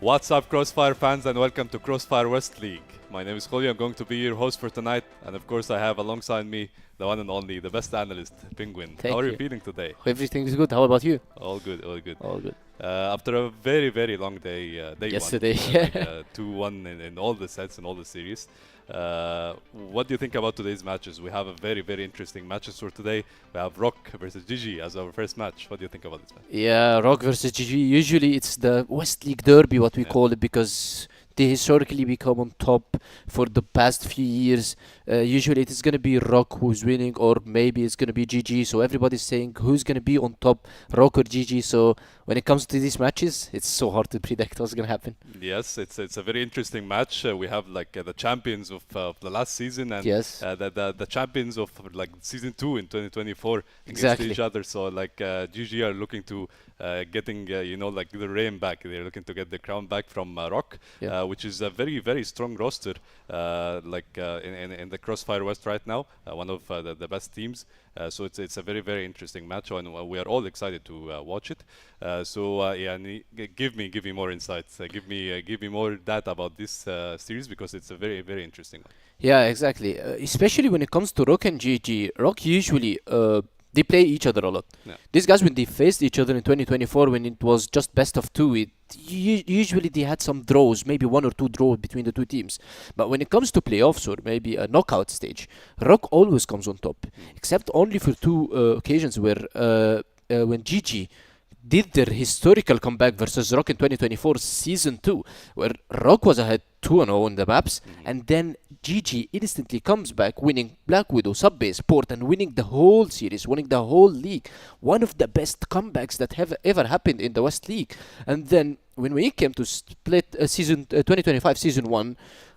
What's up, CrossFire fans, and welcome to CrossFire West League. My name is Julio. I'm going to be your host for tonight, and of course, I have alongside me the one and only, the best analyst, Penguin. Thank How are you. you feeling today? Everything is good. How about you? All good, all good. All good. After a very, very long day, day Yesterday, one, 2-1 in all the sets and all the series. What do you think about today's matches? We have a very, very interesting matches for today. We have ROC versus GG as our first match. What do you think about this match? Yeah, ROC versus GG. Usually it's the West League Derby, what we call it, because they historically become on top for the past few years. Usually it is going to be ROC who's winning, or maybe it's going to be GG. So everybody's saying who's going to be on top, ROC or GG. So when it comes to these matches, it's so hard to predict what's going to happen. Yes, it's a very interesting match. We have like the champions of the last season and Yes. the champions of like season 2 in 2024 against Exactly. each other. So like GG are looking to getting like the reign back. They're looking to get the crown back from ROC, Yeah. which is a very, very strong roster. In the CrossFire West right now, one of the best teams. So it's a very, very interesting match, and we are all excited to watch it. Give me more insights. Give me more data about this series, because it's a very, very interesting one. Yeah, exactly. Especially when it comes to ROC and GG. ROC usually they play each other a lot. Yeah. These guys, when they faced each other in 2024, when it was just best of two, usually they had some draws, maybe one or two draws between the two teams. But when it comes to playoffs or maybe a knockout stage, ROC always comes on top, except only for two occasions where when GG did their historical comeback versus ROC in 2024 season 2, where ROC was ahead 2-0 on the maps, and then GG instantly comes back, winning Black Widow, Subbase, Port, and winning the whole series, winning the whole league. One of the best comebacks that have ever happened in the West League. And then when we came to split season 2025 season 1,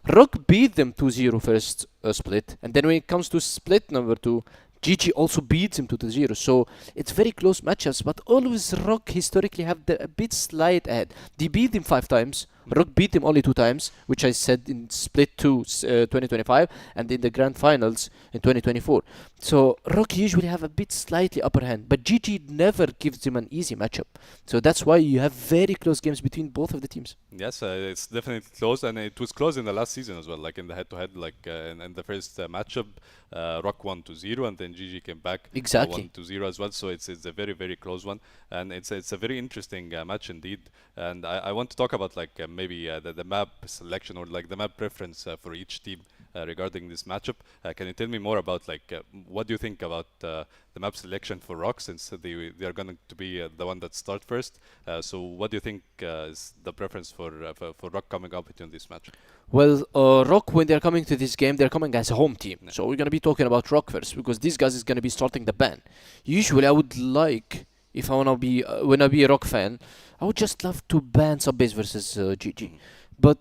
ROC beat them 2-0 first split, and then when it comes to split number 2, GG also beats him 2-0, so it's very close matchups, but always ROC historically have a bit slight ahead. They beat him 5 times, ROC beat him only 2 times, which I said in Split 2 2025 and in the Grand Finals in 2024. So ROC usually have a bit slightly upper hand, but GG never gives them an easy matchup. So that's why you have very close games between both of the teams. Yes, it's definitely close, and it was close in the last season as well, like in the head-to-head, like in the first matchup, ROC won 2-0, and then GG came back Exactly. 1-0 as well. So it's a very, very close one, and it's a very interesting match indeed. And I want to talk about like maybe the map selection, or like the map preference for each team regarding this matchup. Can you tell me more about like what do you think about the map selection for ROC, since they are going to be the one that start first? So what do you think is the preference for ROC coming up into this match? Well, ROC, when they're coming to this game, they're coming as a home team. Yeah. So we're going to be talking about ROC first, because these guys is going to be starting the ban. Usually I would like, if I want to be, when I be a ROC fan, I would just love to ban Subbase versus GG. But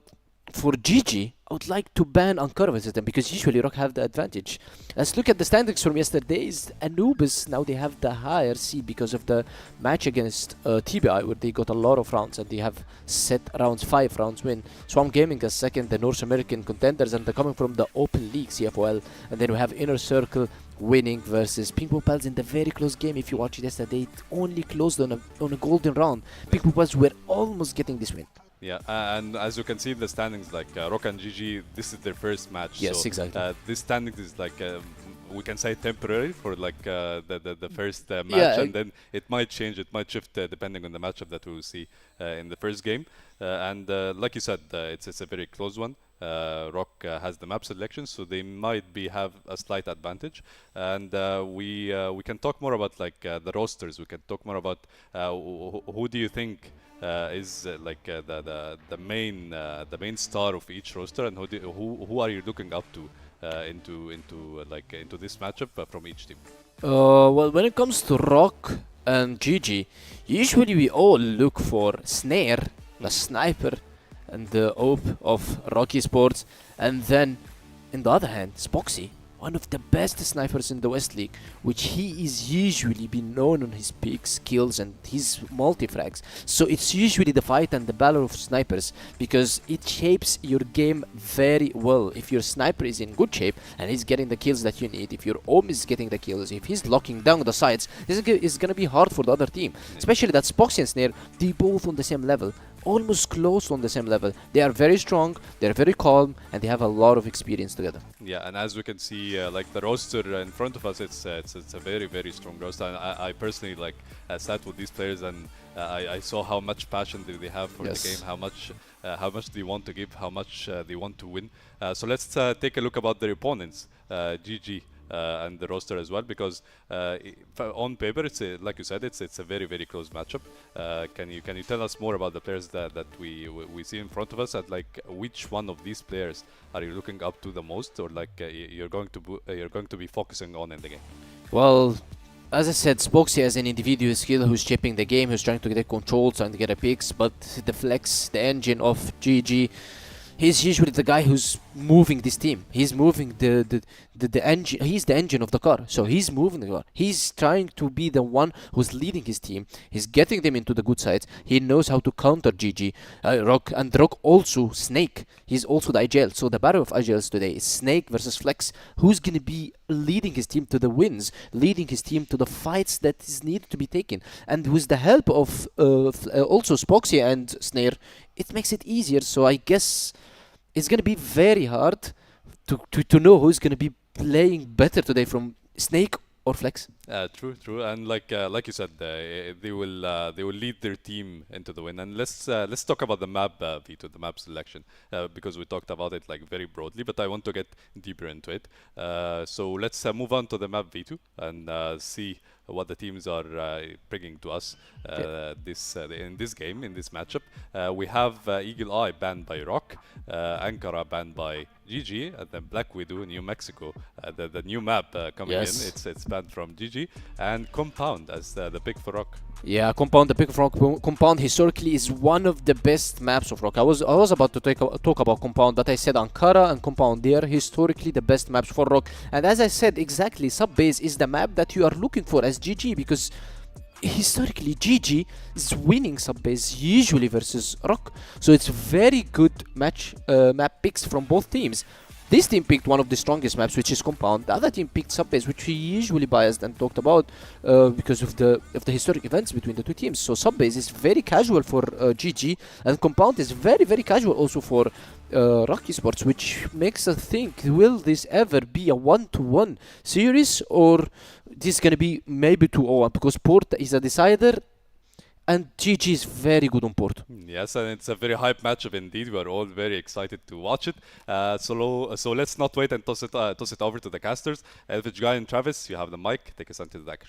for GG, I would like to ban Ankara versus them, because usually ROC have the advantage. Let's look at the standings from yesterday's Anubis. Now they have the higher seed because of the match against TBI, where they got a lot of rounds and they have set rounds, 5 rounds win. Swamp Gaming as second, the North American contenders, and they're coming from the Open League, CFOL. And then we have InnerCircle winning versus PingPongPals in the very close game. If you watched it yesterday, it only closed on a golden round. PingPongPals were almost getting this win. Yeah, and as you can see in the standings, like ROC and GG, this is their first match. Yes, so, exactly. This standings is like we can say temporary for like the first match, Yeah, and then it might change, it might shift depending on the matchup that we will see in the first game. And like you said, it's a very close one. ROC has the map selection, so they might have a slight advantage. And we can talk more about like the rosters. We can talk more about who do you think is like the main star of each roster, and who are you looking up to into this matchup from each team? Well, when it comes to ROC and GG, usually we all look for Snare, the sniper, and the OP of ROC Esports, and then, in the other hand, Spoxy, one of the best snipers in the West League, which he is usually been known on his peak skills and his multi-frags. So it's usually the fight and the battle of snipers, because it shapes your game very well. If your sniper is in good shape and he's getting the kills that you need, if your OM is getting the kills, if he's locking down the sides, it's gonna be hard for the other team. Especially that Spoxy and Snare, they both on the same level. almost close on the same level. They are very strong, they're very calm, and they have a lot of experience together. Yeah, and as we can see, like the roster in front of us, it's a very very strong roster. And I personally like sat with these players, and I saw how much passion they have for the game, how much they want to give, how much they want to win. So let's take a look about their opponents, GG. And the roster as well, because on paper, it's like you said, it's a very very close matchup. Can you tell us more about the players that we see in front of us, and like which one of these players are you looking up to the most, or like you're going to be focusing on in the game? Well, as I said, Spoxy has an individual skill who's shaping the game, who's trying to get control, trying to get a picks, but the flex, the engine of GG, he's usually the guy who's moving this team. He's moving the engine. He's the engine of the car. So he's moving the car. He's trying to be the one who's leading his team. He's getting them into the good sides. He knows how to counter GG. ROC, and ROC also Snake. He's also the IGL. So the battle of IGLs today is Snake versus Flex. Who's going to be leading his team to the wins, leading his team to the fights that is needed to be taken. And with the help of also Spoxy and Snare, it makes it easier. So I guess it's going to be very hard to know who's going to be playing better today from Snake or Flex. True, and like you said, they will lead their team into the win. And let's talk about the map, Vito, the map selection, because we talked about it like very broadly, but I want to get deeper into it. So let's move on to the map, Vito, and see what the teams are bringing to us in this game, in this matchup. We have Eagle Eye banned by ROC, Ankara banned by GG, and then Black Widow, New Mexico, the new map coming in. It's banned from GG, and Compound as the pick for ROC. Yeah, Compound, the pick of ROC. Compound historically is one of the best maps of ROC. I was about to talk about Compound, but I said Ankara and Compound, they are historically the best maps for ROC. And as I said, exactly, Subbase is the map that you are looking for as GG, because historically GG is winning Subbase usually versus ROC. So it's very good map picks from both teams. This team picked one of the strongest maps, which is Compound. The other team picked Subbase, which we usually biased and talked about because of the historic events between the two teams. So Subbase is very casual for GG, and Compound is very very casual also for ROC Esports, which makes us think: will this ever be a 1-to-1 series, or this is gonna be maybe 2-0? Because Port is a decider. And GG is very good on Port. Yes, and it's a very hype matchup indeed. We are all very excited to watch it. So let's not wait and toss it over to the casters. Elvich Guy and Travis, you have the mic. Take us onto the deck.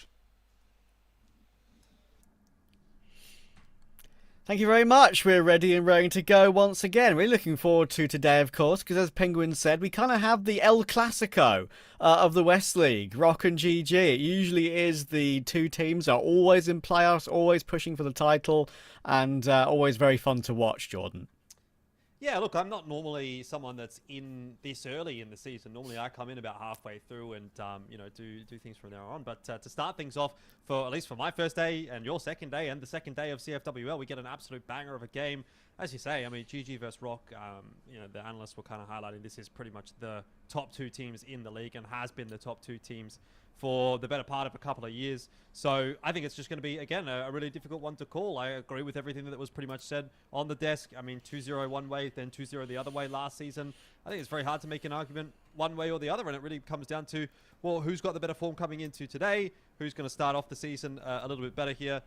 Thank you very much. We're ready and ready to go once again. We're looking forward to today, of course, because as Penguin said, we kind of have the El Clasico of the West League, ROC and GG. It usually is the two teams are always in playoffs, always pushing for the title, and always very fun to watch, Jordan. Yeah, look, I'm not normally someone that's in this early in the season. Normally I come in about halfway through and, do things from there on. But to start things off, at least for my first day and your second day and the second day of CFWL, we get an absolute banger of a game. As you say, I mean, GG versus ROC, the analysts were kind of highlighting this is pretty much the top two teams in the league and has been the top two teams for the better part of a couple of years. So I think it's just going to be, again, a really difficult one to call. I agree with everything that was pretty much said on the desk. I mean, 2-0 one way, then 2-0 the other way last season. I think it's very hard to make an argument one way or the other, and it really comes down to, well, who's got the better form coming into today? Who's going to start off the season a little bit better here?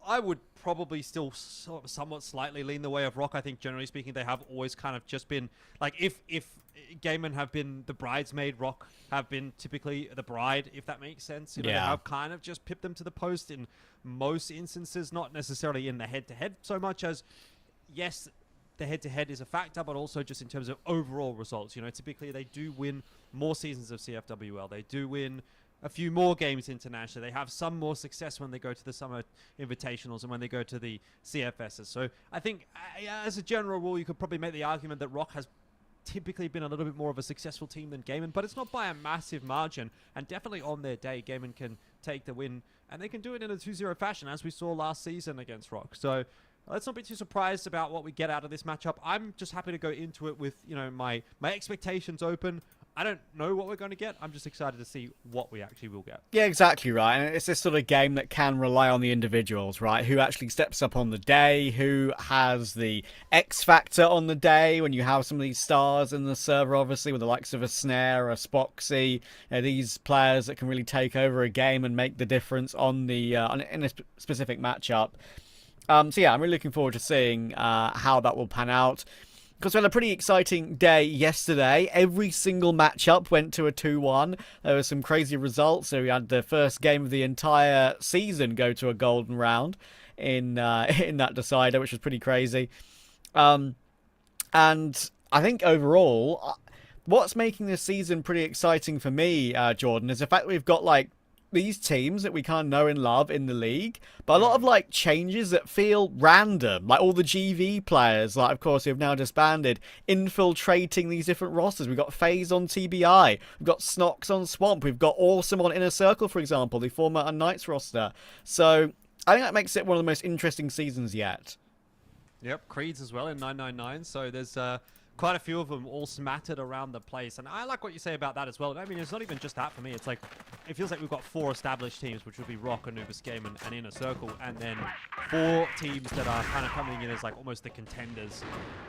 I would probably still somewhat slightly lean the way of ROC. I think generally speaking, they have always kind of just been like, if Gaimin have been the bridesmaid, ROC have been typically the bride, if that makes sense. They have kind of just pipped them to the post in most instances, not necessarily in the head-to-head so much as, yes, the head-to-head is a factor, but also just in terms of overall results. Typically they do win more seasons of CFWL. They do win a few more games internationally. They have some more success when they go to the Summer Invitationals and when they go to the CFSs. So I think as a general rule, you could probably make the argument that ROC has typically been a little bit more of a successful team than Gaimin, but it's not by a massive margin. And definitely on their day, Gaimin can take the win, and they can do it in a 2-0 fashion, as we saw last season against ROC. So let's not be too surprised about what we get out of this matchup. I'm just happy to go into it with, my expectations open. I don't know what we're going to get. I'm just excited to see what we actually will get. Yeah, exactly right. And it's this sort of game that can rely on the individuals, right? Who actually steps up on the day, who has the X factor on the day when you have some of these stars in the server, obviously, with the likes of a Snare, a Spoxy, these players that can really take over a game and make the difference on the in a specific matchup. So yeah, I'm really looking forward to seeing how that will pan out. Because we had a pretty exciting day yesterday. Every single matchup went to a 2-1. There were some crazy results. So we had the first game of the entire season go to a golden round in that decider, which was pretty crazy. And I think overall, what's making this season pretty exciting for me, Jordan, is the fact that we've got like these teams that we kind of know and love in the league, but a lot of like changes that feel random, like all the GV players, like of course who have now disbanded, infiltrating these different rosters. We've got FaZe on TBI, we've got Snox on Swamp, we've got Awesome on InnerCircle, for example, the former Knights roster. So I think that makes it one of the most interesting seasons yet. Yep, Creeds as well in 999. So there's quite a few of them all smattered around the place. And I like what you say about that as well. I mean, it's not even just that for me. It's like, it feels like we've got 4 established teams, which would be ROC, Anubis Gaming, and InnerCircle. And then 4 teams that are kind of coming in as like almost the contenders.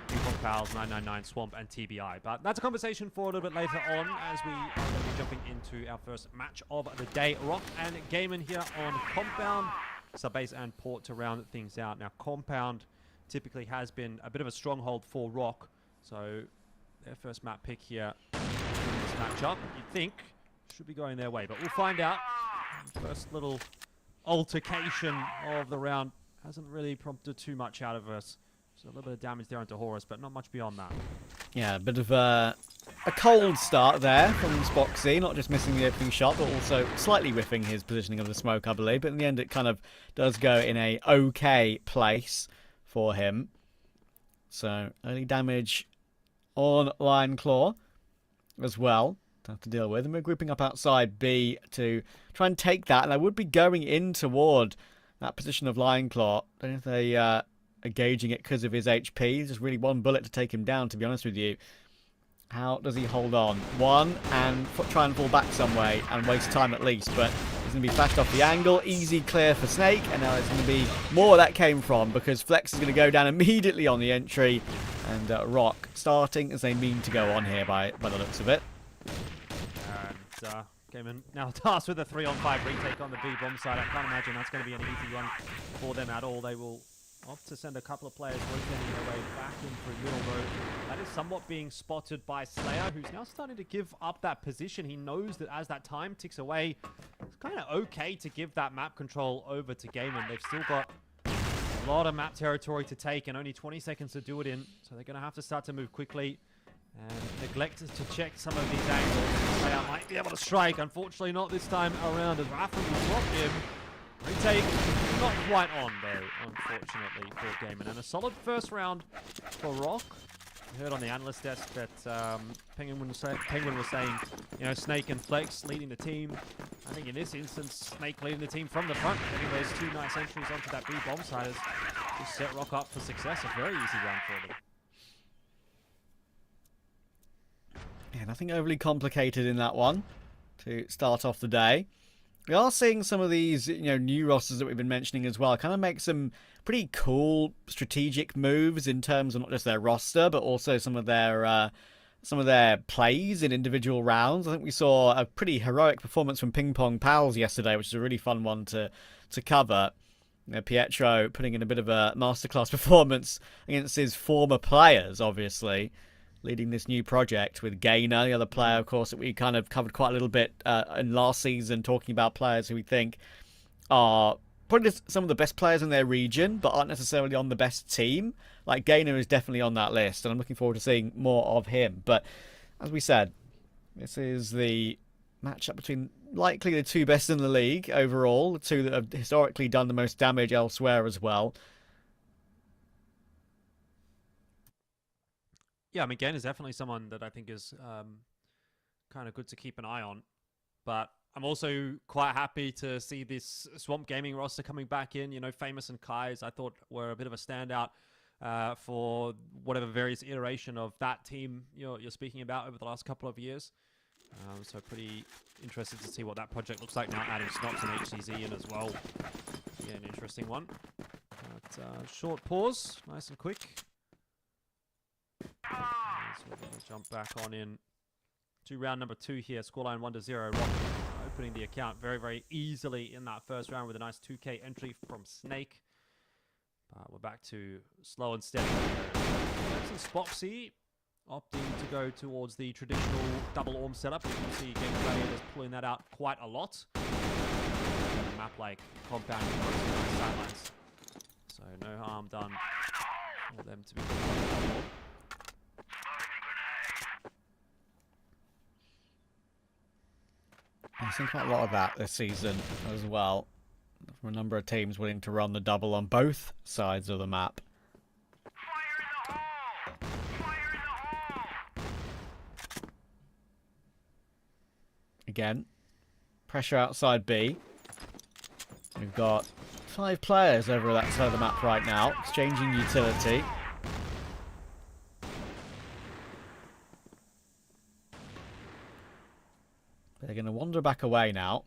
PingPongPals, 999, Swamp, and TBI. But that's a conversation for a little bit later on as we are going to be jumping into our first match of the day. ROC and Gaimin here on Compound. Subbase and Port to round things out. Now, Compound typically has been a bit of a stronghold for ROC. So their first map pick here in this matchup, you'd think, should be going their way. But we'll find out. First little altercation of the round hasn't really prompted too much out of us. So a little bit of damage there onto Horus, but not much beyond that. Yeah, a bit of a cold start there from Spoxy, not just missing the opening shot, but also slightly whiffing his positioning of the smoke, I believe. But in the end, it kind of does go in a okay place for him. So early damage on Lion Claw as well to have to deal with. And we're grouping up outside B to try and take that. And I would be going in toward that position of Lion Claw. Don't know if they are gauging it because of his HP. Just really one bullet to take him down, to be honest with you. How does he hold on? One, and try and fall back some way and waste time at least. But he's going to be flashed off the angle. Easy clear for Snake. And now there's going to be more where that came from, because Flex is going to go down immediately on the entry. And ROC starting as they mean to go on here by the looks of it. And Gaimin now tasked with a 3-on-5 retake on the B bomb side. I can't imagine that's going to be an easy one for them at all. They will opt to send a couple of players rotating their way back in through middle though. That is somewhat being spotted by Slayer, who's now starting to give up that position. He knows that as that time ticks away, it's kind of okay to give that map control over to Gaimin. They've still got a lot of map territory to take and only 20 seconds to do it in, so they're going to have to start to move quickly and neglect to check some of these angles. Slayer might be able to strike, unfortunately not this time around as Rafa will drop him. Retake, not quite on though, unfortunately, for Gaimin. And a solid first round for ROC. I heard on the analyst desk that Penguin was saying, you know, Snake and Flex leading the team. I think in this instance, Snake leading the team from the front, getting those 2 nice entries onto that B bomb side has just set ROC up for success. A very easy run for them. Yeah, nothing overly complicated in that one to start off the day. We are seeing some of these, new rosters that we've been mentioning as well kind of make some pretty cool strategic moves in terms of not just their roster, but also some of their plays in individual rounds. I think we saw a pretty heroic performance from PingPongPals yesterday, which is a really fun one to cover. Pietro putting in a bit of a masterclass performance against his former players, obviously, leading this new project with Gainer, the other player, of course, that we kind of covered quite a little bit in last season, talking about players who we think are probably just some of the best players in their region, but aren't necessarily on the best team. Like, Gainer is definitely on that list, and I'm looking forward to seeing more of him. But, as we said, this is the matchup between likely the 2 best in the league overall, the 2 that have historically done the most damage elsewhere as well. Yeah, I mean, Gain is definitely someone that I think is kind of good to keep an eye on. But I'm also quite happy to see this Swamp Gaming roster coming back in. Famous and Kai's, I thought, were a bit of a standout for whatever various iteration of that team you're speaking about over the last couple of years. So pretty interested to see what that project looks like now, adding Snox and HCZ in as well. Yeah, an interesting one. But, short pause, nice and quick. So we're going to jump back on in to round number 2 here. Scoreline 1-0. ROC opening the account very, very easily in that first round with a nice 2K entry from Snake. We're back to slow and steady. And Spoxy opting to go towards the traditional double orm setup. You can see Gaimin Gladiators pulling that out quite a lot. A map like Compound and sidelines. So no harm done for them to be double orm. I've seen quite a lot of that this season as well, from a number of teams willing to run the double on both sides of the map. Again, pressure outside B. We've got 5 players over that side of the map right now, exchanging utility. They're going to wander back away now.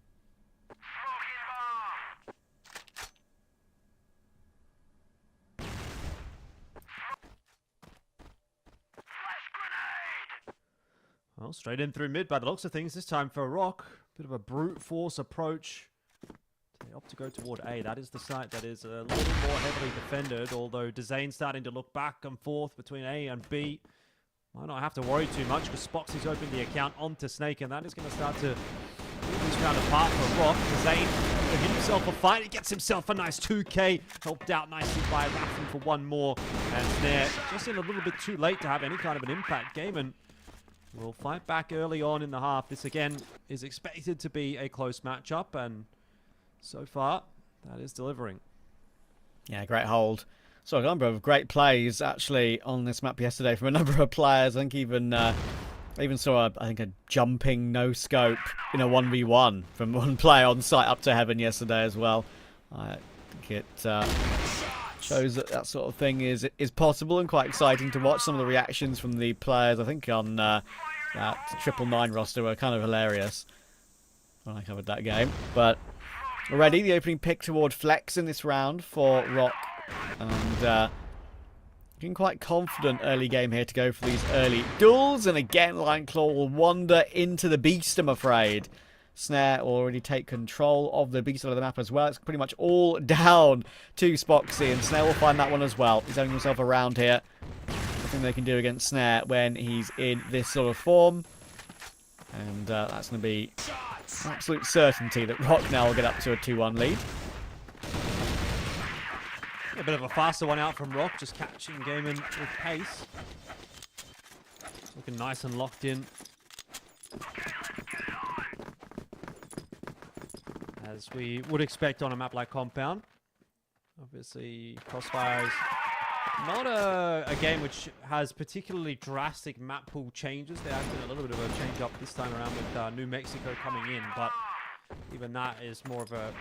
Well, straight in through mid by the looks of things, this time for ROC. Bit of a brute force approach. They opt to go toward A. That is the site that is a little more heavily defended, although Dezane's starting to look back and forth between A and B. Might not have to worry too much because Spoxy's opened the account onto Snake, and that is going to start to move this round apart for ROC. Dezane to hit himself a fight. He gets himself a nice 2K. Helped out nicely by Raffin for one more. And Snare just in a little bit too late to have any kind of an impact. Gaimin will fight back early on in the half. This again is expected to be a close matchup, and so far that is delivering. Yeah, great hold. So a number of great plays actually on this map yesterday from a number of players. I think even saw a jumping no scope in a 1v1 from one player on site up to heaven yesterday as well. I think it shows that that sort of thing is possible and quite exciting to watch. Some of the reactions from the players, I think, on that 999 roster were kind of hilarious when I covered that game. But already the opening pick toward Flex in this round for ROC. And looking quite confident early game here to go for these early duels. And again, Lion Claw will wander into the beast, I'm afraid. Snare will already take control of the beast side of the map as well. It's pretty much all down to Spoxy, and Snare will find that one as well. He's having himself around here. Nothing they can do against Snare when he's in this sort of form. And that's going to be absolute certainty that ROC now will get up to a 2-1 lead. A bit of a faster one out from ROC, just catching Gaimin with pace. Looking nice and locked in. As we would expect on a map like Compound. Obviously, Crossfire is not a game which has particularly drastic map pool changes. There has been a little bit of a change up this time around with New Mexico coming in, but even that is more of a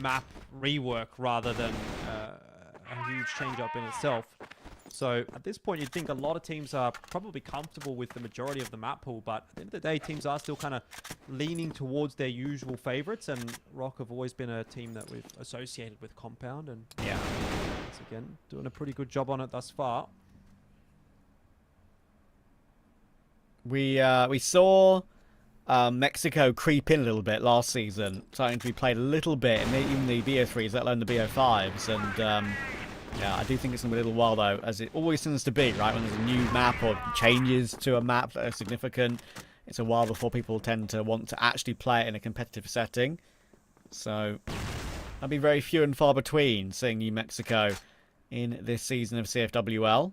map rework rather than a huge change up in itself. So at this point, you'd think a lot of teams are probably comfortable with the majority of the map pool, but at the end of the day, teams are still kind of leaning towards their usual favorites, and ROC have always been a team that we've associated with Compound, and yeah, once again, doing a pretty good job on it thus far. We saw Mexico creep in a little bit last season, starting to be played a little bit in even the BO3s, let alone the BO5s, and yeah, I do think it's going to be a little while, though, as it always tends to be, right? When there's a new map or changes to a map that are significant, it's a while before people tend to want to actually play it in a competitive setting. So, that'll be very few and far between seeing New Mexico in this season of CFWL.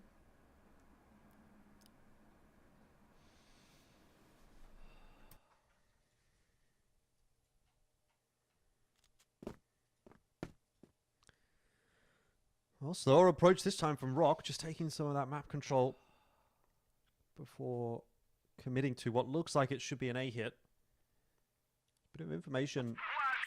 Well, slower approach this time from ROC, just taking some of that map control before committing to what looks like it should be an A hit. Bit of information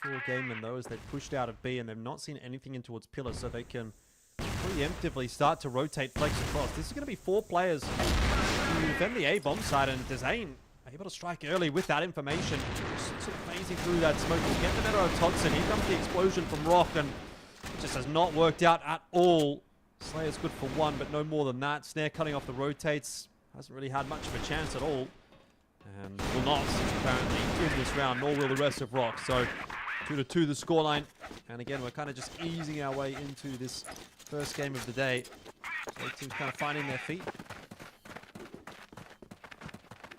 for Gaimin, though, as they've pushed out of B and they've not seen anything in towards Pillar, so they can preemptively start to rotate Flex across. This is going to be 4 players who defend the A bomb side, and Dezane able to strike early with that information. Just sort of phasing through that smoke will get the better of Todson. Here comes the explosion from ROC, and it just has not worked out at all. Slayer's good for one, but no more than that. Snare cutting off the rotates. Hasn't really had much of a chance at all. And will not, apparently, in this round, nor will the rest of ROC. So, 2-2 the scoreline. And again, we're kind of just easing our way into this first game of the day. Both teams kind of finding their feet.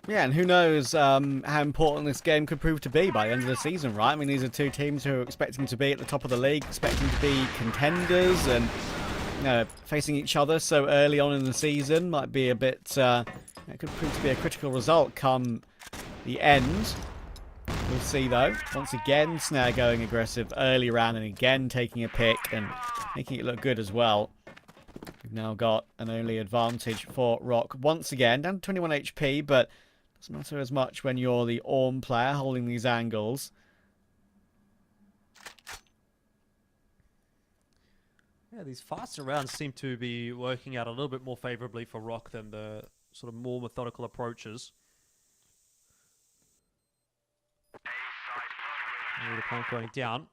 Yeah, and who knows how important this game could prove to be by the end of the season, right? I mean, these are two teams who are expecting to be at the top of the league, expecting to be contenders, and facing each other so early on in the season might be a bit... it could prove to be a critical result come the end. We'll see, though. Once again, Snare going aggressive early round and again taking a pick and making it look good as well. We've now got an early advantage for ROC once again, down to 21 HP, but doesn't matter as much when you're the Orm player holding these angles. Yeah, these faster rounds seem to be working out a little bit more favorably for ROC than the sort of more methodical approaches. The point going down.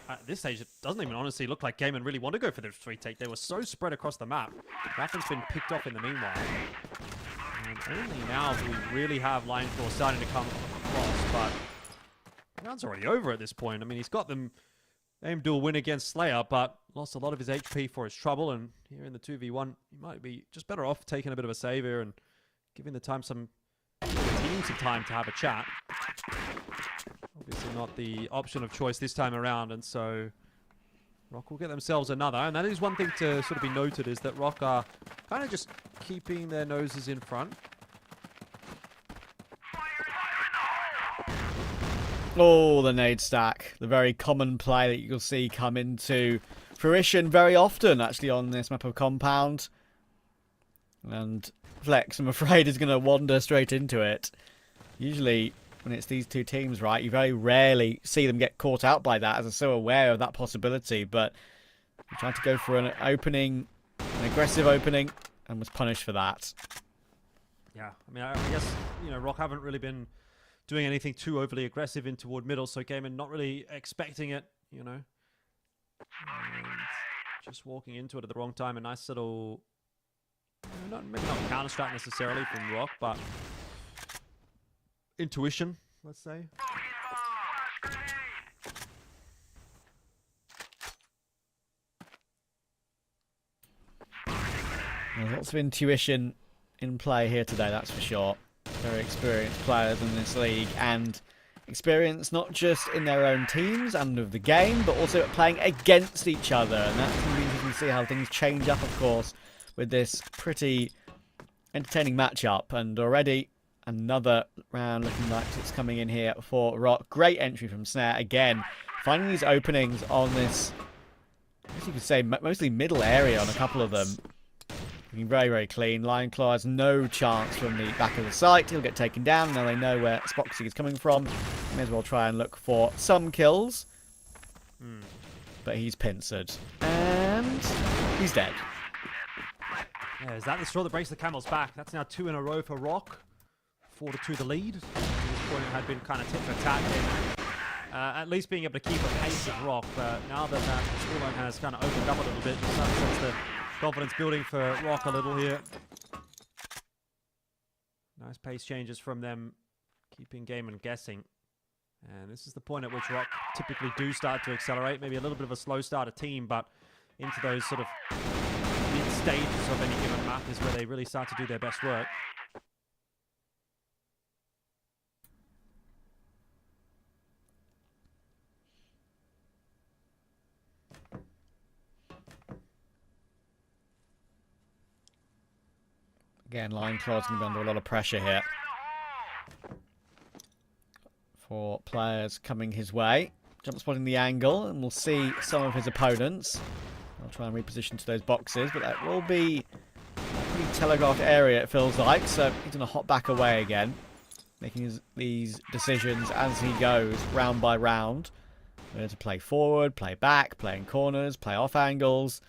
At this stage, it doesn't even honestly look like Gaimin really want to go for the retake. They were so spread across the map. Raffin's been picked off in the meanwhile. And only now do we really have Lion Claw starting to come across, but the round's already over at this point. I mean, he's got them aimed to a win against Slayer, but lost a lot of his HP for his trouble, and here in the 2v1, he might be just better off taking a bit of a savior and giving the team some time to have a chat. Obviously not the option of choice this time around, and so ROC will get themselves another. And that is one thing to sort of be noted, is that ROC are kind of just keeping their noses in front. Oh, the nade stack. The very common play that you'll see come into fruition very often, actually, on this map of Compound. And Flex, I'm afraid, is going to wander straight into it. Usually, when it's these two teams, right, you very rarely see them get caught out by that, as they're so aware of that possibility. But he tried to go for an opening, an aggressive opening, and was punished for that. Yeah, I mean, I guess, you know, ROC haven't really been doing anything too overly aggressive in toward middle, so Gaimin not really expecting it, you know. And just walking into it at the wrong time. A nice little, maybe not counter strat necessarily from ROC, but intuition, let's say. There's lots of intuition in play here today, that's for sure. Very experienced players in this league, and experience not just in their own teams and of the game, but also playing against each other. And that's going to be interesting to see how things change up, of course, with this pretty entertaining matchup. And already another round looking like it's coming in here for ROC. Great entry from Snare again, finding these openings on this, I guess you could say, mostly middle area on a couple of them. Looking very, very clean. Lion Claw has no chance from the back of the site. He'll get taken down. Now they know where Spoxy is coming from. May as well try and look for some kills. But he's pincered. And he's dead. Yeah, is that the straw that breaks the camel's back? That's now 2 in a row for ROC. 4-2 the lead. At this point it had been kind of tit for tat. At least being able to keep a pace of ROC. But now that that scoreline has kind of opened up a little bit, that's the confidence building for ROC a little here. Nice pace changes from them, keeping Gaimin guessing. And this is the point at which ROC typically do start to accelerate. Maybe a little bit of a slow starter team, but into those sort of mid-stages of any given map is where they really start to do their best work. Again, Lion Claw's going to be under a lot of pressure here. For players coming his way. Jump spotting the angle, and we'll see some of his opponents. I'll try and reposition to those boxes, but that will be a pretty telegraphed area, it feels like. So he's going to hop back away again, making these decisions as he goes, round by round. Whether to play forward, play back, play in corners, play off angles.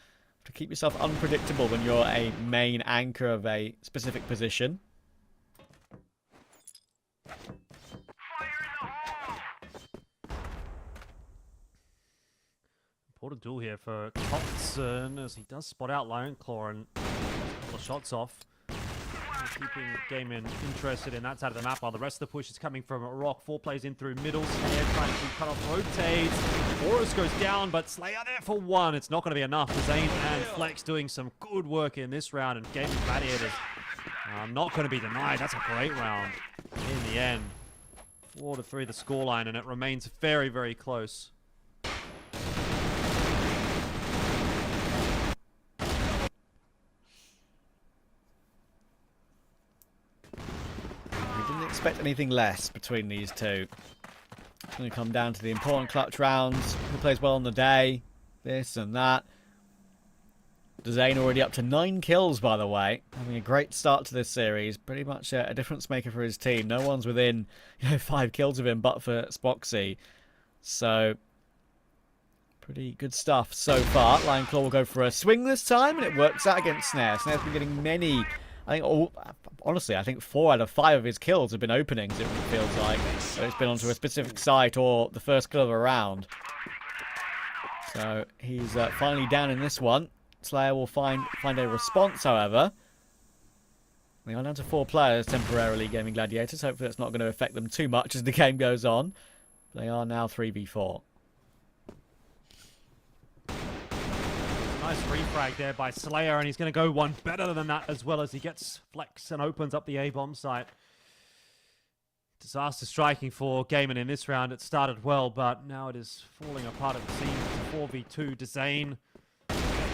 To keep yourself unpredictable when you're a main anchor of a specific position. Important duel here for Thompson as he does spot out Lion Claw and a couple of shots off. Keeping Gaimin interested in that side of the map while the rest of the push is coming from ROC. 4 plays in through middle. Slayer trying to cut off rotates. Horus goes down, but Slayer there for 1. It's not going to be enough. Zane and Flex doing some good work in this round, and Gaimin Gladiators not going to be denied. That's a great round in the end. 4-3 the scoreline, and it remains very, very close. Expect anything less between these two. It's going to come down to the important clutch rounds. Who plays well on the day? This and that. Zane already up to 9 kills, by the way. Having a great start to this series. Pretty much a difference maker for his team. No one's within 5 kills of him but for Spoxy. So, pretty good stuff so far. Lion Claw will go for a swing this time, and it works out against Snare. Snare's been getting many... honestly, I think 4 out of 5 of his kills have been openings, it feels like. So it's been onto a specific site or the first kill of a round. So he's finally down in this one. Slayer will find a response, however. They are down to 4 players temporarily, Gaimin Gladiators. Hopefully it's not going to affect them too much as the game goes on. They are now 3v4. Nice refrag there by Slayer, and he's going to go one better than that as well as he gets Flex and opens up the A-bomb site. Disaster striking for Gaimin in this round. It started well, but now it is falling apart at the seams. It's a 4v2. Dezane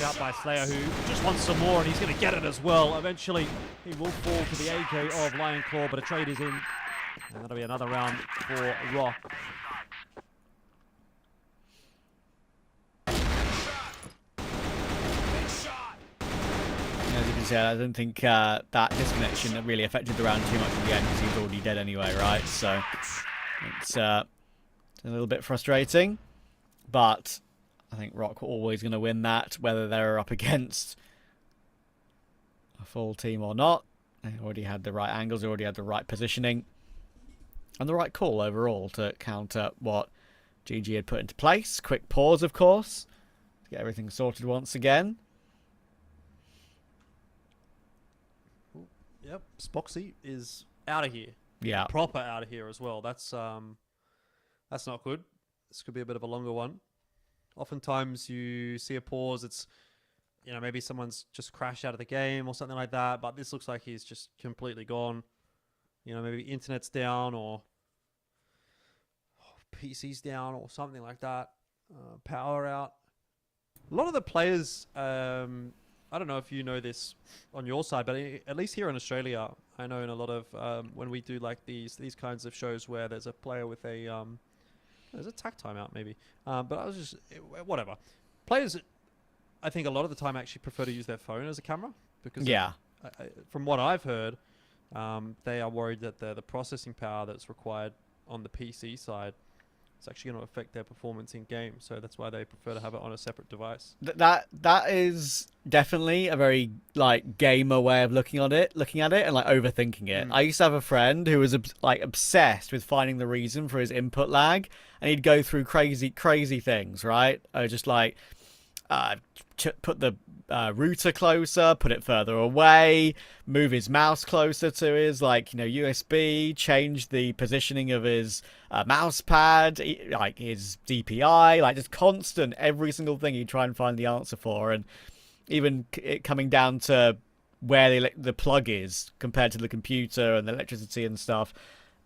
out by Slayer, who just wants some more, and he's going to get it as well. Eventually, he will fall to the AK of Lion Claw, but a trade is in. And that'll be another round for ROC. As you can see, I don't think that disconnection really affected the round too much in the end because he's already dead anyway, right? So it's a little bit frustrating, but I think ROC were always going to win that, whether they're up against a full team or not. They already had the right angles, they already had the right positioning, and the right call overall to counter what GG had put into place. Quick pause, of course, to get everything sorted once again. Yep, Spoxy is out of here. Yeah. Proper out of here as well. That's not good. This could be a bit of a longer one. Oftentimes you see a pause, it's, maybe someone's just crashed out of the game or something like that, but this looks like he's just completely gone. Maybe internet's down or PC's down or something like that. Power out. A lot of the players, I don't know if you know this on your side, but at least here in Australia, I know in a lot of when we do like these kinds of shows where there's a player with a there's a tack timeout maybe, but I was just whatever. Players, I think a lot of the time actually prefer to use their phone as a camera because from what I've heard, they are worried that the processing power that's required on the PC side it's actually going to affect their performance in game, so that's why they prefer to have it on a separate device. That is definitely a very gamer way of looking at it, and overthinking it. I used to have a friend who was obsessed with finding the reason for his input lag, and he'd go through crazy things, right? Just put the router closer, put it further away, move his mouse closer to his USB, change the positioning of his mouse pad, his DPI, just constant every single thing he'd try and find the answer for, and even it coming down to where the plug is compared to the computer and the electricity and stuff.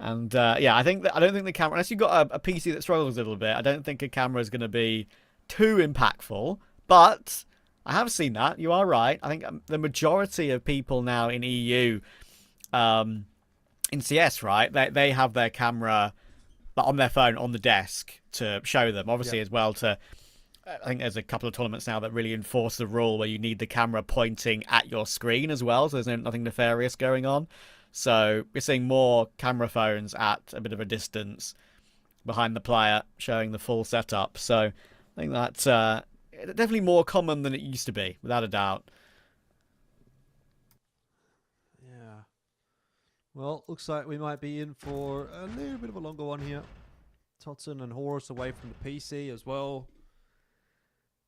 And I don't think the camera, unless you've got a PC that struggles a little bit, I don't think a camera is going to be too impactful. But I have seen that. You are right. I think the majority of people now in EU, in CS, right, they have their camera on their phone on the desk to show them. Obviously, as well I think there's a couple of tournaments now that really enforce the rule where you need the camera pointing at your screen as well, so there's nothing nefarious going on. So we're seeing more camera phones at a bit of a distance behind the player, showing the full setup. So I think that's definitely more common than it used to be, without a doubt. Yeah. Well, looks like we might be in for a little bit of a longer one here. Totson and Horus away from the PC as well.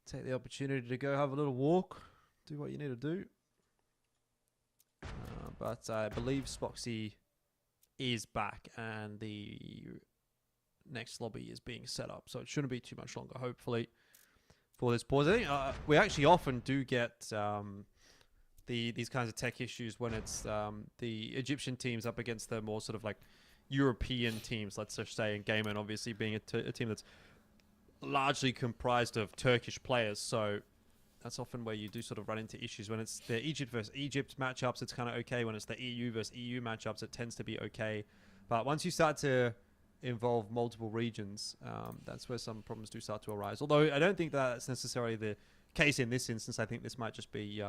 take the opportunity to go have a little walk, do what you need to do. But I believe Spoxy is back and the next lobby is being set up, so it shouldn't be too much longer, hopefully, for this pause. I think we actually often do get these kinds of tech issues when it's the Egyptian teams up against the more sort of like European teams, let's just say, and Gaimin obviously being a team that's largely comprised of Turkish players, so that's often where you do sort of run into issues. When it's the Egypt versus Egypt matchups, it's kind of okay. When it's the EU versus EU matchups, it tends to be okay. But once you start to involve multiple regions, that's where some problems do start to arise. Although I don't think that's necessarily the case in this instance. I think this might just be,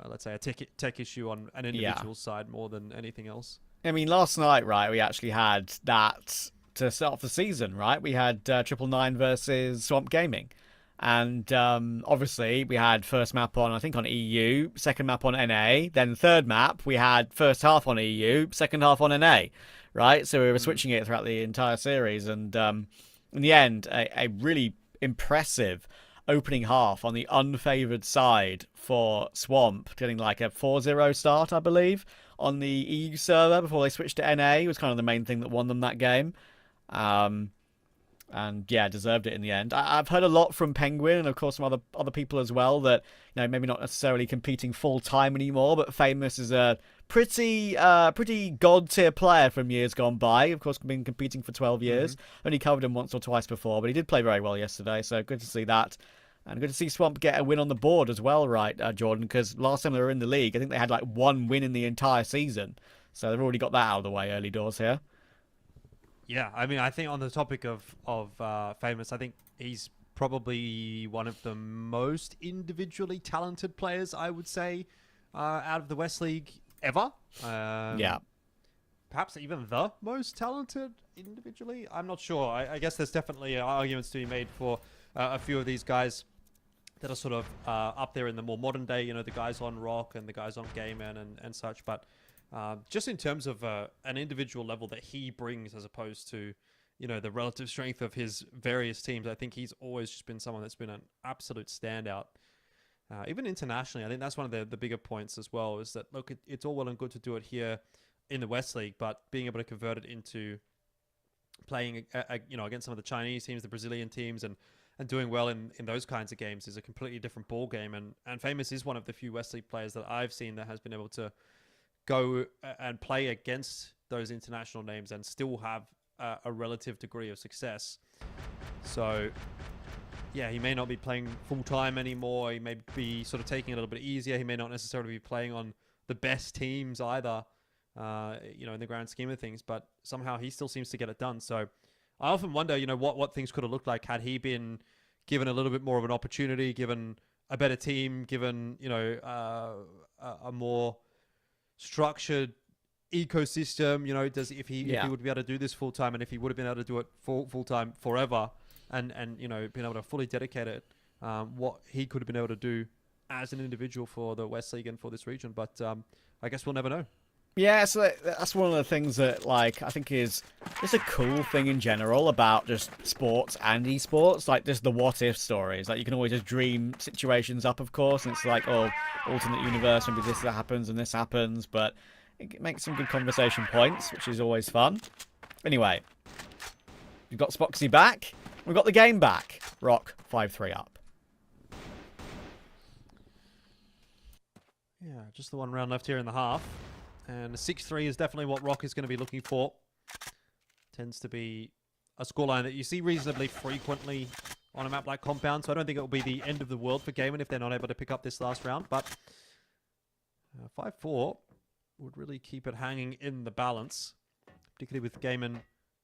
let's say, a tech issue on an individual side more than anything else. I mean, last night, right, we actually had that to start off the season, right? We had 999 versus Swamp Gaming. And obviously, we had first map on, I think, on EU, second map on NA, then third map, we had first half on EU, second half on NA, right? So we were switching it throughout the entire series. And in the end, a really impressive opening half on the unfavoured side for Swamp, getting like a 4-0 start, I believe, on the EU server before they switched to NA. It was kind of the main thing that won them that game. And yeah, deserved it in the end. I've heard a lot from Penguin and of course some other people as well that, you know, maybe not necessarily competing full time anymore, but Famous is a pretty god tier player from years gone by. Of course, been competing for 12 years. Only covered him once or twice before, but he did play very well yesterday. So good to see that. And good to see Swamp get a win on the board as well, right, Jordan? Because last time they were in the league, I think they had like one win in the entire season. So they've already got that out of the way early doors here. Yeah, I mean, I think on the topic of Famous, I think he's probably one of the most individually talented players, I would say, out of the West League ever. Yeah. Perhaps even the most talented individually. I'm not sure. I guess there's definitely arguments to be made for a few of these guys that are sort of up there in the more modern day, you know, the guys on ROC and the guys on Gaimin and such, but just in terms of an individual level that he brings as opposed to, you know, the relative strength of his various teams, I think he's always just been someone that's been an absolute standout. Even internationally, I think that's one of the bigger points as well, is that, look, it's all well and good to do it here in the West League, but being able to convert it into playing, you know, against some of the Chinese teams, the Brazilian teams, and doing well in those kinds of games is a completely different ball game. And Famous is one of the few West League players that I've seen that has been able to go and play against those international names and still have a relative degree of success. So, yeah, he may not be playing full-time anymore. He may be sort of taking it a little bit easier. He may not necessarily be playing on the best teams either, you know, in the grand scheme of things. But somehow he still seems to get it done. So I often wonder, you know, what things could have looked like had he been given a little bit more of an opportunity, given a better team, given, you know, a more structured ecosystem, you know, if he would be able to do this full time, and if he would have been able to do it full time forever, and you know, being able to fully dedicate it, what he could have been able to do as an individual for the West League and for this region. But I guess we'll never know. Yeah, so that's one of the things that, like, I think is just a cool thing in general about just sports and esports, like just the what if stories. Like, you can always just dream situations up, of course, and it's like, oh, alternate universe, maybe this happens and this happens, but it makes some good conversation points, which is always fun. Anyway, we've got Spoxy back, we've got the game back. ROC 5-3 up. Yeah, just the one round left here in the half. And a 6-3 is definitely what ROC is going to be looking for. Tends to be a scoreline that you see reasonably frequently on a map like Compound, so I don't think it will be the end of the world for Gaimin if they're not able to pick up this last round. But 5-4 would really keep it hanging in the balance, particularly with Gaimin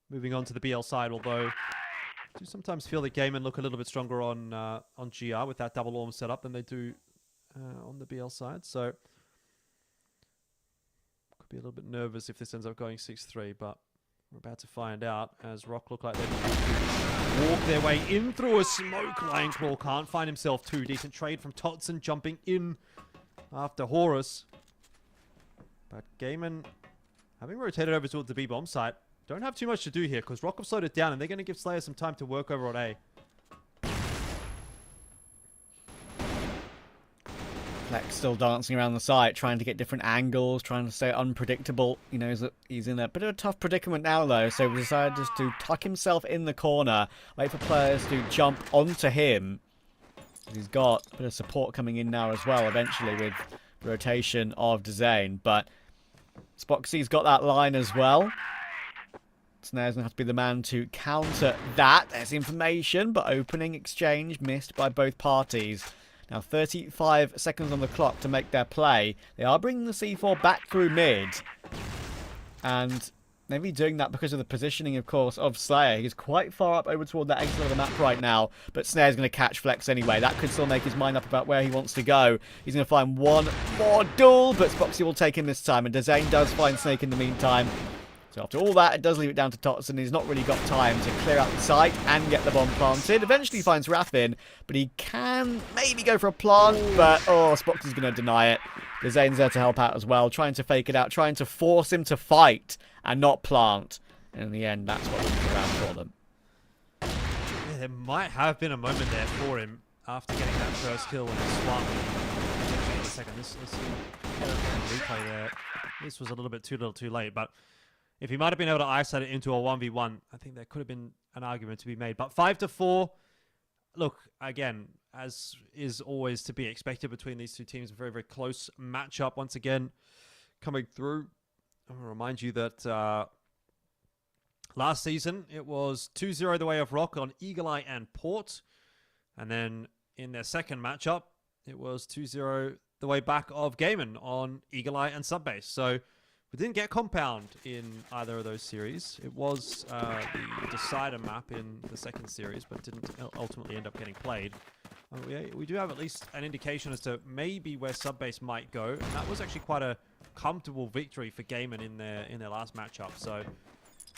moving on to the BL side, although I do sometimes feel that Gaimin look a little bit stronger on GR with that double orm setup than they do on the BL side. So be a little bit nervous if this ends up going 6-3, but we're about to find out as ROC look like they're going to walk their way in through a smoke. Lion Claw can't find himself too. Decent trade from Totson jumping in after Horus. But Gaimin, having rotated over to the B-bomb site, don't have too much to do here because ROC have slowed it down and they're going to give Slayer some time to work over on A. Flex still dancing around the site, trying to get different angles, trying to stay unpredictable. He knows that he's in a bit of a tough predicament now, though, so he decided just to tuck himself in the corner, wait for players to jump onto him. He's got a bit of support coming in now as well, eventually, with rotation of Dezane. But Spoxy's got that line as well. Snare's going to have to be the man to counter that. There's information, but opening exchange missed by both parties. Now 35 seconds on the clock to make their play. They are bringing the C4 back through mid. And maybe doing that because of the positioning, of course, of Slayer. He's quite far up over toward that exit of the map right now. But Snare's going to catch Flex anyway. That could still make his mind up about where he wants to go. He's going to find one more duel, but Spoxy will take him this time. And Dezane does find Snake in the meantime. So after all that, it does leave it down to Totson. He's not really got time to clear out the site and get the bomb planted. Eventually he finds Raffin, but he can maybe go for a plant, but Spoxy's going to deny it. Zane's there to help out as well, trying to fake it out, trying to force him to fight and not plant. And in the end, that's what went around for them. Yeah, there might have been a moment there for him after getting that first kill when he swung. Wait a second, let's see. Replay there. This was a little bit too little too late, but if he might have been able to isolate it into a 1v1, I think there could have been an argument to be made. But 5-4, look, again, as is always to be expected between these two teams, a very, very close matchup once again coming through. I want to remind you that last season it was 2-0 the way of ROC on Eagle Eye and Port. And then in their second matchup, it was 2-0 the way back of Gaimin on Eagle Eye and Subbase. So we didn't get Compound in either of those series. It was the decider map in the second series, but didn't ultimately end up getting played. We do have at least an indication as to maybe where Subbase might go, and that was actually quite a comfortable victory for Gaimin in their last matchup. So,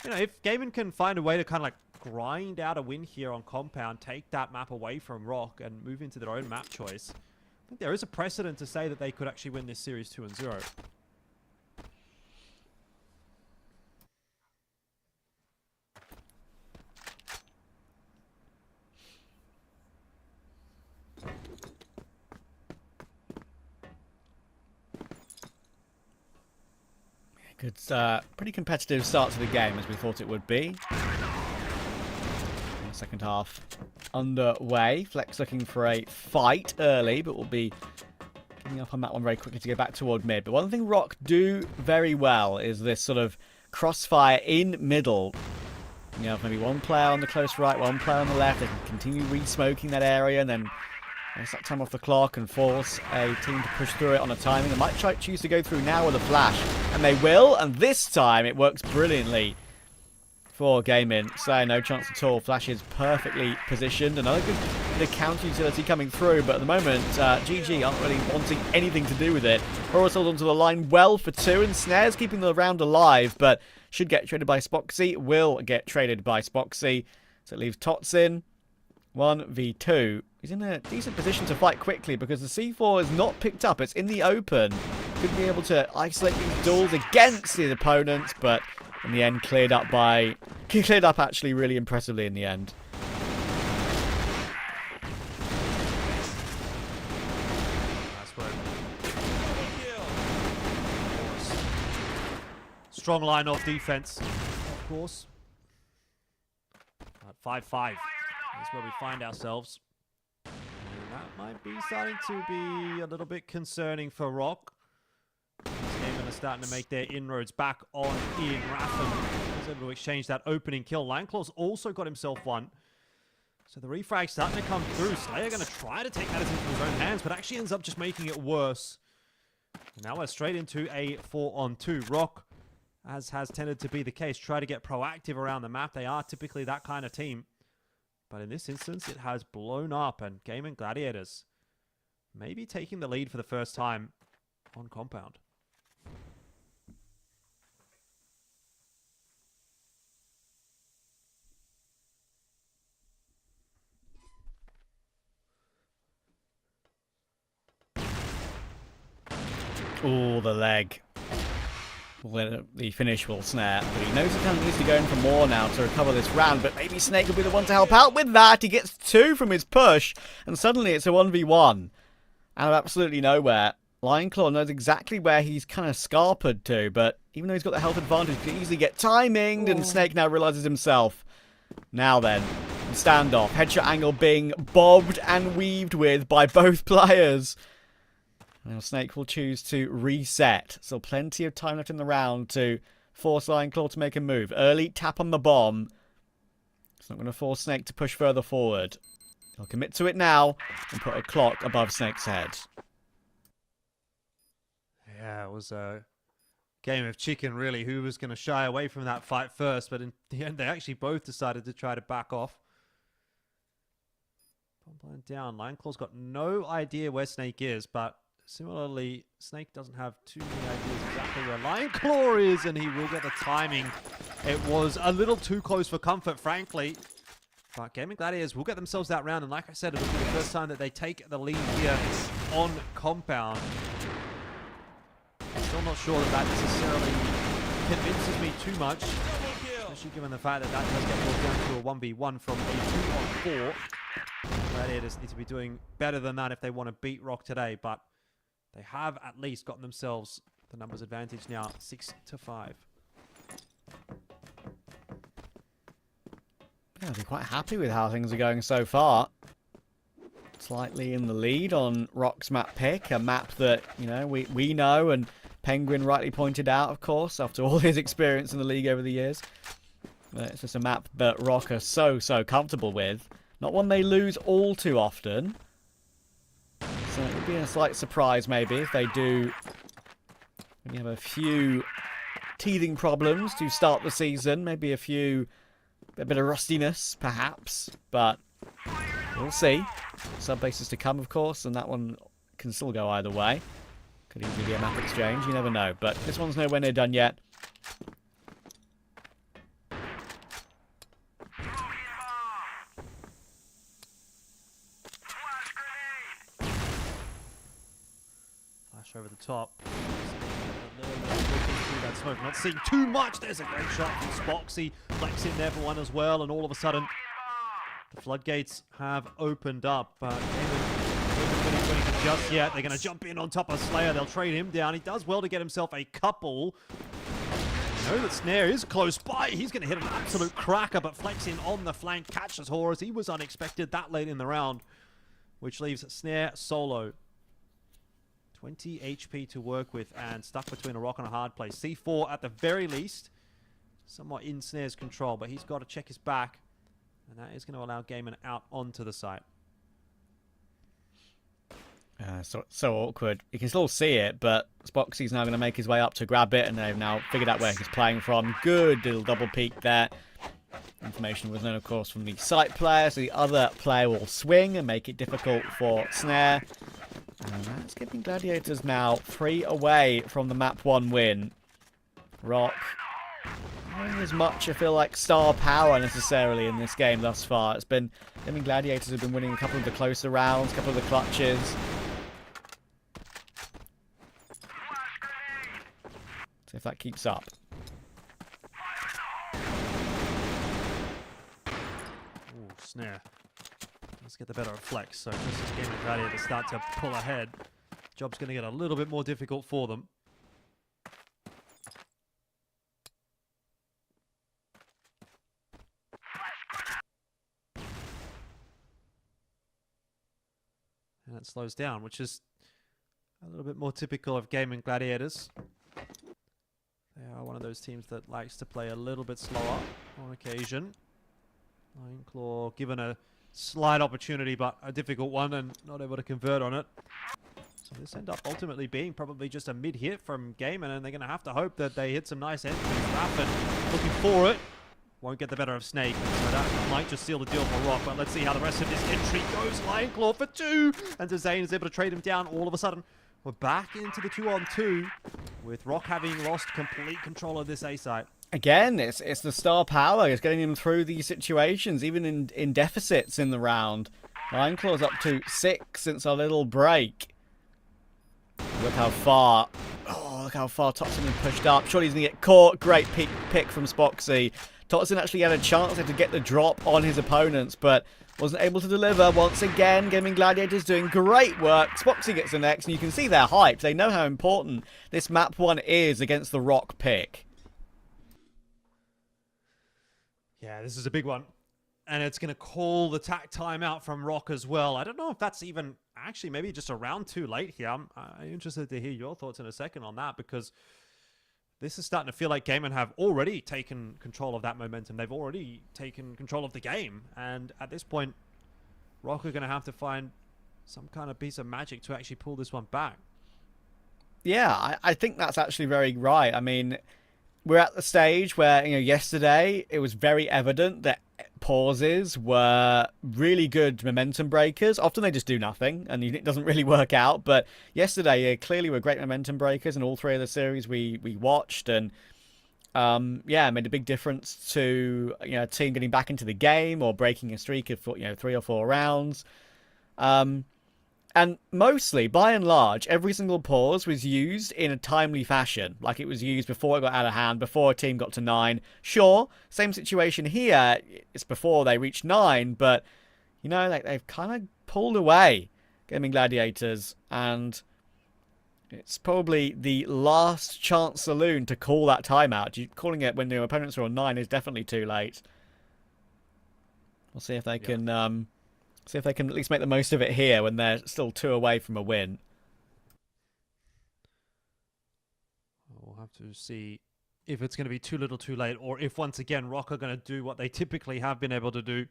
you know, if Gaimin can find a way to kind of like grind out a win here on Compound, take that map away from ROC and move into their own map choice, I think there is a precedent to say that they could actually win this series 2-0. Good, pretty competitive start to the game, as we thought it would be. Second half underway. Flex looking for a fight early, but we'll be giving up on that one very quickly to go back toward mid. But one thing ROC do very well is this sort of crossfire in middle. You have maybe one player on the close right, one player on the left. They can continue re-smoking that area and then waste that time off the clock and force a team to push through it on a timing. They might choose to go through now with a flash, and they will, and this time it works brilliantly for Gaimin. So no chance at all. Flash is perfectly positioned. Another good bit of counter utility coming through, but at the moment, GG aren't really wanting anything to do with it. Horus held onto the line well for 2, and Snare's keeping the round alive, but should get traded by Spoxy, will get traded by Spoxy. So it leaves Totsin 1v2. He's in a decent position to fight quickly because the C4 is not picked up. It's in the open. Could be able to isolate these duels against his opponents, but in the end cleared up actually really impressively in the end. Strong line of defense, of course. 5-5 is where we find ourselves. And that might be starting to be a little bit concerning for ROC. Gaimin are starting to make their inroads back on in. Raffin was able to exchange that opening kill. Landclaw's also got himself one. So the refrag's starting to come through. Slayer going to try to take matters into his own hands, but actually ends up just making it worse. And now we're straight into a 4-on-2. ROC, as has tended to be the case, try to get proactive around the map. They are typically that kind of team. But in this instance, it has blown up, and Gaimin Gladiators maybe taking the lead for the first time on Compound. Oh, the leg. The finish will snare, but he knows he kind of needs to go in for more now to recover this round, but maybe Snake will be the one to help out with that. He gets 2 from his push, and suddenly it's a 1v1. out of absolutely nowhere. Lionclaw knows exactly where he's kind of scarpered to, but even though he's got the health advantage, he can easily get timinged, and Snake now realizes himself. Now then, standoff, headshot angle being bobbed and weaved with by both players. Now Snake will choose to reset, so plenty of time left in the round to force Lionclaw to make a move. Early tap on the bomb. It's not going to force Snake to push further forward. He'll commit to it now and put a clock above Snake's head. Yeah, it was a game of chicken, really. Who was going to shy away from that fight first? But in the end, they actually both decided to try to back off. Bomb down. Lionclaw's got no idea where Snake is, but similarly, Snake doesn't have too many ideas exactly where Lionclaw is, and he will get the timing. It was a little too close for comfort, frankly. But Gaimin Gladiators will get themselves that round, and like I said, it'll be the first time that they take the lead here on Compound. Still not sure that that necessarily convinces me too much, especially given the fact that that does get brought down to a 1v1 from a 2-on-4. Gladiators need to be doing better than that if they want to beat ROC today, but they have at least gotten themselves the numbers advantage now, 6-5. Yeah, they're quite happy with how things are going so far. Slightly in the lead on ROC's map pick, a map that, you know, we know, and Penguin rightly pointed out, of course, after all his experience in the league over the years. It's just a map that ROC are so comfortable with. Not one they lose all too often. So it would be a slight surprise, maybe, if they do maybe have a few teething problems to start the season. Maybe a bit of rustiness, perhaps. But we'll see. Sub-bases to come, of course, and that one can still go either way. Could even be a map exchange, you never know. But this one's nowhere near done yet. Flash over the top. Through that smoke, not seeing too much. There's a great shot from Spoxy. Flex in there for one as well, and all of a sudden, the floodgates have opened up. Just yet, they're going to jump in on top of Slayer. They'll trade him down. He does well to get himself a couple. I know that Snare is close by. He's going to hit an absolute cracker, but Flex in on the flank catches Horus. He was unexpected that late in the round, which leaves Snare solo. 20 HP to work with and stuck between a rock and a hard place. C4 at the very least, somewhat in Snare's control, but he's got to check his back, and that is going to allow Gaimin out onto the site. So awkward. You can still see it, but Spoxy's now going to make his way up to grab it, and they've now figured out where he's playing from. Good little double peek there. Information was known, of course, from the site player, so the other player will swing and make it difficult for Snare. And that's giving Gladiators now 3 away from the map 1 win. ROC not as much, I feel like, star power necessarily in this game thus far. It's been, I mean, Gladiators have been winning a couple of the closer rounds, a couple of the clutches. So if that keeps up. Ooh, Snare. Let's get the better of Flex. So just as Gaimin Gladiators start to pull ahead, job's going to get a little bit more difficult for them. And it slows down, which is a little bit more typical of Gaimin Gladiators. They are one of those teams that likes to play a little bit slower on occasion. Lionclaw given a slight opportunity, but a difficult one, and not able to convert on it. So this end up ultimately being probably just a mid-hit from Gaimin, and they're going to have to hope that they hit some nice entries. Rapid looking for it. Won't get the better of Snake, so that might just seal the deal for ROC, but let's see how the rest of this entry goes. Lionclaw for 2, and Zane is able to trade him down. All of a sudden, we're back into the 2-on-2, with ROC having lost complete control of this A site. Again, it's the star power. It's getting them through these situations, even in deficits in the round. Lionclaw's up to 6 since our little break. Look how far. Oh, look how far Toxin has pushed up. Surely he's going to get caught. Great pick from Spoxy. Toxin actually had a chance to get the drop on his opponents, but wasn't able to deliver once again. Gaimin Gladiators doing great work. Spoxy gets the next, and you can see they're hyped. They know how important this map 1 is against the ROC pick. Yeah, this is a big one. And it's going to call the tack timeout from ROC as well. I don't know if that's even actually maybe just a round too late here. I'm interested to hear your thoughts in a second on that, because this is starting to feel like Gaimin have already taken control of that momentum. They've already taken control of the game. And at this point, ROC are going to have to find some kind of piece of magic to actually pull this one back. Yeah, I think that's actually very right. I mean, we're at the stage where, yesterday it was very evident that pauses were really good momentum breakers. Often they just do nothing and it doesn't really work out. But yesterday, clearly were great momentum breakers in all 3 of the series we watched. And yeah, it made a big difference to a team getting back into the game or breaking a streak of 3 or 4 rounds. And mostly, by and large, every single pause was used in a timely fashion. Like it was used before it got out of hand, before a team got to 9. Sure, same situation here. It's before they reached 9, but, they've kind of pulled away, Gaimin Gladiators. And it's probably the last chance saloon to call that timeout. Calling it when the opponents are on 9 is definitely too late. We'll see if they can... See if they can at least make the most of it here when they're still 2 away from a win. We'll have to see if it's going to be too little too late, or if once again ROC are going to do what they typically have been able to do.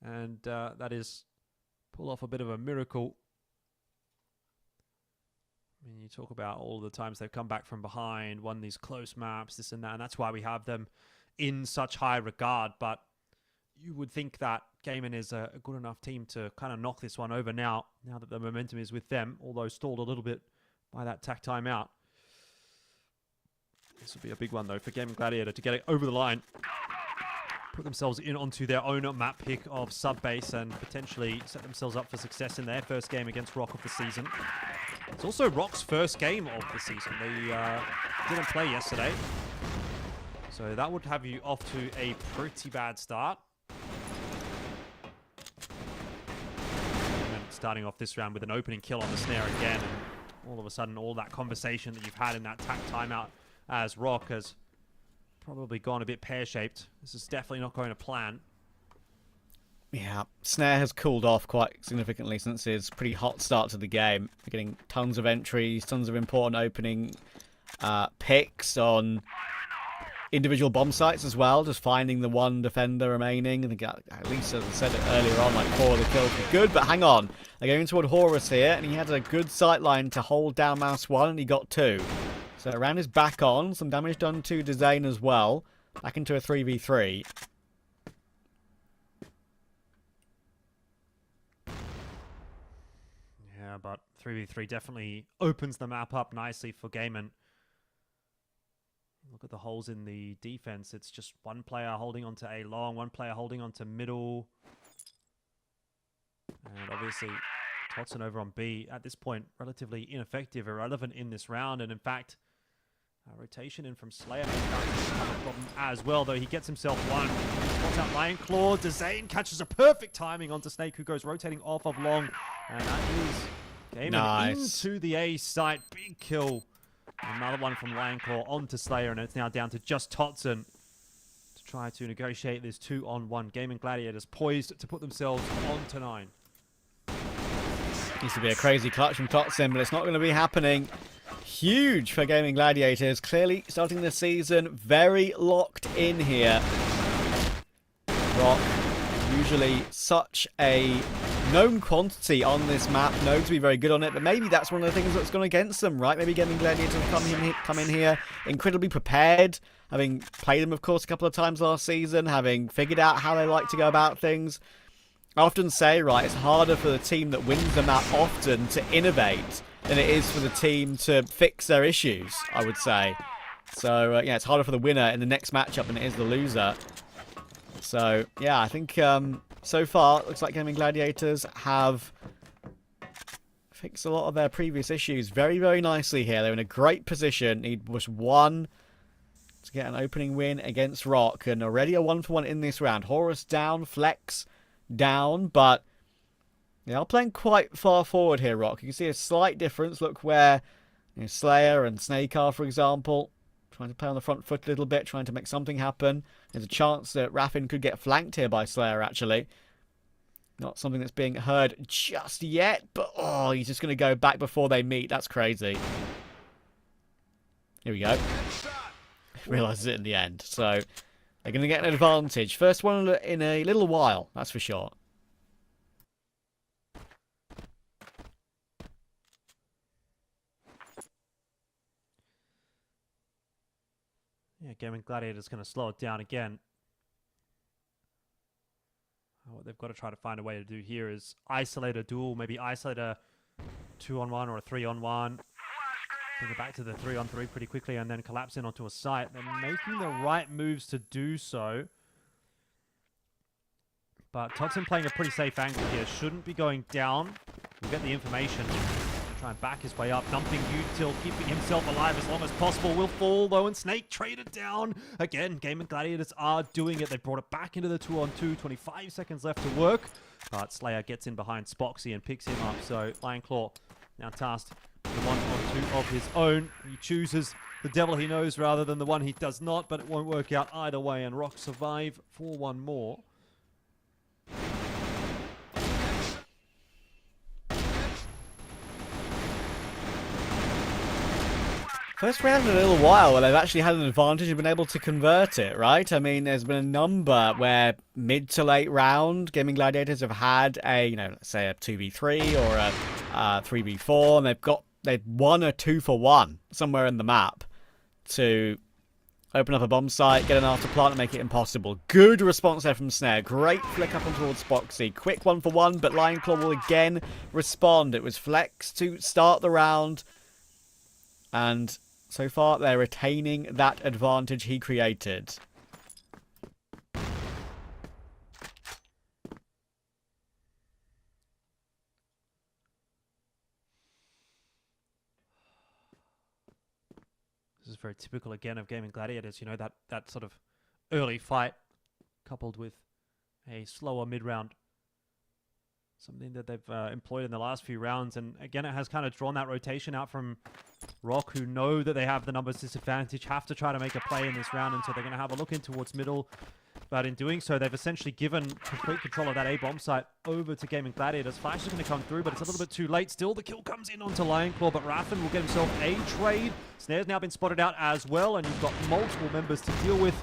And that is pull off a bit of a miracle. I mean, you talk about all the times they've come back from behind, won these close maps, this and that, and that's why we have them in such high regard. But you would think that Gaimin is a good enough team to kind of knock this one over now that the momentum is with them, although stalled a little bit by that tack timeout. This will be a big one, though, for Gaimin Gladiator to get it over the line, put themselves in onto their own map pick of sub-base and potentially set themselves up for success in their first game against ROC of the season. It's also ROC's first game of the season. They didn't play yesterday, so that would have you off to a pretty bad start. Starting off this round with an opening kill on the snare again, and all of a sudden all that conversation that you've had in that tack timeout as ROC has probably gone a bit pear-shaped. This is definitely not going to plan. Yeah, Snare has cooled off quite significantly since his pretty hot start to the game. We're getting tons of entries, tons of important opening picks on individual bomb sites as well, just finding the one defender remaining. I think at least, as I said it earlier on, like 4 of the kills were good, but hang on. They're going toward Horus here, and he had a good sight line to hold down Mouse 1, and he got 2. So around his back on, some damage done to Dezane as well. Back into a 3v3. Yeah, but 3v3 definitely opens the map up nicely for Gaimin. Look at the holes in the defense. It's just one player holding onto A long, one player holding onto middle. And obviously, Totson over on B, at this point, relatively ineffective, irrelevant in this round. And in fact, rotation in from Slayer has become a problem as well, though he gets himself one. Spots out Lion Claw. Dezane catches a perfect timing onto Snake, who goes rotating off of long. And that is Gaimin into the A site. Big kill. Another one from Lion Claw onto Slayer, and it's now down to just Totson to try to negotiate this 2-on-1. Gaimin Gladiators poised to put themselves on to 9. Needs to be a crazy clutch from Totson, but it's not going to be happening. Huge for Gaimin Gladiators. Clearly starting the season very locked in here. ROC, usually such a known quantity on this map, known to be very good on it, but maybe that's one of the things that's gone against them, right? Maybe Gaimin Gladiators come in here incredibly prepared, having played them, of course, a couple of times last season, having figured out how they like to go about things. I often say, right, it's harder for the team that wins the map often to innovate than it is for the team to fix their issues, I would say. So, yeah, it's harder for the winner in the next matchup than it is the loser. So, yeah, I think so far, it looks like Gaimin Gladiators have fixed a lot of their previous issues very, very nicely here. They're in a great position. Need just one to get an opening win against ROC, and already a 1-for-1 in this round. Horus down, Flex down, but they are playing quite far forward here, ROC. You can see a slight difference. Look where Slayer and Snake are, for example, trying to play on the front foot a little bit, trying to make something happen. There's a chance that Raffin could get flanked here by Slayer, actually. Not something that's being heard just yet, but oh, he's just going to go back before they meet. That's crazy. Here we go. Realises it in the end. So they're going to get an advantage. First one in a little while, that's for sure. Yeah, Gaimin Gladiators going to slow it down again. What they've got to try to find a way to do here is isolate a duel, maybe isolate a 2-on-1 or a 3-on-1. Bring it back to the 3-on-3 pretty quickly and then collapse in onto a site. They're making the right moves to do so. But Totson playing a pretty safe angle here. Shouldn't be going down. We'll get the information. Try and back his way up. Dumping Util, keeping himself alive as long as possible. Will fall though, and Snake traded down. Again, Gaimin Gladiators are doing it. They brought it back into the 2-on-2. 25 seconds left to work. But Slayer gets in behind Spoxy and picks him up. So Lion Claw now tasked with the 1-on-2 of his own. He chooses the devil he knows rather than the one he does not, but it won't work out either way, and ROC survive for one more. First round in a little while where they've actually had an advantage and been able to convert it, right? I mean, there's been a number where mid to late round, Gaimin Gladiators have had a, let's say a 2v3 or a 3v4, and they've won a 2-for-1 somewhere in the map to open up a bomb site, get an after plant, and make it impossible. Good response there from Snare. Great flick up and towards Spoxy. Quick 1-for-1, but Lion Claw will again respond. It was Flex to start the round, and so far, they're retaining that advantage he created. This is very typical again of Gaimin Gladiators. That sort of early fight coupled with a slower mid-round. Something that they've employed in the last few rounds. And again, it has kind of drawn that rotation out from ROC, who know that they have the numbers disadvantage, have to try to make a play in this round. And so they're going to have a look in towards middle. But in doing so, they've essentially given complete control of that A-bomb site over to Gaimin Gladiators. Flash is going to come through, but it's a little bit too late. Still, the kill comes in onto Lion Claw, but Raffin will get himself a trade. Snare's now been spotted out as well, and you've got multiple members to deal with.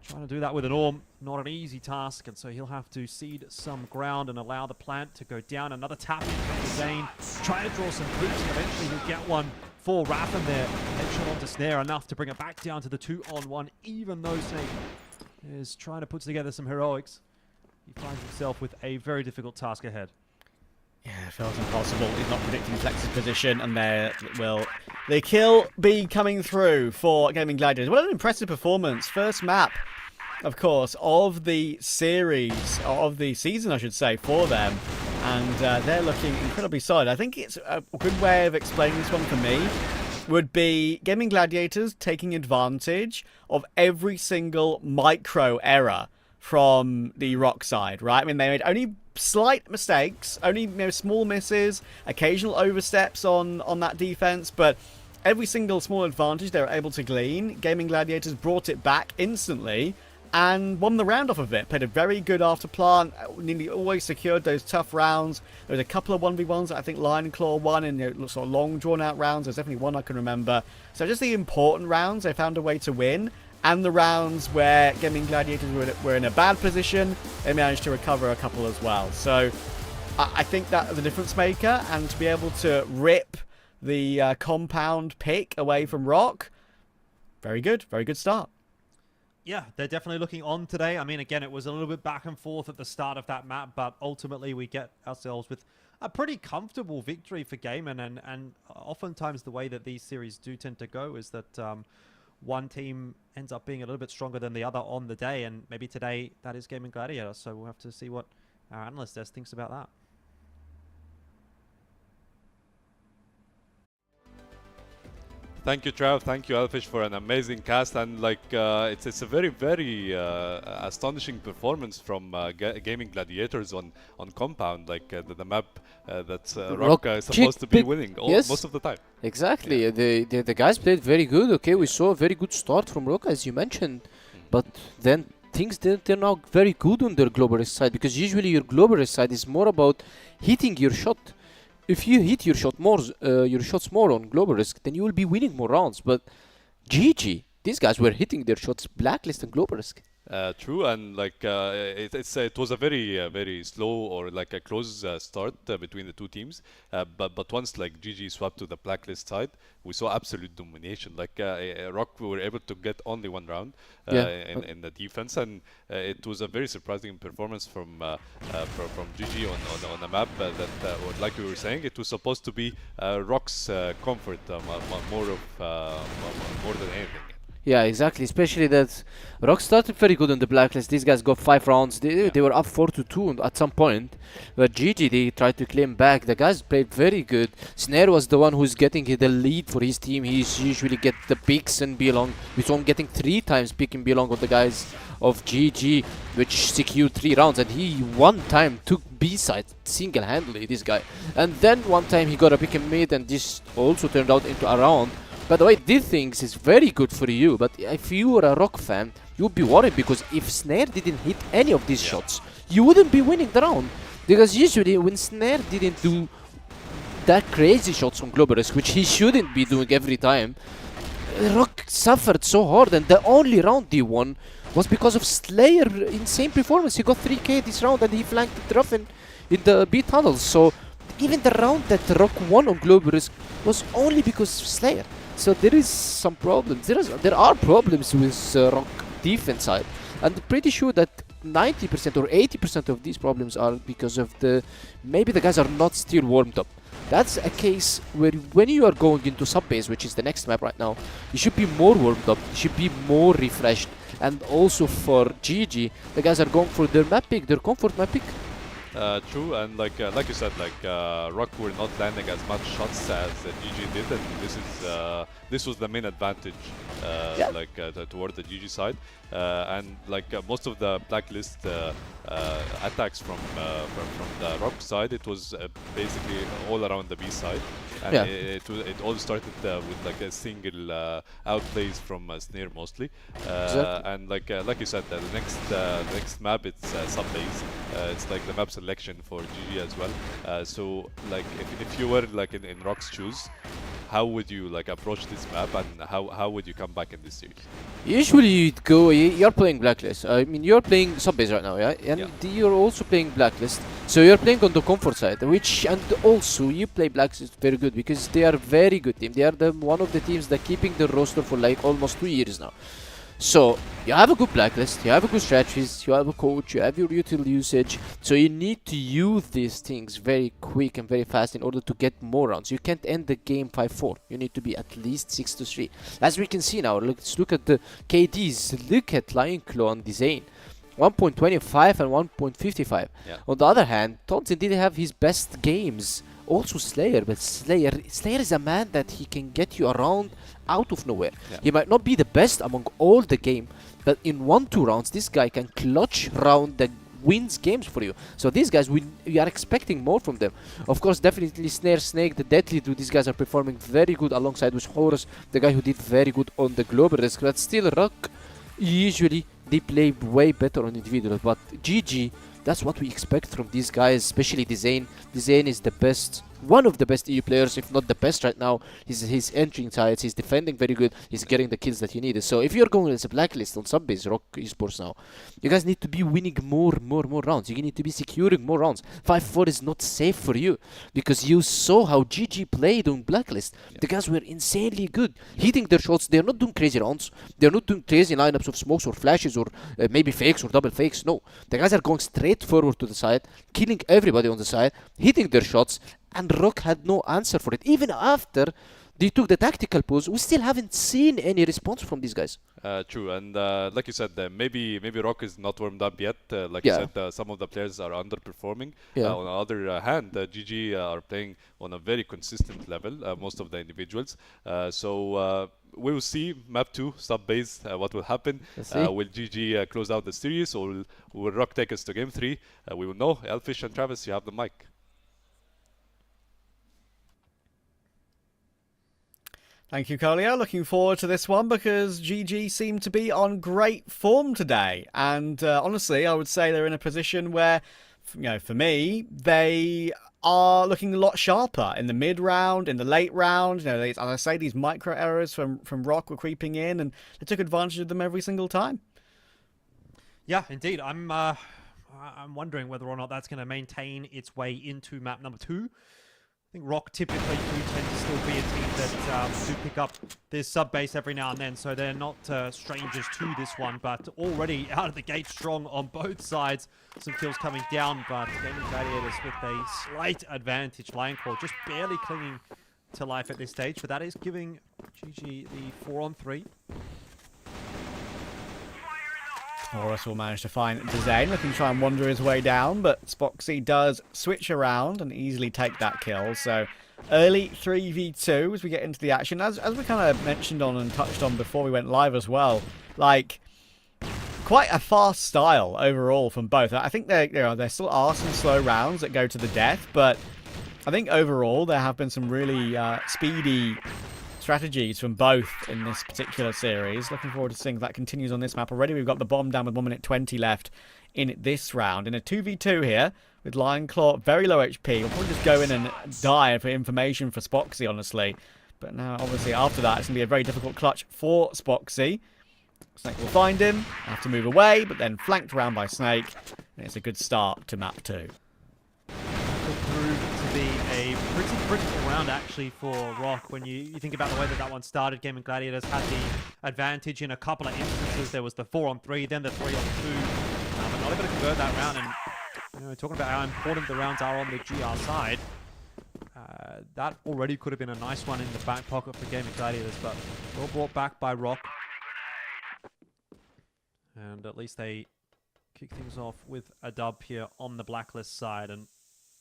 Trying to do that with an Orm, not an easy task, and so he'll have to cede some ground and allow the plant to go down. Another tap in from Zane. Try to draw some hoops, and eventually he'll get one for Raffin there. Headshot onto Snare, enough to bring it back down to the 2-on-1, even though Snake is trying to put together some heroics. He finds himself with a very difficult task ahead. Yeah, it feels impossible. He's not predicting Flex's position, and there will the kill be coming through for Gaimin Gladiators. What an impressive performance. First map, of course, of the series, of the season, I should say, for them. And they're looking incredibly solid. I think it's a good way of explaining this one for me would be Gaimin Gladiators taking advantage of every single micro error from the ROC side, right? I mean, they made only slight mistakes, only small misses, occasional oversteps on that defense, but every single small advantage they were able to glean, Gaimin Gladiators brought it back instantly and won the round off of it. Played a very good after plant, nearly always secured those tough rounds. There was a couple of 1v1s that I think Lion Claw won in sort of long drawn out rounds. There's definitely one I can remember. So just the important rounds they found a way to win, and the rounds where Gaimin Gladiators were in a bad position, they managed to recover a couple as well. So I think that was a difference maker, and to be able to rip the compound pick away from ROC, very good start. Yeah, they're definitely looking on today. I mean, again, it was a little bit back and forth at the start of that map, but ultimately we get ourselves with a pretty comfortable victory for Gaimin, and oftentimes the way that these series do tend to go is that one team ends up being a little bit stronger than the other on the day, and maybe today that is Gaimin Gladiators, so we'll have to see what our analyst desk thinks about that. Thank you, Trav. Thank you, Alfish, for an amazing cast. And like, it's a very astonishing performance from Gaming Gladiators on Compound. Like the map that's ROC is supposed to be winning most of the time. Exactly. The guys played very good. Okay, we saw a very good start from ROC, as you mentioned, but then things didn't turn out very good on their global risk side, because usually your global risk side is more about hitting your shot. If you hit your shots more on global risk, then you will be winning more rounds. But GG, these guys were hitting their shots blacklist and global risk. True, and like it was a very slow or like a close start between the two teams. But once like GG swapped to the blacklist side, we saw absolute domination. Like ROC were able to get only one round in the defense, and it was a very surprising performance from GG on a map that, like we were saying, it was supposed to be ROC's comfort more than anything. Yeah, exactly. Especially that ROC started very good on the blacklist. These guys got 5 rounds. They were up 4-2 at some point. But GG, they tried to claim back. The guys played very good. Snare was the one who's getting the lead for his team. He's usually get the picks and belong. We saw him getting 3 times pick and belong on the guys of GG, which secured 3 rounds. And he one time took B side single-handedly, this guy. And then one time he got a pick and mid, and this also turned out into a round. By the way, these things is very good for you, but if you were a ROC fan, you'd be worried, because if Snare didn't hit any of these shots, you wouldn't be winning the round. Because usually when Snare didn't do that crazy shots on global risk, which he shouldn't be doing every time, ROC suffered so hard, and the only round they won was because of Slayer insane performance. He got 3k this round, and he flanked Druffin in the B tunnels. So even the round that ROC won on global risk was only because of Slayer. So there is some problems. There are problems with ROC defense side, and I'm pretty sure that 90% or 80% of these problems are because of maybe the guys are not still warmed up. That's a case where when you are going into sub base, which is the next map right now, you should be more warmed up, you should be more refreshed. And also for GG, the guys are going for their map pick, their comfort map pick. True, and like you said, like ROC were not landing as much shots as GG did, and this was the main advantage, toward the GG side, and like most of the blacklist attacks from the ROC side, it was basically all around the B side, and it all started with like a single outplays from Snare mostly, and like you said, the next map it's sub base. It's like the map selection for GG as well. So like if you were like in ROC's shoes, how would you like approach this map, and how would you come back in this series? Usually you're playing blacklist. I mean, you're playing sub base right now, yeah? And you're also playing blacklist. So you're playing on the comfort side, and also you play blacklist very good, because they are very good team. They are one of the teams that keeping the roster for like almost 2 years now. So you have a good blacklist, you have a good strategies, you have a coach, you have your util usage. So you need to use these things very quick and very fast in order to get more rounds. You can't end the game 5-4. You need to be at least 6-3. As we can see now, let's look at the KDs. Look at Lion Claw and Zane. 1.25 and 1.55. On the other hand, Thompson didn't have his best games. Also Slayer, but Slayer is a man that he can get you around out of nowhere. He might not be the best among all the game, but in 1-2 rounds, this guy can clutch round that wins games for you. So these guys, we are expecting more from them. Of course, definitely Snare, Snake, the Deadly Dude, these guys are performing very good alongside with Horus, the guy who did very good on the global risk. But still, ROC, usually they play way better on individuals. But GG, that's what we expect from these guys, especially Zane. Zane is the best, one of the best EU players, if not the best right now. He's entering sides, he's defending very good, he's getting the kills that he needed. So if you're going as a blacklist on sub-base ROC Esports now, you guys need to be winning more rounds. You need to be securing more rounds. 5-4 is not safe for you, because you saw how GG played on blacklist. The guys were insanely good, hitting their shots. They're not doing crazy rounds, they're not doing crazy lineups of smokes or flashes or maybe fakes or double fakes. No, the guys are going straight forward to the side, killing everybody on the side, hitting their shots, and ROC had no answer for it. Even after They took the tactical pause. We still haven't seen any response from these guys. True, and like you said, maybe ROC is not warmed up yet. Like Yeah. you said, some of the players are underperforming. Yeah. On the other hand, GG are playing on a very consistent level, most of the individuals. So we will see map 2, sub-base, what will happen. Let's see. Will GG close out the series, or will ROC take us to game 3? We will know. Elfish and Travis, you have the mic. Thank you, Collier. Looking forward to this one because GG seem to be on great form today. And honestly, I would say they're in a position where, for me, they are looking a lot sharper in the mid round, in the late round. As I say, these micro errors from ROC were creeping in, and they took advantage of them every single time. Yeah, indeed. I'm wondering whether or not that's going to maintain its way into map number 2. I think ROC typically do tend to still be a team that do pick up this sub-base every now and then, so they're not strangers to this one, but already out of the gate strong on both sides. Some kills coming down, but Gaimin Gladiators with a slight advantage. Lionclaw just barely clinging to life at this stage, but that is giving GG the 4-on-3. Horus will manage to find Dezane, looking to try and wander his way down, but Spoxy does switch around and easily take that kill. So early 3v2 as we get into the action. As we kind of mentioned on and touched on before we went live as well, like quite a fast style overall from both. I think there still are some slow rounds that go to the death, but I think overall there have been some really speedy strategies from both in this particular series. Looking forward to seeing if that continues on this map. Already we've got the bomb down with 1 minute 20 left in this round. In a 2v2 here with Lionclaw, very low HP. We'll probably just go in and die for information for Spoxy, honestly. But now, obviously, after that, it's going to be a very difficult clutch for Spoxy. Snake will find him, have to move away, but then flanked around by Snake. And it's a good start to map 2. Proved to be a pretty critical round actually for ROC. When you think about the way that one started, Gaimin Gladiators had the advantage in a couple of instances. There was the 4-on-3, then the 3-on-2, but not able to convert that round. And talking about how important the rounds are on the GR side, that already could have been a nice one in the back pocket for Gaimin Gladiators, but well brought back by ROC. And at least they kick things off with a dub here on the Blacklist side, and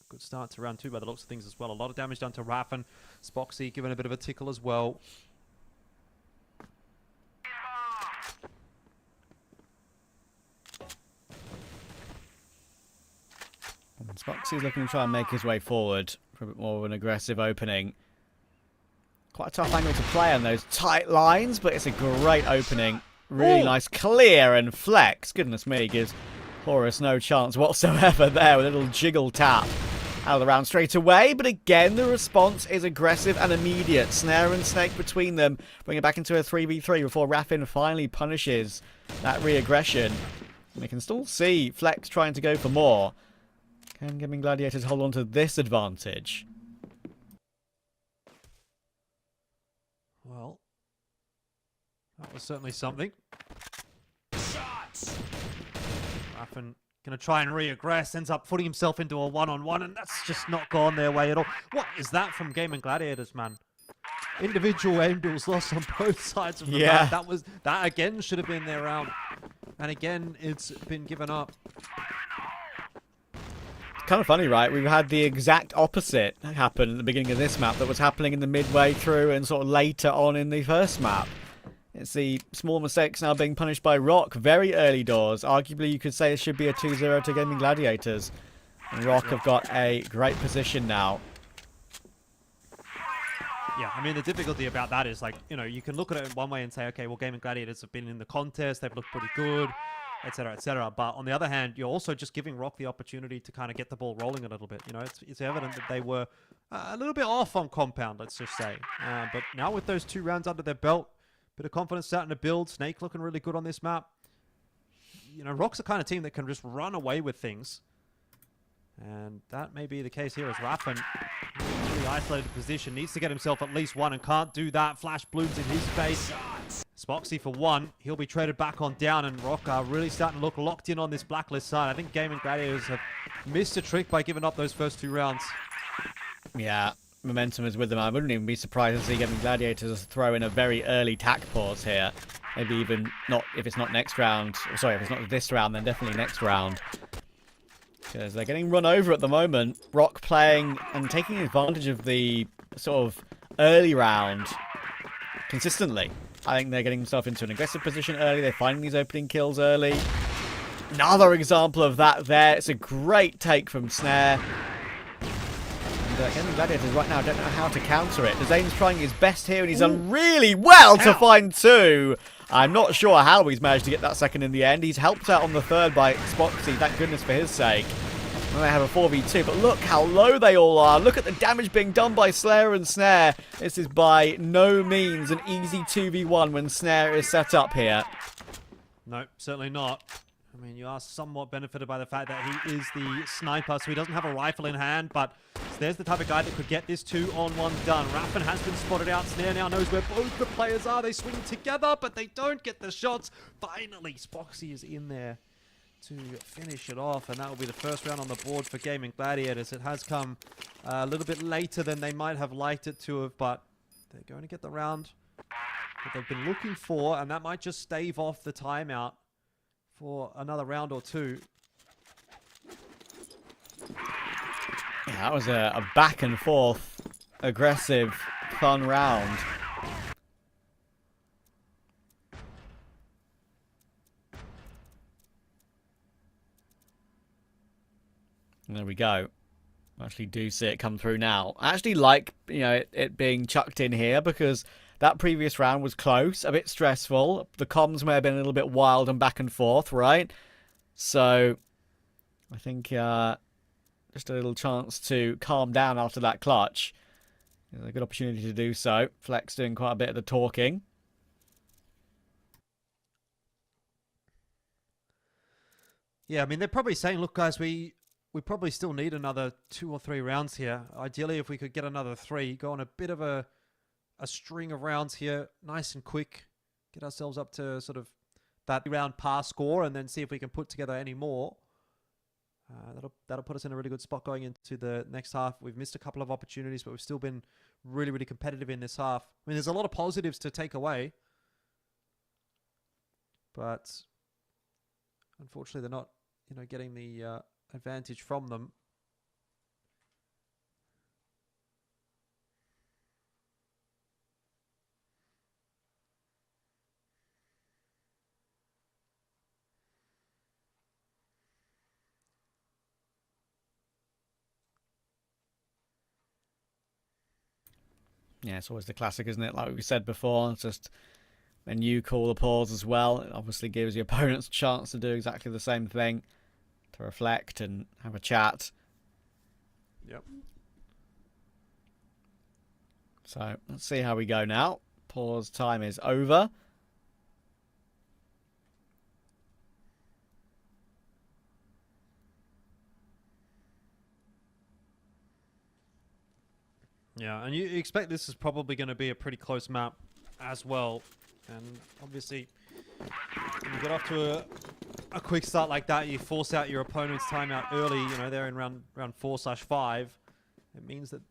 good start to round 2 by the looks of things as well. A lot of damage done to Raffen. Spoxy given a bit of a tickle as well. And Spoxy's looking to try and make his way forward for a bit more of an aggressive opening. Quite a tough angle to play on those tight lines, but it's a great opening. Really nice clear and flex. Goodness me, gives Horus no chance whatsoever there with a little jiggle tap out of the round straight away. But again, the response is aggressive and immediate. Snare and Snake between them bring it back into a 3v3 before Raffin finally punishes that re-aggression. And we can still see Flex trying to go for more. Can Gaimin Gladiators hold on to this advantage? Well, that was certainly something. Raffen going to try and re-aggress, ends up putting himself into a one-on-one, and that's just not gone their way at all. What is that from Gaimin Gladiators, man? Individual aim duels lost on both sides of the map. That again should have been their round. And again, it's been given up. Kind of funny, right? We've had the exact opposite happen at the beginning of this map that was happening in the midway through and sort of later on in the first map. It's the small mistakes now being punished by ROC very early doors. Arguably, you could say it should be a 2-0 to Gaimin Gladiators. And ROC have got a great position now. Yeah, I mean, the difficulty about that is, like, you can look at it in one way and say, okay, well, Gaimin Gladiators have been in the contest, they've looked pretty good, etc., etc. But on the other hand, you're also just giving ROC the opportunity to kind of get the ball rolling a little bit. It's evident that they were a little bit off on compound, let's just say. But now with those 2 rounds under their belt, bit of confidence starting to build. Snake looking really good on this map. ROC's the kind of team that can just run away with things. And that may be the case here as Raffen, really isolated position, needs to get himself at least one and can't do that. Flash blooms in his face. Spoxy for 1. He'll be traded back on down, and ROC are really starting to look locked in on this Blacklist side. I think Gaimin Gladiators have missed a trick by giving up those first 2 rounds. Yeah. momentum is with them. I wouldn't even be surprised to see Gaimin Gladiators throw in a very early tack pause here. Maybe even not, if it's not next round. Sorry, if it's not this round, then definitely next round. Because they're getting run over at the moment. ROC playing and taking advantage of the sort of early round consistently. I think they're getting themselves into an aggressive position early. They're finding these opening kills early. Another example of that there. It's a great take from Snare. And Gaimin Gladiators right now don't know how to counter it. Zane's trying his best here, and he's done really well to find two. I'm not sure how he's managed to get that second in the end. He's helped out on the third by Spoxy, thank goodness for his sake. And they have a 4v2, but look how low they all are. Look at the damage being done by Slayer and Snare. This is by no means an easy 2v1 when Snare is set up here. No, certainly not. I mean, you are somewhat benefited by the fact that he is the sniper, so he doesn't have a rifle in hand, but there's the type of guy that could get this 2-on-1 done. Raffin has been spotted out. Snare now knows where both the players are. They swing together, but they don't get the shots. Finally, Spoxy is in there to finish it off, and that will be the first round on the board for Gaimin Gladiators. It has come a little bit later than they might have liked it to have, but they're going to get the round that they've been looking for, and that might just stave off the timeout for another round or two. Yeah, that was a back and forth, aggressive, fun round. And there we go. I actually do see it come through now. I actually like, you know, it being chucked in here because that previous round was close, a bit stressful. The comms may have been a little bit wild and back and forth, right? So I think just a little chance to calm down after that clutch. It's a good opportunity to do so. Flex doing quite a bit of the talking. Yeah, I mean, they're probably saying, look, guys, we probably still need another 2 or 3 rounds here. Ideally, if we could get another 3, go on a bit of a string of rounds here, nice and quick, get ourselves up to sort of that round pass score, and then see if we can put together any more. That'll put us in a really good spot going into the next half. We've missed a couple of opportunities, but we've still been really, really competitive in this half. I mean, there's a lot of positives to take away, but unfortunately, they're not, you know, getting the advantage from them. Yeah, it's always the classic, isn't it? Like we said before, it's just when you call the pause as well, it obviously gives your opponents a chance to do exactly the same thing, to reflect and have a chat. Yep. So let's see how we go now. Pause time is over. Yeah, and you expect this is probably going to be a pretty close map as well. And obviously, when you get off to a quick start like that, you force out your opponent's timeout early. You know, they're in round 4/5. It means that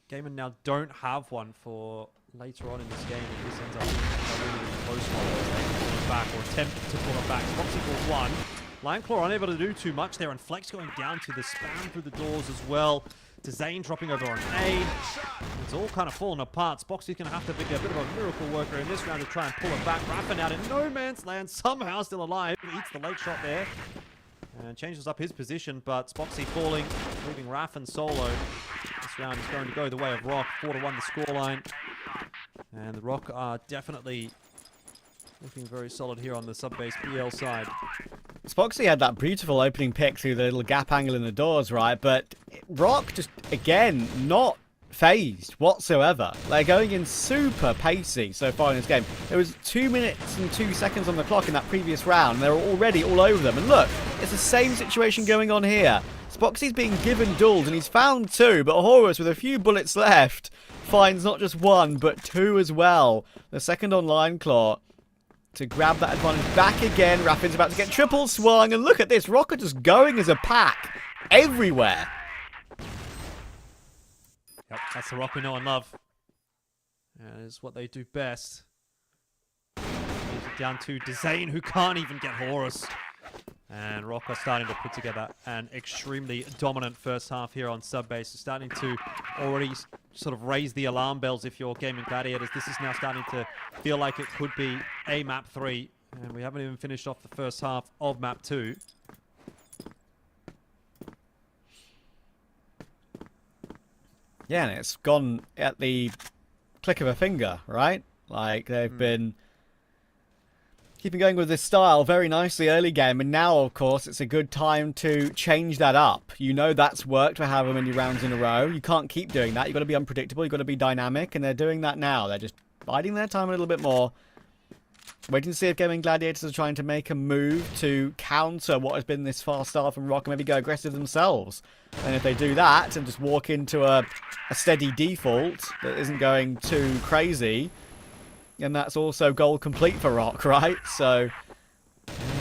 Gaimin now don't have one for later on in this game. And this ends up being a really close one. They can pull it back or attempt to pull it back. Foxy for 1. Lineclaw unable to do too much there, and Flex going down to the spam through the doors as well. To Zane dropping over on A. It's all kind of falling apart. Spoxy's going to have to be a bit of a miracle worker in this round to try and pull it back. Raffin out in no man's land, somehow still alive. Eats the late shot there. And changes up his position, but Spoxy falling, leaving Raffin solo. This round is going to go the way of ROC. 4-1 the scoreline. And the ROC are definitely looking very solid here on the sub-base BL side. Spoxy had that beautiful opening pick through the little gap angle in the doors, right? But ROC just, again, not phased whatsoever. They're going in super pacey so far in this game. There was 2 minutes and 2 seconds on the clock in that previous round. They were already all over them. And look, it's the same situation going on here. Spoxy's being given duels, and he's found 2, but Horus, with a few bullets left, finds not just 1, but 2 as well. The second on Lineclaw to grab that advantage back again. Raffin's about to get triple swung, and look at this. ROC are just going as a pack everywhere. Yep, that's the ROC we know and love. And it's what they do best. Moves it down to Dezane, who can't even get Horus. And ROC are starting to put together an extremely dominant first half here on Subbase. So starting to already sort of raise the alarm bells if you're Gaimin Gladiators. This is now starting to feel like it could be a map 3. And we haven't even finished off the first half of map 2. Yeah, and it's gone at the click of a finger, right? Like, they've been keeping going with this style very nicely early game, and now, of course, it's a good time to change that up. You know that's worked for however many rounds in a row. You can't keep doing that. You've got to be unpredictable. You've got to be dynamic, and they're doing that now. They're just biding their time a little bit more, waiting to see if Gaimin Gladiators are trying to make a move to counter what has been this fast start from ROC and maybe go aggressive themselves. And if they do that and just walk into a steady default that isn't going too crazy, and that's also goal complete for ROC, right? So,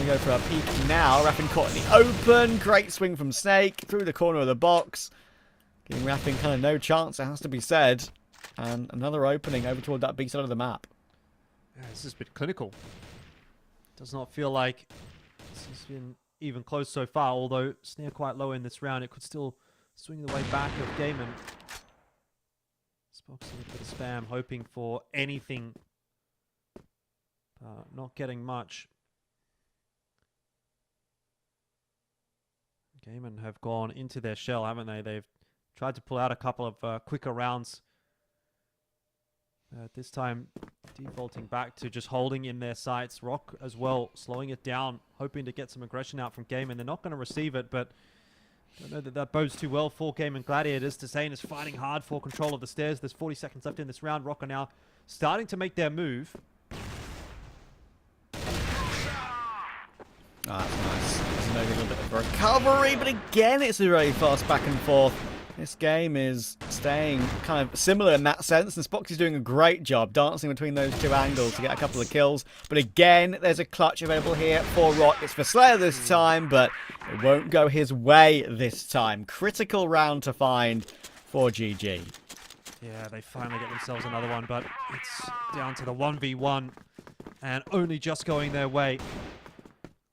we go for a peek now. Raffin caught in the open. Great swing from Snake through the corner of the box. Giving Raffin kind of no chance, it has to be said. And another opening over toward that B side of the map. Yeah, this is a bit clinical. Does not feel like this has been even close so far, although Snare quite low in this round. It could still swing the way back of Gaimin. Spock's a little bit of spam, hoping for anything. Not getting much. Gaimin have gone into their shell, haven't they? They've tried to pull out a couple of quicker rounds. This time, defaulting back to just holding in their sights. ROC as well, slowing it down, hoping to get some aggression out from Gaimin. They're not going to receive it, but I don't know that that bodes too well for Gaimin Gladiators. Dezane is fighting hard for control of the stairs. There's 40 seconds left in this round. ROC are now starting to make their move. Oh, that's nice. There's maybe a little bit of recovery, but again, it's a very fast back and forth. This game is staying kind of similar in that sense, and Spoxy's doing a great job dancing between those two angles to get a couple of kills. But again, there's a clutch available here for ROC. It's for Slayer this time, but it won't go his way this time. Critical round to find for GG. Yeah, they finally get themselves another one, but it's down to the 1v1 and only just going their way.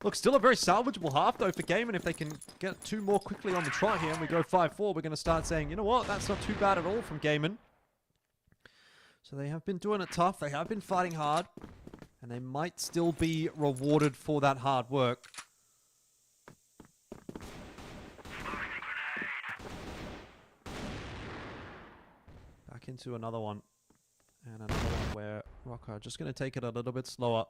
Look, still a very salvageable half, though, for Gaimin. If they can get 2 more quickly on the trot here and we go 5-4, we're going to start saying, you know what, that's not too bad at all from Gaimin. So they have been doing it tough. They have been fighting hard. And they might still be rewarded for that hard work. Back into another one. And another one where ROC are just going to take it a little bit slower.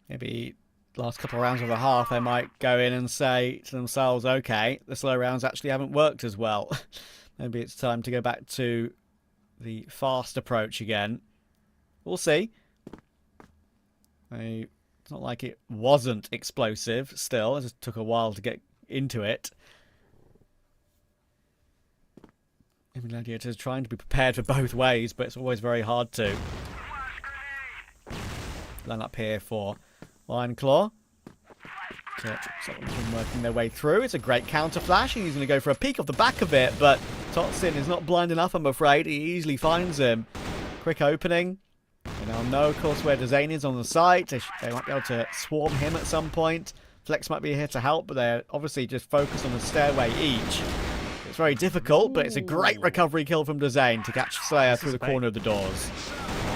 Maybe last couple of rounds of the half, they might go in and say to themselves, okay, the slow rounds actually haven't worked as well. Maybe it's time to go back to the fast approach again. We'll see. It's not like it wasn't explosive still. It just took a while to get into it. Gaimin Gladiators trying to be prepared for both ways, but it's always very hard to. Line up here for Lion Claw. Someone's been working their way through. It's a great counter flash. He's going to go for a peek off the back of it, but Totsin is not blind enough, I'm afraid. He easily finds him. Quick opening. And they'll know, of course, where Dezane is on the site. They might be able to swarm him at some point. Flex might be here to help, but they're obviously just focused on the stairway each. It's very difficult, but it's a great recovery kill from Dezane to catch Slayer through the corner of the doors.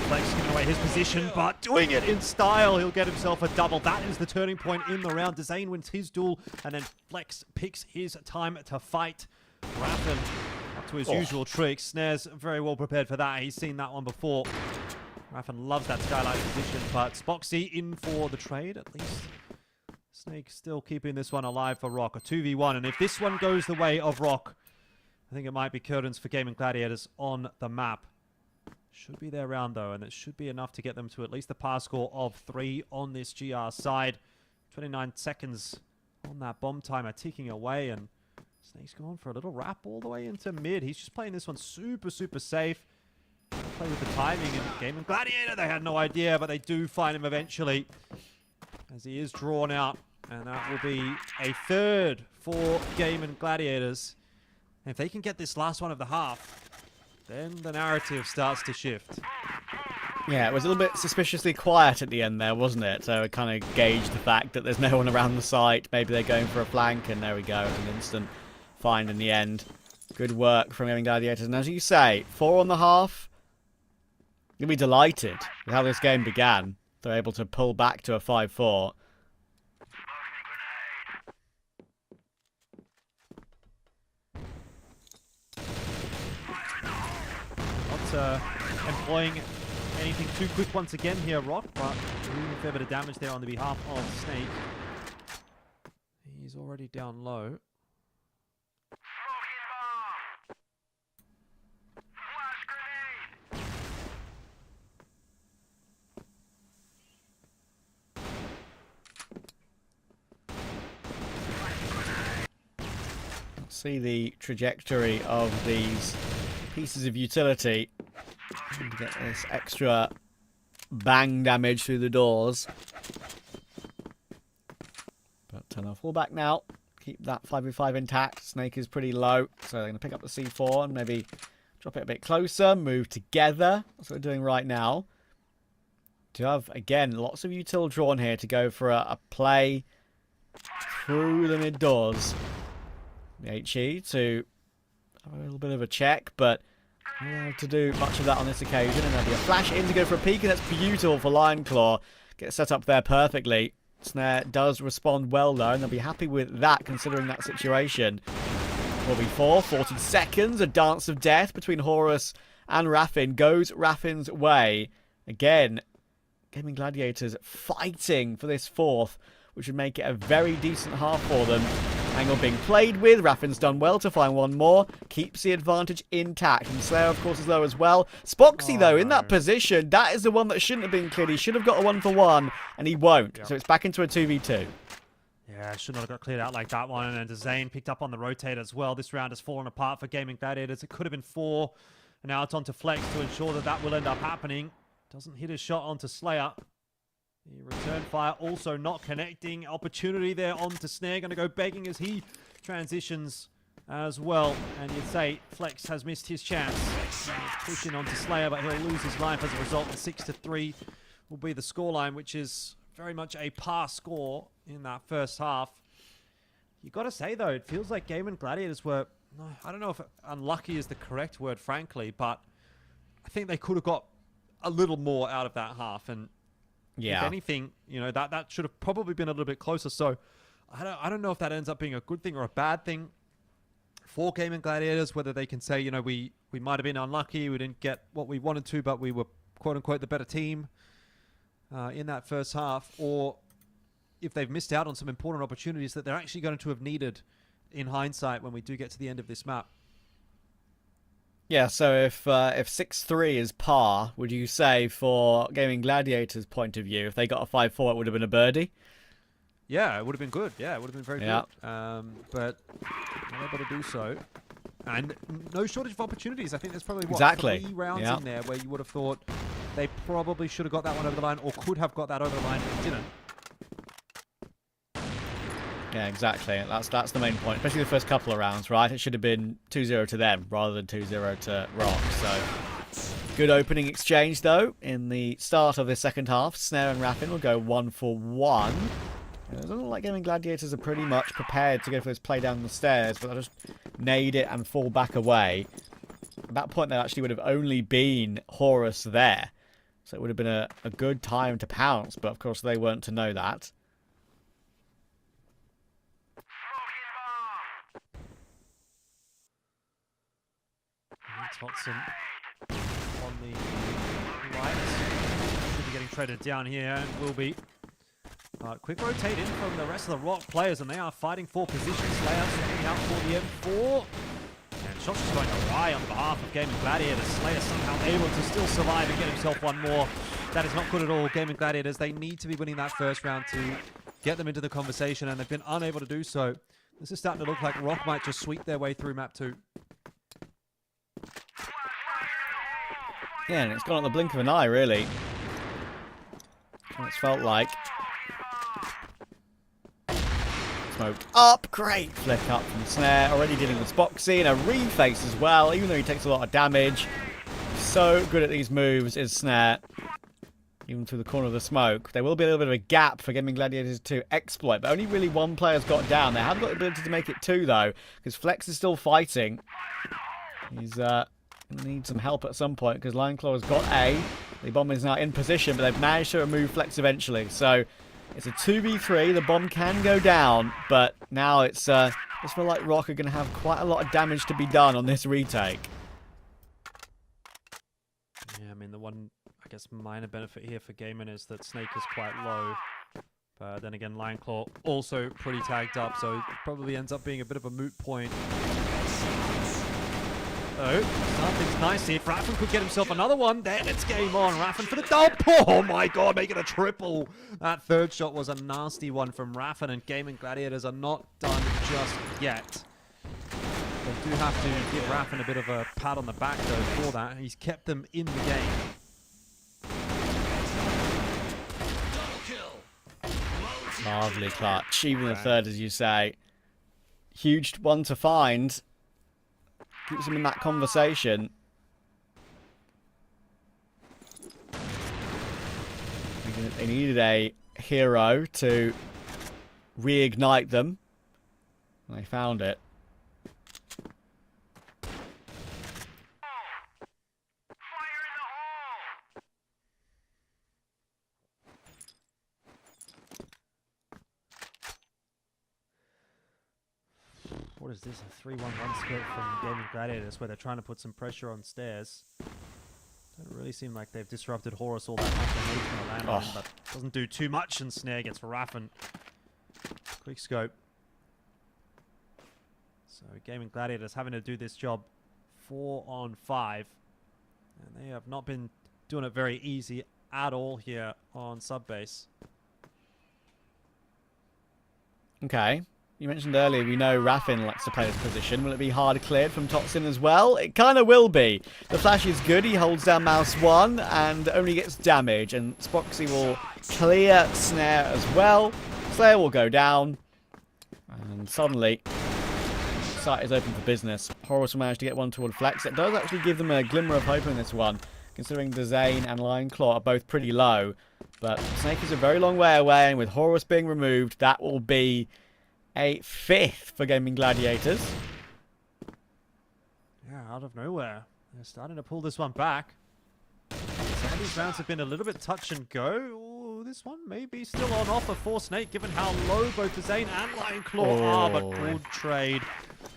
Flex giving away his position, but doing it in style. He'll get himself a double. That is the turning point in the round. Dezane wins his duel, and then Flex picks his time to fight. Raffin up to his usual tricks. Snare's very well prepared for that. He's seen that one before. Raffin loves that skylight position, but Spoxy in for the trade, at least. Snake still keeping this one alive for ROC. A 2v1, and if this one goes the way of ROC, I think it might be curtains for Gaimin Gladiators on the map. Should be their round, though, and it should be enough to get them to at least a par score of 3 on this GR side. 29 seconds on that bomb timer ticking away, and Snake's gone for a little wrap all the way into mid. He's just playing this one super, super safe. Play with the timing, and Gaimin Gladiator, they had no idea, but they do find him eventually as he is drawn out. And that will be a third for Gaimin Gladiators. And if they can get this last one of the half, then the narrative starts to shift. Yeah, it was a little bit suspiciously quiet at the end there, wasn't it? So it kind of gauged the fact that there's no one around the site. Maybe they're going for a flank, and there we go. An instant find in the end. Good work from Gaimin Gladiators. And as you say, 4 on the half. You'll be delighted with how this game began. They're able to pull back to a 5-4. Not employing anything too quick once again here, ROC, but doing a fair bit of damage there on the behalf of Snake. He's already down low. See the trajectory of these pieces of utility to get this extra bang damage through the doors. But they'll fall back now. Keep that 5v5 intact. Snake is pretty low, so they're going to pick up the C4 and maybe drop it a bit closer, move together. That's what we're doing right now. To have, again, lots of util drawn here to go for a play through the mid doors. The HE to have a little bit of a check, but not allowed to do much of that on this occasion. And there'll be a flash in to go for a peek, and that's beautiful for Lionclaw. Get set up there perfectly. Snare does respond well though, and they'll be happy with that considering that situation. 4v4, 40 seconds, a dance of death between Horus and Raffin. Goes Raffin's way. Again, Gaimin Gladiators fighting for this 4th, which would make it a very decent half for them. Angle being played with. Raffin's done well to find one more. Keeps the advantage intact. And Slayer, of course, is low as well. Spoxy, though, in that position, that is the one that shouldn't have been cleared. He should have got a 1-for-1, and he won't. Yep. So it's back into a 2v2. Yeah, should not have got cleared out like that one. And Zane picked up on the rotate as well. This round has fallen apart for Gaimin Gladiators. It could have been 4. And now it's on to Flex to ensure that that will end up happening. Doesn't hit his shot onto Slayer. The return fire also not connecting. Opportunity there onto Snare. Going to go begging as he transitions as well. And you'd say Flex has missed his chance. Pushing onto Slayer, but he'll lose his life as a result. And 6-3 will be the scoreline, which is very much a pass score in that first half. You got to say, though, it feels like Gaimin Gladiators were, I don't know if unlucky is the correct word, frankly, but I think they could have got a little more out of that half. And yeah, if anything, you know, that should have probably been a little bit closer. So I don't know if that ends up being a good thing or a bad thing for Gaimin Gladiators, whether they can say, you know, we might have been unlucky, we didn't get what we wanted to, but we were quote-unquote the better team in that first half, or if they've missed out on some important opportunities that they're actually going to have needed in hindsight when we do get to the end of this map. Yeah, so if 6-3 is par, would you say for Gaimin Gladiators' point of view, if they got a 5-4, it would have been a birdie? Yeah, it would have been good. Yeah, it would have been very good. But not able to do so. And no shortage of opportunities. I think there's probably, what, 3 rounds in there where you would have thought they probably should have got that one over the line or could have got that over the line, but didn't. Yeah, exactly. That's the main point, especially the first couple of rounds, right? It should have been 2-0 to them rather than 2-0 to ROC. So good opening exchange, though, in the start of the second half. Snare and Raffin will go 1-for-1. It doesn't look like Gaimin Gladiators are pretty much prepared to go for this play down the stairs, but they'll just nade it and fall back away. At that point, there actually would have only been Horus there. So it would have been a good time to pounce, but of course they weren't to know that. Thompson on the right. Should be getting traded down here and will be. Quick rotate in from the rest of the ROC players, and they are fighting for position. Slayer swinging out for the M4. And shots just going awry on behalf of Gaimin Gladiators. Slayer somehow able to still survive and get himself one more. That is not good at all. Gaimin Gladiators, they need to be winning that first round to get them into the conversation, and they've been unable to do so. This is starting to look like ROC might just sweep their way through map 2. Yeah, and it's gone at the blink of an eye, really. That's what it's felt like. Smoke up, great flick up from Snare, already dealing with Spoxy, and a reface as well, even though he takes a lot of damage. So good at these moves is Snare, even through the corner of the smoke. There will be a little bit of a gap for Gaimin Gladiators to exploit, but only really one player's got down. They have got the ability to make it two, though, because Flex is still fighting. He's going to need some help at some point, because Lionclaw has got A. The bomb is now in position, but they've managed to remove Flex eventually, so it's a 2v3. The bomb can go down, but now it's I just feel like ROC are going to have quite a lot of damage to be done on this retake. Yeah, I mean, the one, I guess, minor benefit here for Gaimin is that Snake is quite low. But then again, Lionclaw also pretty tagged up, so it probably ends up being a bit of a moot point. Oh, something's nice here. Raffin could get himself another one. Then it's game on. Raffin for the double. Oh my god, make it a triple. That third shot was a nasty one from Raffin, and Gaimin Gladiators are not done just yet. They do have to give Raffin a bit of a pat on the back, though, for that. He's kept them in the game. Lovely clutch. Even the third, as you say. Huge one to find. Keeps them in that conversation. They needed a hero to reignite them. And they found it. What is this? A 3-1-1 split from Gaimin Gladiators where they're trying to put some pressure on Stairs. Doesn't really seem like they've disrupted Horus all that much on the landline, but doesn't do too much, and Snare gets Raffin. Quick scope. So Gaimin Gladiators having to do this job 4 on 5. And they have not been doing it very easy at all here on sub-base. Okay. You mentioned earlier, we know Raffin likes to play this position. Will it be hard cleared from Toxin as well? It kind of will be. The flash is good. He holds down mouse 1 and only gets damage. And Spoxy will clear Snare as well. Slayer will go down. And suddenly, site is open for business. Horus will manage to get one toward Flex. It does actually give them a glimmer of hope in this one, considering Dezane and Lionclaw are both pretty low. But Snake is a very long way away, and with Horus being removed, that will be a 5th for Gaimin Gladiators. Yeah, out of nowhere. They're starting to pull this one back. Some of these rounds have been a little bit touch and go. Ooh, this one may be still on offer for Snake, given how low both Zane and Lionclaw are, but good trade.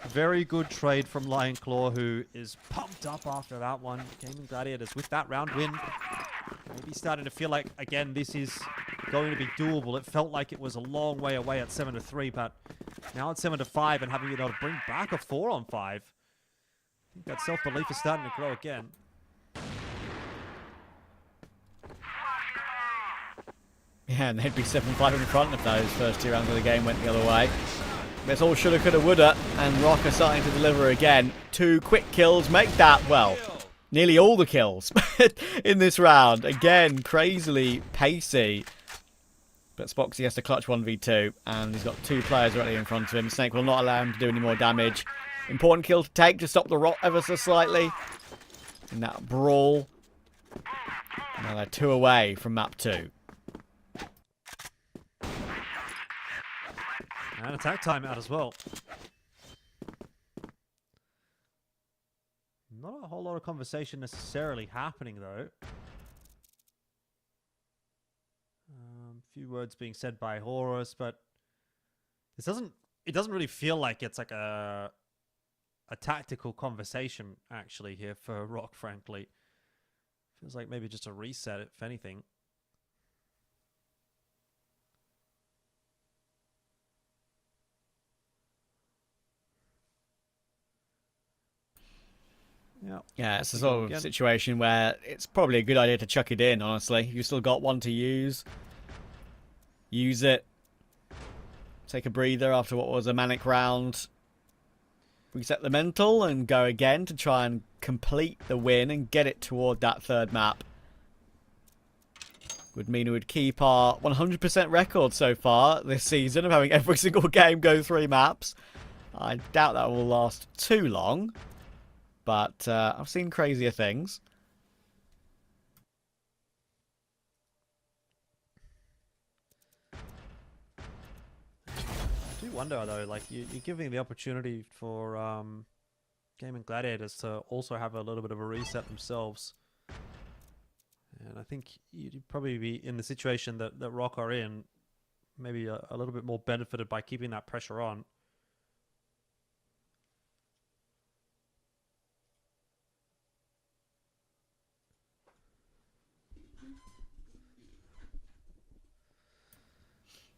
Very good trade from Lionclaw, who is pumped up after that one. Gaimin Gladiators with that round win. Maybe starting to feel like, again, this is going to be doable. It felt like it was a long way away at 7-3, but now it's 7-5, and having been able to bring back a 4 on 5. I think that self-belief is starting to grow again. Yeah, and they'd be 7-5 in front if those first 2 rounds of the game went the other way. But it's all shoulda, coulda, woulda, and ROC are starting to deliver again. 2 quick kills make that, well, nearly all the kills in this round. Again, crazily pacey. But Spoxy has to clutch 1v2, and he's got 2 players directly in front of him. Snake will not allow him to do any more damage. Important kill to take to stop the ROC ever so slightly in that brawl. Now they're 2 away from map 2. And attack timeout as well. Not a whole lot of conversation necessarily happening, though. A few words being said by Horus, but it doesn't really feel like it's like a tactical conversation actually here for ROC, frankly. Feels like maybe just a reset, if anything. Yeah, it's a sort of situation where it's probably a good idea to chuck it in, honestly. You've still got one to use. Use it. Take a breather after what was a manic round. reset the mental and go again to try and complete the win and get it toward that third map. Would mean we would keep our 100% record so far this season of having every single game go 3 maps. I doubt that will last too long, but I've seen crazier things. I do wonder though, like you're giving the opportunity for Gaimin Gladiators to also have a little bit of a reset themselves. And I think you'd probably be in the situation that ROC are in, maybe a little bit more benefited by keeping that pressure on.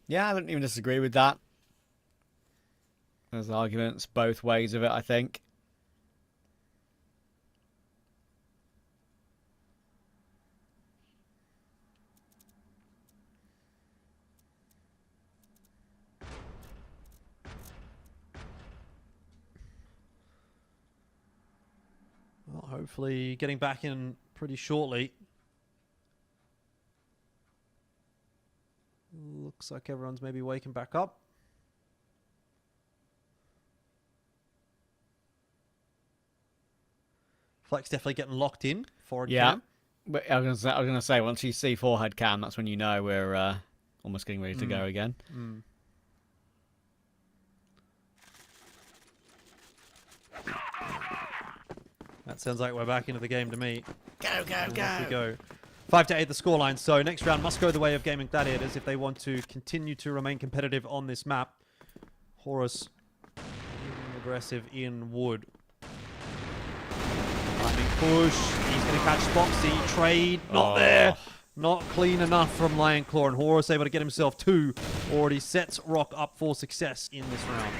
Yeah, I don't even disagree with that. There's arguments both ways of it, I think. Well, hopefully getting back in pretty shortly. Looks like everyone's maybe waking back up. Flex definitely getting locked in. Forward cam. But I was gonna say once you see forehead cam, that's when you know we're almost getting ready to go again. That sounds like we're back into the game to me. Go, go, And go! off we go. 5-8 the scoreline. So next round must go the way of Gaimin Gladiators if they want to continue to remain competitive on this map. Horus aggressive in wood. Lightning push. He's going to catch Spoxy. Trade. Not there. Not clean enough from Lion Claw. And Horus able to get himself 2. Already sets ROC up for success in this round.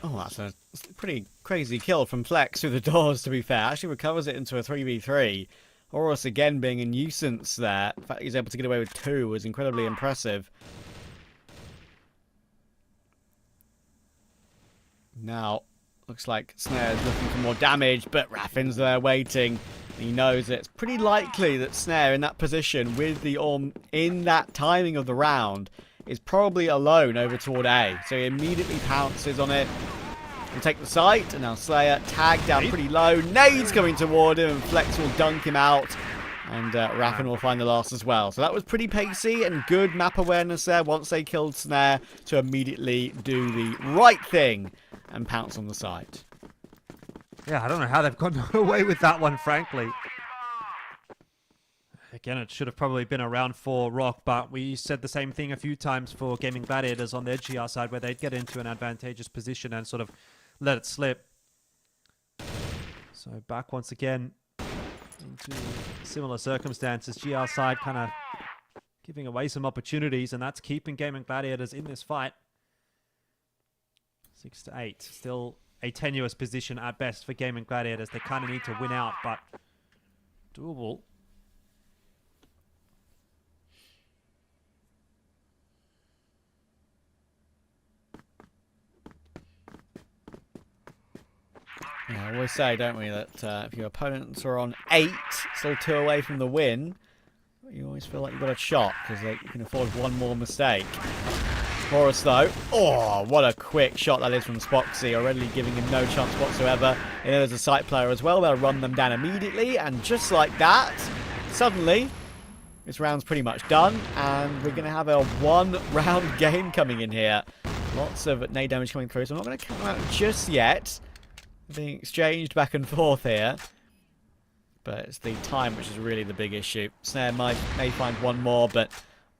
Oh, that's a pretty crazy kill from Flex through the doors, to be fair. Actually recovers it into a 3v3. Horus again being a nuisance there. The fact he's able to get away with 2 was incredibly impressive. Now, looks like Snare's looking for more damage, but Raffin's there waiting. He knows that it's pretty likely that Snare in that position with the Orm in that timing of the round is probably alone over toward A. So he immediately pounces on it. He'll take the site, and now Slayer tagged down pretty low. Nade's coming toward him, and Flex will dunk him out. And Raffin will find the last as well. So that was pretty pacey and good map awareness there once they killed Snare to immediately do the right thing and pounce on the site. Yeah, I don't know how they've gotten away with that one, frankly. Again, it should have probably been a round for ROC, but we said the same thing a few times for Gaimin Gladiators on their GR side, where they'd get into an advantageous position and sort of let it slip. So back once again into similar circumstances. GR side kind of giving away some opportunities, and that's keeping Gaimin Gladiators in this fight. 6-8. Still a tenuous position at best for Gaimin Gladiators. They kind of need to win out, but doable. Yeah, we always say, don't we, that if your opponents are on 8, still 2 away from the win, you always feel like you've got a shot, because you can afford one more mistake. Horus, though, oh, what a quick shot that is from Spoxy, already giving him no chance whatsoever. And there's a site player as well, they'll run them down immediately, and just like that, suddenly, this round's pretty much done, and we're going to have a 1-round game coming in here. Lots of nade damage coming through, so I'm not going to count them out just yet. Being exchanged back and forth here, but it's the time which is really the big issue. Snare may find one more, but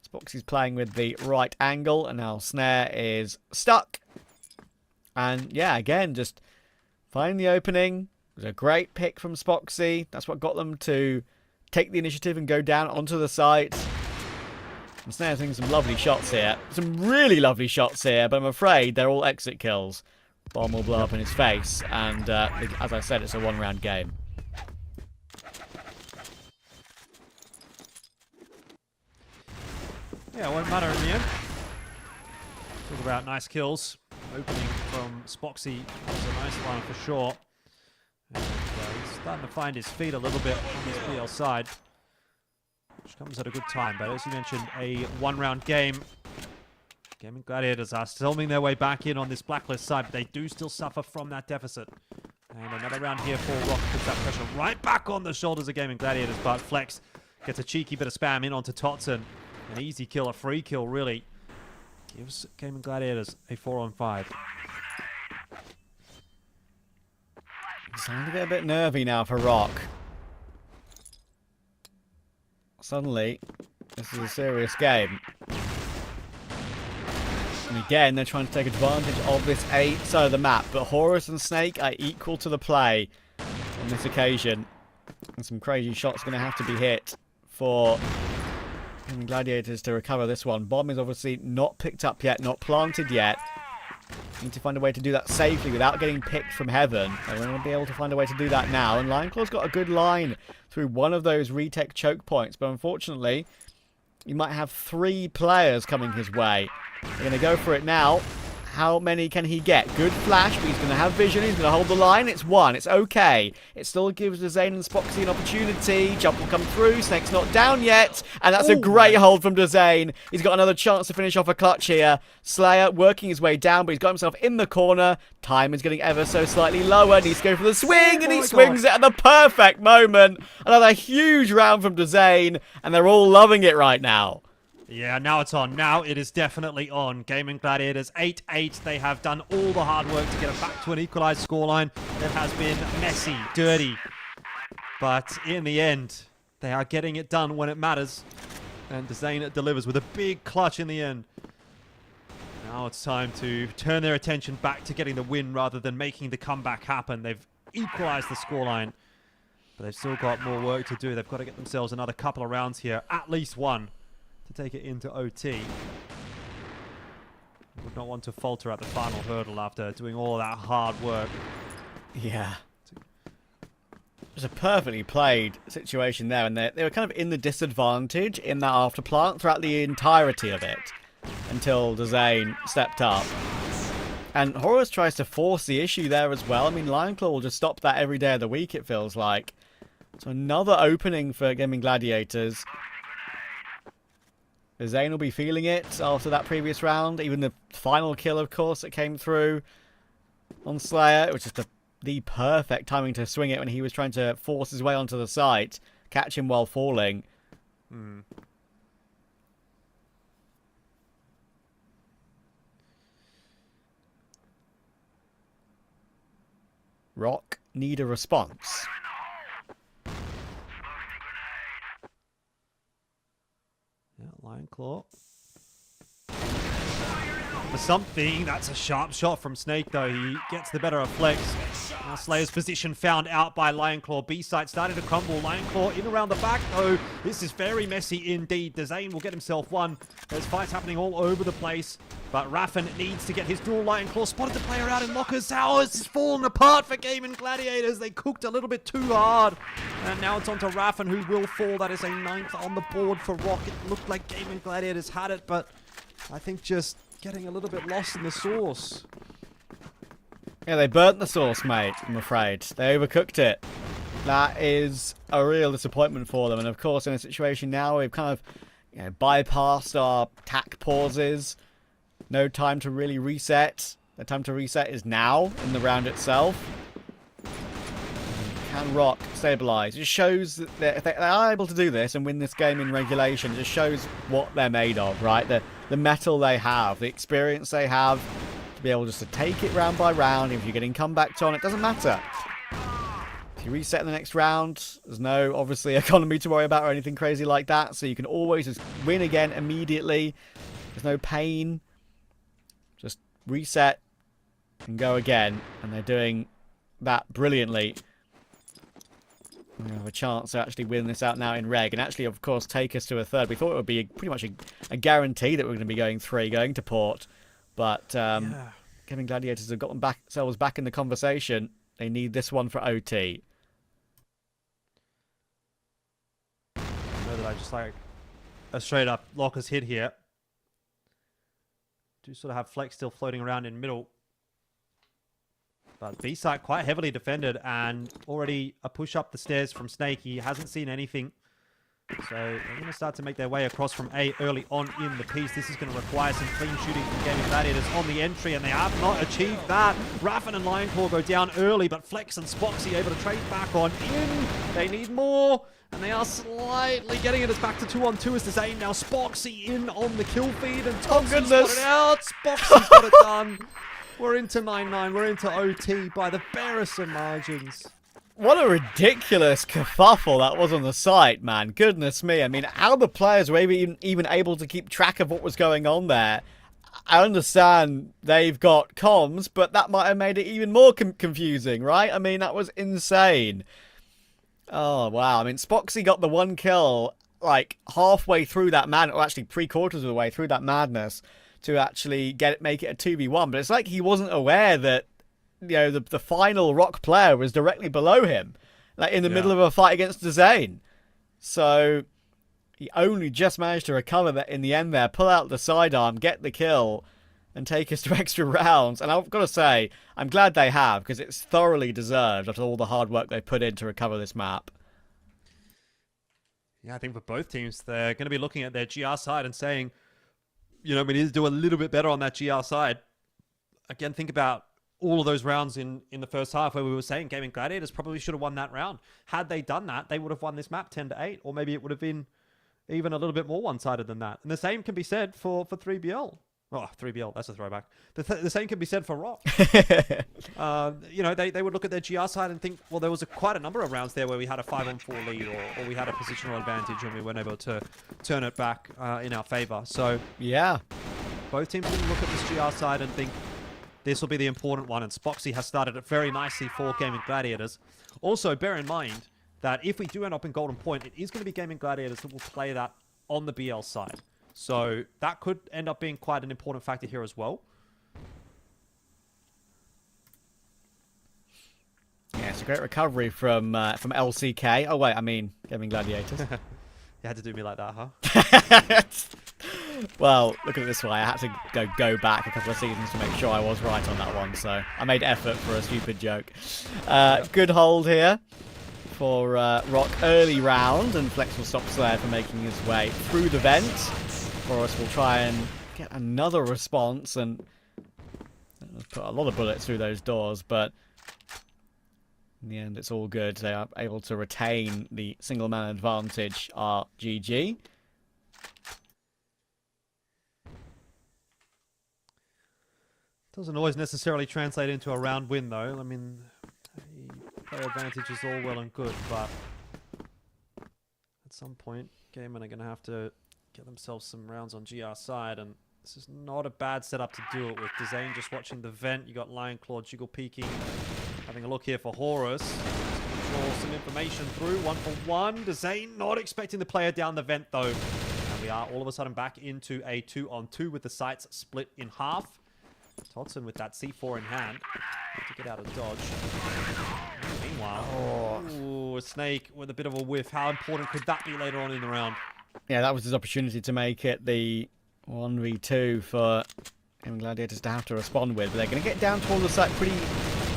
Spoxy's playing with the right angle, and now Snare is stuck. And yeah, again, just finding the opening. It was a great pick from Spoxy. That's what got them to take the initiative and go down onto the site. And Snare's taking some lovely shots here. Some really lovely shots here, but I'm afraid they're all exit kills. Bomb will blow up in his face, and as I said, it's a 1-round game. Yeah, it won't matter in the end. Talk about nice kills. Opening from Spoxy was a nice one for sure. And he's starting to find his feet a little bit on this BL side, which comes at a good time. But as you mentioned, a one-round game. Gaimin Gladiators are storming their way back in on this blacklist side, but they do still suffer from that deficit. And another round here for ROC puts that pressure right back on the shoulders of Gaimin Gladiators, but Flex gets a cheeky bit of spam in onto Totson. An easy kill, a free kill really. Gives Gaimin Gladiators a 4-on-5. It's starting to get a bit nervy now for ROC. Suddenly, this is a serious game. And again, they're trying to take advantage of this side of the map. But Horus and Snake are equal to the play on this occasion. And some crazy shots going to have to be hit for Gaimin Gladiators to recover this one. Bomb is obviously not picked up yet, not planted yet. Need to find a way to do that safely without getting picked from heaven. They're going to be able to find a way to do that now. And Lionclaw's got a good line through one of those retake choke points. But unfortunately, you might have 3 players coming his way. They're going to go for it now. How many can he get? Good flash, but he's going to have vision. He's going to hold the line. It's 1. It's okay. It still gives Dezane and Spoxy an opportunity. Jump will come through. Snake's not down yet. And that's a great hold from Dezane. He's got another chance to finish off a clutch here. Slayer working his way down, but he's got himself in the corner. Time is getting ever so slightly lower. Needs to go for the swing, and he swings it at the perfect moment. Another huge round from Dezane, and they're all loving it right now. Yeah, now it's on. Now it is definitely on. Gaimin Gladiators 8-8. They have done all the hard work to get it back to an equalized scoreline that has been messy, dirty. But in the end, they are getting it done when it matters. And Dezane delivers with a big clutch in the end. Now it's time to turn their attention back to getting the win rather than making the comeback happen. They've equalized the scoreline, but they've still got more work to do. They've got to get themselves another couple of rounds here, at least one, to take it into OT. Would not want to falter at the final hurdle after doing all of that hard work. Yeah. It was a perfectly played situation there, and they were kind of in the disadvantage in that after plant throughout the entirety of it until Dezane stepped up. And Horus tries to force the issue there as well. I mean, Lionclaw will just stop that every day of the week, it feels like. So another opening for Gaimin Gladiators. Dezane will be feeling it after that previous round. Even the final kill, of course, that came through on Slayer. It was just the perfect timing to swing it when he was trying to force his way onto the site. Catch him while falling. ROC need a response. Yeah, Lionclaw. For something, that's a sharp shot from Snake, though. He gets the better of Flex. Now Slayer's position found out by Lionclaw. B-side starting to crumble. Lionclaw in around the back, though. This is very messy indeed. Dezane will get himself one. There's fights happening all over the place. But Raffin needs to get his dual. Lionclaw spotted the player out in Locker's Towers. It's fallen apart for Gaimin Gladiators. They cooked a little bit too hard. And now it's on to Raffin, who will fall. That is a 9th on the board for ROC. It looked like Gaimin Gladiators had it, but I think just getting a little bit lost in the sauce. Yeah, they burnt the sauce, mate, I'm afraid. They overcooked it. That is a real disappointment for them. And of course, in a situation now, we've kind of bypassed our tack pauses. No time to really reset. The time to reset is now in the round itself. Can ROC stabilize? It shows that if they are able to do this and win this game in regulation, it just shows what they're made of, right? The metal they have, the experience they have to be able just to take it round by round. If you're getting comebacks on, it doesn't matter. If you reset in the next round, there's no, obviously, economy to worry about or anything crazy like that. So you can always just win again immediately. There's no pain. Just reset and go again. And they're doing that brilliantly. We have a chance to actually win this out now in reg, and actually, of course, take us to a third. We thought it would be pretty much a guarantee that we're going to be going 3, going to port. But Gaimin Gladiators have gotten themselves back in the conversation. They need this one for OT. I know that I just like a straight up Locker's hit here. Do sort of have Flex still floating around in middle. But B-side quite heavily defended, and already a push up the stairs from Snake. He hasn't seen anything. So they're going to start to make their way across from A early on in the piece. This is going to require some clean shooting from Gaimin Gladiators on the entry, and they have not achieved that. Raffin and Lionclaw go down early, but Flex and Spoxy able to trade back on in. They need more, and they are slightly getting it. It's back to 2-on-2 as the aim now. Spoxy in on the kill feed, and Thompson's got it out. Spoxy's got it done. We're into 9-9. We're into OT by the barest of margins. What a ridiculous kerfuffle that was on the site, man. Goodness me. I mean, how the players were even able to keep track of what was going on there. I understand they've got comms, but that might have made it even more confusing, right? I mean, that was insane. Oh, wow. I mean, Spoxy got the one kill, like, halfway through that madness, or actually 3/4 of the way through that madness to actually make it a 2v1. But it's like he wasn't aware that, you know, the final ROC player was directly below him, like in the middle of a fight against Zane. So he only just managed to recover that in the end there, pull out the sidearm, get the kill, and take us to extra rounds. And I've got to say, I'm glad they have, because it's thoroughly deserved after all the hard work they put in to recover this map. Yeah, I think for both teams, they're going to be looking at their GR side and saying, you know, we need to do a little bit better on that GR side. Again, think about all of those rounds in the first half where we were saying Gaimin Gladiators probably should have won that round. Had they done that, they would have won this map 10-8, or maybe it would have been even a little bit more one-sided than that. And the same can be said for 3BL. Oh, 3BL, that's a throwback. The same can be said for ROC. You know, they would look at their GR side and think, well, there was quite a number of rounds there where we had a 5-on-4 lead, or we had a positional advantage and we weren't able to turn it back in our favor. So yeah, both teams will look at this GR side and think, this will be the important one, and Spoxy has started it very nicely for Gaimin Gladiators. Also, bear in mind that if we do end up in Golden Point, it is going to be Gaimin Gladiators that will play that on the BL side. So that could end up being quite an important factor here as well. Yeah, it's a great recovery from LCK. Oh wait, I mean Gaimin Gladiators. You had to do me like that, huh? Well, look at it this way. I had to go back a couple of seasons to make sure I was right on that one, so I made effort for a stupid joke. Good hold here for ROC early round, and Flex will stop Slayer for making his way through the vent. Forrest will try and get another response, and put a lot of bullets through those doors, but in the end it's all good. They are able to retain the single man advantage, GG. Doesn't always necessarily translate into a round win, though. I mean, player advantage is all well and good, but at some point, Gaimin are going to have to get themselves some rounds on GR side, and this is not a bad setup to do it with. Dezane just watching the vent. You got Lionclaw jiggle peeking, having a look here for Horus. Draw some information through, 1-for-1. Dezane not expecting the player down the vent, though. And we are all of a sudden back into a 2-on-2 with the sights split in half. Totson with that C4 in hand to get out of dodge. Meanwhile, ooh, Snake with a bit of a whiff. How important could that be later on in the round? Yeah, that was his opportunity to make it the 1v2 for Gaimin Gladiators to have to respond with. But they're going to get down towards the site pretty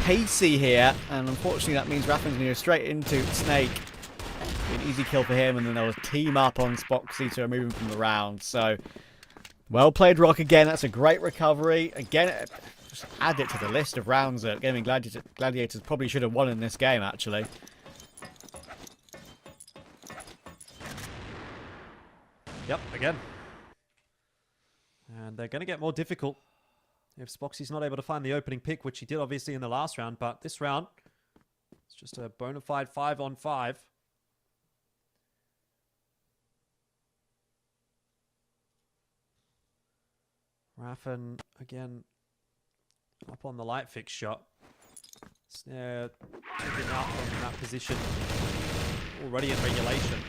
pacey here, and unfortunately that means Raffin's going to go straight into Snake. An easy kill for him, and then they'll team up on Spoxy to remove him from the round. So, well played, ROC again. That's a great recovery. Again, just add it to the list of rounds that Gaimin Gladiators probably should have won in this game, actually. Yep, again. And they're going to get more difficult if Spoxy's not able to find the opening pick, which he did obviously in the last round. But this round, it's just a bona fide 5-on-5. Raffin, again, up on the light fix shot. Snare taken out from that position. Already in regulation.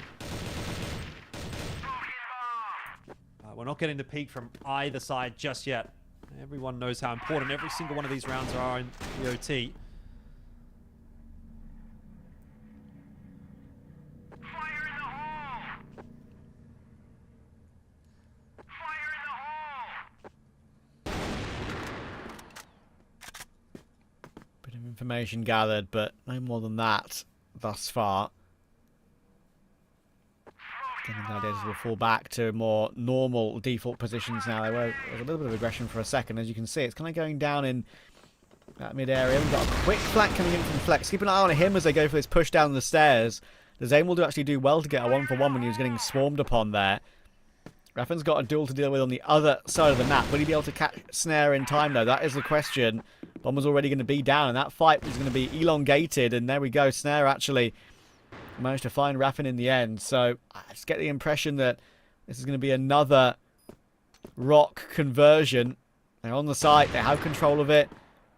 We're not getting the peak from either side just yet. Everyone knows how important every single one of these rounds are in the OT. information gathered, but no more than that thus far. Gaimin Gladiators will fall back to more normal default positions now. There was a little bit of aggression for a second. As you can see, it's kind of going down in that mid area. We've got a quick flank coming in from Flex. Keep an eye on him as they go for this push down the stairs. The Zane will actually do well to get a 1-for-1 when he was getting swarmed upon there. Raffin's got a duel to deal with on the other side of the map. Will he be able to catch Snare in time, though? That is the question. Bomber's already going to be down, and that fight is going to be elongated. And there we go. Snare actually managed to find Raffin in the end. So I just get the impression that this is going to be another ROC conversion. They're on the site. They have control of it.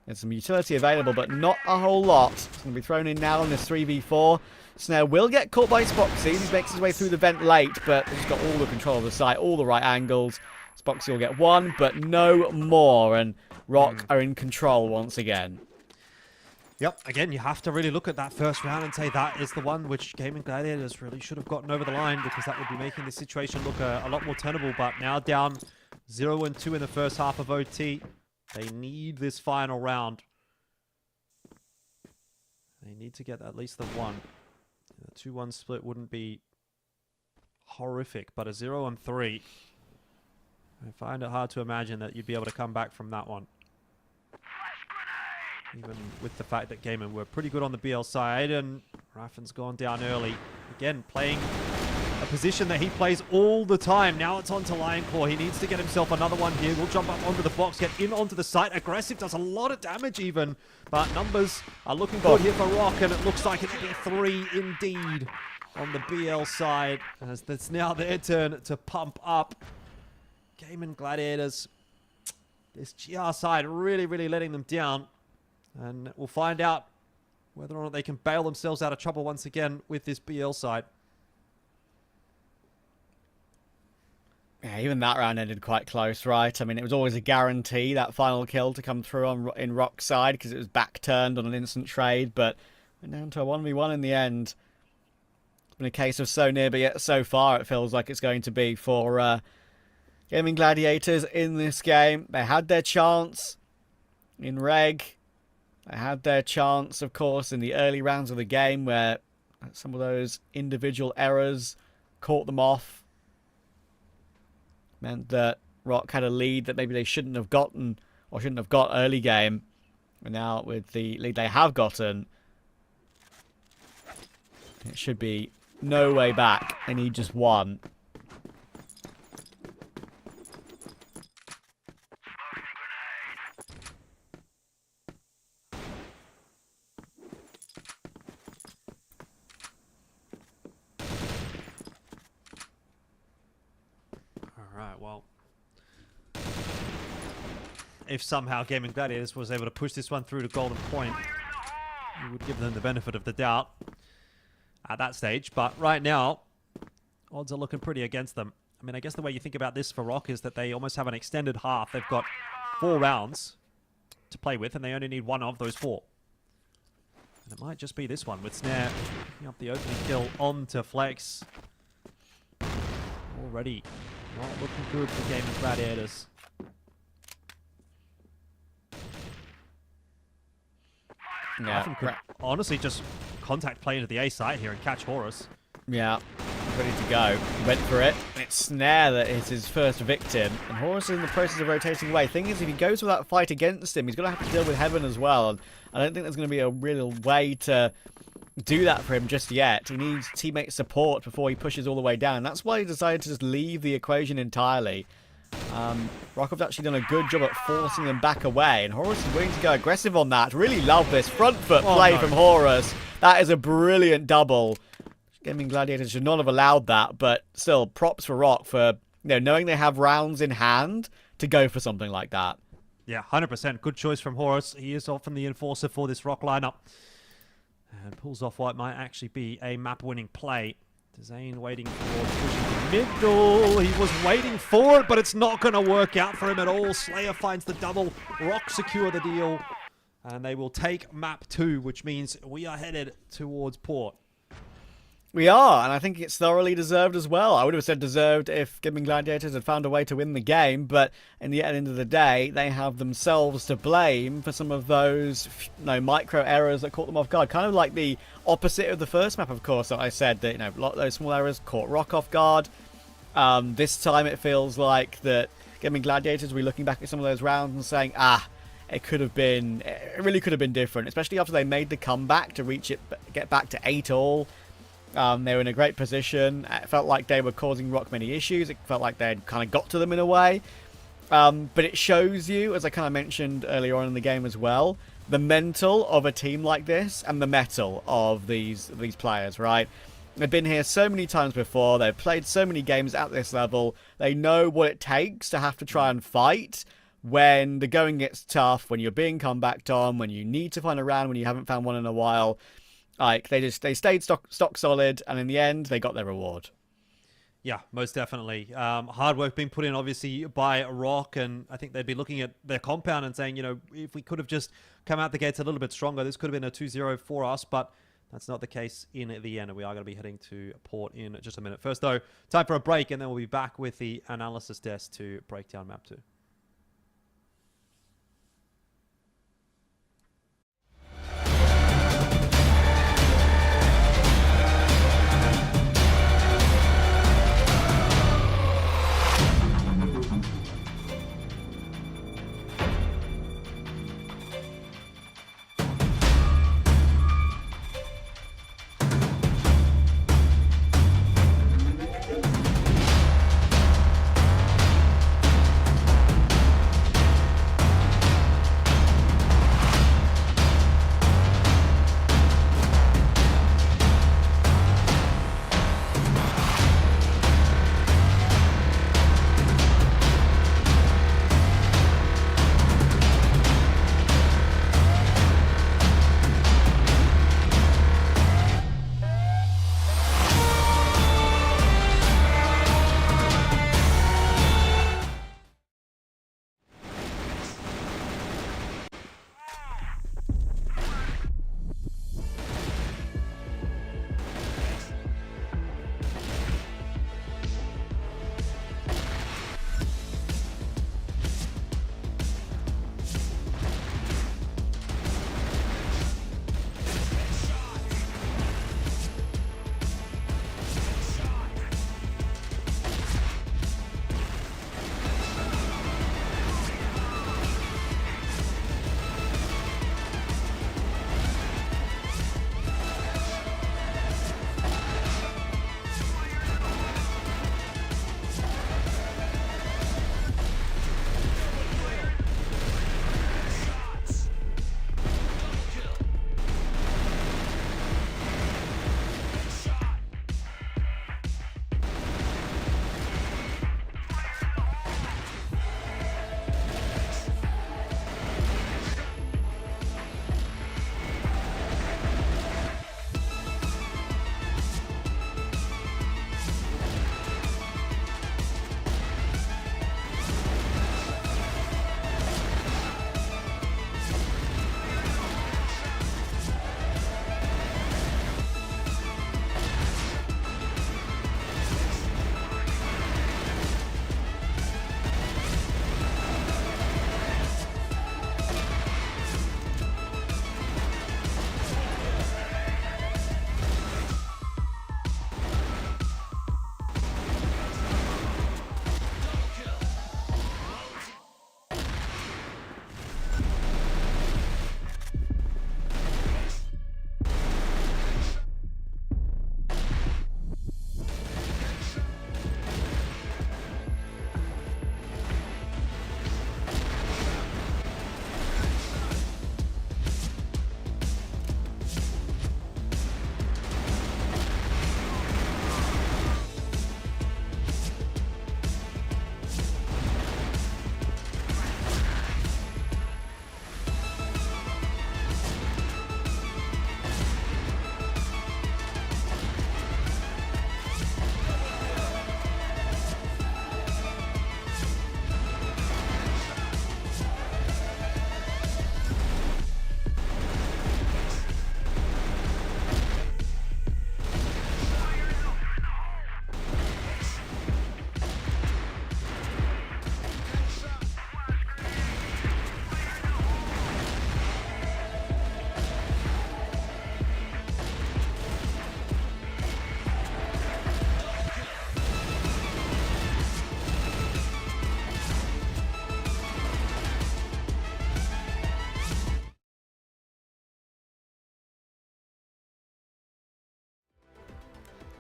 There's some utility available, but not a whole lot. It's going to be thrown in now on this 3v4. Snare will get caught by Spoxy. He makes his way through the vent late, but he's got all the control of the site, all the right angles. Spoxy will get one, but no more. And ROC are in control once again. Yep, again, you have to really look at that first round and say that is the one which Gaimin Gladiators really should have gotten over the line, because that would be making the situation look a lot more tenable. But now down 0-2 in the first half of OT. They need this final round. They need to get at least the one. A 2-1 split wouldn't be horrific, but a 0-3. I find it hard to imagine that you'd be able to come back from that one. Even with the fact that Gaimin were pretty good on the BL side, and Raffin's gone down early. Again, playing a position that he plays all the time. Now it's on to Lioncore. He needs to get himself another one here. We'll jump up onto the box, get in onto the site. Aggressive, does a lot of damage even. But numbers are looking good here for ROC, and it looks like it'll be a 3 indeed on the BL side, as it's now their turn to pump up. Gaimin Gladiators, this GR side really, really letting them down. And we'll find out whether or not they can bail themselves out of trouble once again with this BL side. Yeah, even that round ended quite close, right? I mean, it was always a guarantee, that final kill to come through in ROC's side, because it was back-turned on an instant trade, but went down to a 1v1 in the end. It's been a case of so near, but yet so far it feels like it's going to be for Gaimin Gladiators in this game. They had their chance in Reg. They had their chance, of course, in the early rounds of the game, where some of those individual errors caught them off. Meant that ROC had a lead that maybe they shouldn't have gotten, or shouldn't have got early game. And now with the lead they have gotten, it should be no way back. They need just one. Well, if somehow Gaimin Gladiators was able to push this one through to Golden Point, you would give them the benefit of the doubt at that stage. But right now, odds are looking pretty against them. I mean, I guess the way you think about this for ROC is that they almost have an extended half. They've got 4 rounds to play with, and they only need one of those 4. And it might just be this one, with Snare picking up the opening kill onto Flex. Already not looking good for Gaimin Gladiators. Yeah, Could honestly just contact play into the A site here and catch Horus. Yeah, ready to go. Went for it. It's Snare that is his first victim, and Horus is in the process of rotating away. Thing is, if he goes for that fight against him, he's going to have to deal with Heaven as well, and I don't think there's going to be a real way to do that for him just yet. He needs teammate support before he pushes all the way down. That's why he decided to just leave the equation entirely. ROC have actually done a good job at forcing them back away, and Horus is willing to go aggressive on that. Really love this front foot play from Horus. That is a brilliant double. Gaimin Gladiators should not have allowed that, but still, props for ROC for knowing they have rounds in hand to go for something like that. Yeah, 100%. Good choice from Horus. He is often the enforcer for this ROC lineup. And pulls off what might actually be a map-winning play. Zane waiting for pushing the middle. He was waiting for it, but it's not going to work out for him at all. Slayer finds the double. ROC secure the deal. And they will take map 2, which means we are headed towards port. We are, and I think it's thoroughly deserved as well. I would have said deserved if Gaimin Gladiators had found a way to win the game, but in the end of the day, they have themselves to blame for some of those micro errors that caught them off guard. Kind of like the opposite of the first map, of course, that I said that a lot of those small errors caught ROC off guard. This time it feels like that Gaimin Gladiators, we're looking back at some of those rounds and saying, it really could have been different, especially after they made the comeback to get back to 8-all. They were in a great position. It felt like they were causing ROC many issues. It felt like they had kind of got to them in a way. But it shows you, as I kind of mentioned earlier on in the game as well, the mental of a team like this and the mettle of these players, right? They've been here so many times before. They've played so many games at this level. They know what it takes to have to try and fight when the going gets tough, when you're being comebacked on, when you need to find a round when you haven't found one in a while. Like, they stayed stock solid, and in the end, they got their reward. Yeah, most definitely. Hard work being put in, obviously, by ROC, and I think they'd be looking at their compound and saying, if we could have just come out the gates a little bit stronger, this could have been a 2-0 for us, but that's not the case in the end, and we are going to be heading to port in just a minute. First, though, time for a break, and then we'll be back with the analysis desk to break down map 2.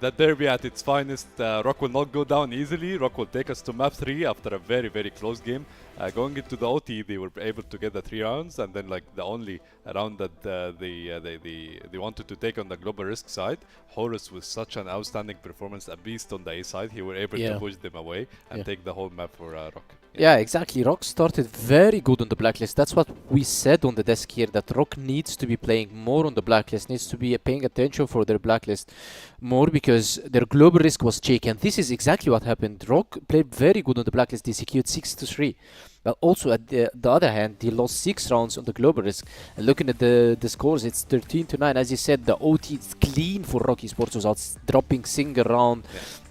the derby at its finest. ROC will not go down easily. ROC will take us to map 3 after a very, very close game. Going into the OT, they were able to get the 3 rounds, and then like the only round that they wanted to take on the global risk side, Horus with such an outstanding performance, a beast on the A side, he were able to push them away and take the whole map for ROC. Yeah, exactly. ROC started very good on the blacklist. That's what we said on the desk here, that ROC needs to be playing more on the blacklist, needs to be paying attention for their blacklist more, because their global risk was shaky. And this is exactly what happened. ROC played very good on the blacklist. They secured 6-3. But also, at the other hand, they lost 6 rounds on the global risk. And looking at the scores, it's 13-9. As you said, the OT is clean for ROC Esports without dropping single round.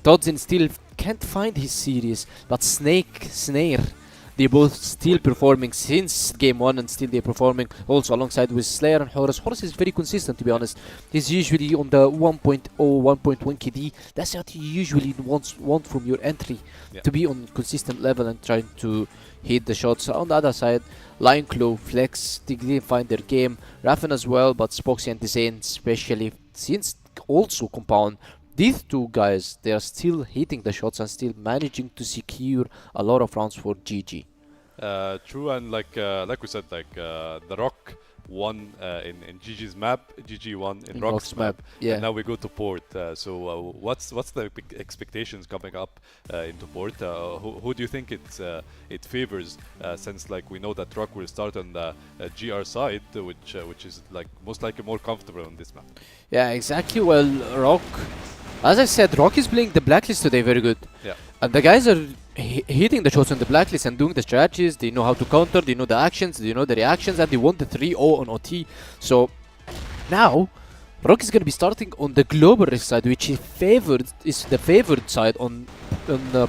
Todzin still can't find his series, but Snare, they're both still performing since game 1, and still they're performing also alongside with Slayer and Horus. Horus is very consistent, to be honest. He's usually on the 1.0, 1.1 KD. That's what you usually want from your entry, to be on consistent level and trying to hit the shots. On the other side, Lion Claw, Flex, they didn't find their game. Raffen as well, but Spoxy and Desane, especially since also Compound, these two guys, they are still hitting the shots and still managing to secure a lot of rounds for GG. True, and like we said, the ROC won in GG's map, GG won in ROC's map, yeah. and now we go to Port. So what's the expectations coming up into Port? Who do you think it favors? Since like we know that ROC will start on the GR side, which is like most likely more comfortable on this map. Yeah, exactly. Well, ROC, as I said, ROC is playing the blacklist today very good. Yeah. And the guys are hitting the shots on the blacklist and doing the strategies. They know how to counter, they know the actions, they know the reactions, and they won the 3-0 on OT. So now ROC is going to be starting on the global risk side, which is the favored side on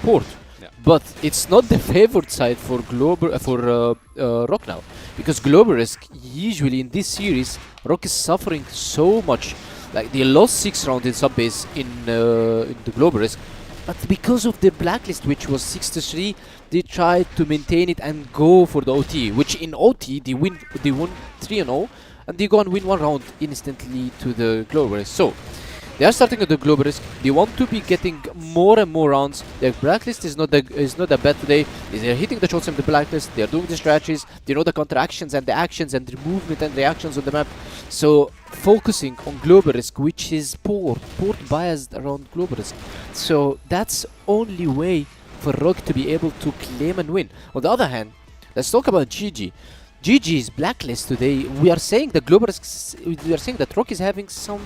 Port. Yeah. But it's not the favored side for ROC now, because global risk usually in this series ROC is suffering so much. Like they lost 6 rounds in subbase in the global risk. But because of the blacklist, which was 6-3, they tried to maintain it and go for the OT. Which in OT they won 3-0, and they go and win 1 round instantly to the global risk. So they are starting at the global risk. They want to be getting more and more rounds. Their blacklist is not that bad today. They are hitting the shots in the blacklist. They are doing the strategies. They know the counter actions and the actions and the movement and reactions on the map. So focusing on global risk, which is Port biased around global risk. So that's only way for ROC to be able to claim and win. On the other hand, let's talk about GG. GG's blacklist today. We are saying that ROC is having some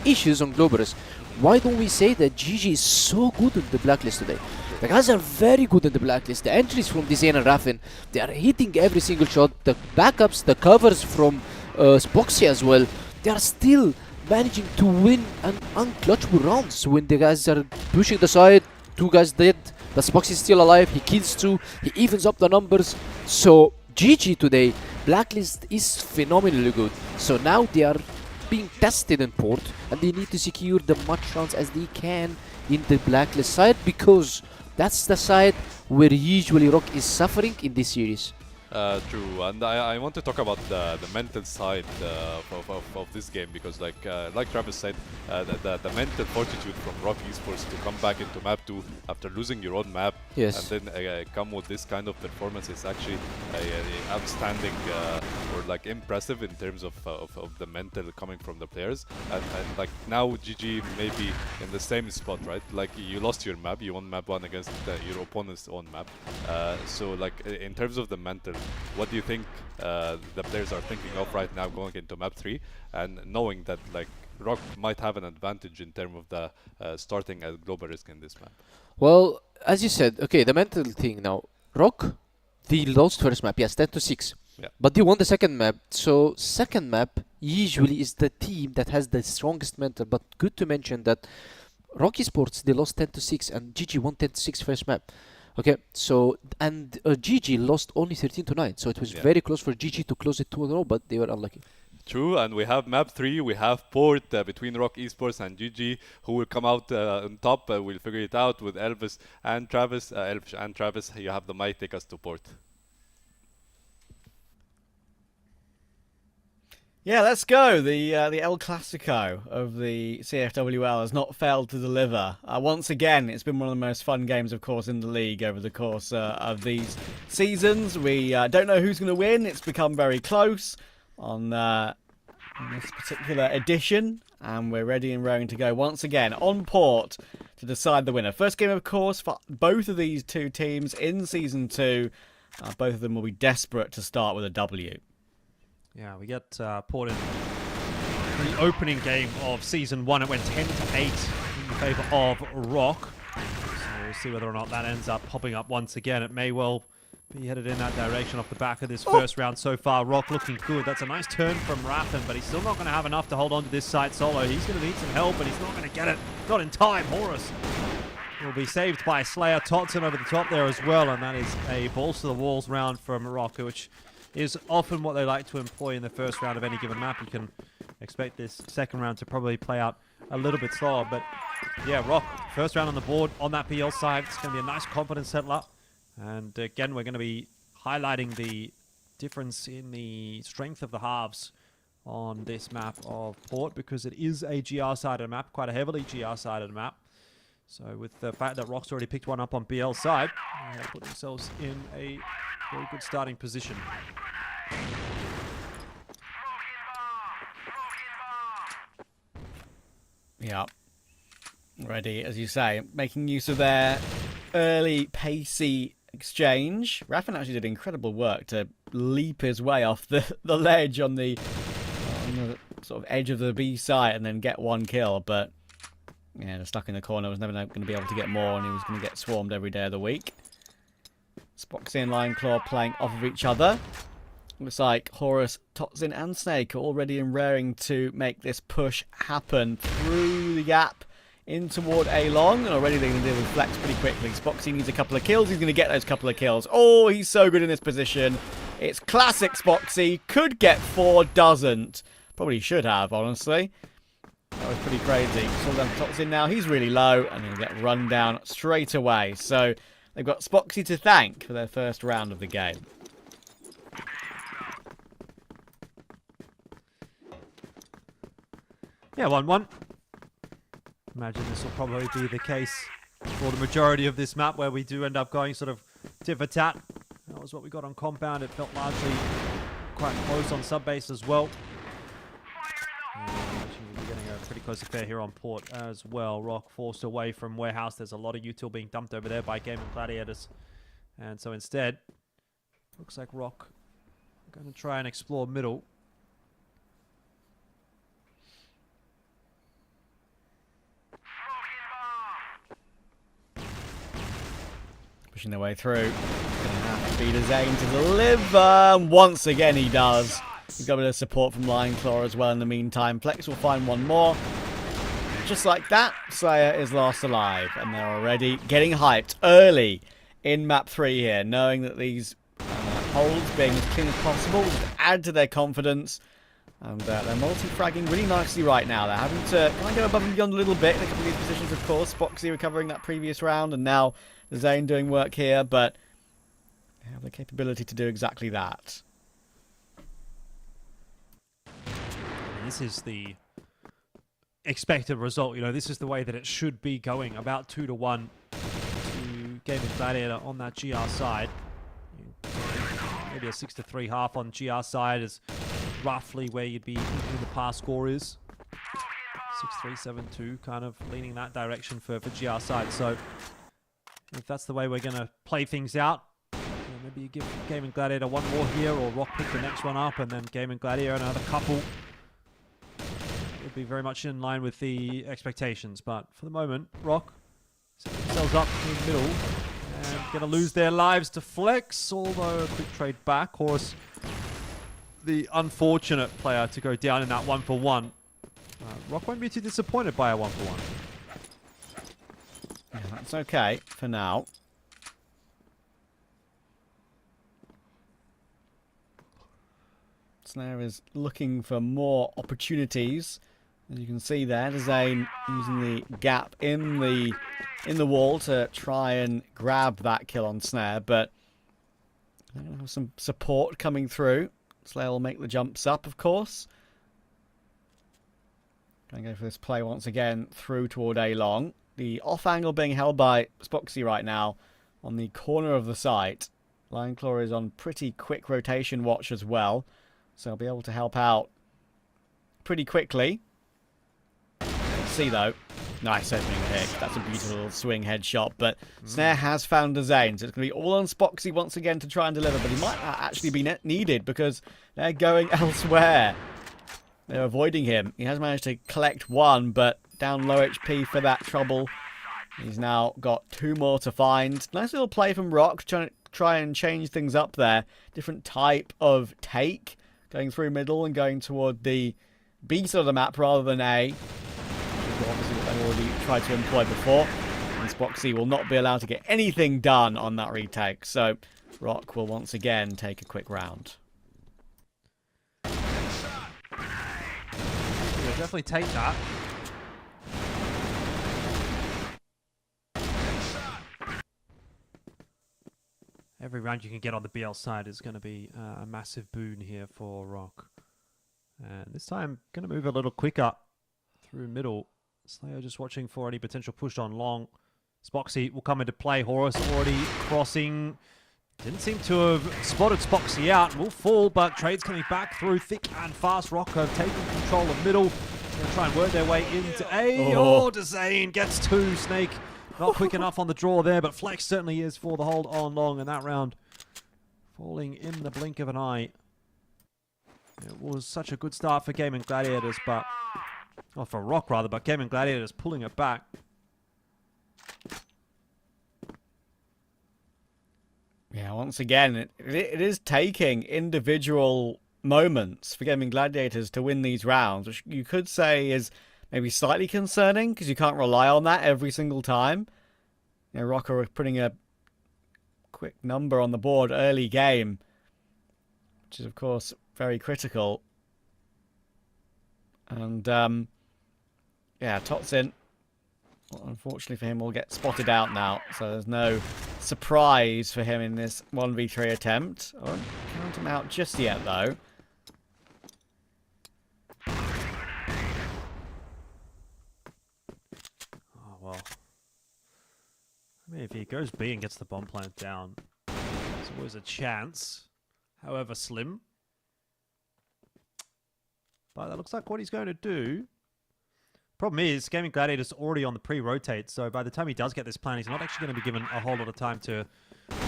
issues on global risk. Why don't we say that GG is so good on the blacklist today? The guys are very good on the blacklist. The entries from Desane and Raffen, they are hitting every single shot. The backups, the covers from Spoxy as well, they are still managing to win and unclutchable rounds when the guys are pushing the side. 2 guys dead, but Spoxy is still alive. He kills 2, he evens up the numbers. So GG today, blacklist is phenomenally good. So now they are being tested in Port, and they need to secure the much rounds as they can in the blacklist side, because that's the side where usually ROC is suffering in this series. True, and I want to talk about the mental side of this game, because like Travis said, the mental fortitude from ROC Esports to come back into map 2 after losing your own map, Yes. and then come with this kind of performance is actually outstanding or like impressive in terms of the mental coming from the players. And like now GG may be in the same spot, right? Like you lost your map, you won map 1 against your opponent's own map. So like in terms of the mental, what do you think the players are thinking of right now going into map 3, and knowing that like ROC might have an advantage in terms of the starting at global risk in this map? Well, as you said, okay, the mental thing now. ROC, they lost first map, yes, 10-6. Yeah. But they won the second map. So second map usually is the team that has the strongest mental. But good to mention that ROC Esports, they lost 10-6, and GG won 10-6 first map. Okay, so and GG lost only 13-9, so it was very close for GG to close it 2-0, but they were unlucky. True, and we have map 3, we have Port between ROC Esports and GG, who will come out on top. We'll figure it out with Elvis and Travis. Elvis and Travis, you have the mic, take us to Port. Yeah, let's go. The El Clasico of the CFWL has not failed to deliver. Once again, it's been one of the most fun games, of course, in the league over the course of these seasons. We don't know who's going to win. It's become very close on this particular edition, and we're ready and raring to go once again on port to decide the winner. First game, of course, for both of these two teams in Season 2. Both of them will be desperate to start with a W. Yeah, we get Port in the opening game of Season 1. It went 10-8 in favour of ROC. So we'll see whether or not that ends up popping up once again. It may well be headed in that direction off the back of this first round so far. ROC looking good. That's a nice turn from Raffin, but he's still not going to have enough to hold on to this site solo. He's going to need some help, and he's not going to get it. Not in time. Horus will be saved by Slayer. Totson over the top there as well, and that is a balls to the walls round from ROC, which is often what they like to employ in the first round of any given map. You can expect this second round to probably play out a little bit slower, but yeah, ROC, first round on the board on that PL side. It's going to be a nice confidence settler, and again, we're going to be highlighting the difference in the strength of the halves on this map of Port, because it is a GR-sided map, quite a heavily GR-sided map. So with the fact that ROC's already picked one up on BL side, they put themselves in a very good starting position. Yeah. Ready, as you say, making use of their early pacey exchange. Raffin actually did incredible work to leap his way off the ledge on the sort of edge of the B site and then get one kill, but yeah, they're stuck in the corner. Was never going to be able to get more, and he was going to get swarmed every day of the week. Spoxy and Lineclaw playing off of each other. Looks like Horus, Totsin and Snake are already in raring to make this push happen through the gap in toward A-Long, and already they're going to deal with Flex pretty quickly. Spoxy needs a couple of kills. He's going to get those couple of kills. Oh, he's so good in this position. It's classic Spoxy. Could get 4, doesn't. Probably should have, honestly. That was pretty crazy. Saw down Totsin now. He's really low, and he'll get run down straight away. So they've got Spoxy to thank for their first round of the game. Yeah, 1-1. Imagine this will probably be the case for the majority of this map, where we do end up going sort of tit for tat. That was what we got on compound. It felt largely quite close on subbase as well. We're getting a pretty close affair here on port as well. ROC forced away from warehouse. There's a lot of util being dumped over there by Gaimin Gladiators, and so instead, looks like ROC are going to try and explore middle. Pushing their way through. Gonna have to beat Zane to deliver. Once again he does. We've got a bit of support from Lineclaw as well in the meantime. Plex will find one more. Just like that, Slayer is last alive. And they're already getting hyped early in map 3 here, knowing that these holds being as clean as possible will just add to their confidence. And they're multi-fragging really nicely right now. They're having to kind of go above and beyond a little bit in a couple of these positions, of course. Spoxy recovering that previous round, and now Zane doing work here, but they have the capability to do exactly that. This is the expected result. You know, this is the way that it should be going. About 2-1 to Gaimin Gladiator on that GR side. Maybe a 6-3 half on GR side is roughly where you'd be thinking the pass score is. 6-3, 7-2, kind of leaning that direction for GR side. So if that's the way we're going to play things out, maybe you give Gaimin Gladiator one more here, or ROC pick the next one up, and then Gaimin Gladiator another couple. It would be very much in line with the expectations, but for the moment, ROC set themselves up in the middle and going to lose their lives to Flex, although a quick trade back. Of course, the unfortunate player to go down in that 1-for-1. ROC won't be too disappointed by a 1-for-1. Yeah, that's okay for now. Snare is looking for more opportunities. As you can see there, Zane using the gap in the wall to try and grab that kill on Snare, but they're going to have some support coming through. Slayer will make the jumps up, of course. Going to go for this play once again through toward A long. The off angle being held by Spoxy right now on the corner of the site. Lioneclaw is on pretty quick rotation watch as well, so he'll be able to help out pretty quickly. Let's see though. Nice opening pick. That's a beautiful swing headshot, but Snare has found the Zane, so it's going to be all on Spoxy once again to try and deliver, but he might not actually be needed because they're going elsewhere. They're avoiding him. He has managed to collect one, but down low HP for that trouble. He's now got 2 more to find. Nice little play from ROC, trying to try and change things up there. Different type of take, going through middle and going toward the B side of the map rather than A. Obviously what they've already tried to employ before. And Spoxy will not be allowed to get anything done on that retake. So ROC will once again take a quick round. Yeah, definitely take that. Every round you can get on the BL side is going to be a massive boon here for ROC. And this time, going to move a little quicker through middle. Slayer just watching for any potential push on long. Spoxy will come into play. Horus already crossing. Didn't seem to have spotted Spoxy out. Will fall, but Trade's coming back through thick and fast. ROC have taken control of middle. Going to try and work their way into A. Oh, Dezane gets 2. Snake not quick enough on the draw there, but Flex certainly is for the hold on long in that round. Falling in the blink of an eye. It was such a good start for Gaimin Gladiators, but... Well, for ROC rather, but Gaimin Gladiators pulling it back. Yeah, once again, it is taking individual moments for Gaimin Gladiators to win these rounds, which you could say is maybe slightly concerning because you can't rely on that every single time. You know, ROC are putting a quick number on the board early game, which is, of course, very critical. And, yeah, Totsin, well, unfortunately for him, will get spotted out now. So there's no surprise for him in this 1v3 attempt. I won't count him out just yet, though. Oh, well. I mean, if he goes B and gets the bomb plant down, there's always a chance, however slim. But that looks like what he's going to do. Problem is, Gaimin Gladiators already on the pre-rotate, so by the time he does get this plan, he's not actually going to be given a whole lot of time to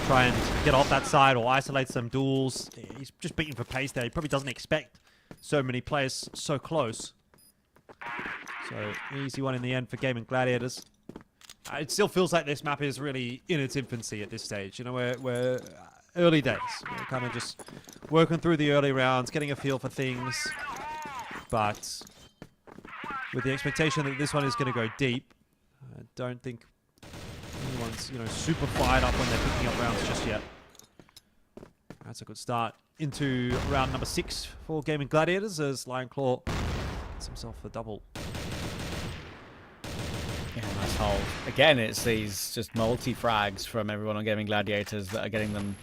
try and get off that side or isolate some duels. He's just beating for pace there. He probably doesn't expect so many players so close. So, easy one in the end for Gaimin Gladiators. It still feels like this map is really in its infancy at this stage. You know, we're early days. We're kind of just working through the early rounds, getting a feel for things. But with the expectation that this one is going to go deep, I don't think anyone's, you know, super fired up when they're picking up rounds just yet. That's a good start into round number 6 for Gaimin Gladiators as Lionclaw gets himself the double. Yeah, nice hold. Again, it's these just multi-frags from everyone on Gaimin Gladiators that are getting them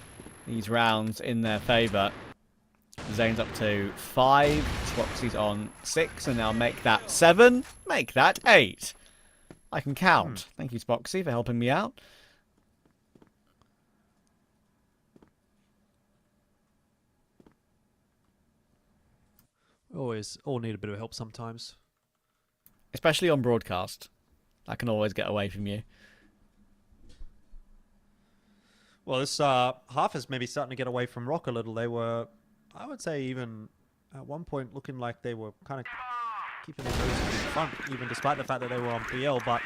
these rounds in their favour. Zane's up to 5, Spoxy's on 6, and now make that 7, make that 8. I can count. Thank you, Spoxy, for helping me out. Always all need a bit of help sometimes. Especially on broadcast. That can always get away from you. Well, this half is maybe starting to get away from ROC a little. They were, I would say, even at one point looking like they were kind of keeping their noses in front, even despite the fact that they were on BL. But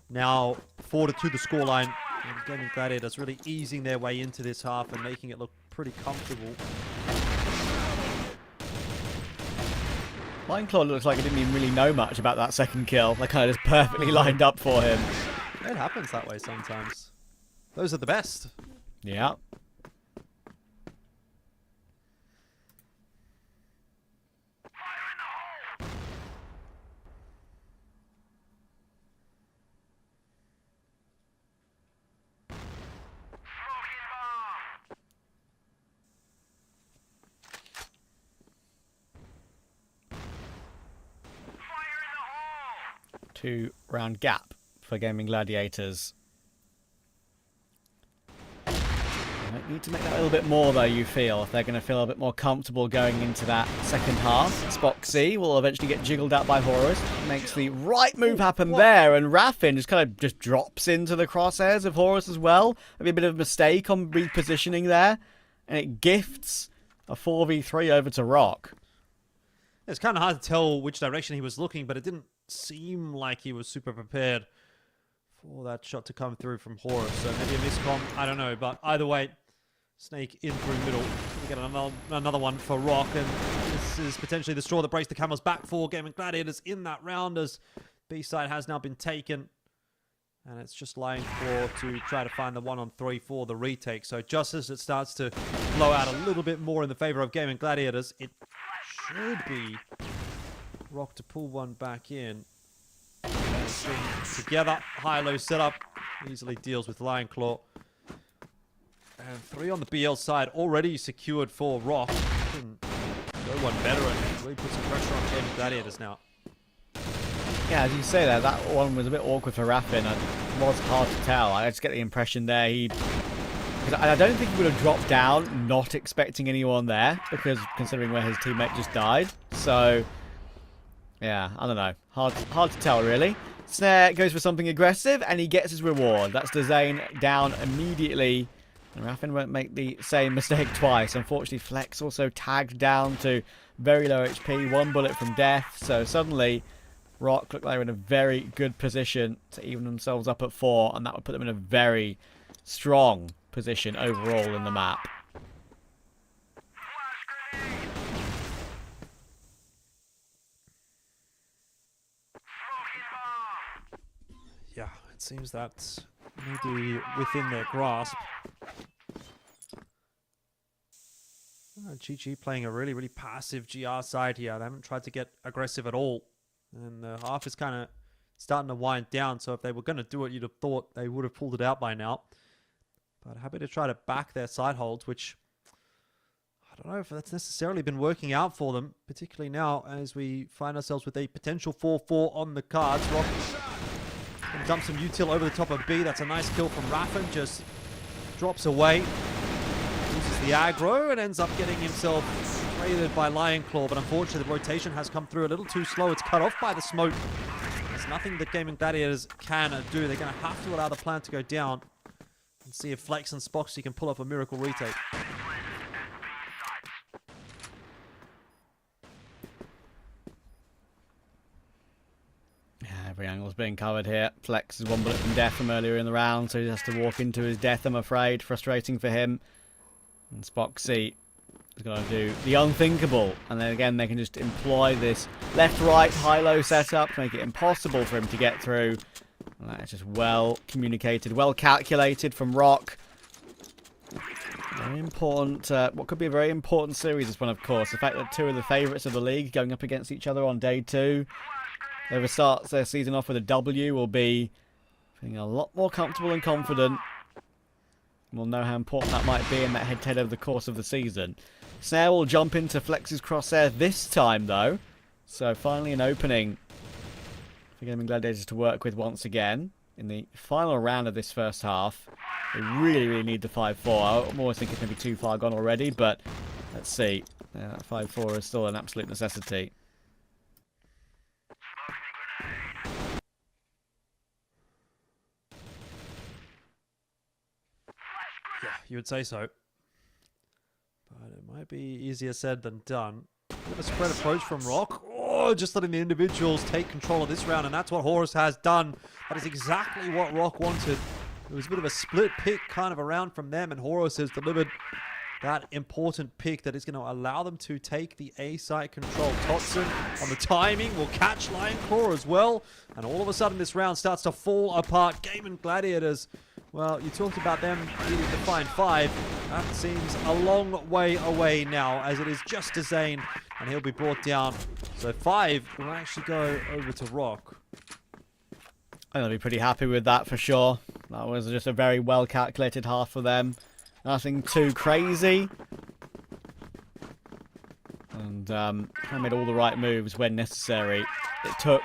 now 4-2 the scoreline, and Gaimin Gladiators really easing their way into this half and making it look pretty comfortable. Lioneclaw looks like he didn't even really know much about that second kill. They kind of just perfectly lined up for him. It happens that way sometimes. Those are the best. Yeah. 2-round gap for Gaimin Gladiators. They need to make that a little bit more, though, you feel, if they're going to feel a bit more comfortable going into that second half. Spoxy will eventually get jiggled out by Horus. Makes the right move happen there, and Raffin just drops into the crosshairs of Horus as well. Maybe a bit of a mistake on repositioning there, and it gifts a 4v3 over to ROC. It's kind of hard to tell which direction he was looking, but it didn't seem like he was super prepared for that shot to come through from Horus. So maybe a miscom, I don't know. But either way, Snake in through middle. We get another one for ROC, and this is potentially the straw that breaks the camel's back for Gaimin Gladiators in that round, as B-side has now been taken. And it's just lying for to try to find the 1-on-3 for the retake. So just as it starts to blow out a little bit more in the favor of Gaimin Gladiators, it should be ROC to pull one back in. Together, high-low setup, easily deals with Lion Claw. And 3 on the BL side already secured for ROC. Can go one better and really put some pressure on Gaimin Gladiators now. Yeah, as you say there, that one was a bit awkward for Raffin. It was hard to tell. I just get the impression there I don't think he would have dropped down not expecting anyone there, because considering where his teammate just died. So, yeah, I don't know. Hard to tell, really. Snare goes for something aggressive, and he gets his reward. That's Dezane down immediately. And Raffin won't make the same mistake twice. Unfortunately, Flex also tagged down to very low HP. 1 bullet from death. So suddenly, ROC look like they're in a very good position to even themselves up at 4. And that would put them in a very strong position overall in the map. Yeah, it seems that's maybe within their grasp. GG playing a really, really passive GR side here. They haven't tried to get aggressive at all. And the half is kind of starting to wind down. So if they were going to do it, you'd have thought they would have pulled it out by now. But happy to try to back their side holds, which I don't know if that's necessarily been working out for them, particularly now as we find ourselves with a potential 4-4 on the cards. ROC can dump some util over the top of B. That's a nice kill from Raffin. Just drops away. Loses the aggro and ends up getting himself raided by Lion Claw. But unfortunately, the rotation has come through a little too slow. It's cut off by the smoke. There's nothing that Gaimin Gladiators can do. They're going to have to allow the plan to go down and see if Flex and Spoxy can pull off a miracle retake. Every angle's being covered here. Flex is 1 bullet from death from earlier in the round, so he has to walk into his death, I'm afraid. Frustrating for him. And Spoxy is going to do the unthinkable. And then again, they can just employ this left-right high-low setup to make it impossible for him to get through. And that is just well communicated, well calculated from ROC. Very important, what could be a very important series, this one, of course. The fact that 2 of the favourites of the league going up against each other on day 2. Whoever starts their season off with a W will be feeling a lot more comfortable and confident. We'll know how important that might be in that head-to-head over the course of the season. Snare will jump into Flex's crosshair this time, though. So finally an opening for Gaimin Gladiators to work with once again in the final round of this first half. They really, really need the 5-4. I'm always thinking it's maybe too far gone already, but let's see. Yeah, that 5-4 is still an absolute necessity. Yeah, you would say so. But it might be easier said than done. Bit of a spread approach from ROC. Oh, just letting the individuals take control of this round, and that's what Horus has done. That is exactly what ROC wanted. It was a bit of a split pick kind of around from them, and Horus has delivered that important pick that is going to allow them to take the A site control. Totson on the timing will catch Lion Claw as well, and all of a sudden this round starts to fall apart. Gaimin Gladiators, well, you talked about them needing to find 5. That seems a long way away now, as it is just Dezane, and he'll be brought down. So 5 will actually go over to ROC. I'm going to be pretty happy with that for sure. That was just a very well calculated half for them. Nothing too crazy. And I made all the right moves when necessary. It took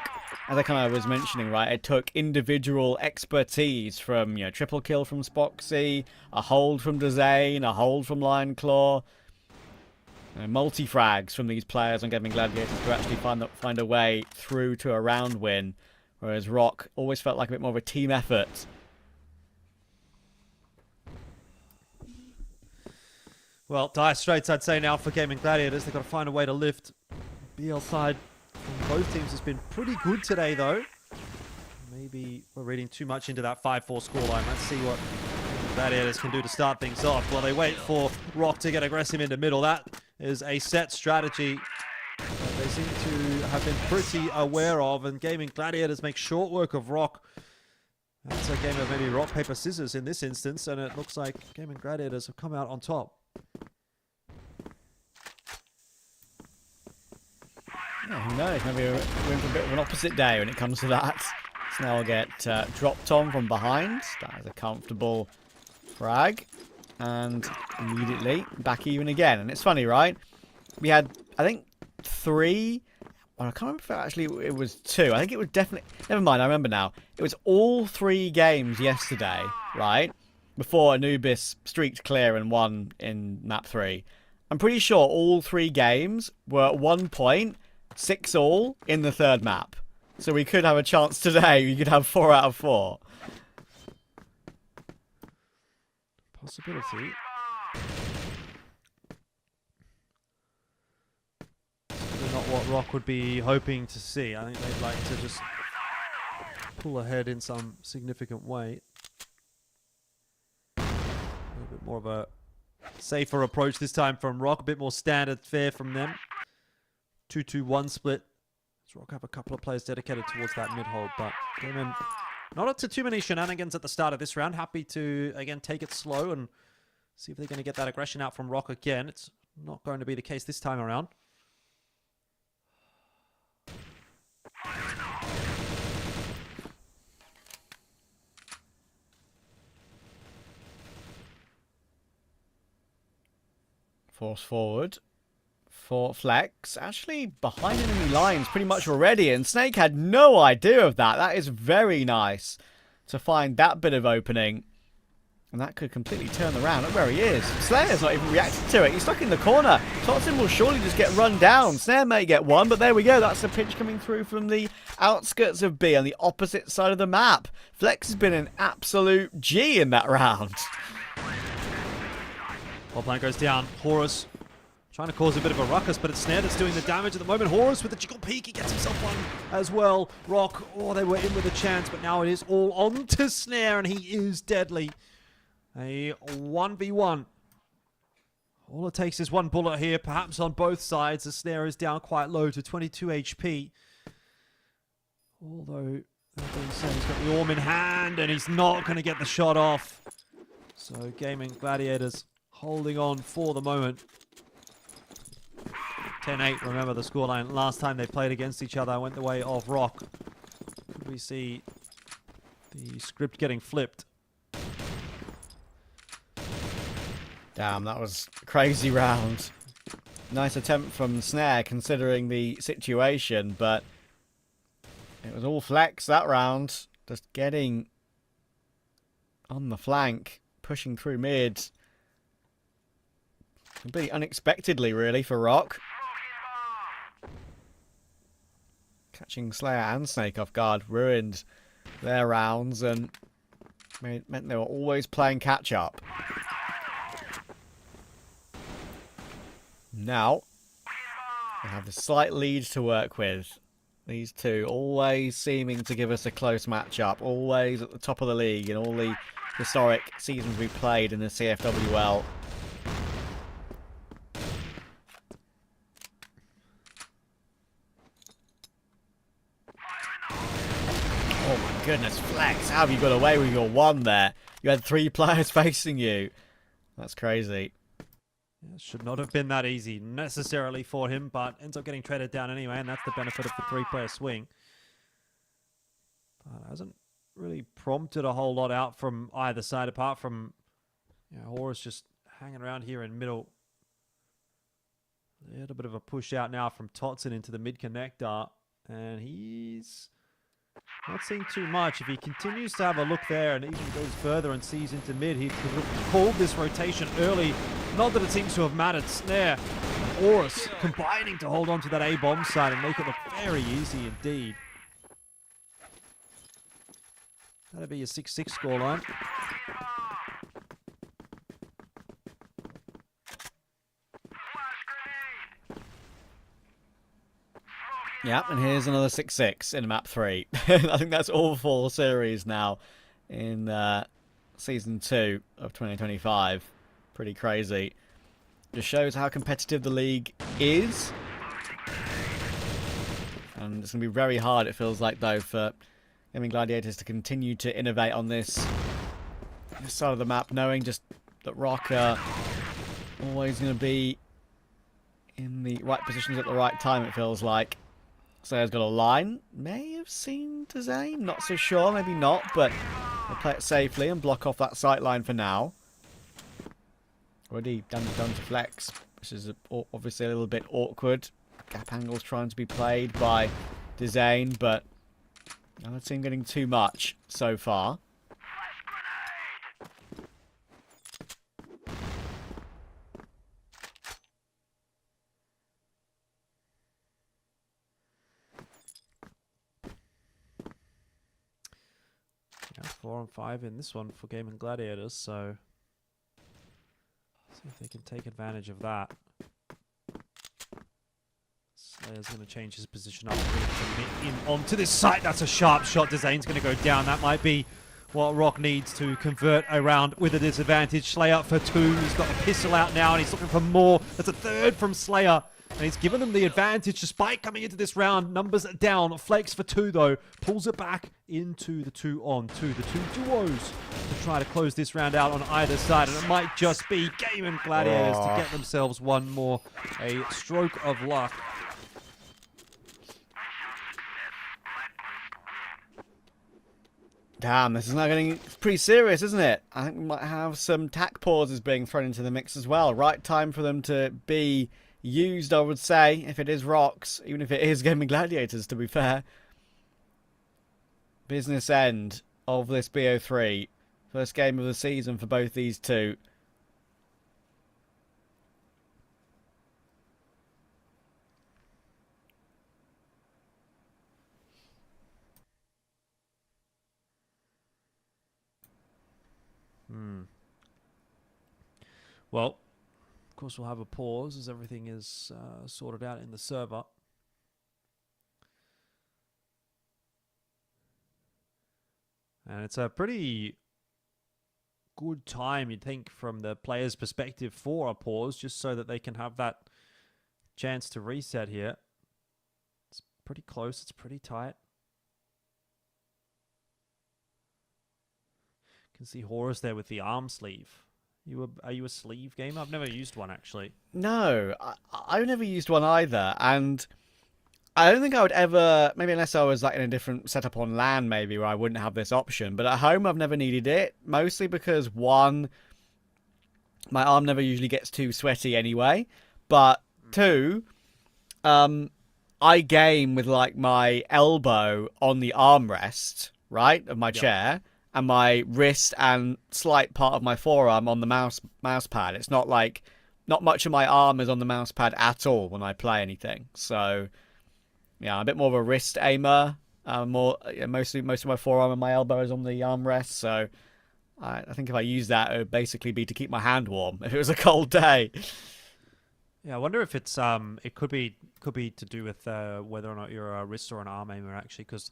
as I kind of was mentioning, right, it took individual expertise from, triple kill from Spoxy, a hold from Dezane, a hold from Lionclaw, multi-frags from these players on Gaimin Gladiators to actually find a way through to a round win, whereas ROC always felt like a bit more of a team effort. Well, dire straits, I'd say now for Gaimin Gladiators. They've got to find a way to lift. BL side from both teams has been pretty good today, though. Maybe we're reading too much into that 5-4 scoreline. Let's see what Gladiators can do to start things off. While they wait for ROC to get aggressive into middle. That is a set strategy that they seem to have been pretty aware of. And Gaimin Gladiators make short work of ROC. That's a game of maybe rock, paper, scissors in this instance. And it looks like Gaimin Gladiators have come out on top. Yeah, who knows? Maybe we're in for a bit of an opposite day when it comes to that. Snell will get dropped on from behind. That is a comfortable frag. And immediately back even again. And it's funny, right? We had, I think, 3... Well, I can't remember if actually it was 2. I think it was definitely... Never mind, I remember now. It was all 3 games yesterday, right? Before Anubis streaked clear and won in map 3. I'm pretty sure all 3 games were at 1 point 6-all in the 3rd map. So we could have a chance today. We could have 4 out of 4. Possibility. Certainly not what ROC would be hoping to see. I think they'd like to just pull ahead in some significant way. A little bit more of a safer approach this time from ROC. A bit more standard fare from them. 2-2-1 split. ROC have a couple of players dedicated towards that mid-hold, but Gaimin not up to too many shenanigans at the start of this round. Happy to, again, take it slow and see if they're going to get that aggression out from ROC again. It's not going to be the case this time around. Force forward. For Flex, actually behind enemy lines pretty much already, and Snake had no idea of that. That is very nice to find that bit of opening, and that could completely turn around. Look where he is. Slayer's not even reacted to it. He's stuck in the corner. Totson will surely just get run down. Snare may get one, but there we go. That's the pitch coming through from the outskirts of B on the opposite side of the map. Flex has been an absolute G in that round. Ball plant goes down. Horus trying to cause a bit of a ruckus, but it's Snare that's doing the damage at the moment. Horus with the jiggle peek, he gets himself one as well. ROC, oh, they were in with a chance, but now it is all on to Snare, and he is deadly. A 1v1. All it takes is one bullet here, perhaps on both sides. The Snare is down quite low to 22 HP. Although, that being said, he's got the Orm in hand, and he's not going to get the shot off. So, Gaimin Gladiators holding on for the moment. 10-8, remember the scoreline. Last time they played against each other went the way of ROC. Could we see the script getting flipped? Damn, that was a crazy round. Nice attempt from Snare considering the situation, but it was all Flex that round. Just getting on the flank, pushing through mid. Completely unexpectedly, really, for ROC. Catching Slayer and Snake off guard ruined their rounds and meant they were always playing catch-up. Now, we have the slight lead to work with. These two always seeming to give us a close match-up, always at the top of the league in all the historic seasons we've played in the CFWL. Oh my goodness, Flex, how have you got away with your one there? You had 3 players facing you. That's crazy. Yeah, should not have been that easy necessarily for him, but ends up getting traded down anyway, and that's the benefit of the 3-player swing. But hasn't really prompted a whole lot out from either side, apart from Horus just hanging around here in middle. A little bit of a push out now from Totson into the mid connector, and he's Not seeing too much. If he continues to have a look there and even goes further and sees into mid, he could have called this rotation early. Not that it seems to have mattered. Snare, Horus combining to hold on to that A-bomb side and make it look very easy indeed. That'll be a 6-6 scoreline. Yep, and here's another 6-6 in map 3. I think that's all 4 series now in Season 2 of 2025. Pretty crazy. Just shows how competitive the league is. And it's going to be very hard, it feels like, though, for Gaimin Gladiators to continue to innovate on this side of the map, knowing just that ROC are always going to be in the right positions at the right time, it feels like. Slayer's got a line. May have seen Dezane. Not so sure. Maybe not. But they'll play it safely and block off that sight line for now. Already done to flex, which is obviously a little bit awkward. Gap angles trying to be played by Dezane, but I don't see him getting too much so far. Yeah, 4 on 5 in this one for Gaimin Gladiators, so see if they can take advantage of that. Slayer's going to change his position up in onto this site. That's a sharp shot. Dezane's going to go down. That might be what ROC needs to convert around with a disadvantage. Slayer for 2. He's got a pistol out now and he's looking for more. That's a third from Slayer. And he's given them the advantage despite coming into this round. Numbers down. Flakes for 2 though. Pulls it back into the 2-on-2. The 2 duos to try to close this round out on either side. And it might just be Gaimin Gladiators to get themselves one more. A stroke of luck. Damn, this is now getting pretty serious, isn't it? I think we might have some tack pauses being thrown into the mix as well. Right time for them to be used, I would say, if it is ROCs, even if it is Gaimin Gladiators, to be fair. Business end of this BO3. First game of the season for both these two. Well, of course we'll have a pause as everything is sorted out in the server. And it's a pretty good time, you'd think, from the player's perspective for a pause, just so that they can have that chance to reset here. It's pretty close, it's pretty tight. You can see Horus there with the arm sleeve. Are you a sleeve gamer? I've never used one, actually. No, I've never used one either, and I don't think I would ever, maybe unless I was like in a different setup on LAN maybe where I wouldn't have this option, but at home I've never needed it, mostly because, one, my arm never usually gets too sweaty anyway, but two, I game with like my elbow on the armrest, right, of my chair, and my wrist and slight part of my forearm on the mouse pad. It's not like, not much of my arm is on the mouse pad at all when I play anything. So, yeah, I'm a bit more of a wrist aimer. Most of my forearm and my elbow is on the armrest. So, I think if I use that, it would basically be to keep my hand warm if it was a cold day. Yeah, I wonder if it's it could be to do with whether or not you're a wrist or an arm aimer, actually, because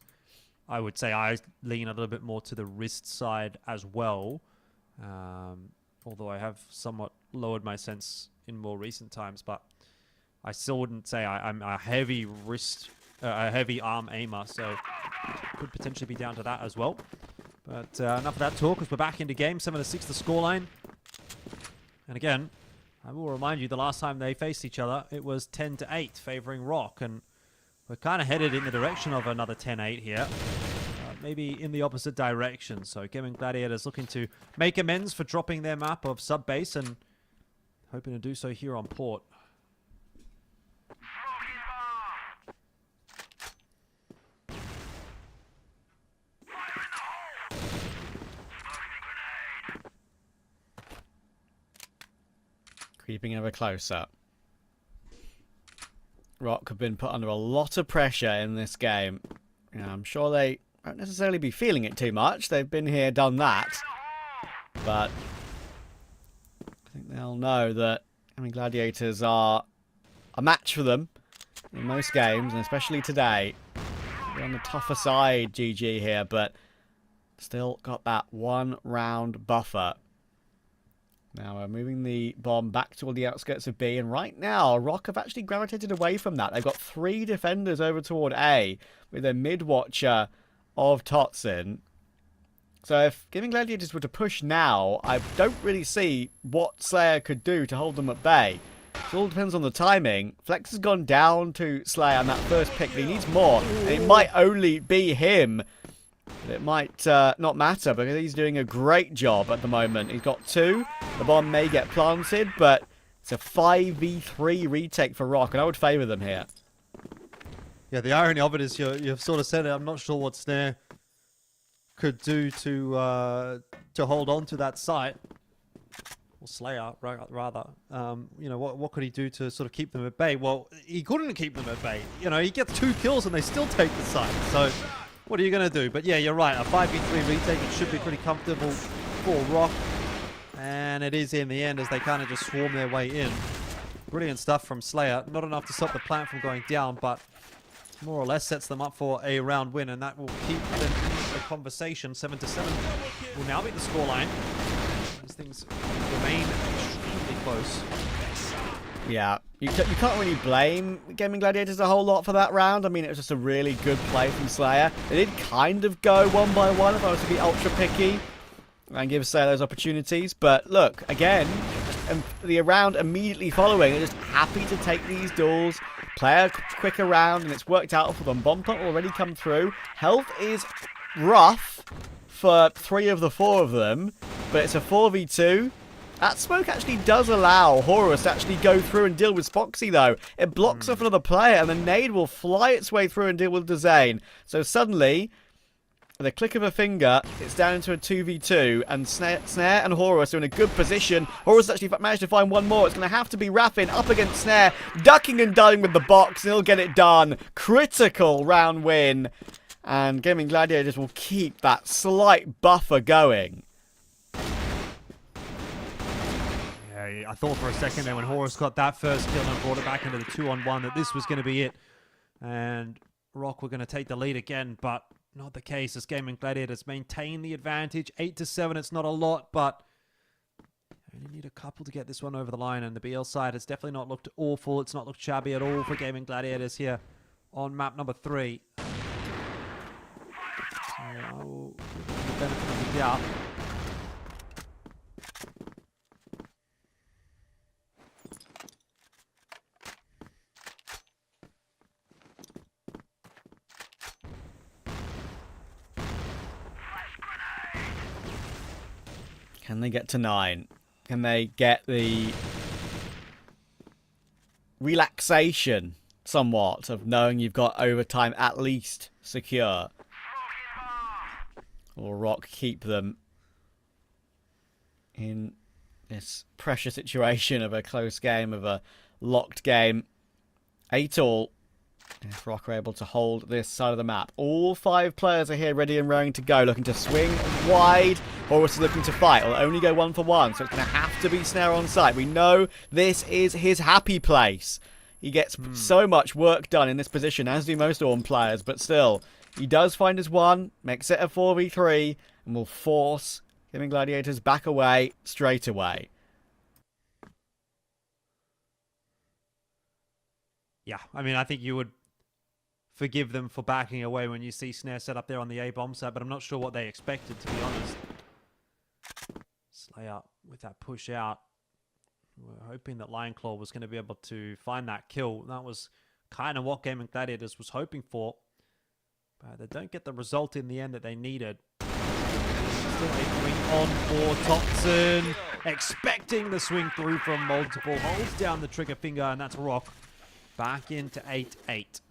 I would say I lean a little bit more to the wrist side as well, although I have somewhat lowered my sense in more recent times. But I still wouldn't say I'm a heavy heavy arm aimer, so it could potentially be down to that as well. But enough of that talk, as we're back into game 7-6, the scoreline. And again, I will remind you, the last time they faced each other, it was 10-8 favoring ROC, and we're kind of headed in the direction of another 10-8 here. Maybe in the opposite direction. So Gaimin Gladiators looking to make amends for dropping their map of sub-base and hoping to do so here on port. creeping ever closer. ROC have been put under a lot of pressure in this game. You know, I'm sure they won't necessarily be feeling it too much. They've been here, done that. But I think they'll know that Gaimin Gladiators are a match for them in most games, and especially today. They're on the tougher side, GG here, but still got that 1 round buffer. Now we're moving the bomb back toward the outskirts of B, and right now ROC have actually gravitated away from that. They've got 3 defenders over toward A with a mid-watcher of Totson. So if Gaimin Gladiators were to push now, I don't really see what Slayer could do to hold them at bay. It all depends on the timing. Flex has gone down to Slayer on that first pick, but he needs more. And it might only be him. But it might not matter because he's doing a great job at the moment. He's got 2. The bomb may get planted, but it's a 5v3 retake for ROC, and I would favour them here. Yeah, the irony of it is you've sort of said it. I'm not sure what Snare could do to hold on to that site. Or Slayer, rather. You know, what could he do to sort of keep them at bay? Well, he couldn't keep them at bay. You know, he gets 2 kills and they still take the site. So, what are you going to do? But yeah, you're right. A 5v3 retake, it should be pretty comfortable for ROC. And it is in the end as they kind of just swarm their way in. Brilliant stuff from Slayer. Not enough to stop the plant from going down, but more or less sets them up for a round win, and that will keep them in the conversation. 7-7 will now be the scoreline. These things remain extremely close. Yeah, you can't really blame Gaimin Gladiators a whole lot for that round. I mean, it was just a really good play from Slayer. They did kind of go 1 by 1 if I was to be ultra picky and give Slayer those opportunities. But look, again, the round immediately following, they're just happy to take these duels, play a quicker round, and it's worked out for them. Bomb plant already come through. Health is rough for 3 of the 4 of them, but it's a 4v2. That smoke actually does allow Horus to actually go through and deal with Spoxy, though. It blocks off another player, and the nade will fly its way through and deal with Dezane. So suddenly, with a click of a finger, it's down into a 2v2, and Snare and Horus are in a good position. Horus actually managed to find 1 more. It's going to have to be Raffin up against Snare, ducking and diving with the box, and he'll get it done. Critical round win, and Gaimin Gladiators will keep that slight buffer going. I thought for a second there when Horus got that first kill and brought it back into the 2-on-1 that this was going to be it. And ROC were going to take the lead again, but not the case as Gaimin Gladiators maintain the advantage. 8-7, it's not a lot, but you need a couple to get this one over the line. And the BL side has definitely not looked awful. It's not looked shabby at all for Gaimin Gladiators here on map number 3. So I will give them the benefit of the doubt. Can they get to 9? Can they get the relaxation somewhat of knowing you've got overtime at least secure? Or ROC keep them in this pressure situation of a close game, of a locked game? 8-all. If ROC are able to hold this side of the map. All 5 players are here ready and raring to go, looking to swing wide. Horus is looking to fight. Will only go 1 for 1, so it's going to have to be Snare on site. We know this is his happy place. He gets so much work done in this position, as do most Orm players, but still, he does find his 1, makes it a 4v3, and will force Gaimin Gladiators back away straight away. Yeah, I mean, I think you would forgive them for backing away when you see Snare set up there on the A bomb side, but I'm not sure what they expected, to be honest. Slayer with that push out. We're hoping that Lionclaw was going to be able to find that kill. That was kind of what Gaimin Gladiators was hoping for. But they don't get the result in the end that they needed. Still a swing on for Totson. Expecting the swing through from multiple. Holds down the trigger finger, and that's ROC. Back into 8-8.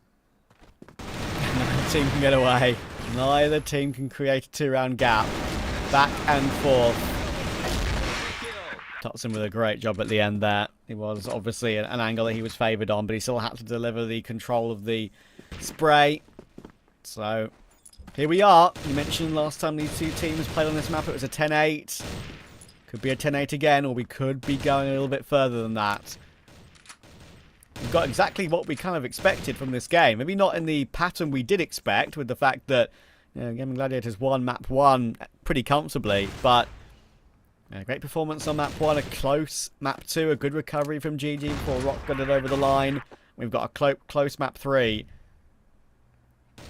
Neither team can get away. Neither team can create a 2-round gap. Back and forth. Totson with a great job at the end there. It was obviously an angle that he was favoured on, but he still had to deliver the control of the spray. So, here we are. You mentioned last time these two teams played on this map, it was a 10-8. Could be a 10-8 again, or we could be going a little bit further than that. We've got exactly what we kind of expected from this game. Maybe not in the pattern we did expect, with the fact that Gaimin Gladiators won map 1 pretty comfortably, but great performance on map 1, a close map 2, a good recovery from GG before ROC got it over the line. We've got a close map 3.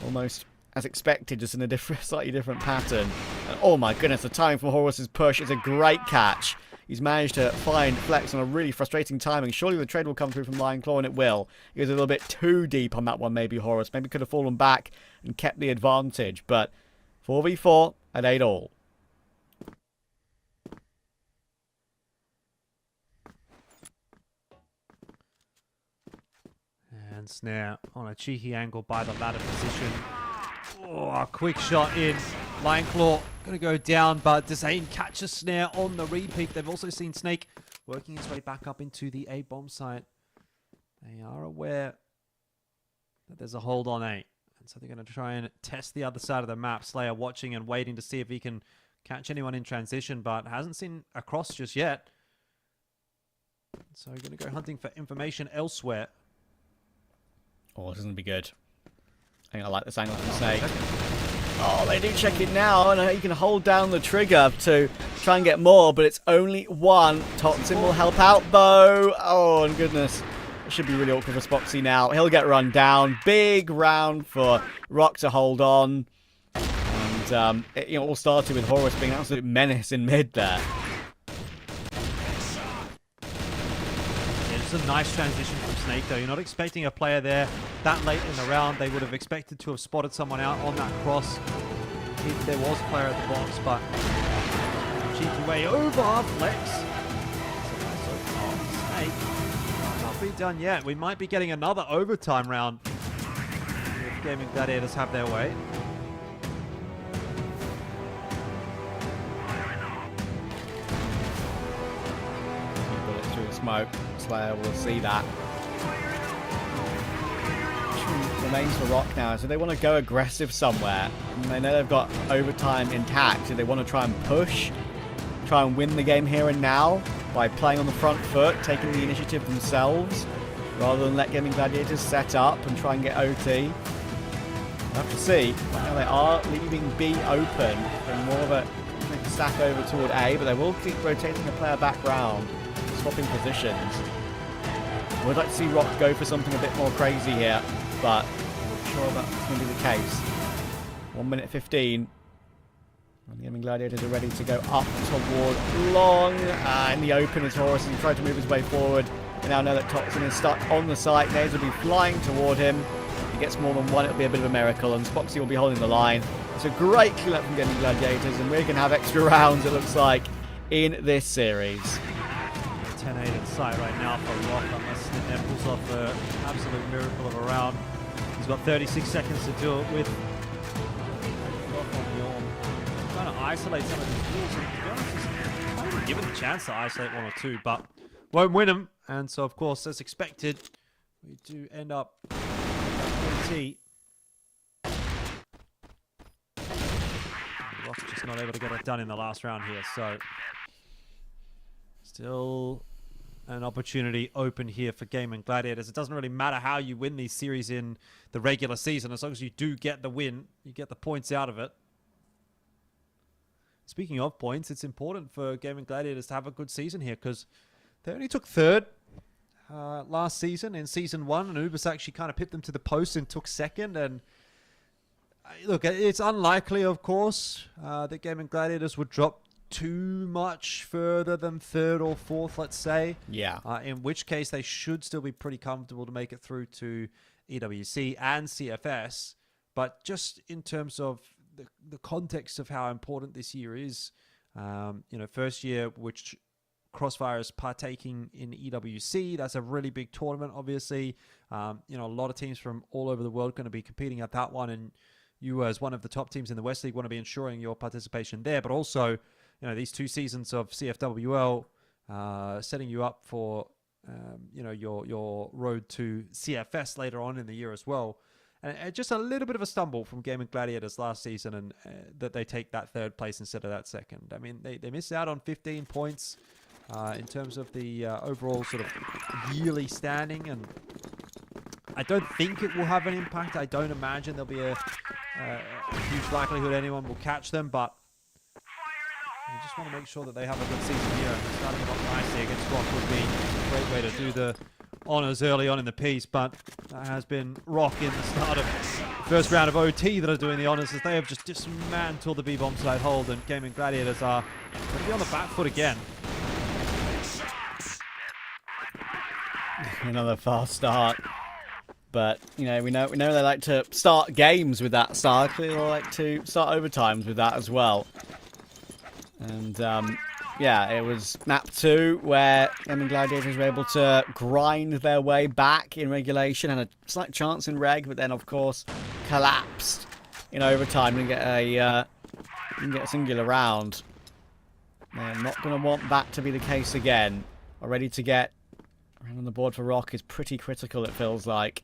Almost as expected, just in a slightly different pattern. And oh my goodness, the timing from Horus's push is a great catch. He's managed to find Flex on a really frustrating timing. Surely the trade will come through from Lion Claw, and it will. He was a little bit too deep on that one, maybe Horus. Maybe could have fallen back and kept the advantage. But 4v4 at 8 all. And Snare on a cheeky angle by the ladder position. Oh, a quick shot in. Lion Claw going to go down, but Zane catches Snare on the repeat. They've also seen Snake working his way back up into the A bomb site. They are aware that there's a hold on A. And so they're going to try and test the other side of the map. Slayer watching and waiting to see if he can catch anyone in transition, but hasn't seen a cross just yet. So going to go hunting for information elsewhere. Oh, this is going to be good. I think I like this angle from Snake. Oh, they do check it now, and he can hold down the trigger to try and get more, but it's only one. Totson will help out, though. Oh, and goodness. It should be really awkward for Spoxy now. He'll get run down. Big round for ROC to hold on. And, it all started with Horus being an absolute menace in mid there. It's a nice transition from Snake, though. You're not expecting a player there that late in the round. They would have expected to have spotted someone out on that cross if there was a player at the box, but cheeky way over, Flex. So Snake not be done yet. We might be getting another overtime round if Gaimin Gladiators have their way. Through the smoke. Slayer will see that. Remains for ROC now, so they want to go aggressive somewhere. And they know they've got overtime intact, so they want to try and push, try and win the game here and now by playing on the front foot, taking the initiative themselves, rather than let Gaimin Gladiators set up and try and get OT. We'll have to see. Right now they are leaving B open and more of a stack over toward A, but they will keep rotating the player back round, swapping positions. We'd like to see ROC go for something a bit more crazy here, but I'm not sure that's going to be the case. 1 minute 15. And the Gaimin Gladiators are ready to go up toward long. In the open as Horus, he tried to move his way forward. We now know that Totson is stuck on the site. Nays will be flying toward him. If he gets more than one, it'll be a bit of a miracle, and Spoxy will be holding the line. It's a great clean up from Gaimin Gladiators, and we're going to have extra rounds, it looks like, in this series. 10-8 in sight right now for ROC, unless Snare pulls off an absolute miracle of a round. He's got 36 seconds to do it with. Trying to isolate some of these rules, and to be honest, he's not even given the chance to isolate one or two, but won't win them. And so, of course, as expected, we do end up OT. ROC just not able to get it done in the last round here, so still an opportunity open here for Gaimin Gladiators. It doesn't really matter how you win these series in the regular season. As long as you do get the win, you get the points out of it. Speaking of points, it's important for Gaimin Gladiators to have a good season here, because they only took third last season in Season 1, and Anubis actually kind of pipped them to the post and took second. And look, it's unlikely, of course, that Gaimin Gladiators would drop too much further than third or fourth, let's say. Yeah. In which case, they should still be pretty comfortable to make it through to EWC and CFS. But just in terms of the context of how important this year is, first year which CrossFire is partaking in EWC, that's a really big tournament, obviously. A lot of teams from all over the world going to be competing at that one, and you as one of the top teams in the West League want to be ensuring your participation there, but also these 2 seasons of CFWL, setting you up for your road to CFS later on in the year as well. And just a little bit of a stumble from Gaimin Gladiators last season, and that they take that third place instead of that second. I mean, they missed out on 15 points in terms of the overall sort of yearly standing, and I don't think it will have an impact. I don't imagine there'll be a huge likelihood anyone will catch them, but you just want to make sure that they have a good season here. And starting off nicely against ROC would be a great way to do the honours early on in the piece, but that has been ROC in the start of the first round of OT that are doing the honours, as they have just dismantled the B-bomb side hold, and Gaimin Gladiators are going to be on the back foot again. Another fast start. But, we know they like to start games with that start. Clearly they like to start overtimes with that as well. And, yeah, it was map 2 where Gaimin Gladiators were able to grind their way back in regulation, and a slight chance in reg, but then, of course, collapsed in overtime and get a singular round. They're not going to want that to be the case again. Already to get around on the board for ROC is pretty critical, it feels like.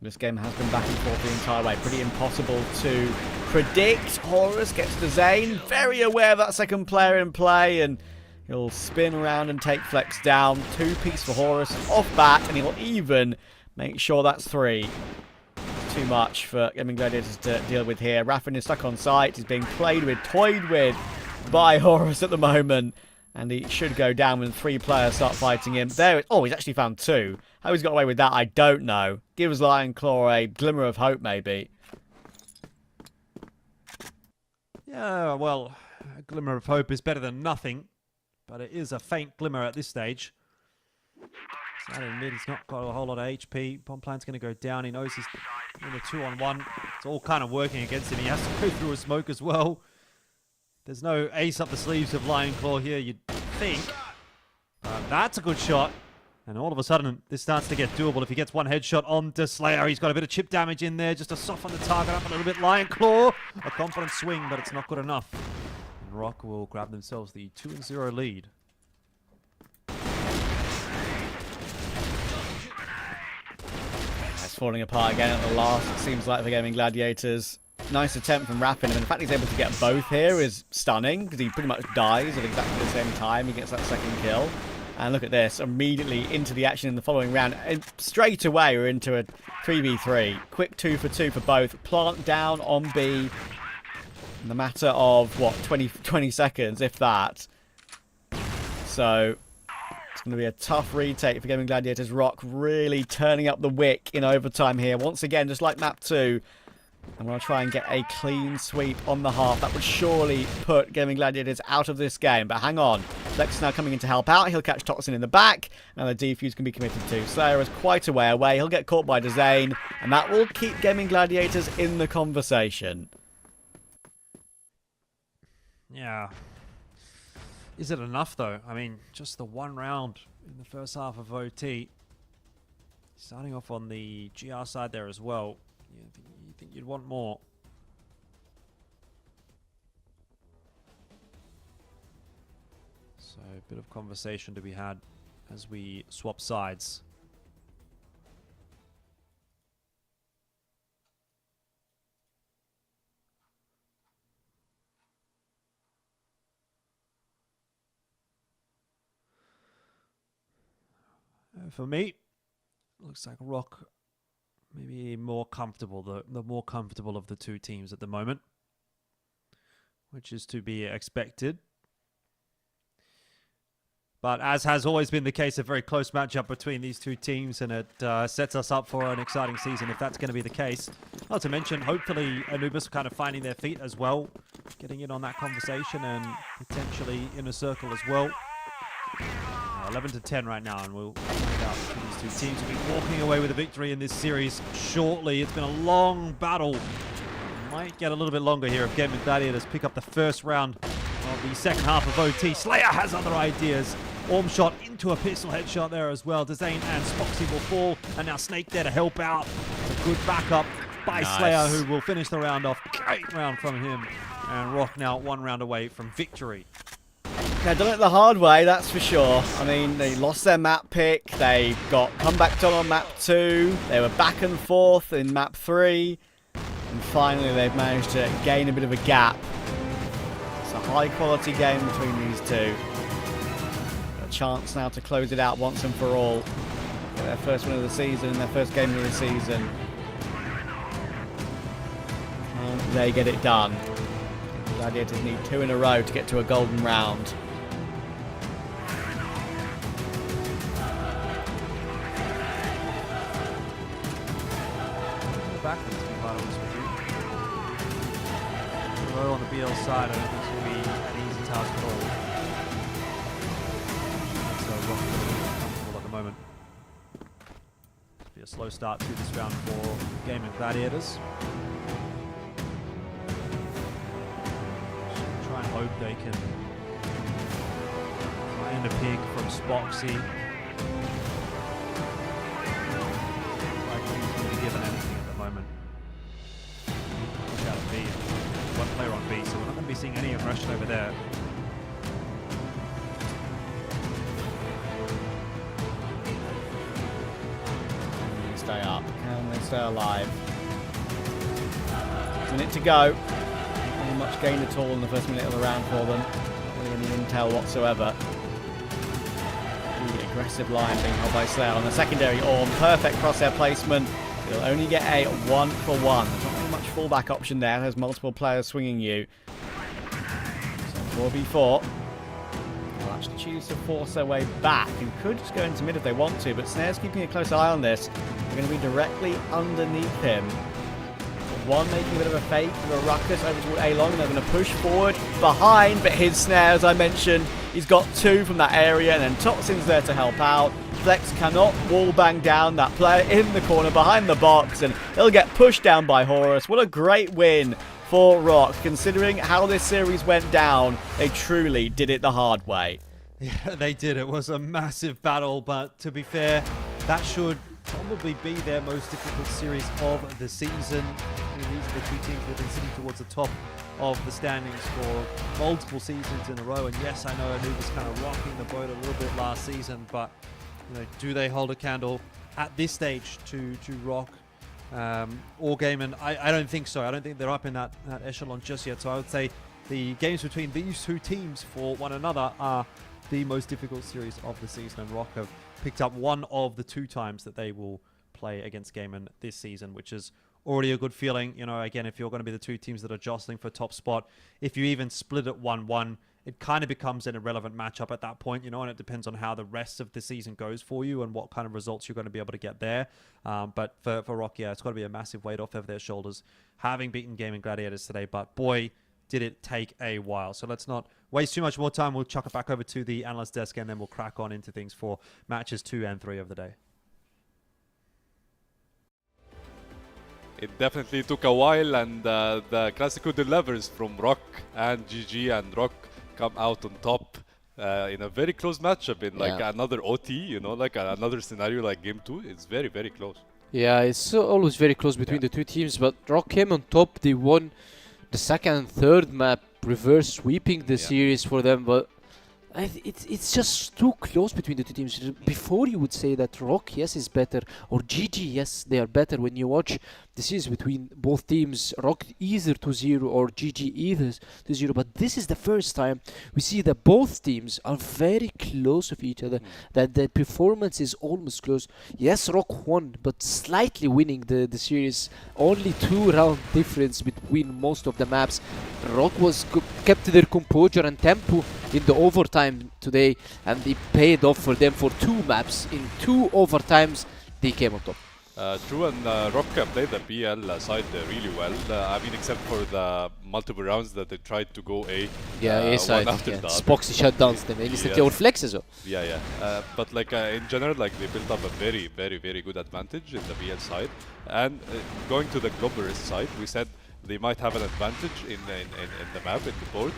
This game has been back and forth the entire way. Pretty impossible to predict. Horus gets the Zane. Very aware of that second player in play. And he'll spin around and take Flex down. 2-piece for Horus off bat. And he'll even make sure that's 3. Too much for Gaimin Gladiators to deal with here. Raffin is stuck on site. He's being played with, toyed with by Horus at the moment. And he should go down when 3 players start fighting him. There. Oh, he's actually found 2. How he's got away with that, I don't know. Gives Lion Claw a glimmer of hope, maybe. Yeah, well, a glimmer of hope is better than nothing, but it is a faint glimmer at this stage. Starting mid, he's not got a whole lot of HP. PongPongPals going to go down. He knows he's in a 2-on-1. It's all kind of working against him. He has to go through a smoke as well. There's no ace up the sleeves of Lion Claw here, you'd think. That's a good shot. And all of a sudden, this starts to get doable. If he gets one headshot onto Slayer, he's got a bit of chip damage in there, just to soften the target up a little bit. Lion Claw, a confident swing, but it's not good enough. And ROC will grab themselves the 2-0 lead. It's falling apart again at the last, it seems like, for Gaimin Gladiators. Nice attempt from Raffin, and the fact he's able to get both here is stunning, because he pretty much dies at exactly the same time he gets that second kill. And look at this, immediately into the action in the following round. And straight away, we're into a 3v3. Quick 2 for 2 for both. Plant down on B in the matter of, what, 20 seconds, if that. So it's going to be a tough retake for Gaimin Gladiators. ROC really turning up the wick in overtime here. Once again, just like map 2. I'm going to try and get a clean sweep on the half. That would surely put Gaimin Gladiators out of this game. But hang on. Lex is now coming in to help out. He'll catch Toxin in the back. And the defuse can be committed to. Slayer is quite a way away. He'll get caught by Dezane. And that will keep Gaimin Gladiators in the conversation. Yeah. Is it enough, though? I mean, just the one round in the first half of OT. Starting off on the GR side there as well. You think you'd want more. So a bit of conversation to be had as we swap sides. For me, looks like ROC maybe more comfortable, the more comfortable of the two teams at the moment, which is to be expected. But as has always been the case, a very close matchup between these two teams, and it sets us up for an exciting season if that's going to be the case. Not to mention, hopefully, Anubis kind of finding their feet as well, getting in on that conversation, and potentially InnerCircle as well. 11-10 right now, and we'll find out which these two teams will be walking away with a victory in this series shortly. It's been a long battle. It might get a little bit longer here if Gaimin Gladiators pick up the first round of the second half of OT. Slayer has other ideas. Orm shot into a pistol headshot there as well. Dezane and Spoxy will fall, and now Snake there to help out. A good backup by Slayer, who will finish the round off. Great round from him. And ROC now one round away from victory. They've done it the hard way, that's for sure. I mean, they lost their map pick, they got comeback done on map 2, they were back and forth in map 3, and finally they've managed to gain a bit of a gap. It's a high quality game between these two. A chance now to close it out once and for all. Get their first win of the season, their first game of the season. And they get it done. Gladiators need 2 in a row to get to a golden round. Back, let's be quite honest with you. Row on the BL side, I don't think it's going to be an easy task at all. So ROC comfortable at the moment. It'll be a slow start to this round for Gaimin Gladiators. Try and hope they can find a pick from Spoxy. Like he's going to be given anything at the moment. Push out of B. One player on B, so we're not going to be seeing any aggression over there. Can they stay up? Can they stay alive? Minute to go. Not really much gain at all in the first minute of the round for them. Not really any intel whatsoever. The aggressive line being held by Slayer on the secondary Orm. Perfect crosshair placement. You'll only get a 1-for-1. There's not really much fallback option there. There's multiple players swinging you. So 4v4. They'll actually choose to force their way back and could just go into mid if they want to, but Snare's keeping a close eye on this. They're going to be directly underneath him. One making a bit of a fake with a ruckus over toward A-Long, and they're going to push forward behind, but his Snare, as I mentioned, he's got 2 from that area, and then Toxin's there to help out. Flex cannot wallbang down that player in the corner behind the box, and he'll get pushed down by Horus. What a great win for ROC. Considering how this series went down, they truly did it the hard way. Yeah, they did. It was a massive battle, but to be fair, that should probably be their most difficult series of the season. I mean, these are the 2 teams that have been sitting towards the top of the standings for multiple seasons in a row. And yes, I know Anubis kind of rocking the boat a little bit last season, but you know, do they hold a candle at this stage to ROC or Gaimin? I don't think so. I don't think they're up in that echelon just yet. So I would say the games between these 2 teams for one another are the most difficult series of the season, and ROC have picked up one of the 2 times that they will play against Gaimin this season, which is already a good feeling. You know, again, if you're going to be the 2 teams that are jostling for top spot, if you even split it 1-1, it kind of becomes an irrelevant matchup at that point, you know, and it depends on how the rest of the season goes for you and what kind of results you're going to be able to get there. But for ROC, yeah, it's got to be a massive weight off of their shoulders, having beaten Gaimin Gladiators today. But boy, did it take a while. So let's not waste too much more time. We'll chuck it back over to the analyst desk, and then we'll crack on into things for matches 2 and 3 of the day. It definitely took a while, and the Classico delivers from ROC and GG, and ROC come out on top in a very close matchup in like another OT, you know, like another scenario like game 2. It's very, very close. Yeah, it's always very close between the 2 teams, but ROC came on top. They won the 2nd and 3rd map, reverse sweeping the series for them, but it's just too close between the 2 teams. Before you would say that ROC, yes, is better, or GG, yes, they are better. When you watch the series between both teams, ROC either 2-0 or GG either 2-0, but this is the first time we see that both teams are very close of each other, that the performance is almost close. Yes, ROC won, but slightly winning the series. Only 2 round difference between most of the maps. ROC was kept their composure and tempo in the overtime today, and it paid off for them for 2 maps. In 2 overtimes, they came on top. True, and ROC played the BL side really well. I mean, except for the multiple rounds that they tried to go A. A side. One after the other. Spoxy shut down them instantly, or Flex as well. Yeah. But like in general, like they built up a very, very, very good advantage in the BL side. And going to the Globalist side, we said they might have an advantage in the map, in the board.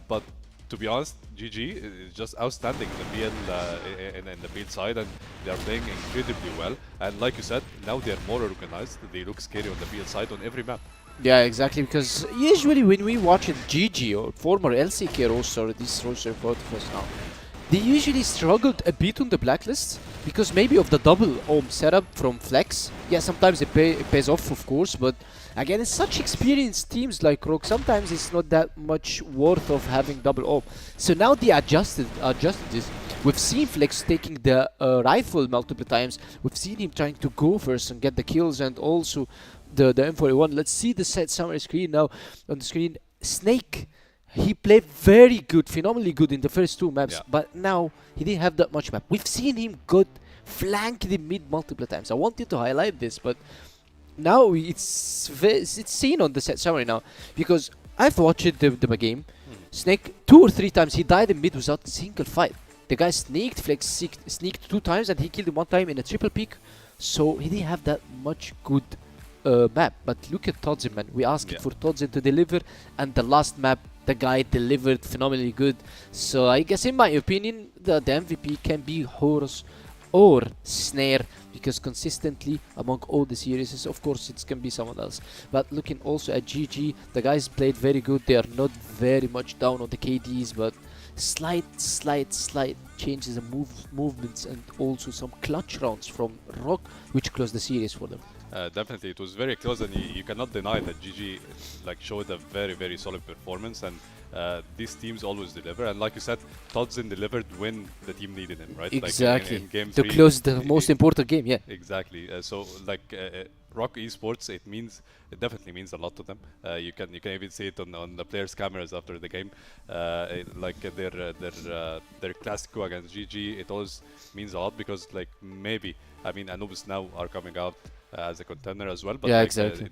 But to be honest, GG is just outstanding in the BL in the BL side, and they are playing incredibly well. And like you said, now they are more organized. They look scary on the BL side on every map. Yeah, exactly. Because usually when we watch it, GG or former LCK roster, this roster for us now, they usually struggled a bit on the blacklist because maybe of the double ohm setup from Flex. Yeah, sometimes it pays off, of course, but again, it's such experienced teams like ROC. Sometimes it's not that much worth of having double ohm. So now they adjusted this. We've seen Flex taking the rifle multiple times. We've seen him trying to go first and get the kills, and also the M41. Let's see the set summary screen now. On the screen, Snake, he played very good, phenomenally good in the first two maps, Yeah. but now he didn't have that much map. We've seen him good flank the mid multiple times. I wanted to highlight this, but now it's seen on the set summary now, because I've watched the game. Snake 2 or 3 times he died in mid without a single fight. The guy sneaked, Flex sneaked 2 times, and he killed him 1 time in a triple peak. So he didn't have that much good map. But look at Todzin, man. We asked for Todzin to deliver, and the last map the guy delivered phenomenally good. So I guess in my opinion the MVP can be Horus or Snare, because consistently among all the series, of course it can be someone else. But looking also at GG, the guys played very good. They are not very much down on the KDs, but slight changes in movements, and also some clutch rounds from ROC which closed the series for them. Definitely, it was very close, and you cannot deny that GG like showed a very solid performance, and these teams always deliver. And like you said, Todzin delivered when the team needed him, right? Exactly. Like in game To 3, close the most important game, yeah. Exactly. So like ROC Esports, it definitely means a lot to them. You can even see it on the players' cameras after the game. Like their Classico against GG, it always means a lot, because like maybe, I mean, Anubis now are coming out as a contender as well, but Yeah, like, exactly.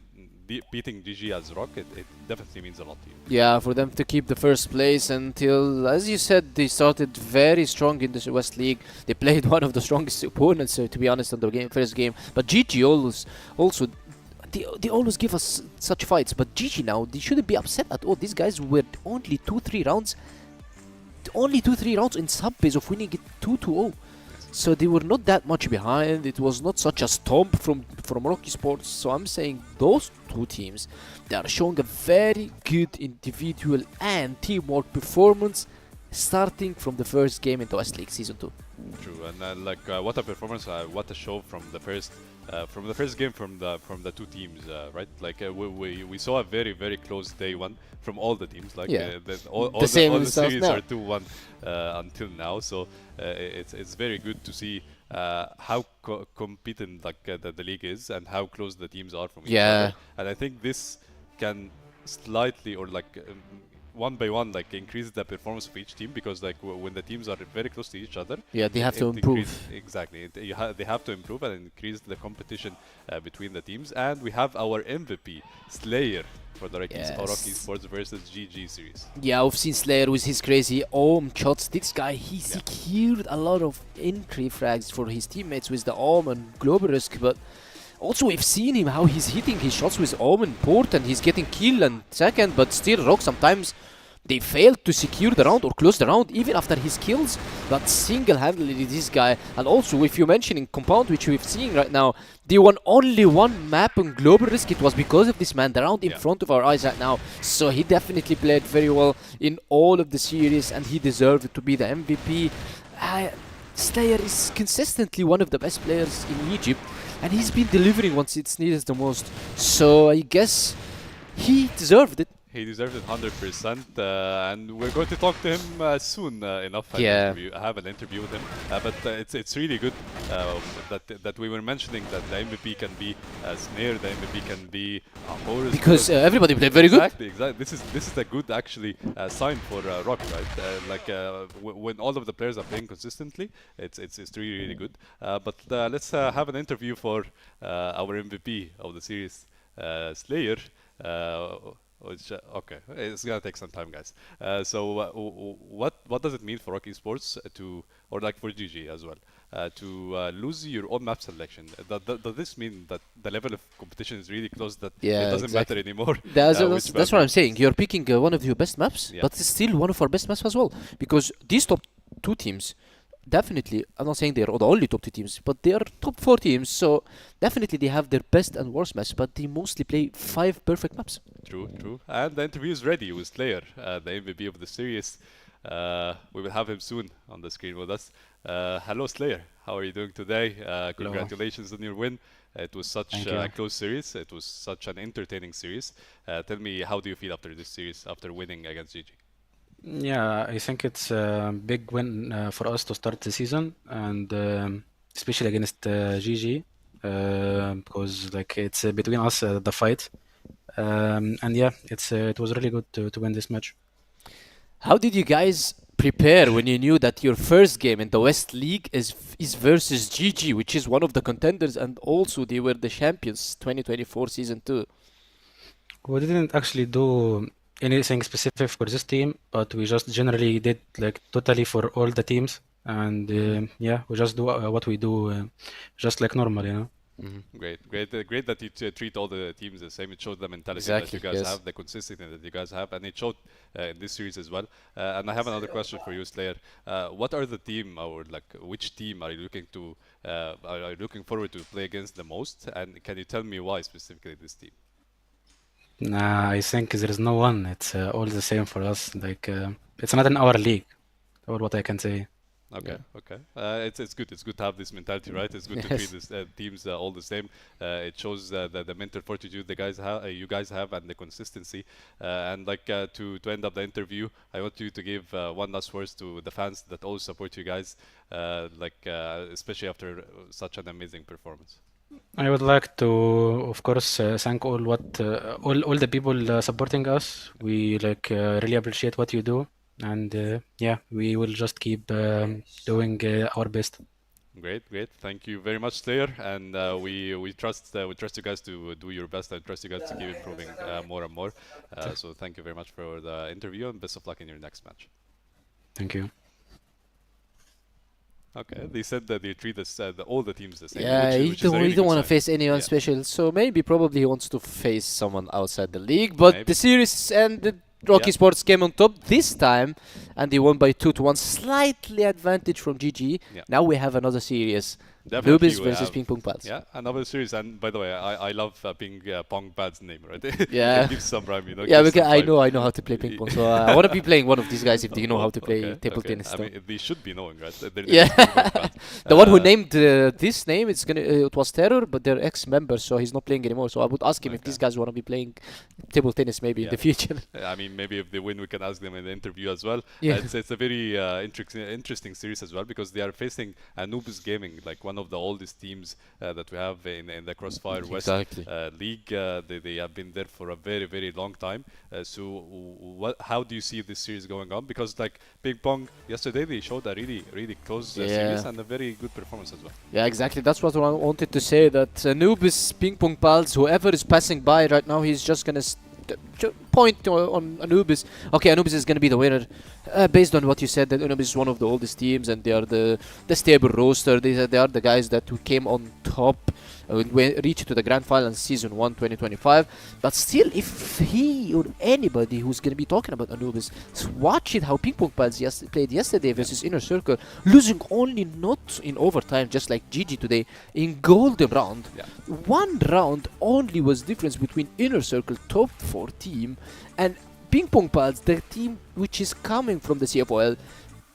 Beating GG as ROC, it definitely means a lot to you. Yeah, for them to keep the first place until, as you said, they started very strong in the West League. They played one of the strongest opponents, to be honest, on the first game. But GG also they always give us such fights. But GG now, they shouldn't be upset at all. These guys were only 2-3 rounds, in sub base of winning it 2-0. So they were not that much behind. It was not such a stomp from ROC Esports. So I'm saying those two teams, they are showing a very good individual and teamwork performance, starting from the first game in the West League Season 2. True, and what a performance! What a show from the first game from the two teams, right? Like we saw a very close day one from all the teams. Like all the series are 2-1 until now. So it's very good to see how competent like the league is, and how close the teams are from each other. And I think this can slightly, or like one by one, like increase the performance of each team, because like when the teams are very close to each other, they have to improve. Exactly, they have to improve and increase the competition between the teams. And we have our MVP Slayer for the ROC Esports versus GG series. Yeah, we've seen Slayer with his crazy Ohm shots. This guy, he secured a lot of entry frags for his teammates with the Ohm and Global Risk, but also we've seen him how he's hitting his shots with Ohm and Port, and he's getting kill and second, but still ROC sometimes they failed to secure the round or close the round even after his kills. But single-handedly this guy, and also if you're mentioning Compound, which we've seen right now, they won only one map on Global Risk. It was because of this man, the round in front of our eyes right now. So he definitely played very well in all of the series, and he deserved to be the MVP. Slayer is consistently one of the best players in Egypt, and he's been delivering once it's needed the most. So I guess he deserved it. He deserved it 100%, and we're going to talk to him soon enough. I have an interview with him, but it's really good that we were mentioning that the MVP can be Snare, the MVP can be Horus, because everybody played very good. Exactly. This is a good actually sign for ROC, right? When all of the players are playing consistently, it's really good. But let's have an interview for our MVP of the series, Slayer. Okay, it's gonna take some time, guys. So what does it mean for ROC Esports or like for GG as well, to lose your own map selection? Does this mean that the level of competition is really close, that it doesn't matter anymore? That's what I'm saying. You're picking one of your best maps, but it's still one of our best maps as well, because these top two teams, definitely, I'm not saying they're the only top 2 teams, but they are top 4 teams, so definitely they have their best and worst maps, but they mostly play 5 perfect maps. True, true. And the interview is ready with Slayer, the MVP of the series. We will have him soon on the screen with us. Hello, Slayer. How are you doing today? Congratulations on your win. It was such a close series. It was such an entertaining series. Tell me, how do you feel after this series, after winning against GG? Yeah, I think it's a big win for us to start the season, and especially against GG, because like it's between us the fight, and yeah, it was really good to win this match. How did you guys prepare when you knew that your first game in the West League is versus GG, which is one of the contenders, and also they were the champions 2024 season 2? We didn't actually do anything specific for this team, but we just generally did like totally for all the teams, and yeah, we just do what we do, just like normal, you know. Great that you treat all the teams the same. It showed the mentality Exactly, that you guys yes. have, the consistency that you guys have, and it showed in this series as well. And I have another question for you, Slayer. What are the team, or like which team are you looking to are you looking forward to play against the most? And can you tell me why specifically this team? Nah, I think there is no one. It's all the same for us. Like it's not in our league, or what I can say. Okay, okay. It's good. It's good to have this mentality, right? It's good to Yes. treat this teams all the same. It shows the mental fortitude the guys have, you guys have, and the consistency. And like to end up the interview, I want you to give one last words to the fans that always support you guys, especially after such an amazing performance. I would like to, of course, thank all the people supporting us. We like really appreciate what you do, and yeah, we will just keep doing our best. Great, great. Thank you very much, Slayer. And we trust you guys to do your best. I trust you guys to keep improving more and more. So thank you very much for the interview, and best of luck in your next match. Thank you. Okay, they said that they treat all the teams the same. Yeah, which he is a really don't good want to sign. face anyone Yeah. special, so maybe probably he wants to face someone outside the league. But Maybe. the series ended. ROC Yeah. Esports came on top this time, and they won by 2-1, slightly advantage from GG. Yeah. Now we have another series. Definitely Anubis we versus have- PingPongPals. Yeah, another series. And by the way, I love PingPongPals name, right? Yeah. It gives some rhyme, you know. Yeah, gives some because vibe. I know how to play ping pong, so I want to be playing one of these guys if they know how to play Okay, table okay. tennis. I though. mean, they should be knowing, right? Their name Yeah. is PingPongPals. The one who named this name, it was Terror, but they're ex-members, so he's not playing anymore. So I would ask him if Okay. these guys want to be playing table tennis maybe in Yeah. the future. I mean, maybe if they win, we can ask them in the interview as well. Yeah. It's a very interesting series as well, because they are facing Anubis Gaming, like one of the oldest teams that we have in the CrossFire West League. They have been there for a very, very long time. How do you see this series going on? Because like Ping Pong yesterday, they showed a really, really close series Yeah. and a very good performance as well. Yeah, exactly. That's what I wanted to say. That Anubis, PingPongPals, whoever is passing by right now, he's just gonna point on Anubis. Okay, Anubis is gonna be the winner, based on what you said. That Anubis is one of the oldest teams, and they are the stable roster. They are the guys that who came on top. We reached to the grand final in season 1 2025. But still, if he or anybody who's going to be talking about Anubis, watch it how PingPongPals played yesterday versus InnerCircle, losing only not in overtime, just like GG today, in golden round. Yeah. One round only was difference between InnerCircle top 4 team and PingPongPals, the team which is coming from the CFOL.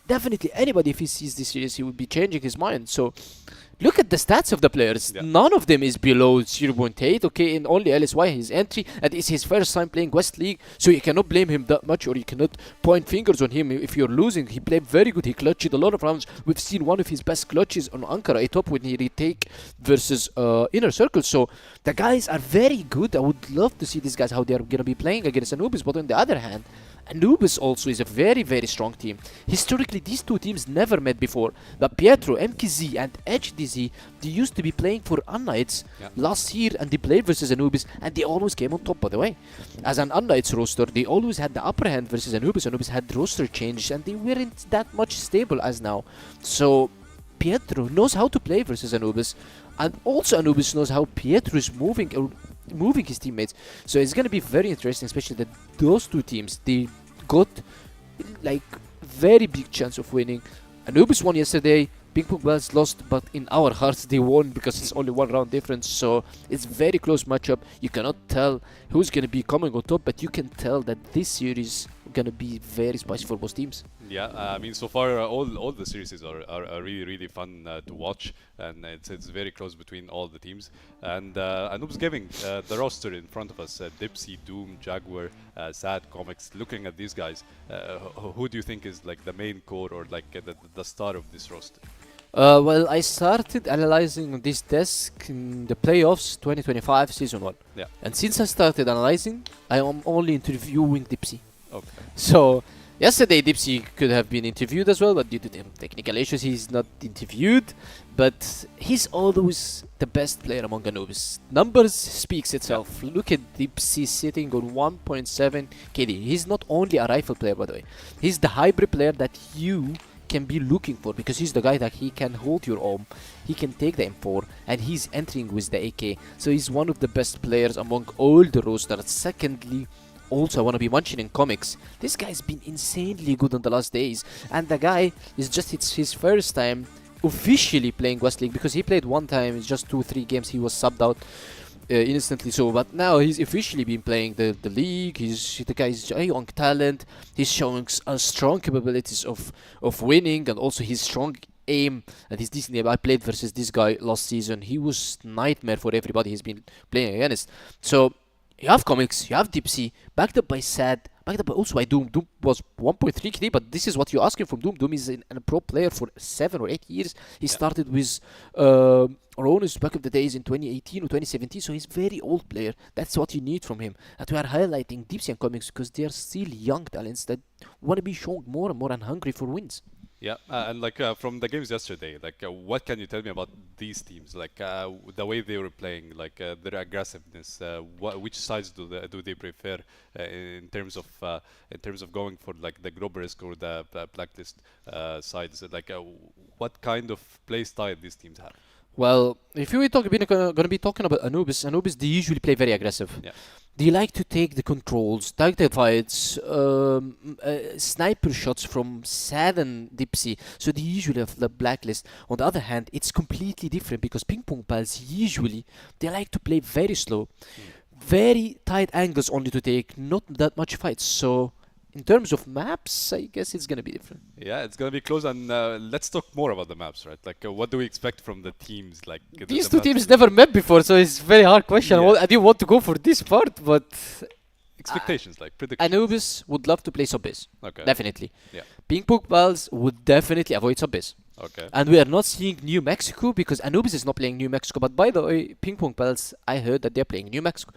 Definitely anybody, if he sees this series, he would be changing his mind. So look at the stats of the players. Yeah. None of them is below 0.8. Okay, in only LSY his entry, and it's his first time playing West League, so you cannot blame him that much, or you cannot point fingers on him if you're losing. He played very good. He clutched a lot of rounds. We've seen one of his best clutches on Ankara top when he retake versus InnerCircle. So the guys are very good. I would love to see these guys how they are gonna be playing against Anubis. But on the other hand, Anubis also is a very, very strong team. Historically, these two teams never met before. But Pietro, MKZ, and HDZ, they used to be playing for Unnights last year, and they played versus Anubis, and they always came on top, by the way. As an Unnights roster, they always had the upper hand versus Anubis. Anubis had roster changes, and they weren't that much stable as now. So Pietro knows how to play versus Anubis, and also Anubis knows how Pietro is moving his teammates. So it's gonna be very interesting, especially that those two teams, they got like very big chance of winning. Anubis won yesterday. PingPongPals lost, but in our hearts they won because it's only one round difference. So it's very close matchup. You cannot tell who's gonna be coming on top, but you can tell that this series gonna be very spicy for both teams. Yeah, I mean, so far all the series are really fun to watch, and it's very close between all the teams. And Anubis Gaming, the roster in front of us: Dipsy, Doom, Jaguar, Sad Comics. Looking at these guys, who do you think is like the main core or like the star of this roster? Well, I started analyzing this desk in the playoffs 2025 season 1. Yeah. And since I started analyzing, I am only interviewing Dipsy. Okay. So yesterday Dipsy could have been interviewed as well, but due to the technical issues he's not interviewed. But he's always the best player among Anubis. Numbers speaks itself. Look at Dipsy sitting on 1.7 KD. He's not only a rifle player, by the way. He's the hybrid player that you can be looking for, because he's the guy that he can hold your arm, he can take the M4, and he's entering with the AK. So he's one of the best players among all the rosters. Secondly, also I want to be mentioning Comics. This guy's been insanely good in the last days, and the guy is just it's his first time officially playing West League, because he played one time, it's just 2-3 games, he was subbed out instantly. So but now he's officially been playing the league. The guy is a young talent. He's showing strong capabilities of winning, and also his strong aim and his decent aim. I played versus this guy last season. He was nightmare for everybody he's been playing against. So you have Comics, you have Dipsy, backed up by Sad, backed up also by Doom. Doom was 1.3 KD, but this is what you're asking from Doom. Doom is a pro player for 7 or 8 years. He started with Ronus back of the days in 2018 or 2017, so he's very old player. That's what you need from him. And we are highlighting Dipsy and Comics because they are still young talents that want to be shown more and more and hungry for wins. Yeah, and like from the games yesterday, like what can you tell me about these teams? Like the way they were playing, like their aggressiveness. Which sides do they prefer in terms of going for like the Grob risk or the blacklist sides? Like what kind of play style these teams have? Well, if we're gonna be talking about Anubis, they usually play very aggressive. Yeah. They like to take the controls, take the fights, sniper shots from Sad and Dipsy. So they usually have the blacklist. On the other hand, it's completely different because PingPongPals usually they like to play very slow, very tight angles only to take, not that much fights. So in terms of maps, I guess it's gonna be different. Yeah, it's gonna be close, and let's talk more about the maps, right? Like, what do we expect from the teams? Like These the two maps? teams never met before, so it's very hard question. Yeah. Well, I didn't want to go for this part, but Expectations, like predictions. Anubis would love to play sub-base, Okay. definitely. Yeah. PingPongPals would definitely avoid sub-base. Okay. And we are not seeing New Mexico because Anubis is not playing New Mexico. But by the way, PingPongPals, I heard that they're playing New Mexico.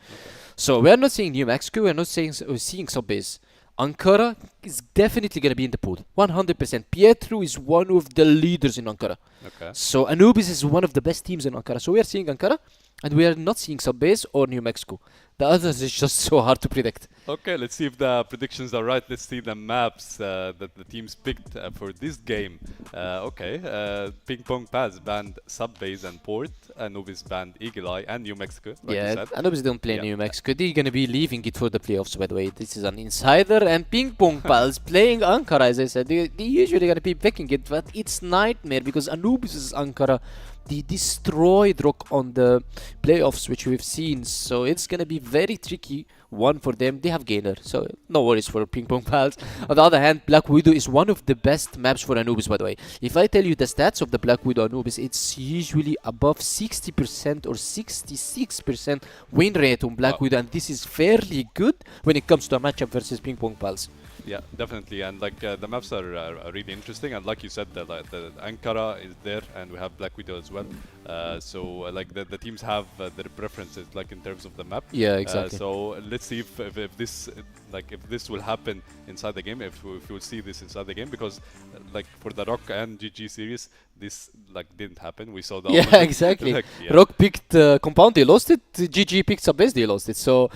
So we are not seeing New Mexico. We are not seeing sub-base. Ankara is definitely going to be in the pool. 100%. Pietro is one of the leaders in Ankara. Okay. So Anubis is one of the best teams in Ankara. So we are seeing Ankara, and we are not seeing sub-base or New Mexico. The others is just so hard to predict. Okay, let's see if the predictions are right. Let's see the maps that the teams picked for this game. PingPongPals banned Subbase and Port. Anubis banned Eagle Eye and New Mexico. Like you Yeah, said. Anubis don't play Yeah. New Mexico. They're gonna be leaving it for the playoffs, by the way. This is an insider. And PingPongPals playing Ankara, as I said. They usually gonna be picking it, but it's nightmare because Anubis is Ankara. They destroyed ROC on the playoffs, which we've seen. So it's gonna be very tricky one for them. They have Gainer, so no worries for PingPongPals. On the other hand, Black Widow is one of the best maps for Anubis, by the way. If I tell you the stats of the Black Widow Anubis, it's usually above 60% or 66% win rate on Black Wow. Widow, and this is fairly good when it comes to a matchup versus PingPongPals. Yeah, definitely, and like the maps are really interesting, and like you said, the Ankara is there, and we have Black Widow as well. So like the teams have their preferences, like in terms of the map. Yeah, exactly. So let's see if this will happen inside the game, if we'll see this inside the game, because like for the ROC and GG series, this like didn't happen. We saw the Yeah, opposite. exactly. Like, yeah. ROC picked Compound, they lost it. GG picked Subbase, they lost it. So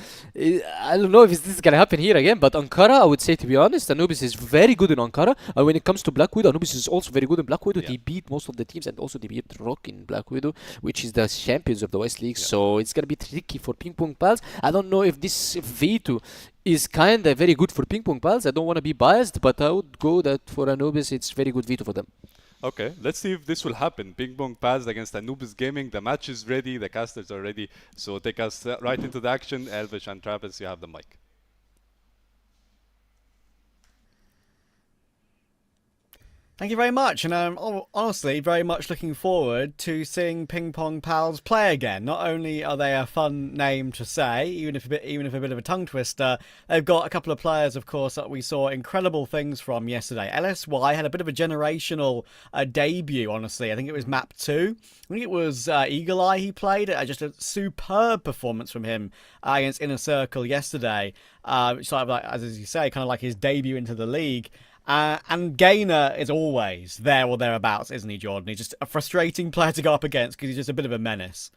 I don't know if this is gonna happen here again. But Ankara, I would say, to be honest, Anubis is very good in Ankara. And when it comes to Black Widow, Anubis is also very good in Black Widow. Yeah. They beat most of the teams, and also they beat ROC in Black Widow, which is the champions of the West League. Yeah. So it's gonna be tricky for PingPongPals. I don't know if this veto is kind of very good for PingPongPals. I don't want to be biased, but I would go that for Anubis, it's very good veto for them. Okay, let's see if this will happen. PingPongPals against Anubis Gaming. The match is ready. The casters are ready. So take us right into the action. Elvish and Travis, you have the mic. Thank you very much, and I'm honestly very much looking forward to seeing PingPongPals play again. Not only are they a fun name to say, even if a bit of a tongue twister, they've got a couple of players, of course, that we saw incredible things from yesterday. LSY had a bit of a generational debut, honestly. I think it was map 2. I think it was Eagle Eye he played. Just a superb performance from him against InnerCircle yesterday. Sort of like, as you say, kind of like his debut into the league. And Gainer is always there or thereabouts, isn't he, Jordan? He's just a frustrating player to go up against because he's just a bit of a menace.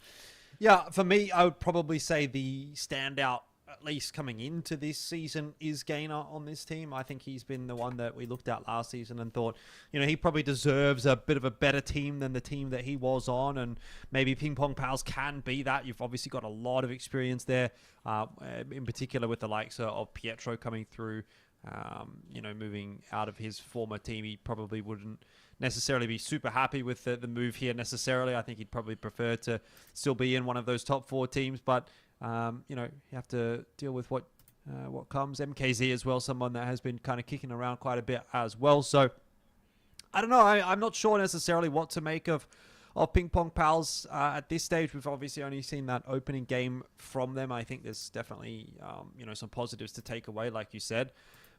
Yeah, for me, I would probably say the standout, at least coming into this season, is Gainer on this team. I think he's been the one that we looked at last season and thought, he probably deserves a bit of a better team than the team that he was on, and maybe PingPongPals can be that. You've obviously got a lot of experience there, in particular with the likes of Pietro coming through. Moving out of his former team, he probably wouldn't necessarily be super happy with the move here necessarily. I think he'd probably prefer to still be in one of those top 4 teams, but you have to deal with what comes. MKZ as well, someone that has been kind of kicking around quite a bit as well. So I don't know. I'm not sure necessarily what to make of PingPongPals at this stage. We've obviously only seen that opening game from them. I think there's definitely some positives to take away, like you said.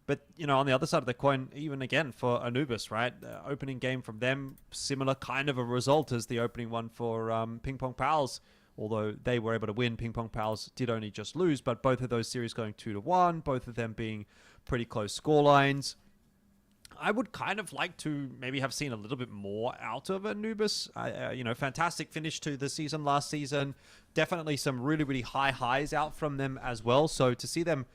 But, on the other side of the coin, even again for Anubis, right? The opening game from them, similar kind of a result as the opening one for PingPongPals. Although they were able to win, PingPongPals did only just lose. But both of those series going 2-1, both of them being pretty close scorelines. I would kind of like to maybe have seen a little bit more out of Anubis. Fantastic finish to the season last season. Definitely some really, really high highs out from them as well. So to see them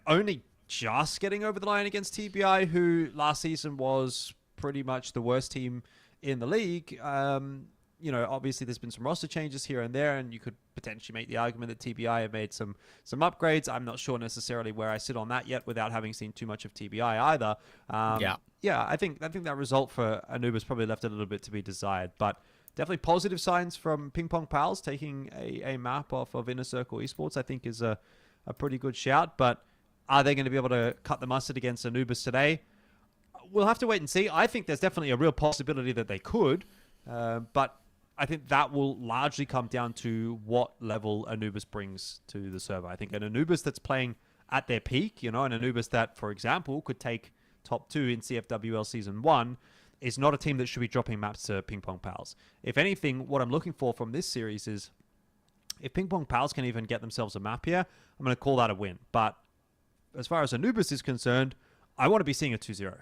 only just getting over the line against TBI, who last season was pretty much the worst team in the league. Obviously there's been some roster changes here and there, and you could potentially make the argument that TBI have made some upgrades. I'm not sure necessarily where I sit on that yet without having seen too much of TBI either. I think that result for Anubis probably left a little bit to be desired, but definitely positive signs from PingPongPals. Taking a map off of InnerCircle Esports I think is a pretty good shout, but are they going to be able to cut the mustard against Anubis today? We'll have to wait and see. I think there's definitely a real possibility that they could, but I think that will largely come down to what level Anubis brings to the server. I think an Anubis that's playing at their peak, an Anubis that, for example, could take top 2 in CFWL Season 1, is not a team that should be dropping maps to PingPongPals. If anything, what I'm looking for from this series is if PingPongPals can even get themselves a map here, I'm going to call that a win. But as far as Anubis is concerned, I want to be seeing a 2-0.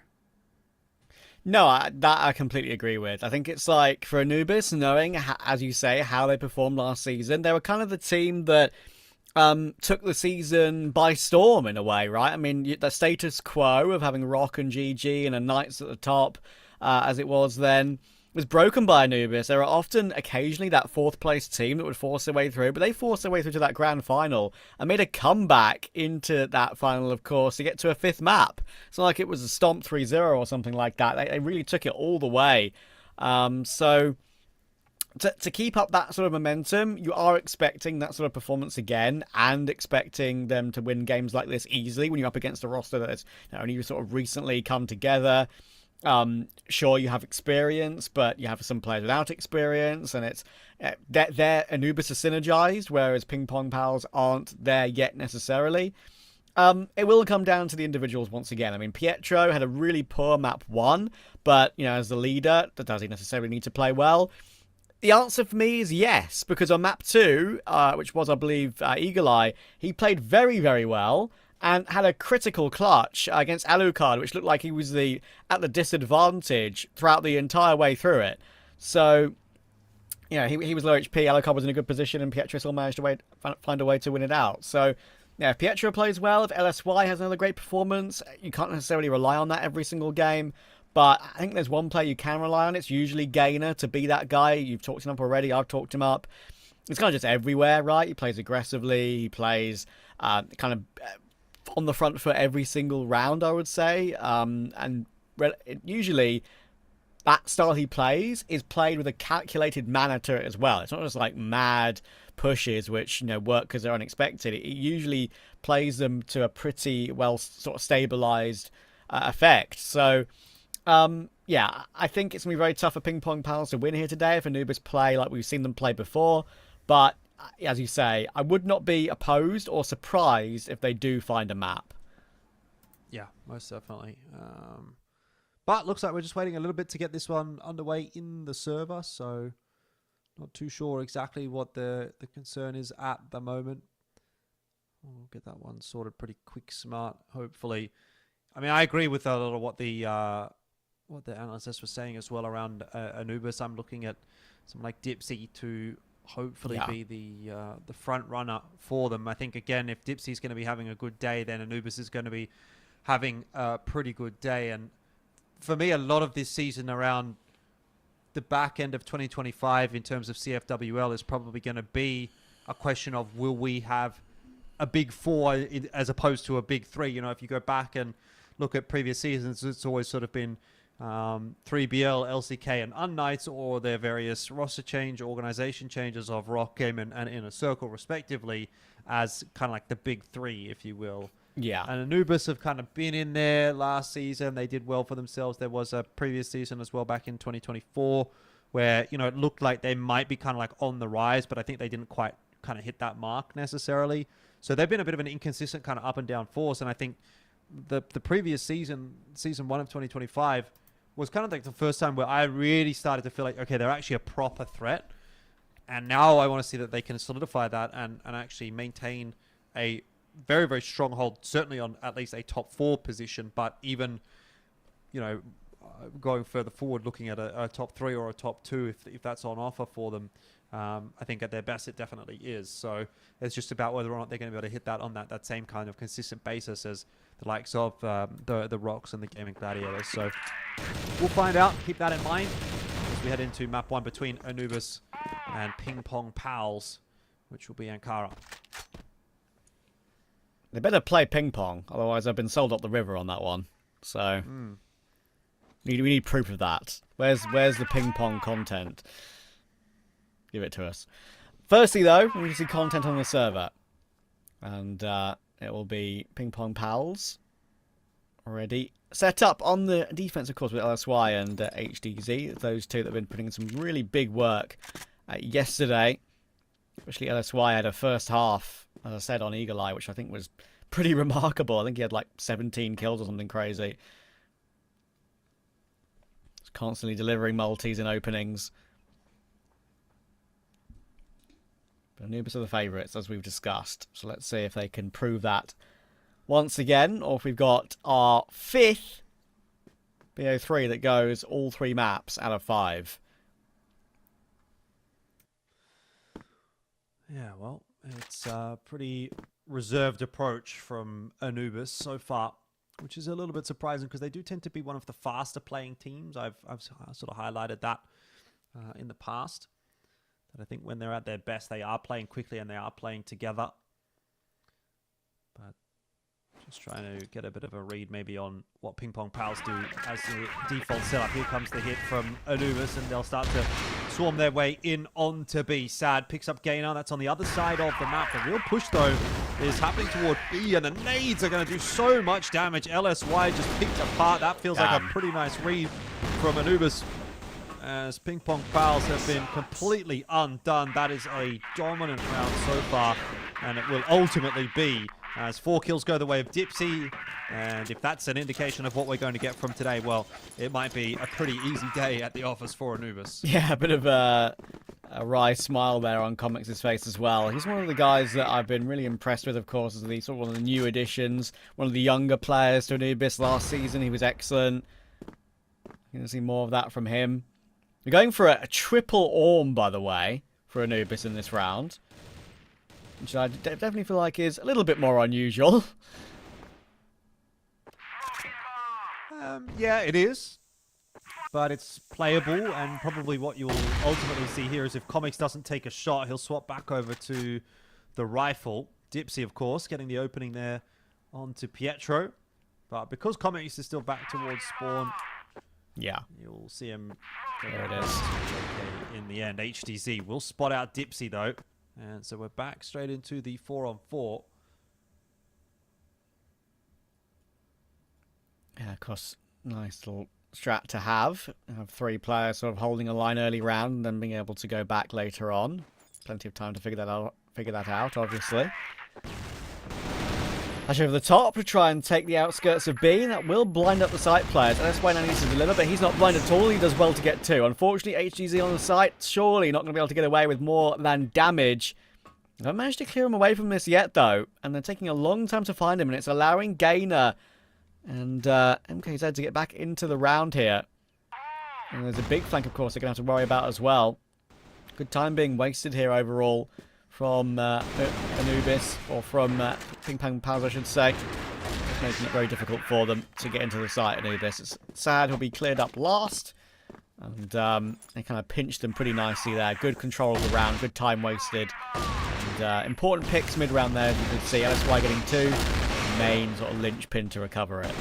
No, that I completely agree with. I think it's like for Anubis, knowing, as you say, how they performed last season, they were kind of the team that took the season by storm in a way, right? I mean, the status quo of having ROC and GG and a Knights at the top, as it was then, was broken by Anubis. There are often, occasionally, that 4th place team that would force their way through, but they forced their way through to that grand final and made a comeback into that final, of course, to get to a 5th map. It's not like it was a stomp 3-0 or something like that. They really took it all the way. So to keep up that sort of momentum, you are expecting that sort of performance again, and expecting them to win games like this easily when you're up against a roster that's only sort of recently come together. Sure, you have experience, but you have some players without experience, and it's they're Anubis are synergized, whereas PingPongPals aren't there yet necessarily. It will come down to the individuals once again. I mean, Pietro had a really poor map 1, but as the leader, does he necessarily need to play well? The answer for me is yes, because on map 2, which was, I believe, Eagle Eye, he played very, very well and had a critical clutch against Alucard, which looked like he was at the disadvantage throughout the entire way through it. So, he was low HP, Alucard was in a good position, and Pietro still managed to find a way to win it out. So, if Pietro plays well, if LSY has another great performance, you can't necessarily rely on that every single game. But I think there's one player you can rely on. It's usually Gainer to be that guy. You've talked him up already. I've talked him up. It's kind of just everywhere, right? He plays aggressively. He plays kind of on the front foot every single round, I would say. And usually that style he plays is played with a calculated manner to it as well. It's not just like mad pushes which, you know, work because they're unexpected. It usually plays them to a pretty well sort of stabilized effect. So yeah, I think it's going to be very tough for PingPongPals to win here today if Anubis play like we've seen them play before. But as you say, I would not be opposed or surprised if they do find a map. Yeah, most definitely. But looks like we're just waiting a little bit to get this one underway in the server, so not too sure exactly what the concern is at the moment. We'll get that one sorted pretty quick, smart, hopefully. I mean, I agree with a lot of what the analysts were saying as well around Anubis. I'm looking at someone like Dipsy to hopefully be the front runner for them. I think, again, if Dipsy's going to be having a good day, then Anubis is going to be having a pretty good day. And for me, a lot of this season around the back end of 2025 in terms of CFWL is probably going to be a question of will we have a big four as opposed to a big three. You know, if you go back and look at previous seasons, it's always sort of been 3BL, LCK, and Unknights, or their various roster change, organization changes of ROC, Gaimin, and InnerCircle, respectively, as kind of like the big three, if you will. Yeah. And Anubis have kind of been in there last season. They did well for themselves. There was a previous season as well back in 2024 where, you know, it looked like they might be kind of like on the rise, but I think they didn't quite kind of hit that mark necessarily. So they've been a bit of an inconsistent kind of up and down force. And I think the previous season 1 of 2025, was kind of like the first time where I really started to feel like, okay, they're actually a proper threat. And now I want to see that they can solidify that and actually maintain a very, very strong hold, certainly on at least a top 4 position, but even, you know, going further forward, looking at a top 3 or a top 2, if that's on offer for them, I think at their best it definitely is. So it's just about whether or not they're going to be able to hit that on that same kind of consistent basis as the likes of the ROCs and the Gaimin Gladiators. So we'll find out. Keep that in mind as we head into map 1 between Anubis and PingPongPals, which will be Ankara. They better play ping pong, otherwise I've been sold up the river on that one. So we need proof of that. Where's the ping pong content? Give it to us. Firstly, though, we need to see content on the server, and it will be PingPongPals already set up on the defense, of course, with LSY and HDZ. Those two that have been putting in some really big work yesterday. Especially LSY had a first half, as I said, on Eagle Eye, which I think was pretty remarkable. I think he had like 17 kills or something crazy. He's constantly delivering multis and openings. But Anubis are the favourites, as we've discussed. So let's see if they can prove that once again, or if we've got our 5th BO3 that goes all 3 maps out of 5. Yeah, well, it's a pretty reserved approach from Anubis so far, which is a little bit surprising because they do tend to be one of the faster playing teams. I've sort of highlighted that in the past. That I think when they're at their best, they are playing quickly and they are playing together. But just trying to get a bit of a read maybe on what PingPongPals do as the default setup. Here comes the hit from Anubis, and they'll start to swarm their way in onto B. Sad picks up Gainer. That's on the other side of the map. The real push, though, is happening toward B, and the nades are going to do so much damage. LSY just picked apart. That feels like a pretty nice read from Anubis, as PingPongPals have been completely undone. That is a dominant round so far, and it will ultimately be as 4 kills go the way of Dipsy. And if that's an indication of what we're going to get from today, well, it might be a pretty easy day at the office for Anubis. Yeah, a bit of a wry smile there on Comics' face as well. He's one of the guys that I've been really impressed with, of course, as the sort of one of the new additions, one of the younger players to Anubis last season. He was excellent. You're going to see more of that from him. We're going for a triple Orm, by the way, for Anubis in this round, which I definitely feel like is a little bit more unusual. Yeah, it is. But it's playable, and probably what you'll ultimately see here is if Comics doesn't take a shot, he'll swap back over to the rifle. Dipsy, of course, getting the opening there onto Pietro. But because Comics is still back towards spawn, Yeah. You'll see him. There it is. In the end, HDZ will spot out Dipsy though, and so we're back straight into the 4-on-4. Yeah, of course, nice little strat to have. Have 3 players sort of holding a line early round and then being able to go back later on. Plenty of time to figure that out, obviously. Flash over the top to try and take the outskirts of B. That will blind up the site players. And that's why now needs to deliver, but he's not blind at all. He does well to get 2. Unfortunately, HGZ on the site, surely not going to be able to get away with more than damage. I haven't managed to clear him away from this yet, though. And they're taking a long time to find him, and it's allowing Gainer and MKZ to get back into the round here. And there's a big flank, of course, they're going to have to worry about as well. Good time being wasted here overall from Anubis, or from PingPongPals, I should say. It's making it very difficult for them to get into the site, Anubis. It's sad he'll be cleared up last. And they kind of pinched them pretty nicely there. Good control of the round, good time wasted. And important picks mid-round there, as you can see. LSY getting 2. Main sort of linchpin to recover it.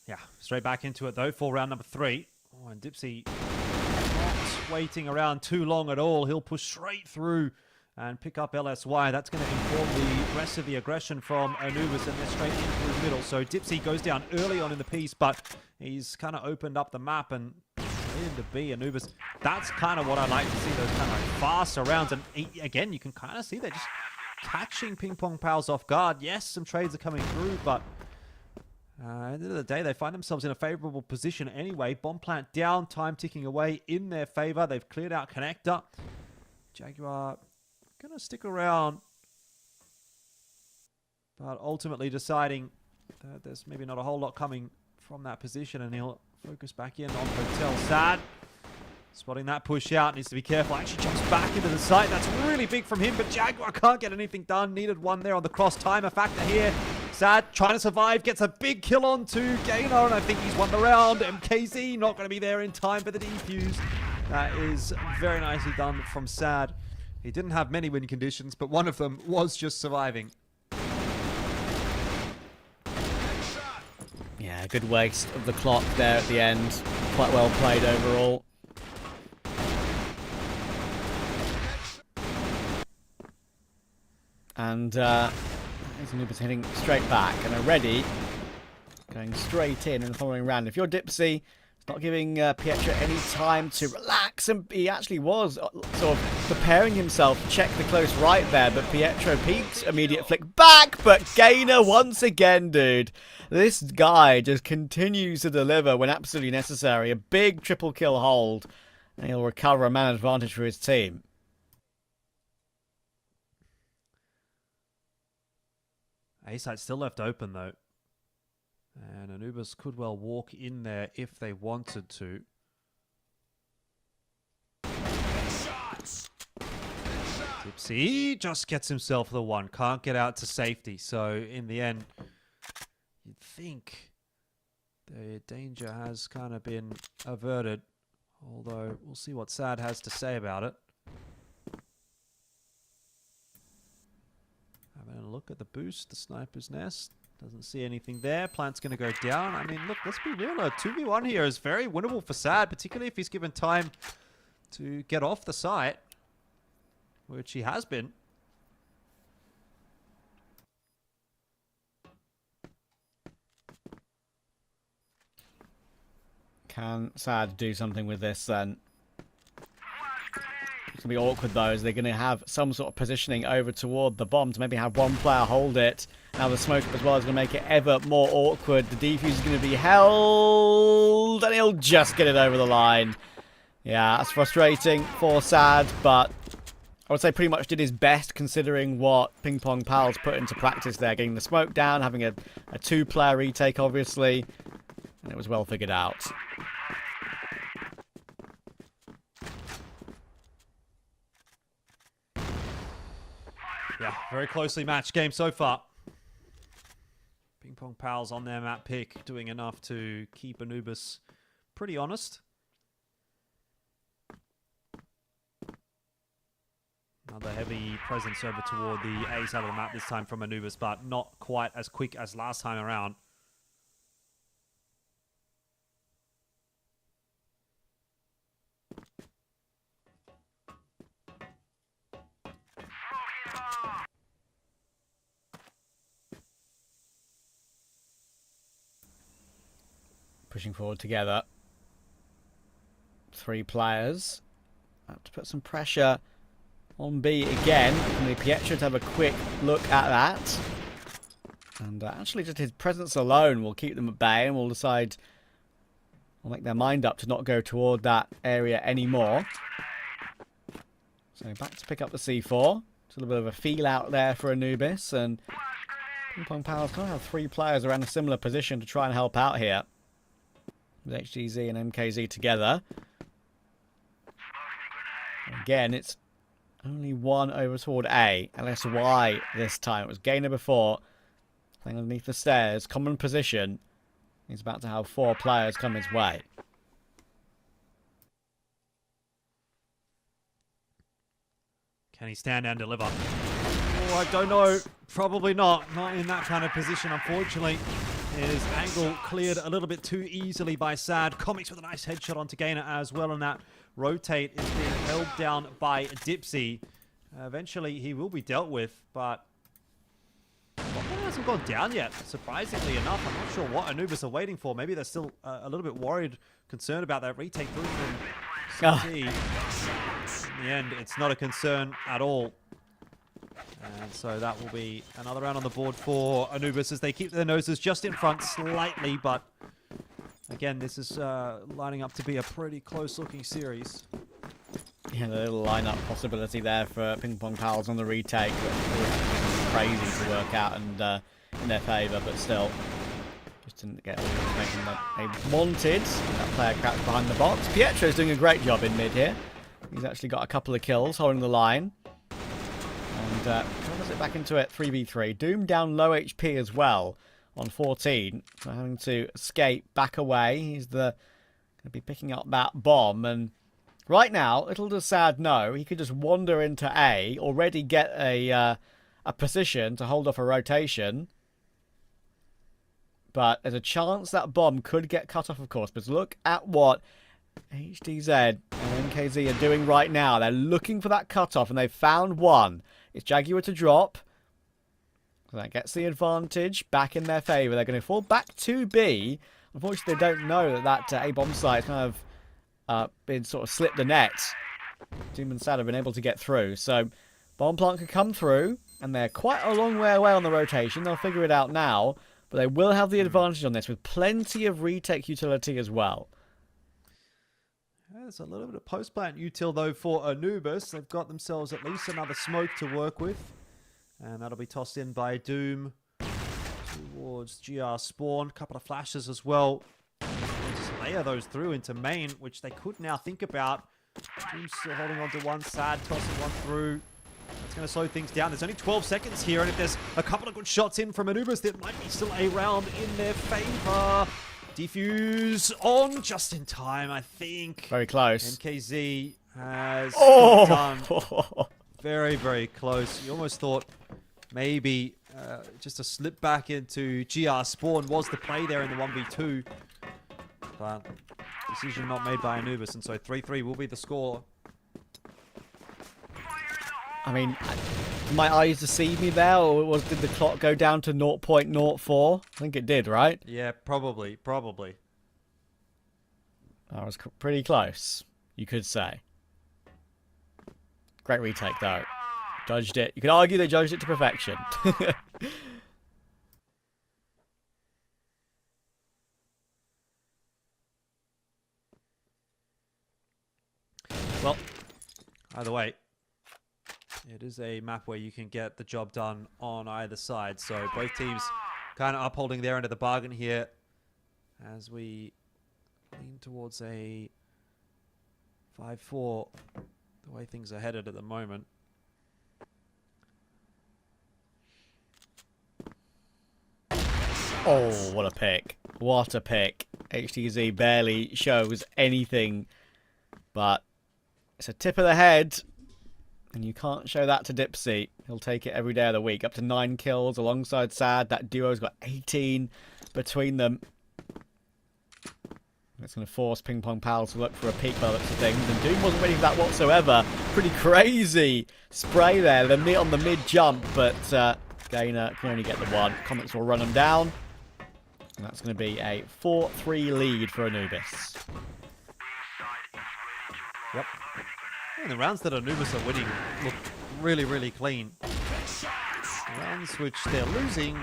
Yeah, straight back into it though for round number 3. Oh, and Dipsy not waiting around too long at all. He'll push straight through and pick up LSY. That's going to inform the rest of the aggression from Anubis, and they're straight in through the middle. So Dipsy goes down early on in the piece, but he's kind of opened up the map and into B. Anubis, that's kind of what I like to see, those kind of like faster rounds. And again, you can kind of see they're just catching PingPongPals off guard. Yes, some trades are coming through, but at the end of the day, they find themselves in a favorable position anyway. Bomb plant down, time ticking away in their favor. They've cleared out connector. Jaguar gonna stick around, but ultimately deciding that there's maybe not a whole lot coming from that position, and he'll focus back in on Hotel. Sad spotting that push out, needs to be careful. Actually jumps back into the site. That's really big from him, but Jaguar can't get anything done. Needed one there on the cross. Timer factor here. Sad trying to survive, gets a big kill onto Gainer, and I think he's won the round. MKZ not going to be there in time for the defuse. That is very nicely done from Sad. He didn't have many win conditions, but one of them was just surviving. Yeah, good waste of the clock there at the end. Quite well played overall. And Anubis heading straight back and are ready, going straight in the following round. If you're Dipsy, it's not giving Pietro any time to relax, and he actually was sort of preparing himself to check the close right there, but Pietro peeks, immediate flick back, but Gainer once again, dude. This guy just continues to deliver when absolutely necessary. A big triple kill hold, and he'll recover a man advantage for his team. A-side still left open though, and Anubis could well walk in there if they wanted to. Dipsy just gets himself the one, can't get out to safety, so in the end you'd think the danger has kind of been averted, although we'll see what Sad has to say about it. Having a look at the boost, the sniper's nest. Doesn't see anything there. Plant's going to go down. I mean, look, let's be real. A 2v1 here is very winnable for Sad, particularly if he's given time to get off the site, which he has been. Can Sad do something with this then? It's going to be awkward though, as they're going to have some sort of positioning over toward the bomb to maybe have one player hold it. Now the smoke up as well is going to make it ever more awkward. The defuse is going to be held, and he'll just get it over the line. Yeah, that's frustrating for Sad, but I would say pretty much did his best considering what PingPongPals put into practice there. Getting the smoke down, having a two-player retake obviously, and it was well figured out. Yeah, very closely matched game so far. PingPongPals on their map pick, doing enough to keep Anubis pretty honest. Another heavy presence over toward the A side of the map this time from Anubis, but not quite as quick as last time around. Pushing forward together. 3 players. Have to put some pressure on B again. Only Pietro to have a quick look at that. And actually just his presence alone will keep them at bay and will decide, will make their mind up to not go toward that area anymore. So back to pick up the C4. It's a little bit of a feel out there for Anubis, and PingPongPals kind of have 3 players around a similar position to try and help out here. With HGZ and MKZ together. Again, it's only 1 over toward A. LSY this time. It was Gainer before. Playing underneath the stairs. Common position. He's about to have 4 players come his way. Can he stand and deliver? Oh, I don't know. Probably not. Not in that kind of position, unfortunately. His angle cleared a little bit too easily by Sad. Comics with a nice headshot onto Gainer as well, and that rotate is being held down by Dipsy. Eventually, he will be dealt with, but Botman hasn't gone down yet, surprisingly enough. I'm not sure what Anubis are waiting for. Maybe they're still a little bit worried, concerned about that retake through from CT. In the end, it's not a concern at all. And so that will be another round on the board for Anubis as they keep their noses just in front slightly, but again, this is lining up to be a pretty close-looking series. Yeah, the little lineup possibility there for PingPongPals on the retake. Crazy to work out and in their favour, but still just didn't get all the information that they wanted. That player crouched behind the box. Pietro's doing a great job in mid here. He's actually got a couple of kills holding the line. And covers it back into it 3v3. Doom down low HP as well on 14. So having to escape back away. He's going to be picking up that bomb. And right now, little does Sad know, he could just wander into A, already get a position to hold off a rotation. But there's a chance that bomb could get cut off, of course. But look at what HDZ and MKZ are doing right now. They're looking for that cutoff, and they've found one. It's Jaguar to drop. So that gets the advantage back in their favour. They're going to fall back to B. Unfortunately, they don't know that A bomb site kind of been sort of slipped the net. Doom and Sad have been able to get through. So bomb plant could come through, and they're quite a long way away on the rotation. They'll figure it out now, but they will have the advantage on this with plenty of retake utility as well. There's a little bit of post-plant util, though, for Anubis. They've got themselves at least another smoke to work with. And that'll be tossed in by Doom towards GR Spawn. A couple of flashes as well. Just layer those through into main, which they could now think about. Doom's still holding on to one, Sad tossing one through. It's going to slow things down. There's only 12 seconds here, and if there's a couple of good shots in from Anubis, there might be still a round in their favor. Defuse on just in time, I think. Very close. MKZ has done very, very close. You almost thought maybe just a slip back into GR Spawn was the play there in the 1v2. But decision not made by Anubis, and so 3-3 will be the score. I mean, did my eyes deceive me there, or did the clock go down to 0.04? I think it did, right? Yeah, probably. That was pretty close, you could say. Great retake, though. Judged it. You could argue they judged it to perfection. Well, either way, it is a map where you can get the job done on either side. So both teams kind of upholding their end of the bargain here as we lean towards a 5-4, the way things are headed at the moment. Oh, what a pick. What a pick. HTZ barely shows anything, but it's a tip of the head. And you can't show that to Dipsy. He'll take it every day of the week. Up to 9 kills alongside Sad. That duo's got 18 between them. It's going to force PingPongPals to look for a peek by the looks of things. And Doom wasn't ready for that whatsoever. Pretty crazy spray there on the mid-jump. But Gainer can only get the one. Comics will run him down. And that's going to be a 4-3 lead for Anubis. Yep. And the rounds that Anubis are winning look really, really clean. Rounds which they're losing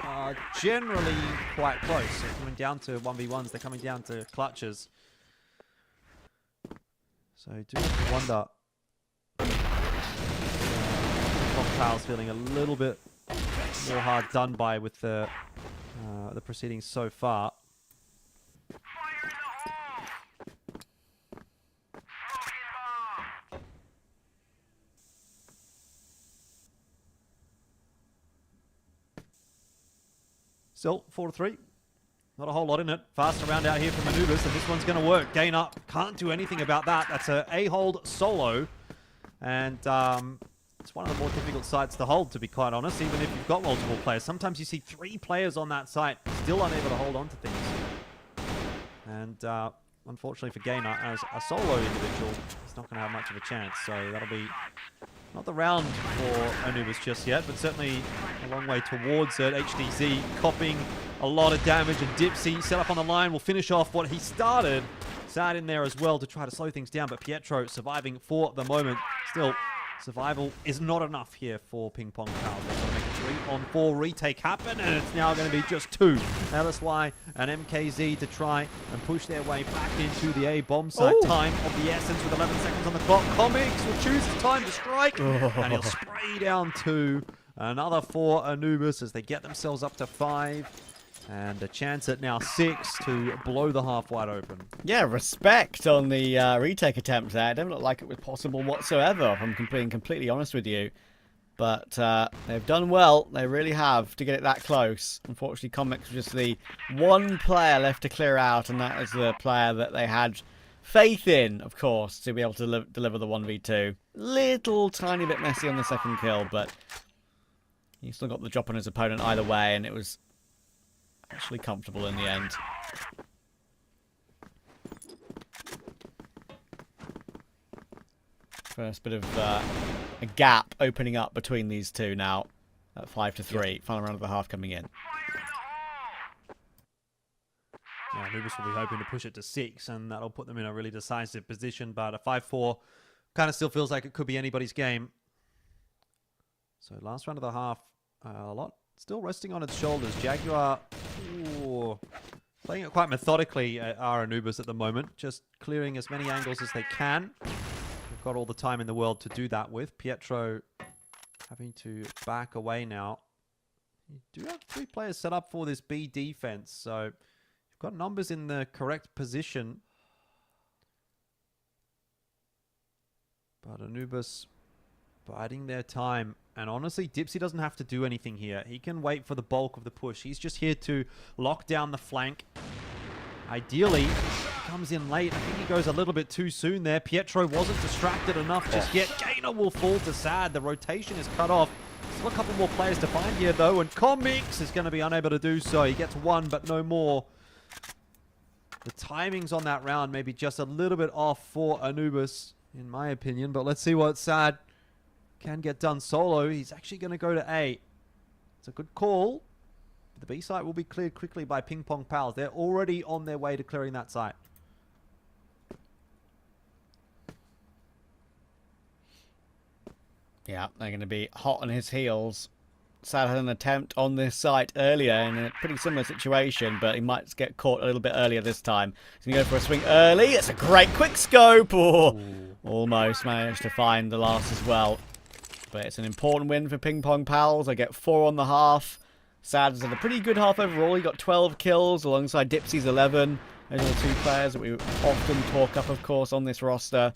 are generally quite close. They're coming down to 1v1s, they're coming down to clutches. So I do have to wonder. PingPongPals feeling a little bit more hard done by with the proceedings so far. Still, 4-3. Not a whole lot in it. Fast around out here from Anubis, and this one's going to work. Gain up. Can't do anything about that. That's a A-hold solo. And it's one of the more difficult sites to hold, to be quite honest, even if you've got multiple players. Sometimes you see 3 players on that site still unable to hold on to things. And unfortunately for Gainer, as a solo individual, he's not going to have much of a chance. So that'll be not the round for Anubis just yet, but certainly a long way towards it. HDZ copying a lot of damage, and Dipsy set up on the line will finish off what he started. Sad in there as well to try to slow things down, but Pietro surviving for the moment. Still, survival is not enough here for PingPongPals. They're going to make a 3-on-4 retake happen, and it's now going to be just 2. Now that's why an MKZ to try and push their way back into the A bomb site. Ooh. Time of the essence with 11 seconds on the clock. Comics will choose his time to strike, and he'll spray down 2. Another 4 Anubis as they get themselves up to 5. And a chance at now 6 to blow the half wide open. Yeah, respect on the retake attempt there. It didn't look like it was possible whatsoever, if I'm being completely honest with you. But they've done well. They really have to get it that close. Unfortunately, Comics was just the one player left to clear out, and that is the player that they had faith in, of course, to be able to deliver the 1v2. Little tiny bit messy on the second kill, but he still got the drop on his opponent either way, and it was actually comfortable in the end. First bit of a gap opening up between these two now at 5-3. Final round of the half coming in. Now, Anubis will be hoping to push it to 6, and that'll put them in a really decisive position, but a 5-4 kind of still feels like it could be anybody's game. So last round of the half, a lot still resting on its shoulders. Jaguar, ooh, playing it quite methodically are Anubis at the moment, just clearing as many angles as they can. They've got all the time in the world to do that with. Pietro having to back away now. You do have 3 players set up for this B defense, so you've got numbers in the correct position. But Anubis biding their time. And honestly, Dipsy doesn't have to do anything here. He can wait for the bulk of the push. He's just here to lock down the flank. Ideally, he comes in late. I think he goes a little bit too soon there. Pietro wasn't distracted enough just yet. Gainer will fall to Sad. The rotation is cut off. Still a couple more players to find here, though. And Comics is going to be unable to do so. He gets 1, but no more. The timings on that round may be just a little bit off for Anubis, in my opinion. But let's see what Sad can get done solo. He's actually going to go to A. It's a good call. The B site will be cleared quickly by PingPongPals. They're already on their way to clearing that site. Yeah, they're going to be hot on his heels. Sad had an attempt on this site earlier in a pretty similar situation, but he might get caught a little bit earlier this time. He's going to go for a swing early. It's a great quick scope. Oh, almost managed to find the last as well. But it's an important win for PingPongPals. They get 4 on the half. Sad has had a pretty good half overall. He got 12 kills alongside Dipsy's 11. Those are the 2 players that we often talk up, of course, on this roster.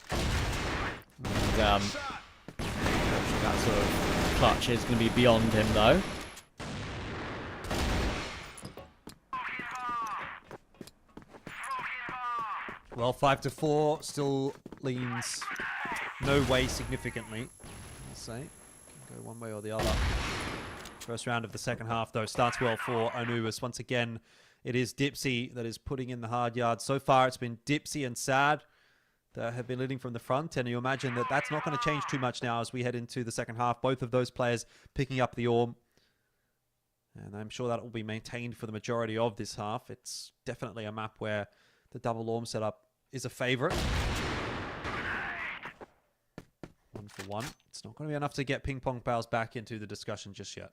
And that sort of clutch is going to be beyond him, though. Well, 5-4 still leans no way significantly. say. Can go one way or the other. First round of the second half, though, starts well for Anubis. Once again, it is Dipsy that is putting in the hard yards. So far, it's been Dipsy and Sad that have been leading from the front, and you imagine that that's not going to change too much now as we head into the second half. Both of those players picking up the orb, and I'm sure that will be maintained for the majority of this half. It's definitely a map where the double orb setup is a favorite. 1 for 1. It's not going to be enough to get PingPongPals back into the discussion just yet.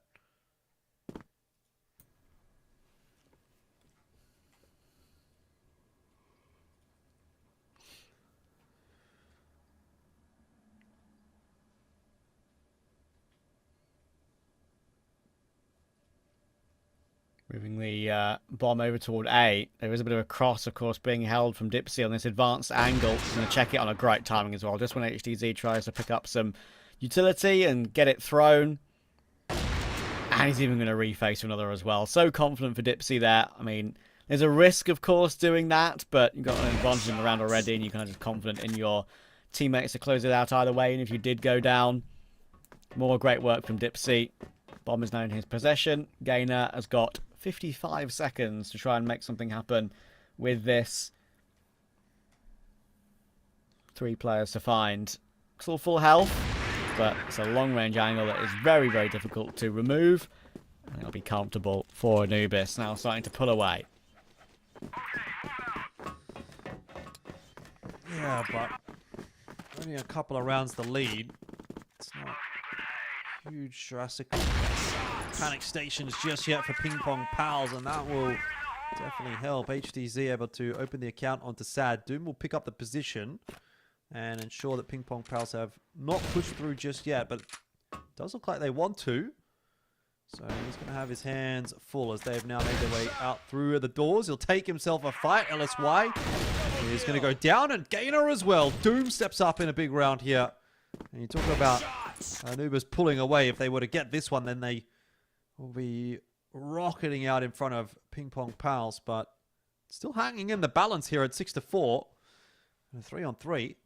Moving the bomb over toward A. There is a bit of a cross, of course, being held from Dipsy on this advanced angle. He's going to check it on a great timing as well. Just when HDZ tries to pick up some utility and get it thrown. And he's even going to reface another as well. So confident for Dipsy there. I mean, there's a risk, of course, doing that, but you've got an advantage in the round already, and you're kind of confident in your teammates to close it out either way. And if you did go down, more great work from Dipsy. Bomb is now in his possession. Gainer has got 55 seconds to try and make something happen with this. 3 players to find. Still full health, but it's a long-range angle that is very, very difficult to remove. And it'll be comfortable for Anubis. Now starting to pull away. Yeah, but only a couple of rounds the lead. It's not huge Jurassic panic stations just yet for PingPongPals, and that will definitely help HDZ able to open the account onto Sad. Doom will pick up the position and ensure that PingPongPals have not pushed through just yet, but it does look like they want to. So he's going to have his hands full as they've now made their way out through the doors. He'll take himself a fight. LSY is going to go down, and Gainer as well. Doom steps up in a big round here. And you talk about Anubis pulling away. If they were to get this one, then they will be rocketing out in front of PingPongPals, but still hanging in the balance here at 6-4. And a 3-on-3.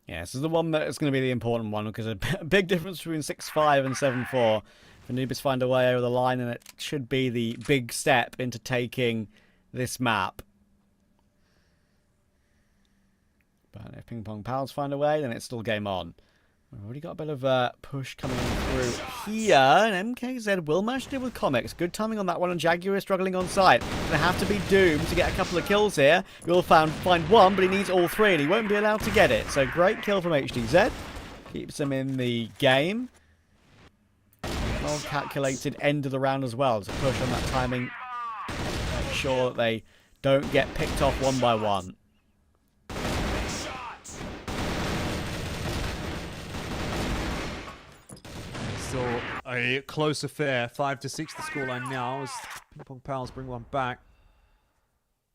Yeah, this is the one that is going to be the important one, because a big difference between 6-5 and 7-4. If Anubis find a way over the line, and it should be the big step into taking this map. But if PingPongPals find a way, then it's still game on. We've already got a bit of a push coming through here, and MKZ will manage to deal with Comics. Good timing on that one, and Jaguar is struggling on site. Gonna have to be Doom to get a couple of kills here. He'll find one, but he needs all 3, and he won't be allowed to get it. So great kill from HDZ. Keeps him in the game. Well calculated end of the round as well. There's a push on that timing. Make sure that they don't get picked off one by one. Still a close affair. 5-6 the scoreline now as PingPongPals bring one back.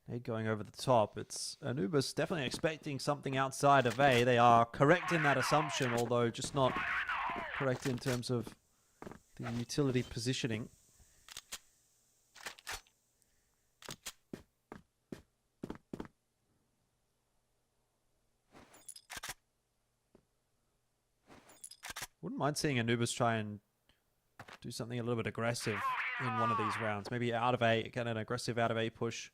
They're going over the top. It's Anubis definitely expecting something outside of A. They are correct in that assumption, although just not correct in terms of the utility positioning. Wouldn't mind seeing Anubis try and do something a little bit aggressive in one of these rounds. Maybe out of A, get an aggressive out of A push.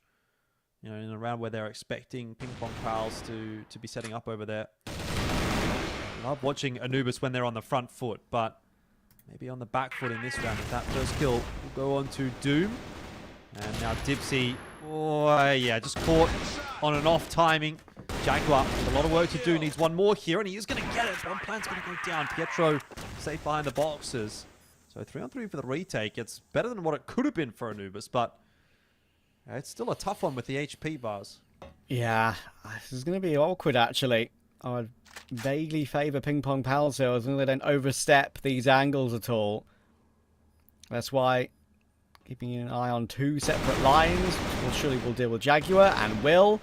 You know, in a round where they're expecting PingPongPals to be setting up over there. Love watching Anubis when they're on the front foot, but maybe on the back foot in this round. If that first kill will go on to Doom. And now Dipsy, oh yeah, just caught on and off timing. Jaguar with a lot of work to do, needs one more here, and he is going to get it. One plan's going to go down. Pietro safe behind the boxes. So 3-on-3 for the retake. It's better than what it could have been for Anubis, but it's still a tough one with the HP bars. Yeah, this is going to be awkward, actually. I would vaguely favour PingPongPals here, as long as they don't overstep these angles at all. That's why keeping an eye on 2 separate lines, which surely will deal with Jaguar, and will.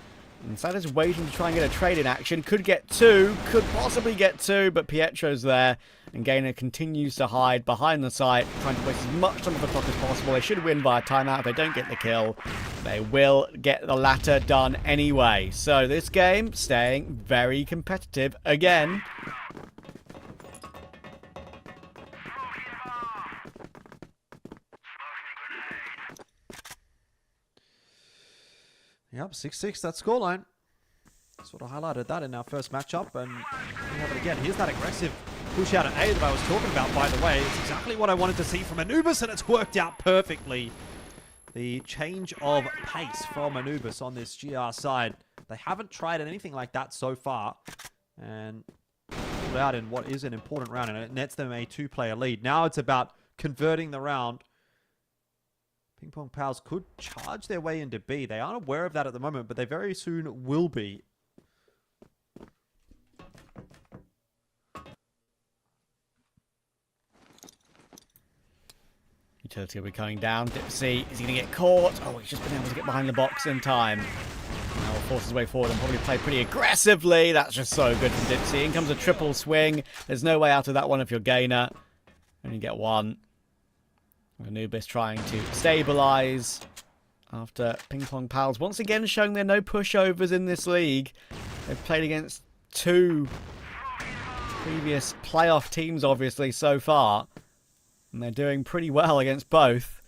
Instead is waiting to try and get a trade in action. Could get two, could possibly get two, but Pietro's there. And Gainer continues to hide behind the site, trying to waste as much time of the clock as possible. They should win via timeout. If they don't get the kill, they will get the latter done anyway. So this game staying very competitive again. Yep, 6-6, that scoreline. Sort of highlighted that in our first matchup, and we have it again. Here's that aggressive push out at A that I was talking about, by the way. It's exactly what I wanted to see from Anubis, and it's worked out perfectly. The change of pace from Anubis on this GR side. They haven't tried anything like that so far, and pulled out in what is an important round, and it nets them a 2-player lead. Now it's about converting the round. PingPongPals could charge their way into B. They aren't aware of that at the moment, but they very soon will be. Utility will be coming down. Dipsy, is he going to get caught? Oh, he's just been able to get behind the box in time. Now will force his way forward and probably play pretty aggressively. That's just so good from Dipsy. In comes a triple swing. There's no way out of that one if you're Gainer. Only get one. Anubis trying to stabilise after PingPongPals once again showing they're no pushovers in this league. They've played against two previous playoff teams, obviously, so far. And they're doing pretty well against both.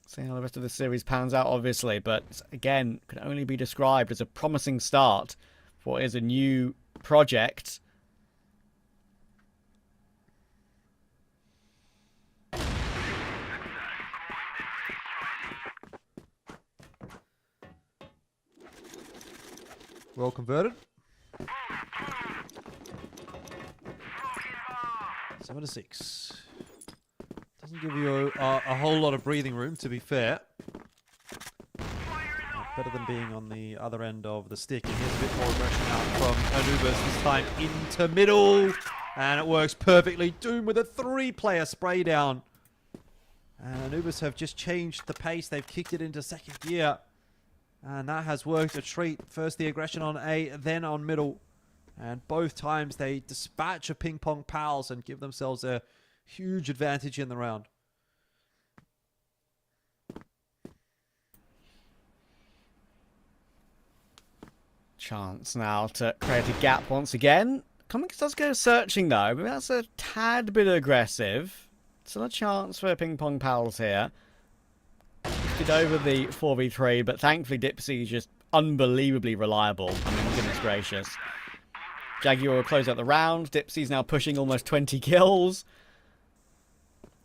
See how the rest of the series pans out, obviously. But, again, can only be described as a promising start for what is a new project. Well converted. 7-6. Doesn't give you a whole lot of breathing room, to be fair. Better than being on the other end of the stick. And here's a bit more aggression out from Anubis, this time into middle. And it works perfectly. Doom with a 3-player spray down. And Anubis have just changed the pace. They've kicked it into second gear. And that has worked a treat. First the aggression on A, then on middle. And both times they dispatch a PingPongPals and give themselves a huge advantage in the round. Chance now to create a gap once again. Comics does go searching though, but that's a tad bit aggressive. Still a chance for PingPongPals here. Lifted over the 4v3, but thankfully Dipsy is just unbelievably reliable. I mean, goodness gracious. Jaguar will close out the round. Dipsy's now pushing almost 20 kills.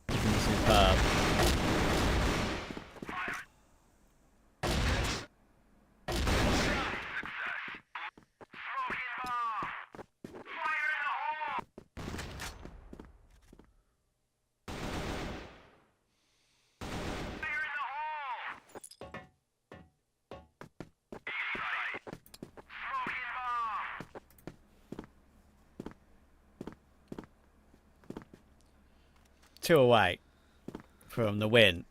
Superb. Two away from the win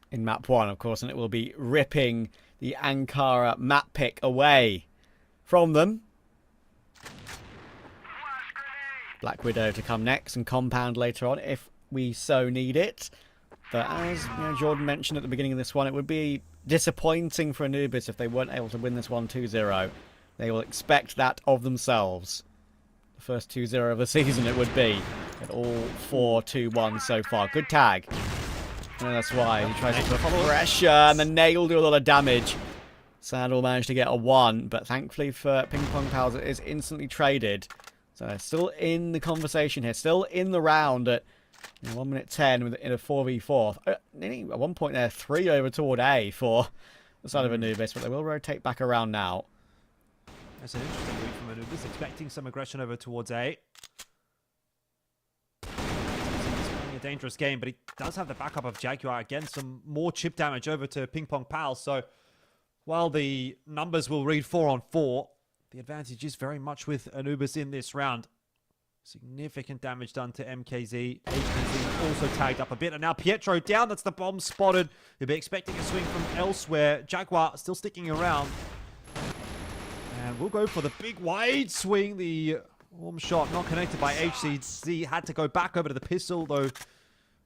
in map 1, of course, and it will be ripping the Ankara map pick away from them. Black Widow to come next and Compound later on if we so need it. But as Jordan mentioned at the beginning of this one, it would be disappointing for Anubis if they weren't able to win this one 2-0. They will expect that of themselves. The first 2-0 of the season it would be. At all 4-2-1 so far. Good tag. And that's why he tries to put pressure and the nail do a lot of damage. Sandal managed to get a 1, but thankfully for PingPongPals it is instantly traded. So they're still in the conversation here, still in the round at 1 minute 10 in a 4v4. At one point there, 3 over toward A for the side of Anubis, but they will rotate back around now. That's an interesting move from Anubis, expecting some aggression over towards A. A dangerous game, but he does have the backup of Jaguar. Again, some more chip damage over to PingPongPals. So while the numbers will read 4-on-4, the advantage is very much with Anubis in this round. Significant damage done to MKZ. HTZ also tagged up a bit. And now Pietro down. That's the bomb spotted. He'll be expecting a swing from elsewhere. Jaguar still sticking around. And we'll go for the big wide swing. The warm shot not connected by HTZ. Had to go back over to the pistol, though.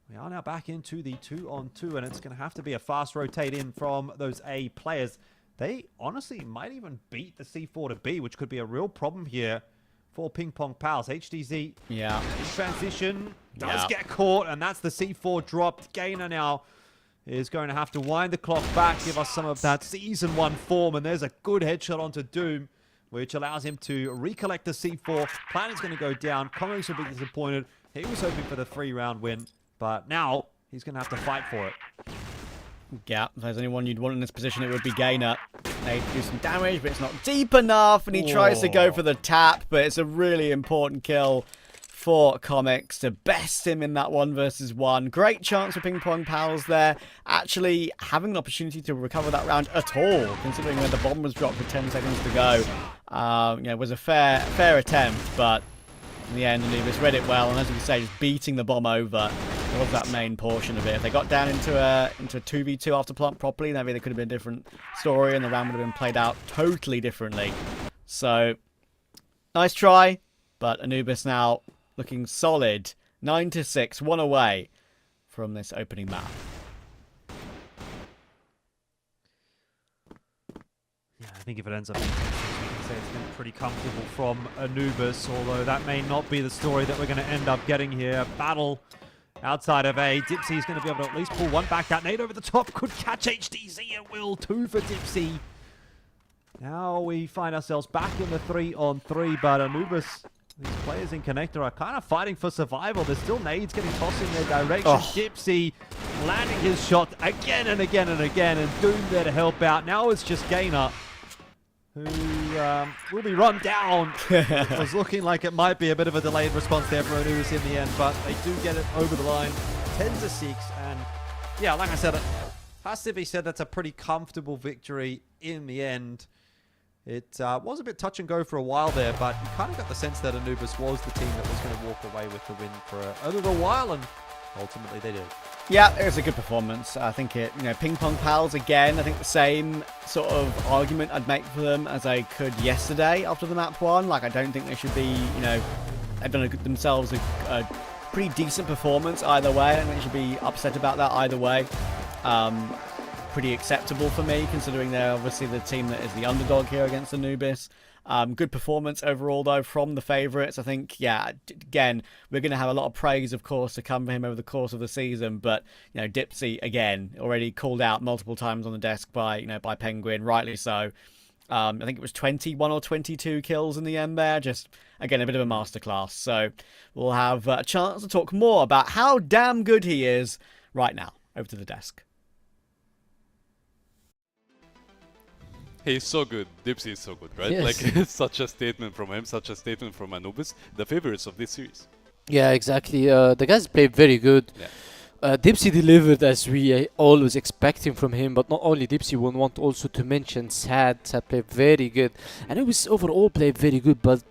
We are now back into the 2-on-2, and it's going to have to be a fast rotate in from those A players. They honestly might even beat the C4 to B, which could be a real problem here for PingPongPals. HDZ in transition does get caught, and that's the C4 dropped. Gainer now is going to have to wind the clock back, give us some of that Season 1 form, and there's a good headshot onto Doom, which allows him to recollect the C4. Plan is going to go down. Comics will be disappointed. He was hoping for the 3-round win, but now he's going to have to fight for it. Yeah, if there's anyone you'd want in this position, it would be Gainer. They do some damage, but it's not deep enough, and he tries to go for the tap, but it's a really important kill for Comics to best him in that 1 versus 1. Great chance for PingPongPals there, actually having an opportunity to recover that round at all, considering when the bomb was dropped with 10 seconds to go. It was a fair attempt, but in the end, Anubis read it well, and as you say, just beating the bomb over was that main portion of it. If they got down into a 2v2 after plant properly, maybe there could have been a different story, and the round would have been played out totally differently. So, nice try, but Anubis now looking solid. 9-6, 1 away from this opening map. Yeah, I think if it ends up being, we can say it's been pretty comfortable from Anubis, although that may not be the story that we're going to end up getting here. Battle outside of A. Dipsy is going to be able to at least pull one back. That nade over the top could catch HDZ at will. 2 for Dipsy. Now we find ourselves back in the 3-on-3, but Anubis, these players in Connector are kind of fighting for survival. There's still nades getting tossed in their direction. Dipsy landing his shot again and again and again, and Doom there to help out. Now it's just Gainer, who will be run down. It was looking like it might be a bit of a delayed response there for Anubis in the end, but they do get it over the line, 10-6, and yeah, like I said, it has to be said that's a pretty comfortable victory in the end. It was a bit touch and go for a while there, but you kind of got the sense that Anubis was the team that was going to walk away with the win for a little while, and ultimately they did. Yeah, it was a good performance. I think PingPongPals again, I think the same sort of argument I'd make for them as I could yesterday after the map 1. Like, I don't think they should be, they've done themselves a pretty decent performance either way. I don't think they should be upset about that either way. Pretty acceptable for me, considering they're obviously the team that is the underdog here against Anubis. Good performance overall, though, from the favourites. I think, again, we're going to have a lot of praise, of course, to come for him over the course of the season. But, Dipsy, again, already called out multiple times on the desk by Penguin, rightly so. I think it was 21 or 22 kills in the end there. Just, again, a bit of a masterclass. So we'll have a chance to talk more about how damn good he is right now. Over to the desk. He's so good. Dipsy is so good, right? Yes. Like, it's such a statement from him, such a statement from Anubis, the favorites of this series. Yeah, exactly. The guys played very good. Yeah. Dipsy delivered as we always expecting from him, but not only Dipsy, we want also to mention Sad. Sad played very good. And it was overall played very good, but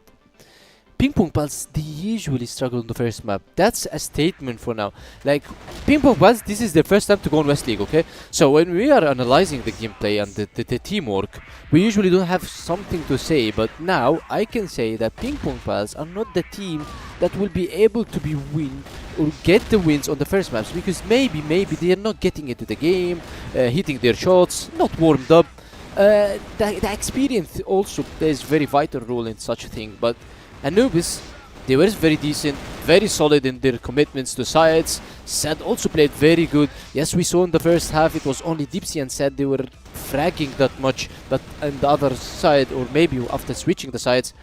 PingPongPals, they usually struggle on the first map. That's a statement for now. Like, PingPongPals, this is their first time to go on West League, okay? So when we are analyzing the gameplay and the teamwork, we usually don't have something to say, but now I can say that PingPongPals are not the team that will be able to be win or get the wins on the first maps, because maybe they are not getting into the game, hitting their shots, not warmed up. The experience also plays very vital role in such a thing, but Anubis, they were very decent, very solid in their commitments to sides. Sad also played very good. Yes, we saw in the first half it was only Dipsy and Sad they were fragging that much, but on the other side, or maybe after switching the sides,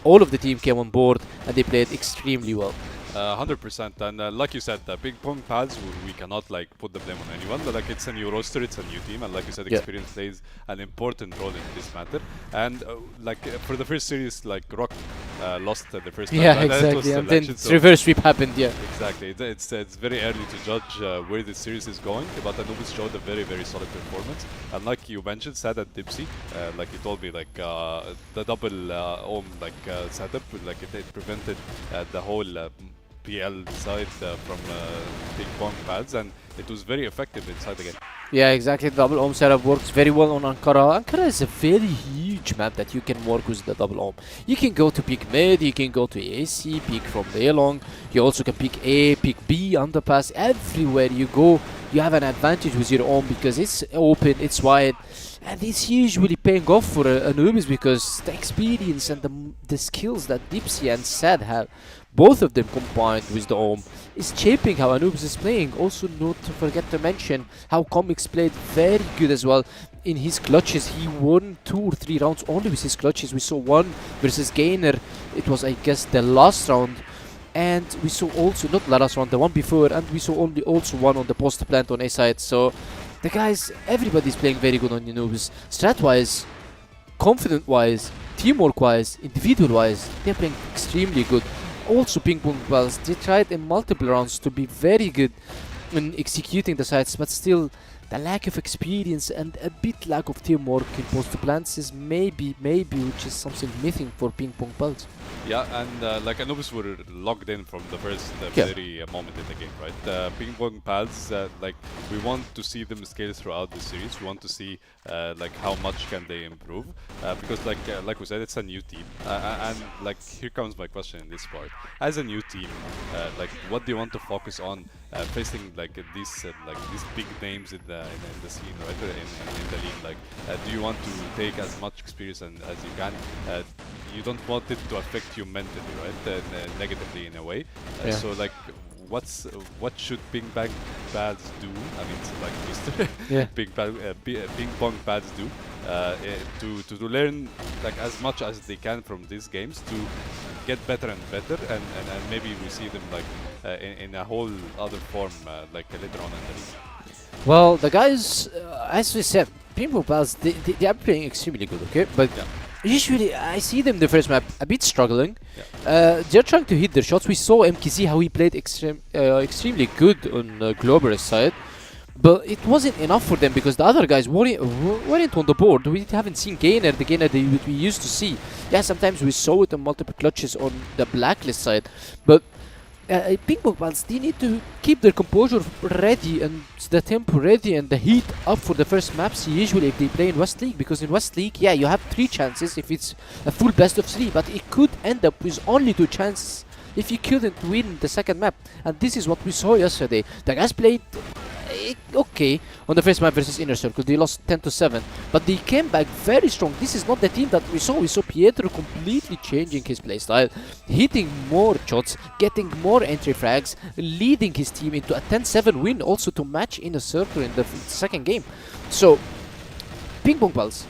all of the team came on board and they played extremely well. 100%, and like you said, PingPongPals, we cannot put the blame on anyone, but it's a new roster, it's a new team, and like you said, experience plays an important role in this matter. And for the first series, ROC lost the first Yeah, match. That was exactly. And then selection, so reverse sweep happened. Yeah. exactly. It's very early to judge where the series is going, but Anubis showed a very solid performance. And like you mentioned, Sad and Dipsy, like you told me, like the double ohm setup, like it prevented the whole PL side from PingPongPals, and it was very effective inside the game. Yeah, exactly. The double ohm setup works very well on Ankara. Ankara is a very huge map that you can work with the double ohm. You can go to pick mid, you can go to AC, pick from the long. You also can pick A, pick B, underpass. Everywhere you go, you have an advantage with your ohm because it's open, it's wide. And it's usually paying off for Anubis because the experience and the skills that Dipsy and Sad have, both of them combined with the ohm, is shaping how Anubis is playing. Also, not to forget to mention how Comics played very good as well in his clutches. He won 2 or 3 rounds only with his clutches. We saw one versus Gainer. It was, I guess, the last round. And we saw also, not the last round, the one before, and we saw only also one on the post plant on A side. So the guys, everybody's playing very good on Anubis. Strat-wise, confident-wise, teamwork-wise, individual-wise, they're playing extremely good. Also, PingPongPals, they tried in multiple rounds to be very good in executing the sites, but still the lack of experience and a bit lack of teamwork in post plants is maybe which is something missing for PingPongPals. Yeah, and like Anubis were logged in from the first Yeah. very moment in the game, right? PingPongPals, like we want to see them scale throughout the series. We want to see like how much can they improve, because like we said, it's a new team, and like here comes my question in this part. As a new team, like what do you want to focus on facing like these big names in the scene, right? In the league, like do you want to take as much experience as you can? You don't want it to affect you mentally, right? Negatively in a way. Yeah. So like, what should PingPongPals do? I mean, it's like Mr. Yeah. PingPongPals do to learn like as much as they can from these games to get better and better, and maybe we see them like in a whole other form like later on in the league. Well, the guys, as we said, PingPongPals, they are playing extremely good, okay? But Yeah. usually I see them the first map a bit struggling. Yeah. They're trying to hit their shots. We saw MKZ how he played extremely good on Glober's side. But it wasn't enough for them because the other guys weren't on the board. We haven't seen Gainer, the Gainer that we used to see. Yeah, sometimes we saw it in multiple clutches on the Blacklist side. But PingPongPals, they need to keep their composure ready and the tempo ready and the heat up for the first maps usually if they play in West League. Because in West League, yeah, you have 3 chances if it's a full best of 3. But it could end up with only 2 chances if you couldn't win the second map. And this is what we saw yesterday. The guys played okay on the first map versus InnerCircle. They lost 10-7, but they came back very strong. This is not the team that we saw. We saw Pietro completely changing his playstyle, hitting more shots, getting more entry frags, leading his team into a 10-7 win also to match InnerCircle in the second game. So PingPongPals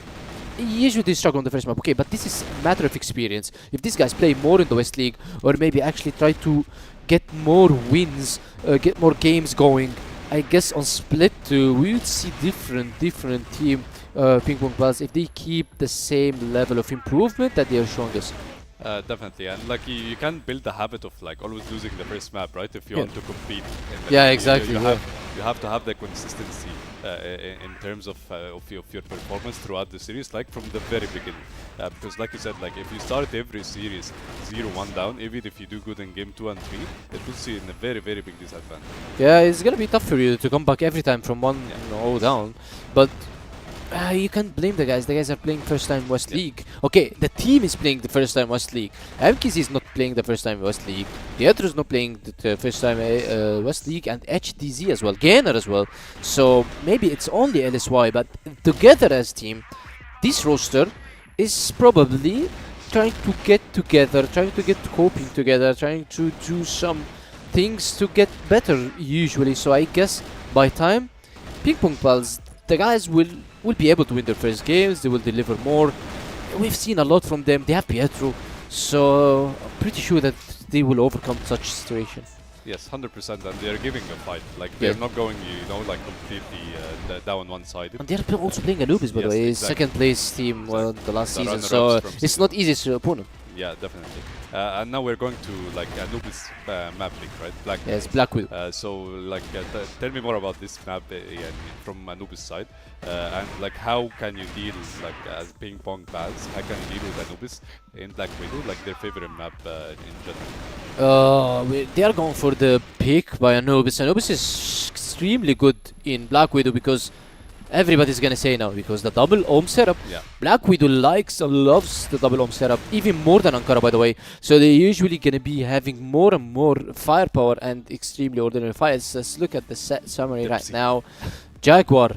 usually struggle on the first map, okay, but this is a matter of experience. If these guys play more in the West League, or maybe actually try to get more wins, get more games going, I guess on Split 2 we would see different team PingPongPals if they keep the same level of improvement that they are showing us. Definitely, and like you can't build the habit of like always losing the first map, right? If you want to compete. In the Yeah, league. exactly, You have to have the consistency in terms of your performance throughout the series, like from the very beginning. Because like you said, like if you start every series 0-1 down, even if you do good in game 2 and 3, it puts you in a very big disadvantage. Yeah, it's gonna be tough for you to come back every time from 1-0 down, but you can't blame the guys. The guys are playing first time West League. Okay, the team is playing the first time West League. MKZ is not playing the first time West League. Pietro is not playing the first time West League, and HDZ as well, Gainer as well. So maybe it's only LSY, but together as team, this roster is probably trying to get together, trying to get coping together, trying to do some things to get better usually. So I guess by time PingPongPals, the guys will be able to win their first games. They will deliver more. We've seen a lot from them. They have Pietro, so I'm pretty sure that they will overcome such situation. Yes, 100%, and they are giving a fight. Like Yeah. they're not going, like completely down one sided. And they're also playing Anubis, by the Yes, way, exactly. second place team the last The season, runner-ups so from it's season not easy to opponent. Yeah, definitely. And now we're going to like Anubis map league, right? Black Yes, Widow. Black Widow. So like, tell me more about this map yeah, from Anubis side, and like how can you deal like as PingPongPals? How can you deal with Anubis in Black Widow, like their favorite map in general? They are going for the pick by Anubis. Anubis is extremely good in Black Widow because everybody's gonna say now because the double ohm setup. Yeah. Black Widow likes and loves the double ohm setup even more than Ankara, by the way. So they're usually gonna be having more and more firepower and extremely ordinary fights. Let's look at the set summary right now. Jaguar,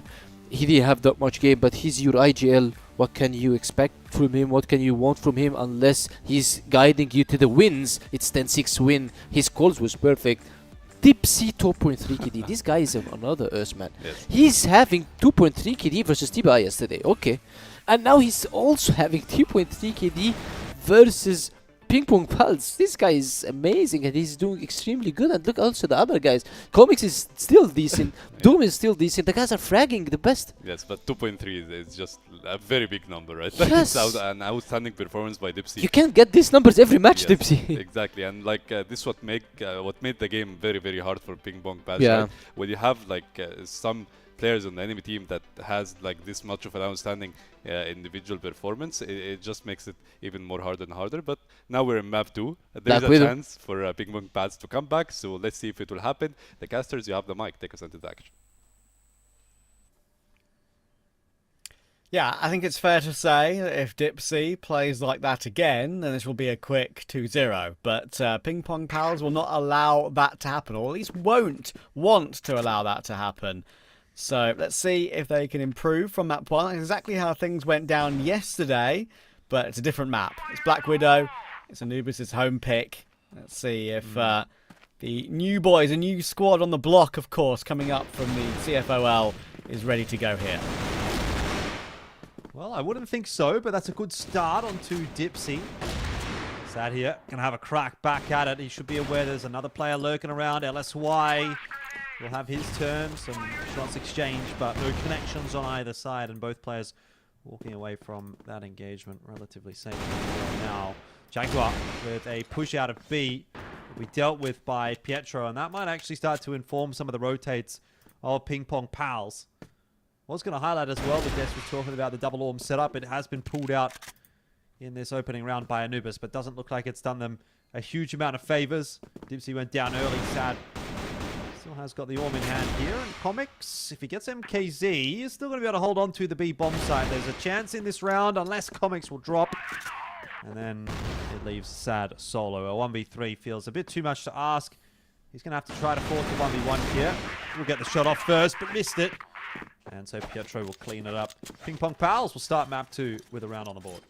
he didn't have that much game, but he's your IGL. What can you expect from him? What can you want from him unless he's guiding you to the wins? It's 10-6 win. His calls was perfect. Dipsy 2.3 KD. This guy is another Earth man. Yes. He's having 2.3 KD versus TBI yesterday. Okay. And now he's also having 2.3 KD versus PingPongPals. This guy is amazing and he's doing extremely good. And look also the other guys. Comics is still decent. Doom is still decent. The guys are fragging the best. Yes, but 2.3 is just a very big number, right? Yes. It's an outstanding performance by Dipsy. You can't get these numbers every match, Yes, Dipsy. exactly, and like this what made the game very very hard for PingPongPals. Yeah. Right? When you have like some players on the enemy team that has like this much of an outstanding individual performance, it just makes it even more harder and harder. But now we're in map 2. There's Black a Widow. chance for PingPongPals to come back. So let's see if it will happen. The casters, you have the mic. Take us into the action. Yeah, I think it's fair to say that if Dipsy plays like that again, then this will be a quick 2-0. But PingPongPals will not allow that to happen, or at least won't want to allow that to happen. So let's see if they can improve from map 1. That's exactly how things went down yesterday, but it's a different map. It's Black Widow. It's Anubis' home pick. Let's see if the new boys, a new squad on the block, of course, coming up from the CFOL, is ready to go here. Well, I wouldn't think so, but that's a good start onto Dipsy. Sad here, gonna have a crack back at it. He should be aware there's another player lurking around. LSY will have his turn, some shots exchanged, but no connections on either side, and both players walking away from that engagement relatively safe now. Jaguar with a push out of B will be dealt with by Pietro, and that might actually start to inform some of the rotates of PingPongPals. I was going to highlight as well, the Des was talking about the double orm setup. It has been pulled out in this opening round by Anubis, but doesn't look like it's done them a huge amount of favors. Dipsy went down early, sad. Still has got the orm in hand here. And Comics, if he gets MKZ, he's still going to be able to hold on to the B bomb site. There's a chance in this round, unless Comics will drop. And then it leaves Sad solo. A 1v3 feels a bit too much to ask. He's going to have to try to force the 1v1 here. We'll get the shot off first, but missed it. And so Pietro will clean it up. PingPongPals will start map 2 with a round on the board.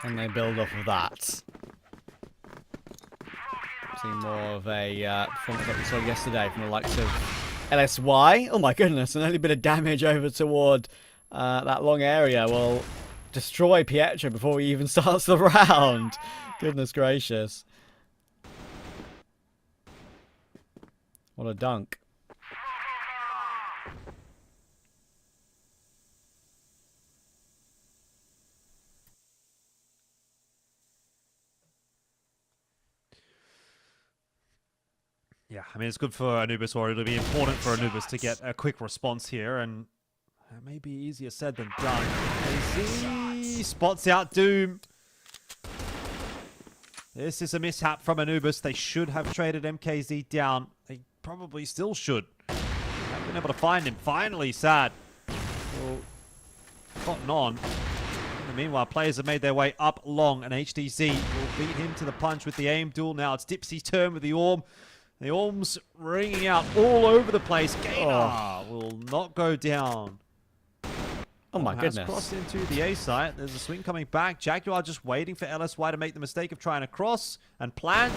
And they build off of that. See more of a performance like we saw yesterday from the likes of LSY. Oh my goodness, and only bit of damage over toward that long area will destroy Pietro before he even starts the round. Goodness gracious. What a dunk. Yeah, I mean, it's good for Anubis, or it'll be important for Anubis to get a quick response here, and it may be easier said than done. AZ spots out Doom. This is a mishap from Anubis. They should have traded MKZ down. They probably still should. Haven't been able to find him. Finally, Sad. Well, cotton on. In the meanwhile, players have made their way up long, and HDZ will beat him to the punch with the aim duel. Now it's Dipsy's turn with the Orm. The Orm's ringing out all over the place. Gainer will not go down. Oh my goodness. Crossed into the A site. There's a swing coming back. Jaguar just waiting for LSY to make the mistake of trying to cross and plant.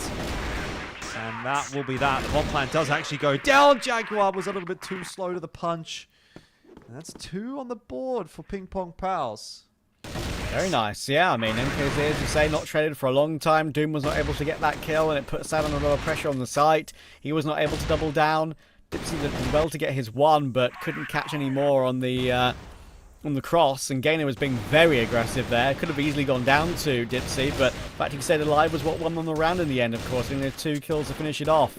And that will be that. The bomb plant does actually go down. Jaguar was a little bit too slow to the punch. And that's 2 on the board for PingPongPals. Very nice. Yeah, I mean, MKZ, as you say, not traded for a long time. Doom was not able to get that kill, and it put Sad under a lot of pressure on the site. He was not able to double down. Dipsy did well to get his 1, but couldn't catch any more on the on the cross, and Gaimin was being very aggressive there. Could have easily gone down to Dipsy, but the fact he stayed alive was what won them the round in the end, of course. He needed 2 kills to finish it off.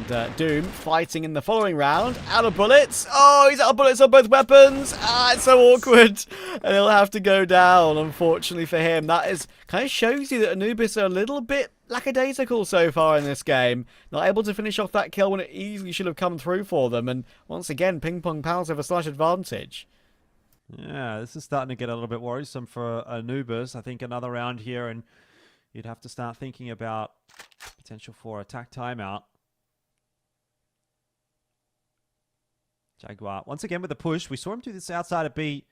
And Doom fighting in the following round. Out of bullets. Oh, he's out of bullets on both weapons. Ah, it's so awkward. And he'll have to go down, unfortunately for him. That is kind of shows you that Anubis are a little bit lackadaisical so far in this game. Not able to finish off that kill when it easily should have come through for them. And once again, PingPongPals have a slight advantage. Yeah, this is starting to get a little bit worrisome for Anubis. I think another round here, and you'd have to start thinking about potential for attack timeout. Jaguar, once again with the push. We saw him do this outside of B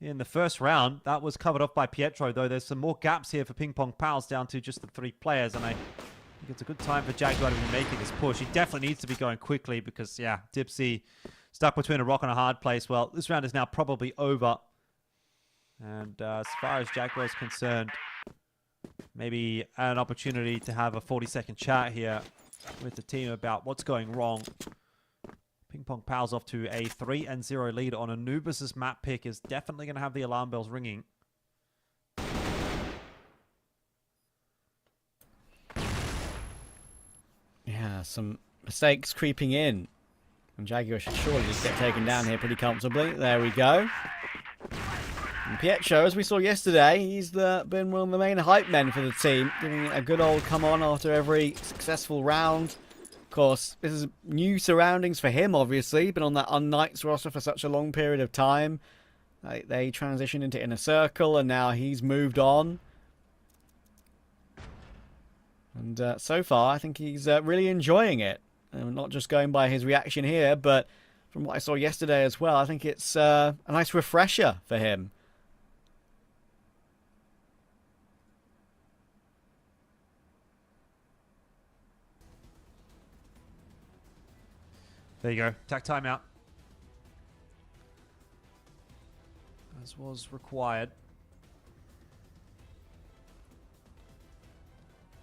in the first round. That was covered off by Pietro, though. There's some more gaps here for PingPongPals down to just the 3 players, and I think it's a good time for Jaguar to be making this push. He definitely needs to be going quickly because, yeah, Dipsy stuck between a rock and a hard place. Well, this round is now probably over. And as far as Jaguar is concerned, maybe an opportunity to have a 40-second chat here with the team about what's going wrong. PingPongPals off to a 3-0 lead on Anubis' map pick is definitely going to have the alarm bells ringing. Yeah, some mistakes creeping in. And Jaguar should surely just get taken down here pretty comfortably. There we go. And Pietro, as we saw yesterday, he's been one of the main hype men for the team, giving it a good old come on after every successful round. Of course, this is new surroundings for him, obviously. Been on that Unknights roster for such a long period of time. They transitioned into InnerCircle, and now he's moved on. And so far, I think he's really enjoying it. Not just going by his reaction here, but from what I saw yesterday as well, I think it's a nice refresher for him. There you go. Attack timeout. As was required.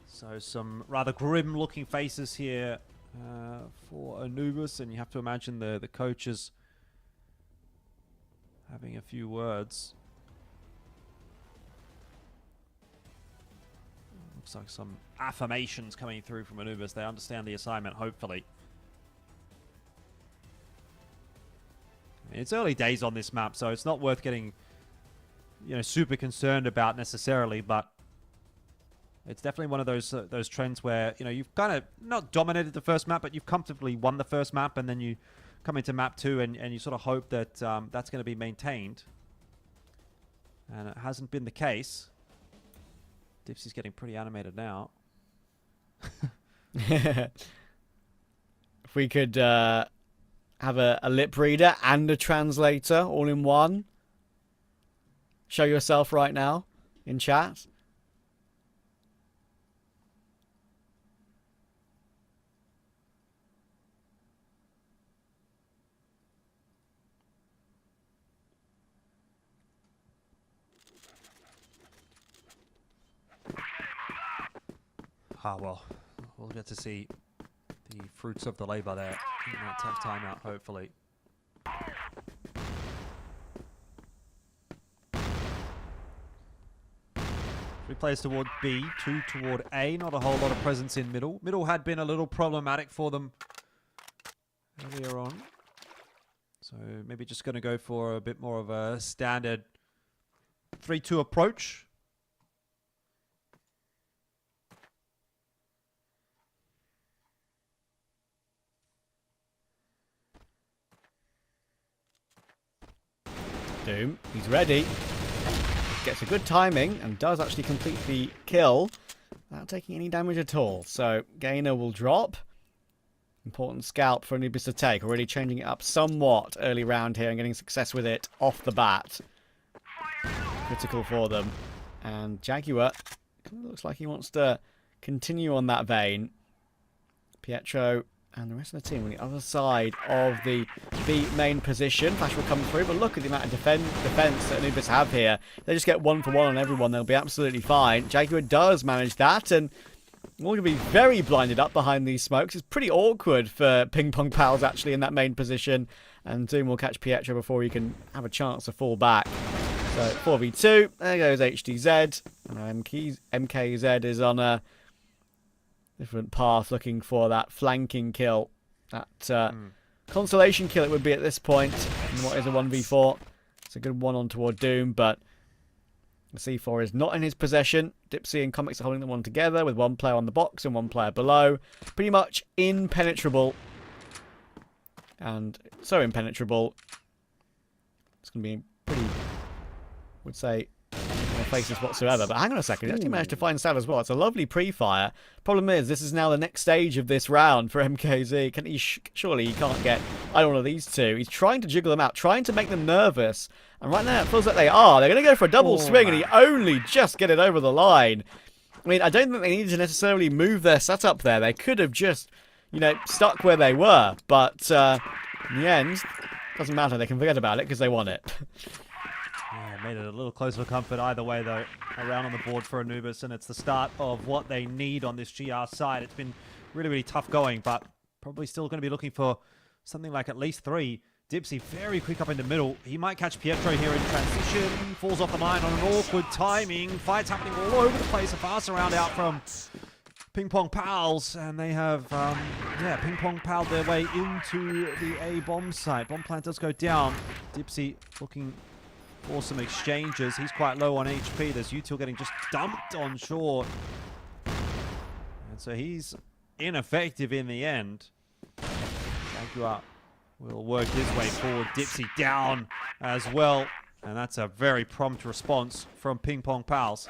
So some rather grim looking faces here for Anubis, and you have to imagine the coaches having a few words. Looks like some affirmations coming through from Anubis. They understand the assignment, hopefully. It's early days on this map, so it's not worth getting, super concerned about necessarily, but it's definitely one of those trends where, you've kind of not dominated the first map, but you've comfortably won the first map, and then you come into map 2 and you sort of hope that that's going to be maintained. And it hasn't been the case. Dipsy's getting pretty animated now. If we could have a lip reader and a translator all in one. Show yourself right now in chat. Ah, well, we'll get to see the fruits of the labor there in that tech timeout, hopefully. 3 players toward B, 2 toward A. Not a whole lot of presence in middle. Middle had been a little problematic for them earlier on. So maybe just going to go for a bit more of a standard 3-2 approach. Doom, he's ready. Gets a good timing and does actually complete the kill without taking any damage at all. So Gainer will drop. Important scalp for Anubis to take. Already changing it up somewhat early round here and getting success with it off the bat. Critical for them. And Jaguar kind of looks like he wants to continue on that vein. Pietro and the rest of the team on the other side of the B main position. Flash will come through, but look at the amount of defense that Anubis have here. They just get 1-for-1 on everyone, they'll be absolutely fine. Jaguar does manage that, and We're going to be very blinded up behind these smokes. It's pretty awkward for PingPongPals actually in that main position. And Doom will catch Pietro before he can have a chance to fall back. So 4v2. There goes HDZ. And MKZ is on a different path looking for that flanking kill. That consolation kill it would be at this point. In what is a 1v4. It's a good one on toward Doom, but the C4 is not in his possession. Dipsy and Comics are holding them on together with one player on the box and one player below. Pretty much impenetrable. And so impenetrable. It's going to be pretty, I would say, no faces whatsoever. But hang on a second, he actually managed to find Sad as well. It's a lovely pre-fire. Problem is, this is now the next stage of this round for MKZ. Can he surely he can't get either one of these two. He's trying to jiggle them out, trying to make them nervous. And right now it feels like they are. They're going to go for a double swing, and he only just get it over the line. I mean, I don't think they needed to necessarily move their setup there. They could have just, you know, stuck where they were. But in the end, doesn't matter. They can forget about it because they won it. Yeah, made it a little closer for comfort either way, though. A round on the board for Anubis, and it's the start of what they need on this GR side. It's been really, really tough going, but probably still going to be looking for something like at least 3. Dipsy very quick up in the middle. He might catch Pietro here in transition. Falls off the line on an awkward timing. Fights happening all over the place. A fast round out from PingPongPals, and they have, PingPongPal their way into the A bomb site. Bomb plant does go down. Dipsy looking for some exchanges. He's quite low on HP. There's Util getting just dumped on shore. And so he's ineffective in the end. Jaguar will work his way forward. Dipsy down as well. And that's a very prompt response from PingPongPals.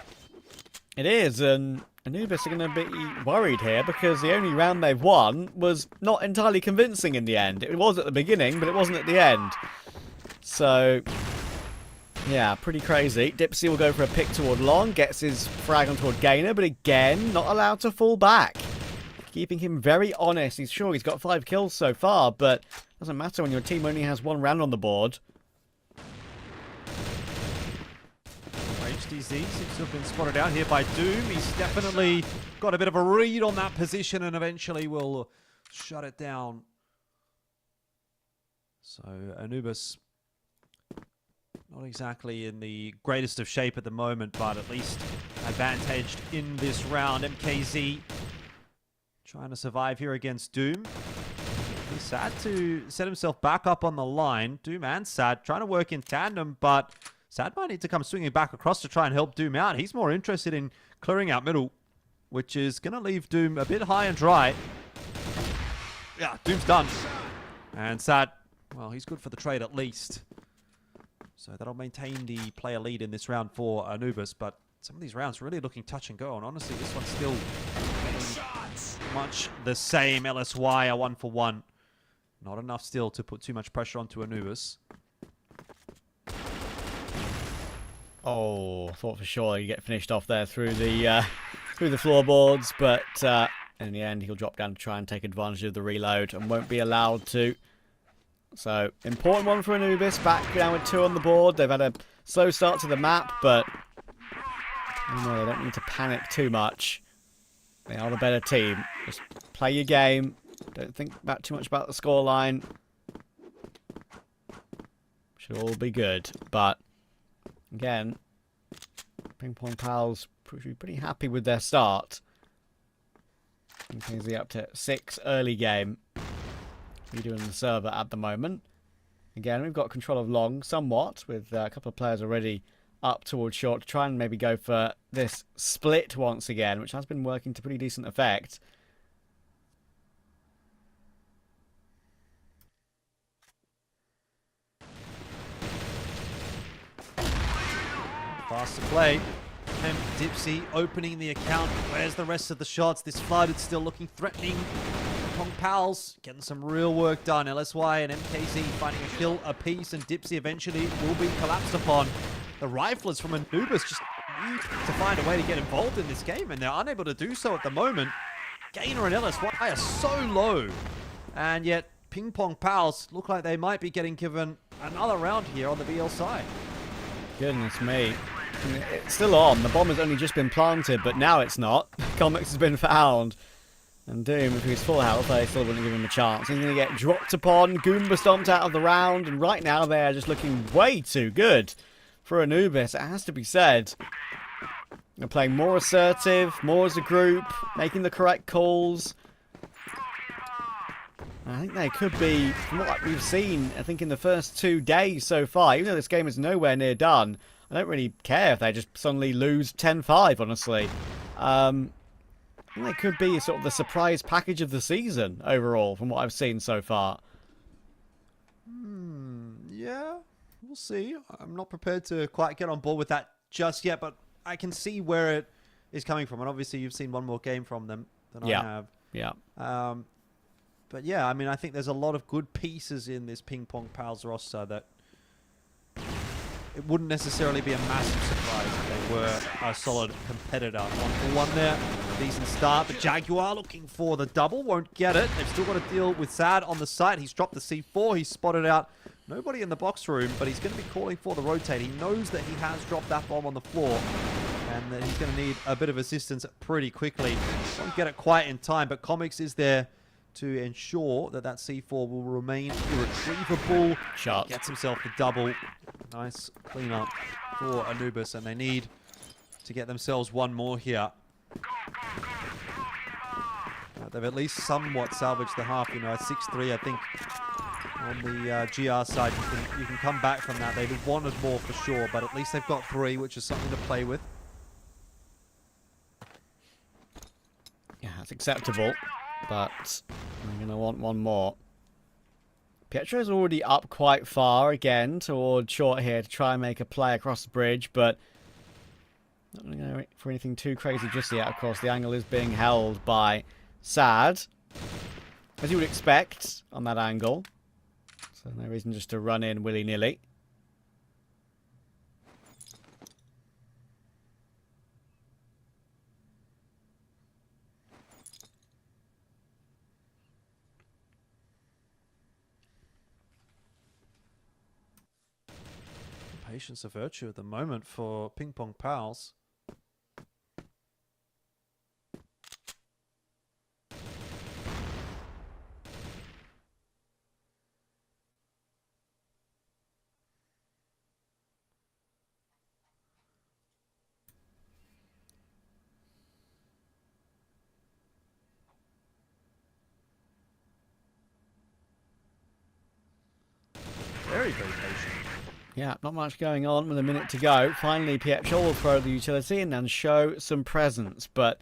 It is, and Anubis are going to be worried here because the only round they've won was not entirely convincing in the end. It was at the beginning, but it wasn't at the end. So, yeah, pretty crazy. Dipsy will go for a pick toward long, gets his frag on toward Gainer, but again, not allowed to fall back. Keeping him very honest. He's sure he's got 5 kills so far, but doesn't matter when your team only has 1 round on the board. HDZ seems to have been spotted out here by Doom. He's definitely got a bit of a read on that position and eventually will shut it down. So Anubis not exactly in the greatest of shape at the moment, but at least advantaged in this round. MKZ trying to survive here against Doom. He's sad to set himself back up on the line. Doom and Sad trying to work in tandem, but Sad might need to come swinging back across to try and help Doom out. He's more interested in clearing out middle, which is going to leave Doom a bit high and dry. Yeah, Doom's done. And Sad, well, he's good for the trade at least. So that'll maintain the player lead in this round for Anubis, but some of these rounds really looking touch and go, and honestly, this one's still much the same. LSY are 1-for-1. Not enough still to put too much pressure onto Anubis. Oh, thought for sure he'd get finished off there through the floorboards, but in the end he'll drop down to try and take advantage of the reload and won't be allowed to. So, important one for Anubis, back down with 2 on the board. They've had a slow start to the map, but no, they don't need to panic too much. They are the better team. Just play your game. Don't think about too much about the scoreline. Should all be good, but again, PingPongPals pretty happy with their start. MKZ up to 6 early game. Leader in the server at the moment. Again, we've got control of long somewhat, with a couple of players already up towards short to try and maybe go for this split once again, which has been working to pretty decent effect. Fast to play. And Dipsy opening the account. Where's the rest of the shots? This flood is still looking threatening. PongPals getting some real work done. LSY and MKZ finding a kill apiece, and Dipsy eventually will be collapsed upon. The riflers from Anubis just need to find a way to get involved in this game, and they're unable to do so at the moment. Gainer and LSY are so low, and yet PingPongPals look like they might be getting given another round here on the BL side. Goodness me. It's still on. The bomb has only just been planted, but now it's not. Comics has been found. And Doom, if he's full health, they still wouldn't give him a chance. He's going to get dropped upon, Goomba stomped out of the round, and right now they're just looking way too good for Anubis, it has to be said. They're playing more assertive, more as a group, making the correct calls. I think they could be, from what we've seen, I think in the first 2 days so far, even though this game is nowhere near done, I don't really care if they just suddenly lose 10-5, honestly. I think they could be sort of the surprise package of the season overall, from what I've seen so far. Yeah, we'll see. I'm not prepared to quite get on board with that just yet, but I can see where it is coming from. And obviously, you've seen one more game from them than I have. Yeah. But yeah, I mean, I think there's a lot of good pieces in this PingPongPals roster that it wouldn't necessarily be a massive surprise if they were a solid competitor. 1-for-1 there. Decent start, but Jaguar looking for the double. Won't get it. They've still got to deal with Sad on the site. He's dropped the C4. He's spotted out nobody in the box room, but he's going to be calling for the rotate. He knows that he has dropped that bomb on the floor and that he's going to need a bit of assistance pretty quickly. Won't get it quite in time, but Comics is there to ensure that that C4 will remain irretrievable. Shot. Gets himself the double. Nice cleanup for Anubis, and they need to get themselves one more here. They've at least somewhat salvaged the half. You know, at 6-3, I think on the GR side, you can come back from that. They've wanted more for sure, but at least they've got 3, which is something to play with. Yeah, that's acceptable, but I'm going to want one more. Pietro's already up quite far again towards short here to try and make a play across the bridge, but not going to go for anything too crazy just yet. Of course, the angle is being held by Sad, as you would expect on that angle. So no reason just to run in willy-nilly. Patience of virtue at the moment for PingPongPals. Very, very patient. Yeah, not much going on with a minute to go. Finally, Pietro will throw the utility in and show some presence. But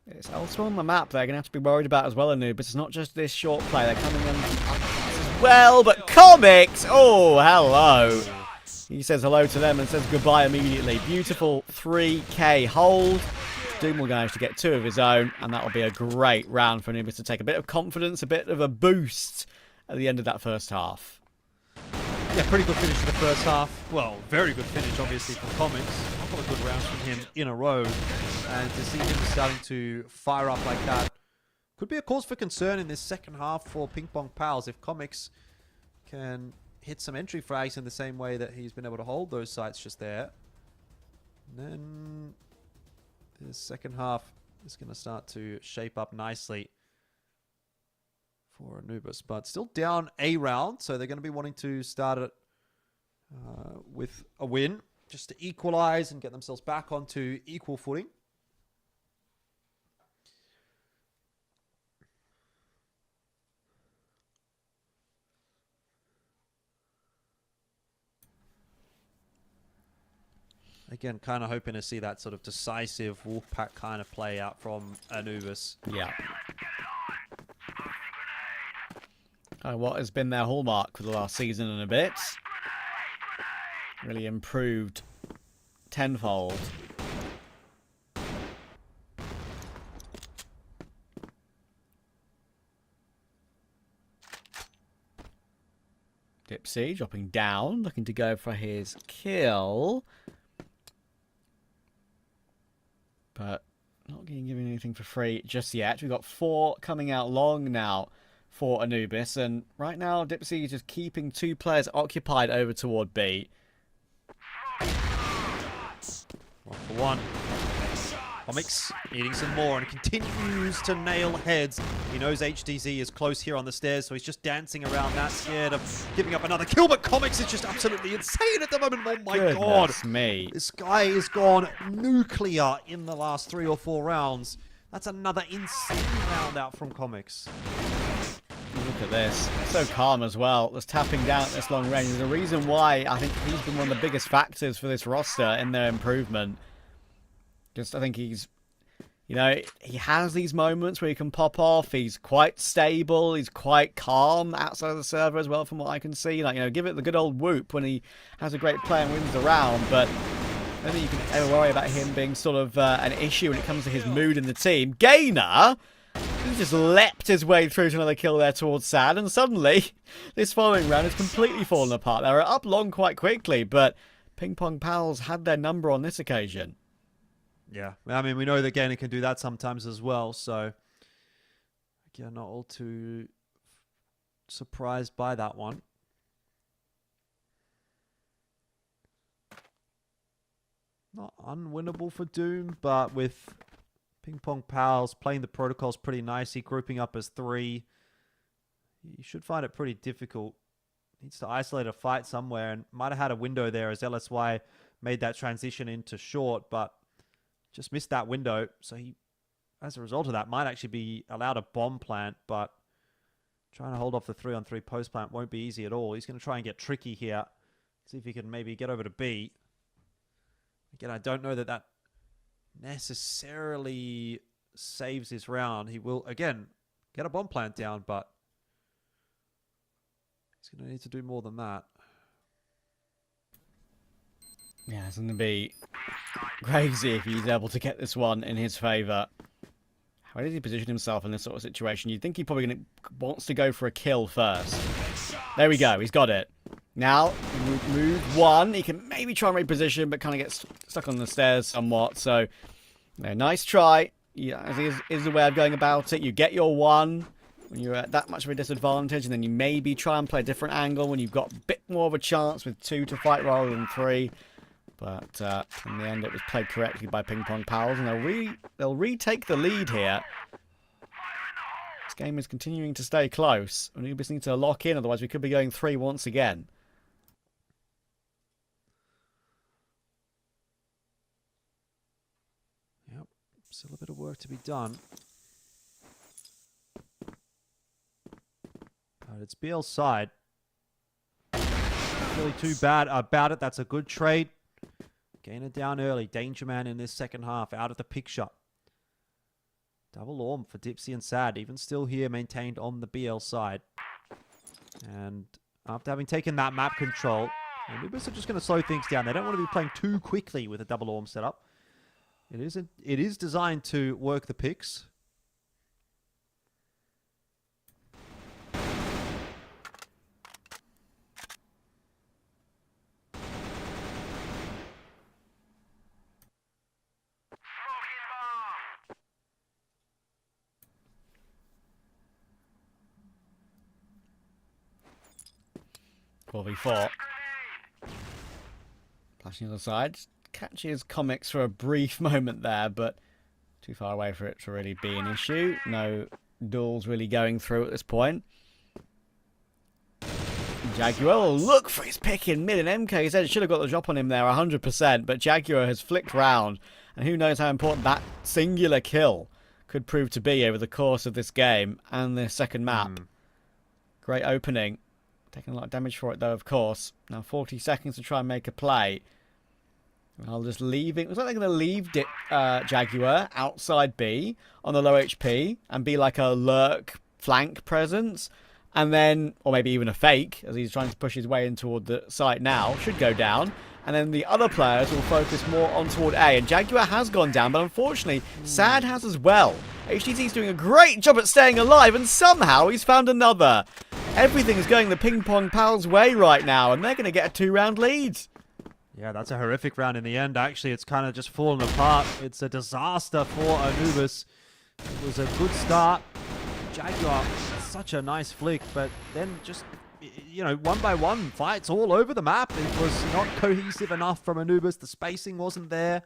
it's elsewhere on the map they're going to have to be worried about as well, Anubis. It's not just this short play. They're coming in as well. But Comics! Oh, hello. He says hello to them and says goodbye immediately. Beautiful 3K hold. Doom will manage to get 2 of his own. And that will be a great round for Anubis to take a bit of confidence, a bit of a boost at the end of that first half. Yeah, pretty good finish for the first half. Well, very good finish, obviously, for Comics. A couple of good rounds from him in a row. And to see him starting to fire up like that could be a cause for concern in this second half for PingPongPals. If Comics can hit some entry frags in the same way that he's been able to hold those sites just there, then the second half is going to start to shape up nicely for Anubis, but still down a round, so they're going to be wanting to start it with a win, just to equalize and get themselves back onto equal footing. Again, kind of hoping to see that sort of decisive Wolfpack kind of play out from Anubis. Yeah. What has been their hallmark for the last season and a bit. Really improved tenfold. Dipsy dropping down, looking to go for his kill. But not getting given anything for free just yet. We've got 4 coming out long now for Anubis, and right now Dipsy is just keeping 2 players occupied over toward B. 1-for-1. Comics eating some more and continues to nail heads. He knows HDZ is close here on the stairs, so he's just dancing around that, scared of giving up another kill. But Comics is just absolutely insane at the moment. Oh my god. Goodness me. This guy has gone nuclear in the last 3 or 4 rounds. That's another insane round out from Comics. Look at this. So calm as well. Just tapping down at this long range. There's a reason why I think he's been one of the biggest factors for this roster in their improvement. Just, I think he's, you know, he has these moments where he can pop off. He's quite stable. He's quite calm outside of the server as well, from what I can see. Like, you know, give it the good old whoop when he has a great play and wins the round. But I don't think you can ever worry about him being sort of an issue when it comes to his mood in the team. Gainer, he just leapt his way through to another kill there towards Sad. And suddenly, this following round has completely fallen apart. They were up long quite quickly, but PingPongPals had their number on this occasion. Yeah, I mean, we know that Gainer can do that sometimes as well, so again, not all too surprised by that one. Not unwinnable for Doom, but with PingPongPals playing the protocols pretty nicely, grouping up as 3, you should find it pretty difficult. Needs to isolate a fight somewhere, and might have had a window there as LSY made that transition into short, but just missed that window, so he, as a result of that, might actually be allowed a bomb plant, but trying to hold off the 3-on-3 post plant won't be easy at all. He's going to try and get tricky here, see if he can maybe get over to B. Again, I don't know that that necessarily saves his round. He will, again, get a bomb plant down, but he's going to need to do more than that. Yeah, it's going to be crazy if he's able to get this one in his favour. How does he position himself in this sort of situation? You'd think he probably wants to go for a kill first. There we go, he's got it. Now, move 1. He can maybe try and reposition, but kind of get stuck on the stairs somewhat. So, nice try. Yeah, is the way of going about it. You get your 1 when you're at that much of a disadvantage, and then you maybe try and play a different angle when you've got a bit more of a chance with 2 to fight rather than 3. But in the end, it was played correctly by PingPongPals, and they'll retake the lead here. This game is continuing to stay close. Anubis need to lock in, otherwise we could be going 3 once again. Yep, still a bit of work to be done. But it's BL's side. Not really too bad about it. That's a good trade. Gainer down early. Danger Man in this second half. Out of the picture. Double Orm for Dipsy and Sad. Even still here, maintained on the BL side. And after having taken that map control, Anubis are just going to slow things down. They don't want to be playing too quickly with a double Orm setup. It is designed to work the picks. v4. Flashing to the side. Catches Comics for a brief moment there, but too far away for it to really be an issue. No duels really going through at this point. Jaguar will look for his pick in mid, and MK said should have got the drop on him there 100%, but Jaguar has flicked round, and who knows how important that singular kill could prove to be over the course of this game and this second map. Great opening. Taking a lot of damage for it, though, of course. Now 40 seconds to try and make a play. I'll just leave it. Looks like they're going to leave Jaguar outside B on the low HP and be like a lurk flank presence. And then, or maybe even a fake, as he's trying to push his way in toward the site now. Should go down. And then the other players will focus more on toward A. And Jaguar has gone down, but unfortunately, Sad has as well. HTT's doing a great job at staying alive, and somehow he's found another. Everything's going the PingPongPals' way right now, and they're going to get a 2-round lead. Yeah, that's a horrific round in the end. Actually, it's kind of just fallen apart. It's a disaster for Anubis. It was a good start. Jaguar, such a nice flick, but then just, you know, 1-by-1 fights all over the map. It was not cohesive enough from Anubis. The spacing wasn't there.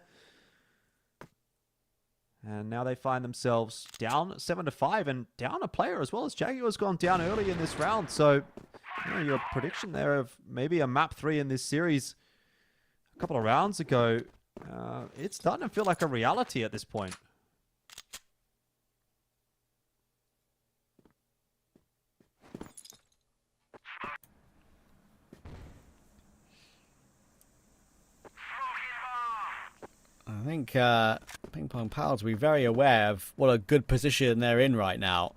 And now they find themselves down 7-5 and down a player as well, as Jaguar's gone down early in this round. So, you know, your prediction there of maybe a map 3 in this series a couple of rounds ago, it's starting to feel like a reality at this point. I think PingPongPals will be very aware of what a good position they're in right now.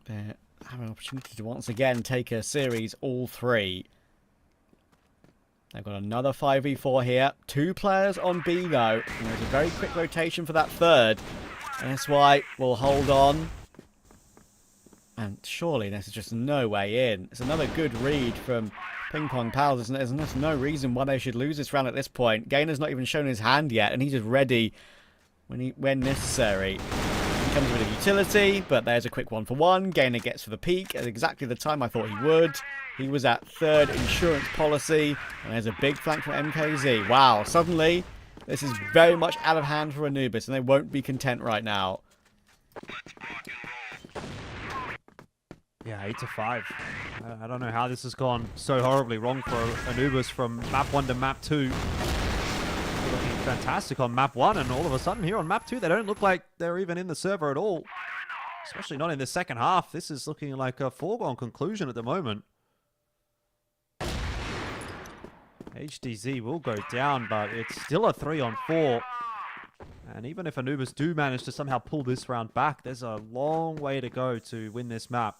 They have an opportunity to once again take a series all 3. They've got another 5v4 here. 2 players on B though. And there's a very quick rotation for that third. SY will hold on. And surely there's just no way in. It's another good read from PingPongPals. There's no reason why they should lose this round at this point. Gainer's not even shown his hand yet, and he's just ready when necessary. He comes with a utility, but there's a quick 1-for-1. Gainer gets for the peak at exactly the time I thought he would. He was at 3rd insurance policy, and there's a big flank from MKZ. Wow, suddenly this is very much out of hand for Anubis, and they won't be content right now. Yeah, 8-5. I don't know how this has gone so horribly wrong for Anubis from map 1 to map 2. They're looking fantastic on map 1, and all of a sudden here on map 2, they don't look like they're even in the server at all. Especially not in the second half. This is looking like a foregone conclusion at the moment. HDZ will go down, but it's still a 3-on-4. And even if Anubis do manage to somehow pull this round back, there's a long way to go to win this map.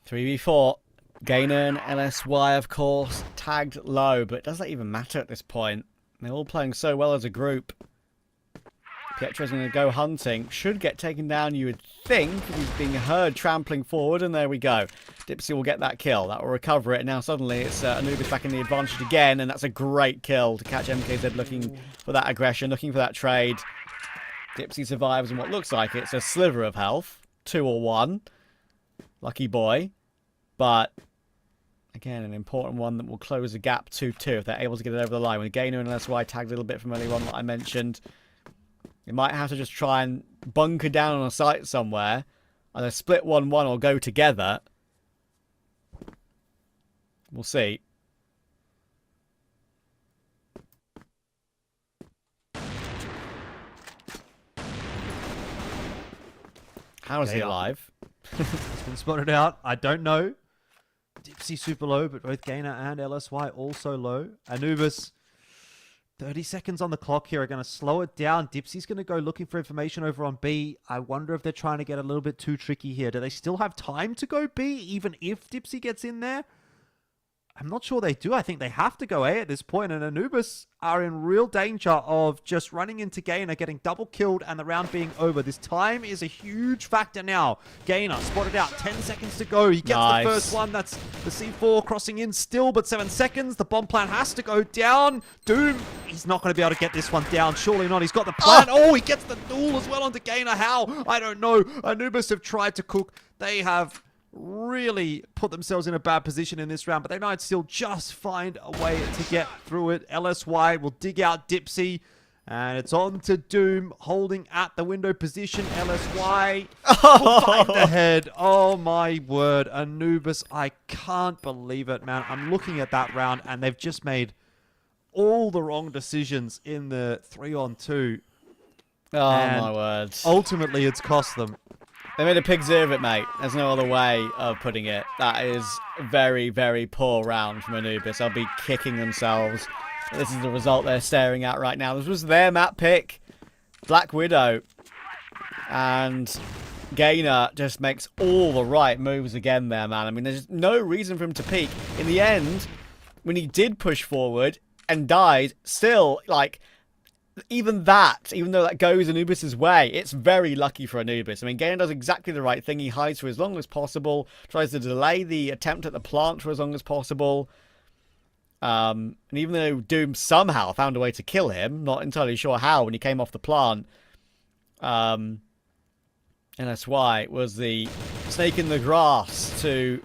.3v4. Gainer and LSY, of course, tagged low, but does that even matter at this point? They're all playing so well as a group. Pietro's going to go hunting. Should get taken down, you would think. He's being heard trampling forward, and there we go. Dipsy will get that kill. That will recover it. Now suddenly it's Anubis back in the advantage again, and that's a great kill to catch MKZ looking for that aggression, looking for that trade. Dipsy survives in what looks like it's a sliver of health. 2 or 1. Lucky boy. But, again, an important one that will close the gap 2-2 if they're able to get it over the line. When Gainer and LSY tagged a little bit from earlier on, what I mentioned, they might have to just try and bunker down on a site somewhere, either split 1-1 or go together. We'll see. How is he alive? It's been spotted out. I don't know. Dipsy super low, but both Gainer and LSY also low. Anubis, 30 seconds on the clock here are going to slow it down. Dipsy's going to go looking for information over on B. I wonder if they're trying to get a little bit too tricky here. Do they still have time to go B, even if Dipsy gets in there? I'm not sure they do. I think they have to go A at this point, and Anubis are in real danger of just running into Gainer, getting double killed, and the round being over. This time is a huge factor now. Gainer spotted out, 10 seconds to go. He gets the first one. That's the C4 crossing in still, but 7 seconds. The bomb plant has to go down. Doom, he's not going to be able to get this one down. Surely not. He's got the plant. Oh, he gets the duel as well onto Gainer. How? I don't know. Anubis have tried to cook. They have really put themselves in a bad position in this round, but they might still just find a way to get through it. LSY will dig out Dipsy, and it's on to Doom, holding at the window position. LSY will find the head. Oh my word, Anubis, I can't believe it, man. I'm looking at that round, and they've just made all the wrong decisions in the 3-on-2. Oh my word. Ultimately, it's cost them. They made a pig's ear of it, mate. There's no other way of putting it. That is a very, very poor round from Anubis. They'll be kicking themselves. This is the result they're staring at right now. This was their map pick. Black Widow. And Gainer just makes all the right moves again there, man. I mean, there's no reason for him to peek. In the end, when he did push forward and died, still, like, even though that goes Anubis' way, it's very lucky for Anubis. I mean, Gainer does exactly the right thing. He hides for as long as possible, tries to delay the attempt at the plant for as long as possible. And even though Doom somehow found a way to kill him, not entirely sure how, when he came off the plant, and that's why it was the snake in the grass to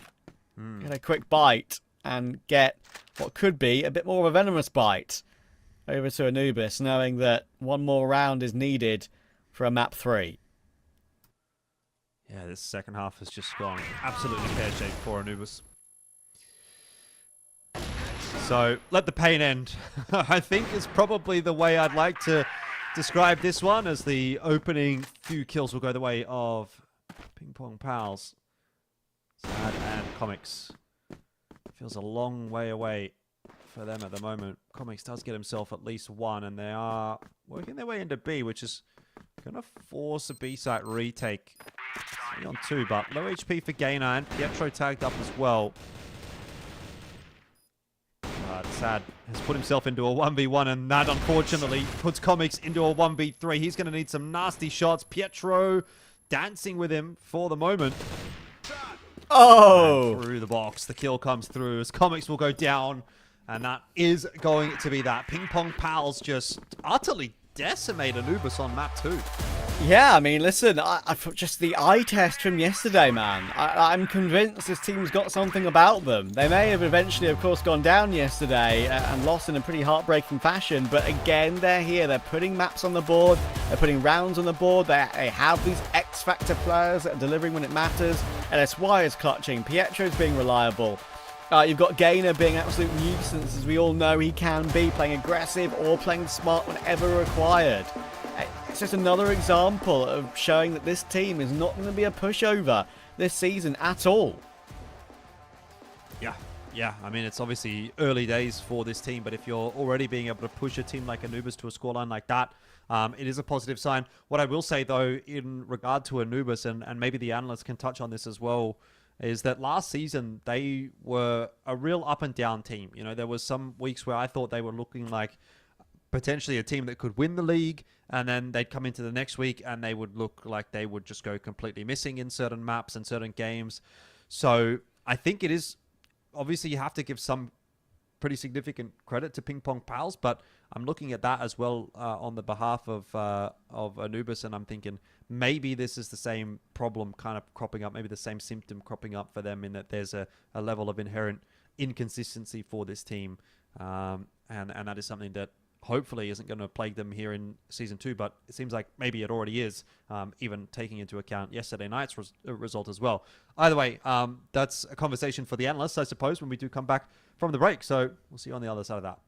get a quick bite and get what could be a bit more of a venomous bite over to Anubis, knowing that one more round is needed for a map 3. Yeah, this second half has just gone absolutely pear-shaped for Anubis. So, let the pain end. I think is probably the way I'd like to describe this one, as the opening few kills will go the way of PingPongPals. Sad and Comics. Feels a long way away for them at the moment. Comics does get himself at least one, and they are working their way into B, which is going to force a B site retake. 3 on 2, but low HP for Gainer, and Pietro tagged up as well. Sad has put himself into a 1v1, and that unfortunately puts Comics into a 1v3. He's going to need some nasty shots. Pietro dancing with him for the moment. Oh! And through the box, the kill comes through as Comics will go down, and that is going to be that. PingPongPals just utterly decimate Anubis on map 2. Yeah, I mean, listen, I just the eye test from yesterday, man. I'm convinced this team's got something about them. They may have eventually, of course, gone down yesterday and lost in a pretty heartbreaking fashion, but again, they're here. They're putting maps on the board. They're putting rounds on the board. They have these X-Factor players that are delivering when it matters. LSY is clutching. Pietro's being reliable. You've got Gainer being an absolute nuisance, as we all know he can be, playing aggressive or playing smart whenever required. It's just another example of showing that this team is not going to be a pushover this season at all. Yeah. I mean, it's obviously early days for this team, but if you're already being able to push a team like Anubis to a scoreline like that, it is a positive sign. What I will say, though, in regard to Anubis, and maybe the analysts can touch on this as well, is that last season they were a real up and down team. You know, there was some weeks where I thought they were looking like potentially a team that could win the league, and then they'd come into the next week and they would look like they would just go completely missing in certain maps and certain games. So I think it is, obviously you have to give some pretty significant credit to PingPongPals, but I'm looking at that as well on the behalf of Anubis, and I'm thinking maybe this is the same problem kind of cropping up, maybe the same symptom cropping up for them, in that there's a level of inherent inconsistency for this team, and that is something that hopefully isn't going to plague them here in Season 2, but it seems like maybe it already is, even taking into account yesterday night's result as well. Either way, that's a conversation for the analysts, I suppose, when we do come back from the break. So we'll see you on the other side of that.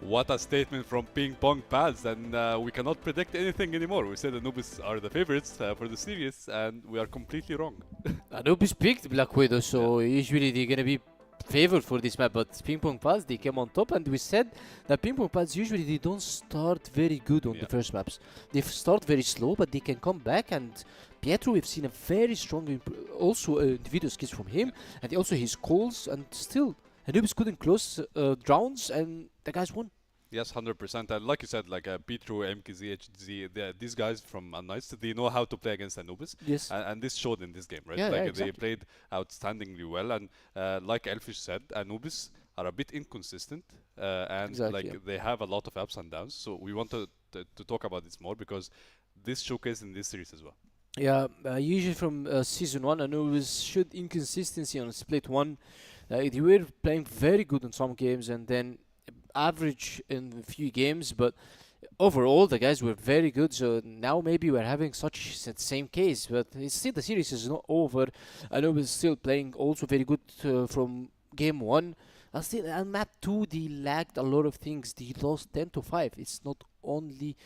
What a statement from PingPongPals, and we cannot predict anything anymore. We said Anubis are the favorites for the series, and we are completely wrong. Anubis picked Black Widow, so usually they're gonna be favored for this map, but PingPongPals, they came on top, and we said that PingPongPals usually they don't start very good on the first maps. They start very slow, but they can come back, and Pietro, we've seen a very strong also individual skills from him, and also his calls, and still Anubis couldn't close rounds, and the guys won. Yes, 100%. And like you said, like Petro, MKZ, HZ, these guys from Unnice, they know how to play against Anubis. Yes. And this showed in this game, right? Yeah, like exactly. they played outstandingly well. And like Elfish said, Anubis are a bit inconsistent. And Exactly, they have a lot of ups and downs. So we want to talk about this more because this showcased in this series as well. Yeah, usually from season 1, Anubis showed inconsistency on split 1. They were playing very good in some games and then average in a few games, but overall the guys were very good. So now maybe we're having such the same case, but it's still the series is not over. Anubis still playing also very good from game 1. Still, on map 2 they lacked a lot of things. They lost 10-5. It's not only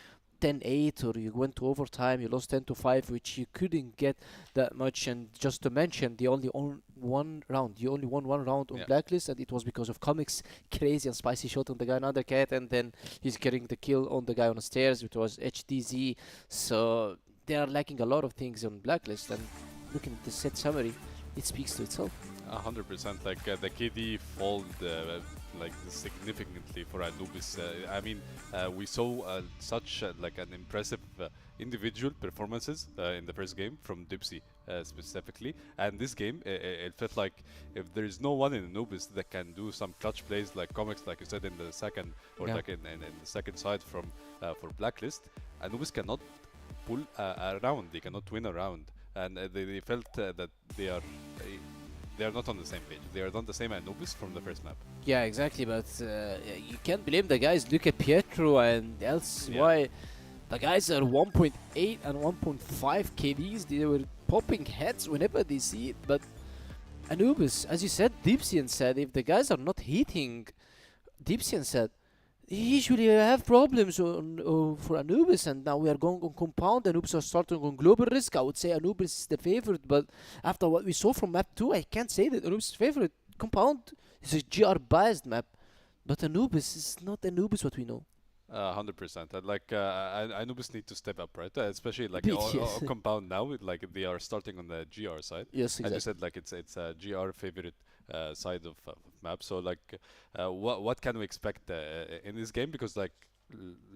10-8 or you went to overtime, you lost 10-5, which you couldn't get that much. And just to mention, they only won one round. You only won one round on Blacklist, and it was because of Comics crazy and spicy shot on the guy on Undercat, and then he's getting the kill on the guy on the stairs, which was HDZ. So they are lacking a lot of things on Blacklist, and looking at the set summary, it speaks to itself. 100%. Like the KD fall like significantly for Anubis. I mean, we saw such like an impressive individual performances in the first game from Dipsy specifically, and this game it felt like if there is no one in Anubis that can do some clutch plays like Comics, like you said in the second or like in the second side from for Blacklist, Anubis cannot pull a round. They cannot win a round, and they felt that they are not on the same page. They are not the same Anubis from the first map. Yeah, exactly, but you can't blame the guys. Look at Pietro and else. Why the guys are 1.8 and 1.5 KDs. They were popping heads whenever they see it. But Anubis, as you said, Dipsian said, if the guys are not hitting, Dipsian said, usually have problems on for Anubis, and now we are going on compound. Anubis are starting on global risk. I would say Anubis is the favorite, but after what we saw from map 2, I can't say that Anubis is favorite. Compound is a GR biased map, but Anubis is not Anubis what we know. 100%. And like Anubis need to step up, right? Especially like on compound now, like they are starting on the GR side. Yes, exactly. As you said, like it's a GR favorite side of map. So like, what can we expect in this game? Because like,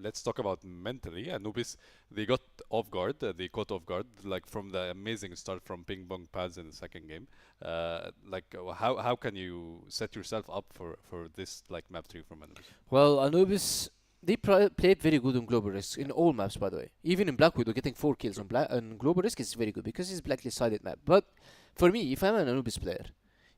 let's talk about mentally. Anubis, they got off guard. They caught off guard, like from the amazing start from PingPongPals in the second game. Like, how can you set yourself up for this like map 3 from Anubis? Well, Anubis, they played very good on global risk in all maps, by the way. Even in Black Widow, getting 4 kills on global risk is very good because it's blacklist sided map. But for me, if I'm an Anubis player,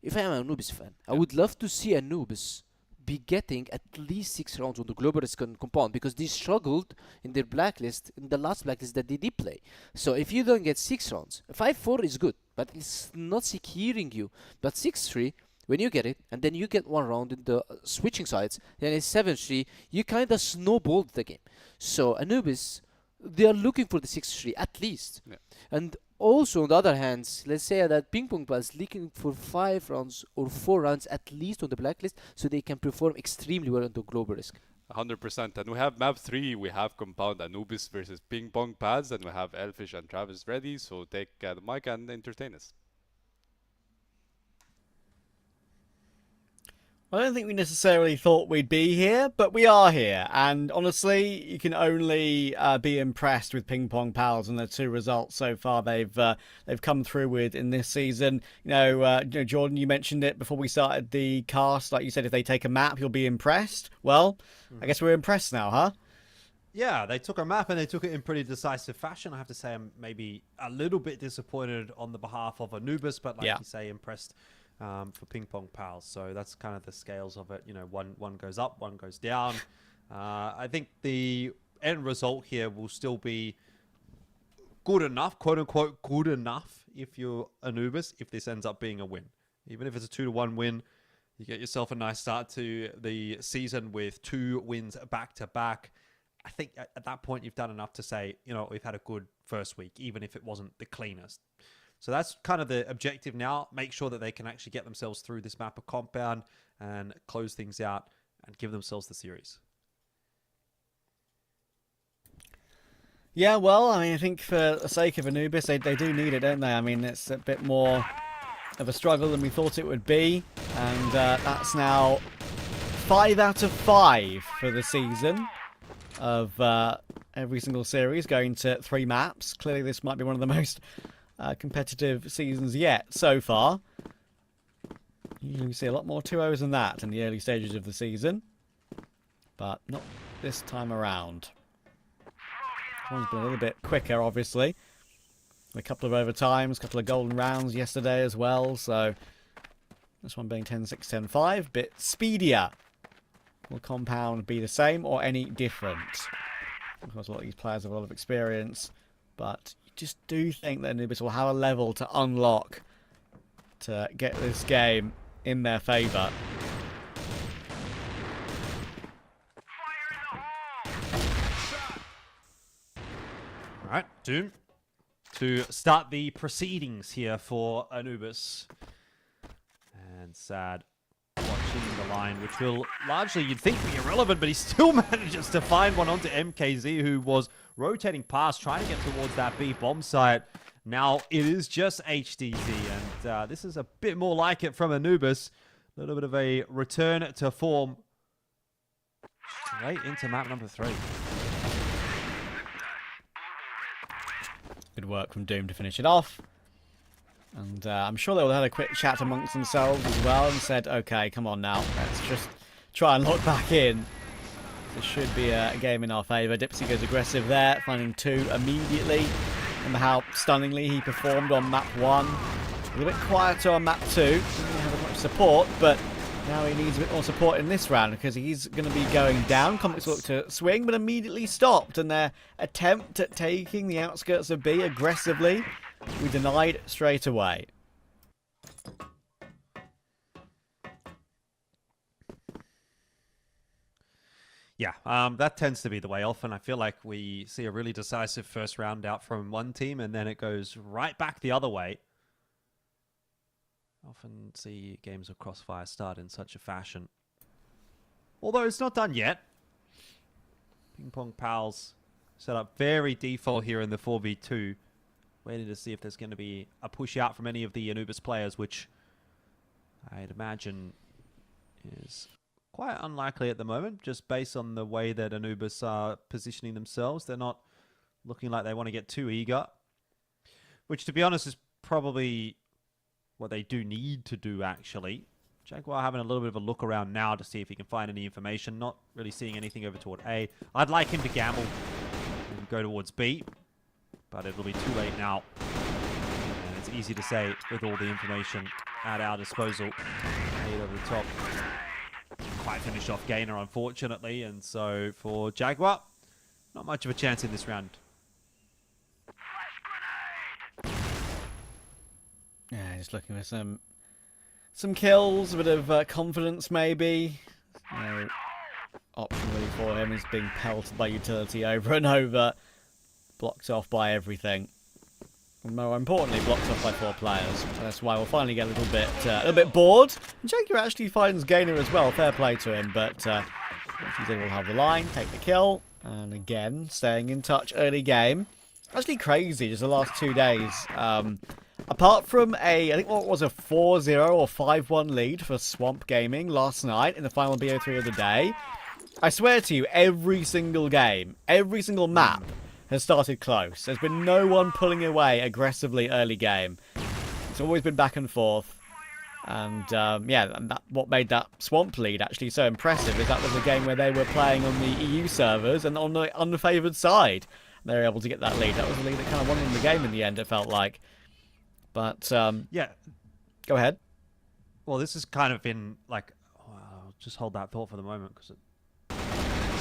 if I'm an Anubis fan, I would love to see Anubis be getting at least 6 rounds on the global risk compound, because they struggled in their blacklist, in the last blacklist that they did play. So if you don't get 6 rounds, 5-4 is good, but it's not securing you. But 6-3, when you get it, and then you get 1 round in the switching sides, then it's 7-3, you kind of snowballed the game. So Anubis, they are looking for the 6-3 at least. And also, on the other hand, let's say that PingPongPals is looking for 5 rounds or 4 rounds at least on the blacklist, so they can perform extremely well on the global risk. 100%. And we have map 3, we have compound Anubis versus PingPongPals, and we have Elfish and Travis ready, so take the mic and entertain us. I don't think we necessarily thought we'd be here, but we are here. And honestly, you can only be impressed with PingPongPals and the 2 results so far they've come through with in this season. You know, Jordan, you mentioned it before we started the cast. Like you said, if they take a map, you'll be impressed. Well, I guess we're impressed now, huh? Yeah, they took a map and they took it in pretty decisive fashion. I have to say I'm maybe a little bit disappointed on the behalf of Anubis, but like you say, impressed for PingPongPals. So that's kind of the scales of it. You know, one goes up, one goes down. I think the end result here will still be good enough, quote unquote, good enough if you're Anubis, if this ends up being a win. Even if it's a 2-1 win, You get yourself a nice start to the season with 2 wins back-to-back. I think at that point you've done enough to say, you know, we've had a good first week, even if it wasn't the cleanest. So that's kind of the objective now. Make sure that they can actually get themselves through this map of Compound and close things out and give themselves the series. Yeah, well, I mean, I think for the sake of Anubis, they do need it, don't they? I mean, it's a bit more of a struggle than we thought it would be. And that's now 5 out of 5 for the season of every single series, going to 3 maps. Clearly, this might be one of the most competitive seasons yet so far. Usually we see a lot more 2-0s than that in the early stages of the season. But not this time around. One's been a little bit quicker, obviously. A couple of overtimes, a couple of golden rounds yesterday as well. So this one being 10-6, 10-5, bit speedier. Will Compound be the same or any different? Of course, a lot of these players have a lot of experience, but you just do think that Anubis will have a level to unlock to get this game in their favour. All right, Doom, to start the proceedings here for Anubis. And Sad watching the line, which will largely, you'd think, be irrelevant, but he still manages to find one onto MKZ, who was rotating past, trying to get towards that B bomb site. Now it is just HDZ, and this is a bit more like it from Anubis. A little bit of a return to form straight into map number 3. Good work from Doom to finish it off. And I'm sure they will have had a quick chat amongst themselves as well and said, okay, come on now, let's just try and lock back in. This should be a game in our favour. Dipsy goes aggressive there, finding 2 immediately. Remember how stunningly he performed on map 1. A little bit quieter on map 2. Didn't really have as much support, but now he needs a bit more support in this round because he's going to be going down. Comics look to swing, but immediately stopped. And their attempt at taking the outskirts of B aggressively, we denied straight away. Yeah, that tends to be the way. Often I feel like we see a really decisive first round out from one team and then it goes right back the other way. Often see games of Crossfire start in such a fashion. Although it's not done yet. PingPongPals set up very default here in the 4v2. Waiting to see if there's going to be a push out from any of the Anubis players, which I'd imagine is quite unlikely at the moment, just based on the way that Anubis are positioning themselves. They're not looking like they want to get too eager, which, to be honest, is probably what they do need to do, actually. Jaguar having a little bit of a look around now to see if he can find any information. Not really seeing anything over toward A. I'd like him to gamble and go towards B, but it'll be too late now. And it's easy to say with all the information at our disposal. Eight over the top. Quite finished off Gainer, unfortunately, and so for Jaguar, not much of a chance in this round. Yeah, just looking for some kills, a bit of confidence maybe. No option really for him. He's being pelted by utility over and over. Blocked off by everything. And more importantly, blocked off by 4 players. So that's why we'll finally get a little bit bored. And Jaguar actually finds Gainer as well. Fair play to him, but he's able to have the line, take the kill, and again staying in touch early game. Actually crazy, just the last 2 days. Apart from I think what was a 4-0 or 5-1 lead for Swamp Gaming last night in the final BO3 of the day, I swear to you, every single game, every single map has started close. There's been no one pulling away aggressively early game. It's always been back and forth. And yeah, and what made that Swamp lead actually so impressive is that was a game where they were playing on the EU servers and on the unfavoured side. They were able to get that lead. That was the lead that kind of won them the game in the end, it felt like. But, yeah. Go ahead. Well, this has kind of been like, I'll just hold that thought for the moment because a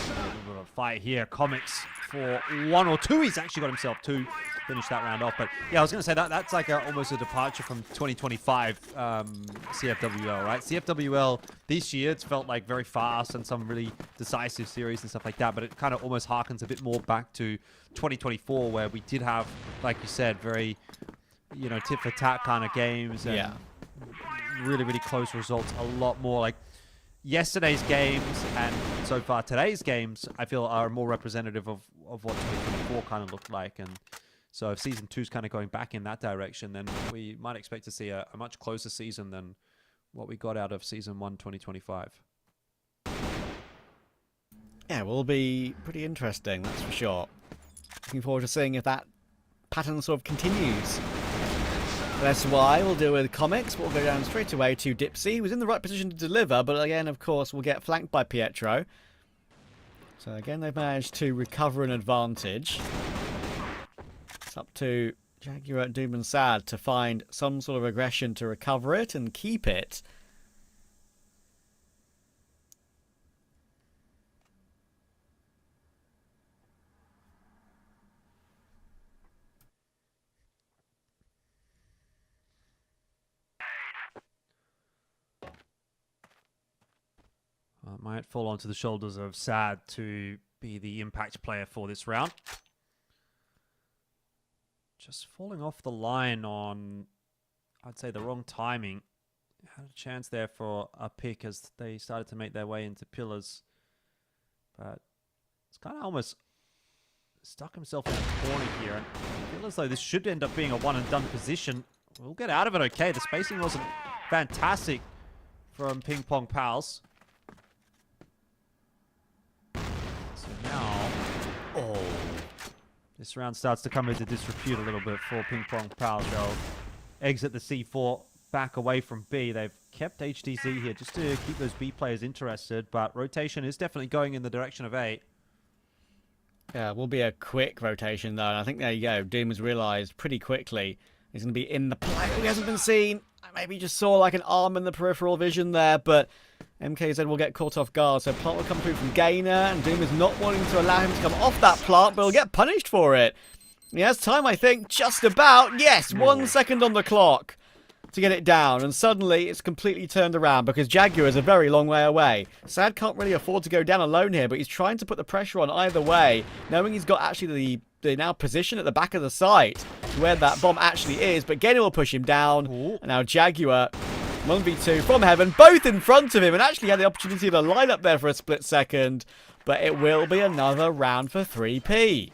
little bit of a fight here. Comics for 1 or 2. He's actually got himself 2. finish that round off. But yeah, I was going to say that's like almost a departure from 2025 CFWL, right? CFWL this year, it's felt like very fast and some really decisive series and stuff like that, but it kind of almost harkens a bit more back to 2024 where we did have, like you said, very, you know, tit for tat kind of games and really, really close results. A lot more like yesterday's games and so far today's games, I feel, are more representative of what 2024 kind of looked like. And so if Season 2 is kind of going back in that direction, then we might expect to see a much closer season than what we got out of Season 1 2025. Yeah, will be pretty interesting, that's for sure. Looking forward to seeing if that pattern sort of continues. That's why we'll deal with comics. We'll go down straight away to Dipsy, who was in the right position to deliver, but again, of course, we'll get flanked by Pietro. So again, they've managed to recover an advantage. It's up to Jaguar, Doom and Sad to find some sort of aggression to recover it and keep it. It might fall onto the shoulders of Sad to be the impact player for this round. Just falling off the line on, I'd say, the wrong timing. Had a chance there for a pick as they started to make their way into pillars. But it's kind of almost stuck himself in a corner here. And I feel as though this should end up being a one and done position. We'll get out of it okay. The spacing wasn't fantastic from PingPongPals. So now, this round starts to come into disrepute a little bit for PingPongPals. They'll exit the C4 back away from B. They've kept HDZ here just to keep those B players interested, but rotation is definitely going in the direction of A. Yeah, it will be a quick rotation though, and I think there you go. Doom has realised pretty quickly he's going to be in the play. He hasn't been seen. Maybe just saw like an arm in the peripheral vision there, but MKZ will get caught off guard. So plant will come through from Gainer, and Doom is not wanting to allow him to come off that plant, but he'll get punished for it. He has time, I think, just about. Yes, 1 second on the clock to get it down, and suddenly it's completely turned around because Jaguar is a very long way away. Sad can't really afford to go down alone here, but he's trying to put the pressure on either way, knowing he's got actually the now position at the back of the site where that bomb actually is, but Gainer will push him down. And now Jaguar 1v2 from heaven, both in front of him, and actually had the opportunity to line up there for a split second, but it will be another round for 3P.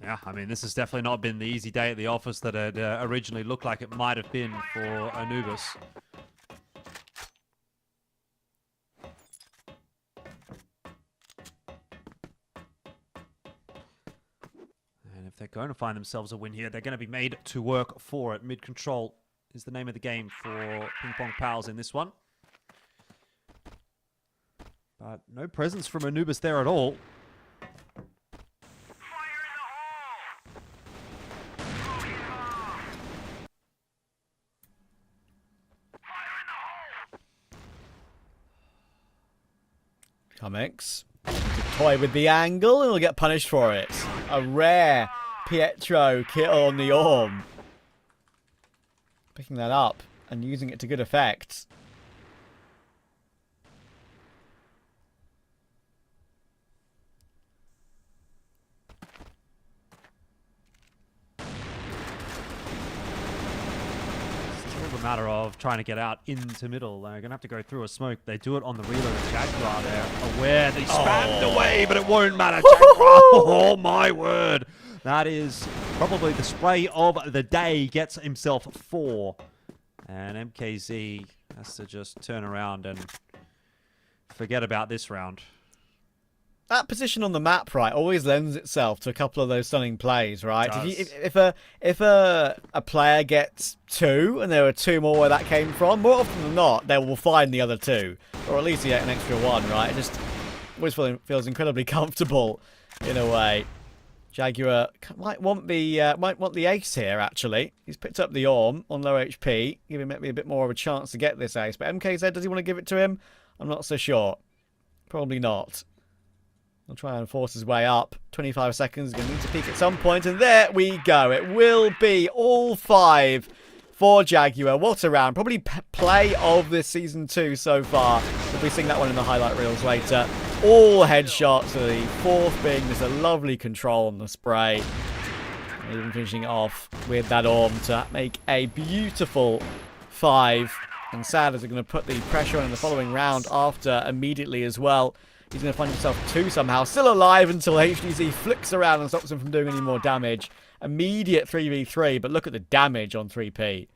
Yeah, I mean, this has definitely not been the easy day at the office that it originally looked like it might have been for Anubis. And if they're going to find themselves a win here, they're going to be made to work for it. Mid-control is the name of the game for PingPongPals in this one. But no presence from Anubis there at all. Comics. Toy with the angle and will get punished for it. A rare Pietro kill on the Orm. Picking that up and using it to good effect. Matter of trying to get out into middle. They're going to have to go through a smoke. They do it on the reload. Jaguar there, aware they spammed away, but it won't matter. Jaguar, oh my word. That is probably the spray of the day. Gets himself 4. And MKZ has to just turn around and forget about this round. That position on the map, right, always lends itself to a couple of those stunning plays, right? If a player gets 2 and there are 2 more where that came from, more often than not, they will find the other 2, or at least get an extra 1, right? It just always feels incredibly comfortable in a way. Jaguar might want the ace here. Actually, he's picked up the Orm on low HP, giving maybe a bit more of a chance to get this ace. But MKZ, does he want to give it to him? I'm not so sure. Probably not. He'll try and force his way up. 25 seconds, going to need to peak at some point, and there we go. It will be all 5 for Jaguar. What a round. Probably play of this Season 2 so far. We'll be seeing that one in the highlight reels later. All headshots, the 4th being just a lovely control on the spray. And even finishing it off with that arm to make a beautiful 5. And Sad is going to put the pressure on in the following round after immediately as well. He's going to find himself 2 somehow. Still alive until HDZ flicks around and stops him from doing any more damage. Immediate 3v3, but look at the damage on 3P.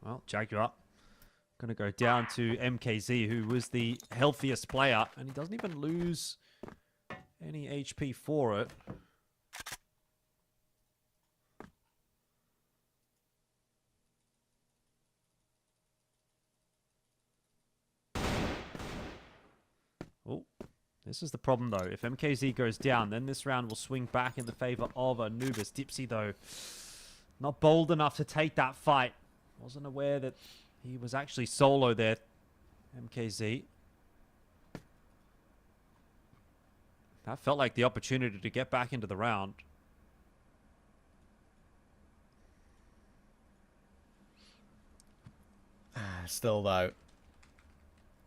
Well, Jaguar going to go down to MKZ, who was the healthiest player, and he doesn't even lose any HP for it. Oh, this is the problem, though. If MKZ goes down, then this round will swing back in the favor of Anubis. Dipsy, though, not bold enough to take that fight. Wasn't aware that he was actually solo there, MKZ. That felt like the opportunity to get back into the round. Still, though,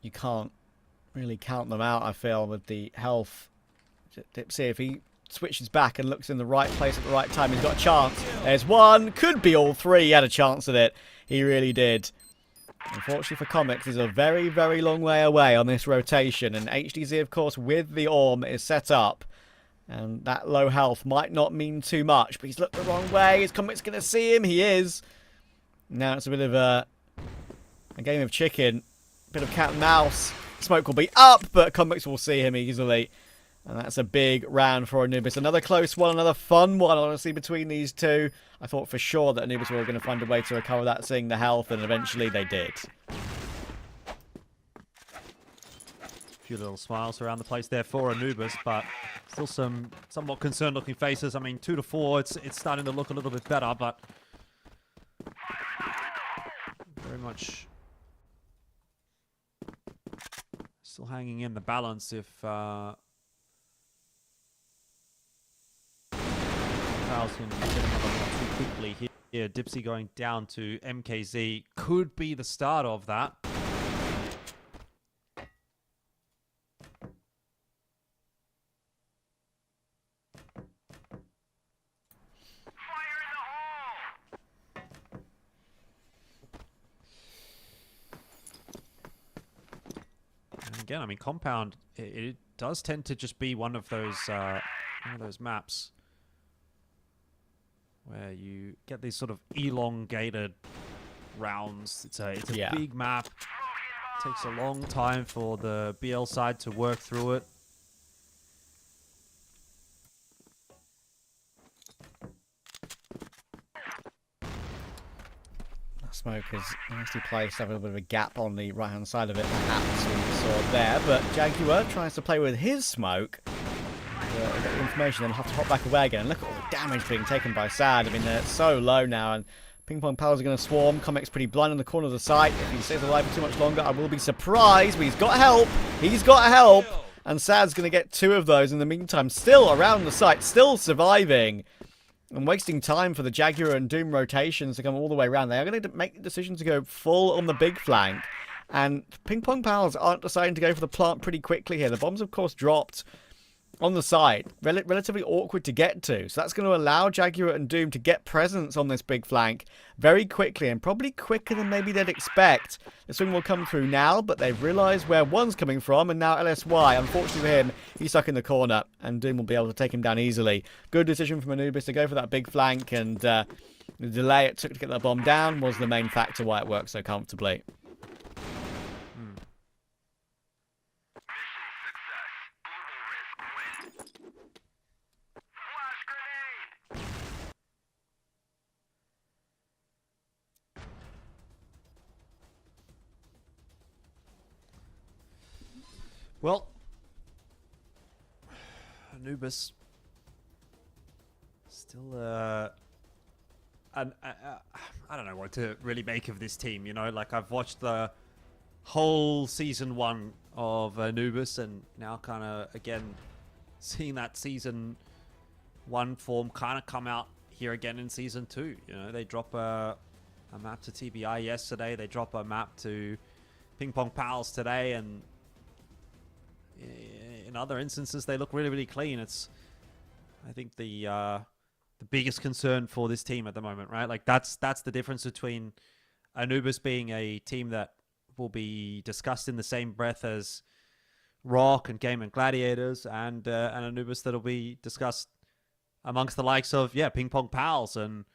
you can't really count them out, I feel, with the health. Dipsy, if he switches back and looks in the right place at the right time, he's got a chance. There's one. Could be all 3. He had a chance at it. He really did. Unfortunately for Comics, he's a very, very long way away on this rotation. And HDZ, of course, with the Orm is set up. And that low health might not mean too much. But he's looked the wrong way. Is Comics going to see him? He is. Now it's a bit of a game of chicken. A bit of cat and mouse. Smoke will be up, but Comics will see him easily. And that's a big round for Anubis. Another close one, another fun one, honestly, between these two. I thought for sure that Anubis were going to find a way to recover that, seeing the health, and eventually they did. A few little smiles around the place there for Anubis, but still some somewhat concerned-looking faces. I mean, 2 to 4, it's starting to look a little bit better, but very much still hanging in the balance if can get another one too quickly here. Dipsy going down to MKZ could be the start of that. And again, I mean, Compound, it does tend to just be one of those maps where you get these sort of elongated rounds. It's a big map. It takes a long time for the BL side to work through it. Smoke is nicely placed, having a bit of a gap on the right-hand side of it, perhaps we saw there. But Jaguar tries to play with his smoke. Get the information, then have to hop back away again. Look at all the damage being taken by Sad. I mean, they're so low now, and PingPongPals are going to swarm. Comic's pretty blind on the corner of the site. If he stays alive for too much longer, I will be surprised. But he's got help. He's got help. And Sad's going to get 2 of those in the meantime. Still around the site, still surviving. And wasting time for the Jaguar and Doom rotations to come all the way around. They are going to make the decision to go full on the big flank. And PingPongPals aren't deciding to go for the plant pretty quickly here. The bombs, of course, dropped on the side, relatively awkward to get to. So that's going to allow Jaguar and Doom to get presence on this big flank very quickly, and probably quicker than maybe they'd expect. The swing will come through now, but they've realised where one's coming from, and now LSY, unfortunately for him, he's stuck in the corner, and Doom will be able to take him down easily. Good decision from Anubis to go for that big flank, and the delay it took to get that bomb down was the main factor why it worked so comfortably. Well, Anubis still, I don't know what to really make of this team, you know? Like, I've watched the whole Season 1 of Anubis, and now kind of again seeing that season 1 form kind of come out here again in season 2. You know, they drop a map to TBI yesterday, they drop a map to PingPongPals today, and in other instances they look really, really clean. It's, I think, the biggest concern for this team at the moment, right? Like that's the difference between Anubis being a team that will be discussed in the same breath as ROC and Gaimin Gladiators, and Anubis that'll be discussed amongst the likes of PingPongPals and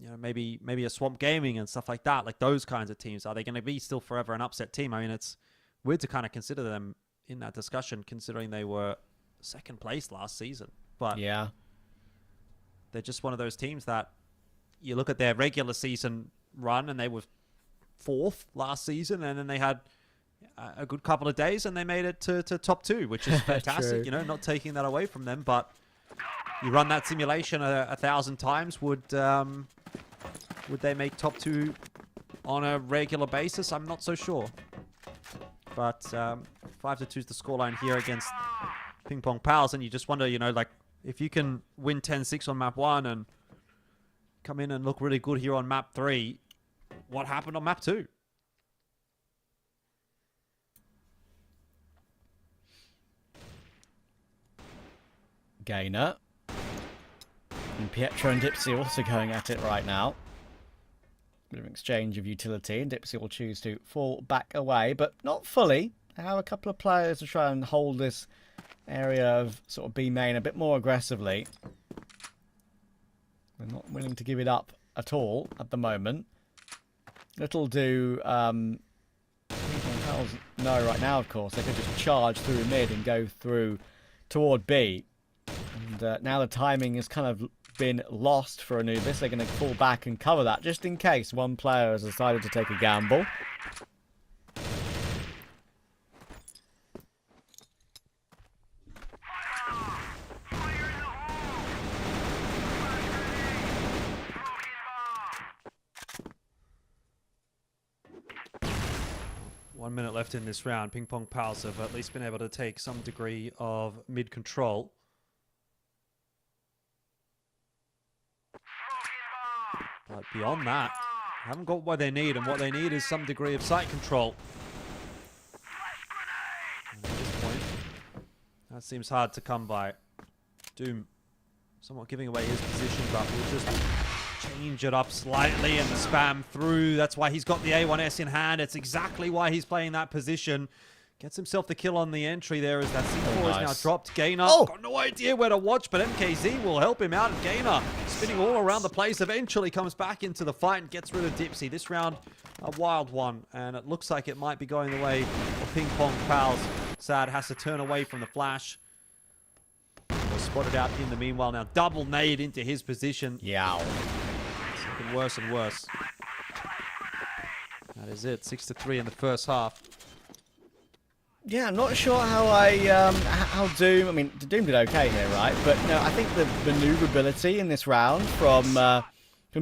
you know, maybe a Swamp Gaming and stuff like that. Like those kinds of teams, are they going to be still forever an upset team? I mean, it's weird to kind of consider them in that discussion, considering they were second place last season. But yeah, they're just one of those teams that you look at their regular season run and they were 4th last season, and then they had a good couple of days and they made it to top 2, which is fantastic. You know, not taking that away from them, but you run that simulation 1,000 times, would they make top 2 on a regular basis? I'm not so sure. But 5-2 is the scoreline here against PingPongPals, and you just wonder, you know, like if you can win 10-6 on map 1 and come in and look really good here on map 3, what happened on map 2? Gainer. And Pietro and Dipsy also going at it right now. Bit of an exchange of utility, and Dipsy will choose to fall back away, but not fully. They have a couple of players to try and hold this area of sort of B main a bit more aggressively. They're not willing to give it up at all at the moment. Little do no right now, of course. They could just charge through mid and go through toward B. And now the timing has kind of been lost for Anubis. They're going to fall back and cover that just in case one player has decided to take a gamble. 1 minute left in this round. PingPongPals have at least been able to take some degree of mid control. But beyond that, haven't got what they need, and what they need is some degree of site control. And at this point, that seems hard to come by. Doom somewhat giving away his position, but we'll just change it up slightly and the spam through. That's why he's got the A1S in hand. It's exactly why he's playing that position. Gets himself the kill on the entry there as that C4 is now dropped. Gainer, got no idea where to watch, but MKZ will help him out. And Gainer, spinning all around the place, eventually comes back into the fight and gets rid of Dipsy. This round, a wild one, and it looks like it might be going the way of PingPongPals. Sad has to turn away from the flash. Was spotted out in the meanwhile. Now double nade into his position. Yow. It's looking worse and worse. That is it. 6-3 in the first half. Yeah, I'm not sure how how Doom. I mean, Doom did okay here, right? But no, I think the maneuverability in this round from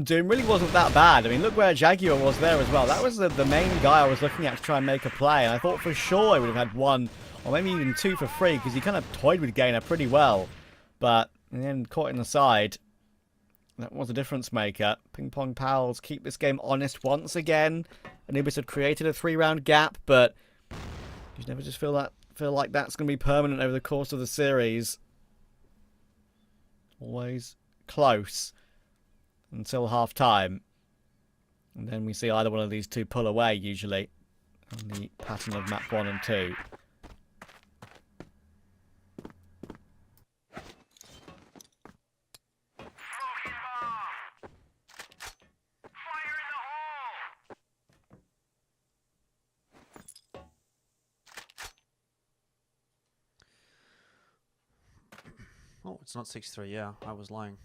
Doom really wasn't that bad. I mean, look where Jaguar was there as well. That was the main guy I was looking at to try and make a play, and I thought for sure he would have had one or maybe even two for free because he kind of toyed with Gainer pretty well, but then caught in the side. That was a difference maker. PingPongPals keep this game honest once again. Anubis had created a 3-round gap, but you never just feel like that's going to be permanent over the course of the series. Always close until half-time. And then we see either one of these two pull away, usually, on the pattern of map 1 and 2. Oh, it's not 6-3. Yeah, I was lying.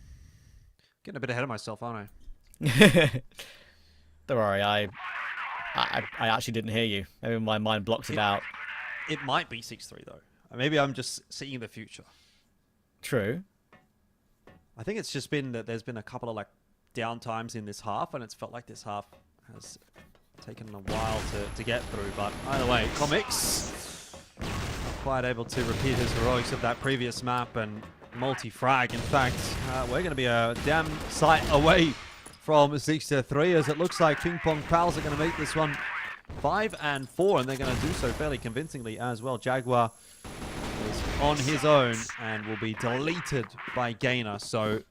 Getting a bit ahead of myself, aren't I? Don't worry, I actually didn't hear you. Maybe my mind blocks it out. It might be 6-3 though. Maybe I'm just seeing the future. True. I think it's just been that there's been a couple of like down times in this half, and it's felt like this half has taken a while to get through, but either way, Comics not quite able to repeat his heroics of that previous map and multi-frag. In fact, we're going to be a damn sight away from 6-3, as it looks like PingPongPals are going to make this one 5-4, and they're going to do so fairly convincingly as well. Jaguar is on his own and will be deleted by Gainer, so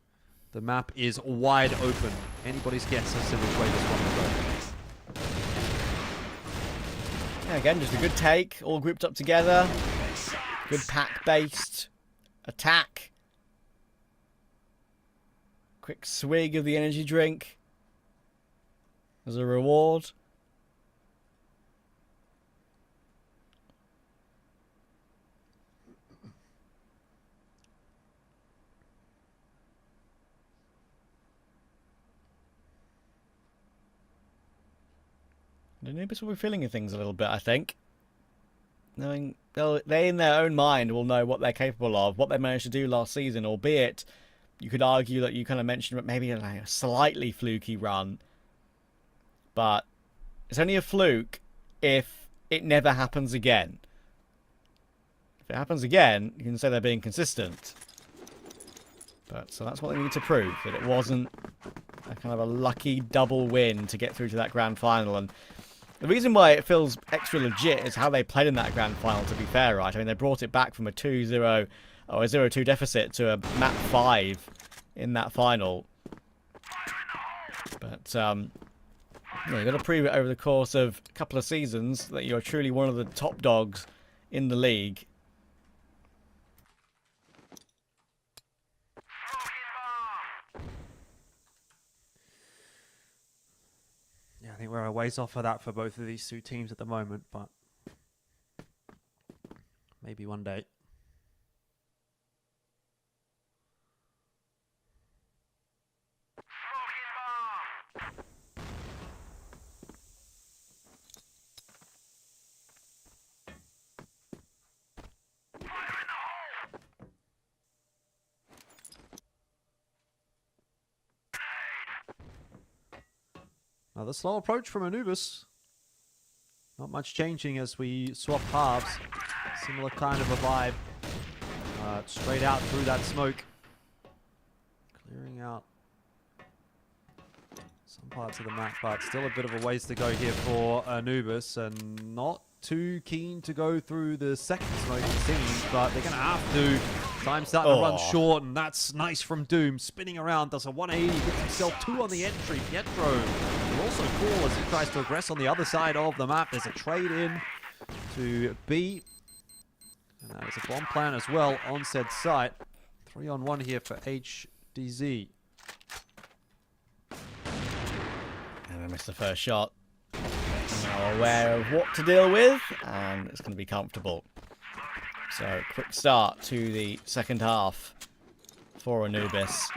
the map is wide open. Anybody's guess as to which way this one will go. Yeah, again, just a good take, all grouped up together. Good pack-based attack. Quick swig of the energy drink as a reward. Anubis will be feeling things a little bit, I think. Knowing they in their own mind will know what they're capable of, what they managed to do last season, albeit you could argue that you kind of mentioned maybe like a slightly fluky run. But it's only a fluke if it never happens again. If it happens again, you can say they're being consistent. But so that's what they need to prove, that it wasn't a kind of a lucky double win to get through to that grand final. And the reason why it feels extra legit is how they played in that grand final, to be fair, right? I mean, they brought it back from a 2-0 or a 0-2 deficit to a map 5 in that final. But, you've got to prove it over the course of a couple of seasons that you're truly one of the top dogs in the league. Yeah, I think we're a ways off of that for both of these two teams at the moment, but maybe one day. Now the slow approach from Anubis. Not much changing as we swap halves. Similar kind of a vibe. Straight out through that smoke. Clearing out some parts of the map, but still a bit of a ways to go here for Anubis, and not too keen to go through the second smoke, it seems, but they're going to have to. Time starting to run short, and that's nice from Doom. Spinning around, does a 180, gets himself 2 on the entry. Pietro will also cool as he tries to aggress on the other side of the map. There's a trade in to B, and that is a bomb plan as well on said site. 3-on-1 here for HDZ. And I missed the first shot. Now aware of what to deal with, and it's going to be comfortable. So, quick start to the second half for Anubis.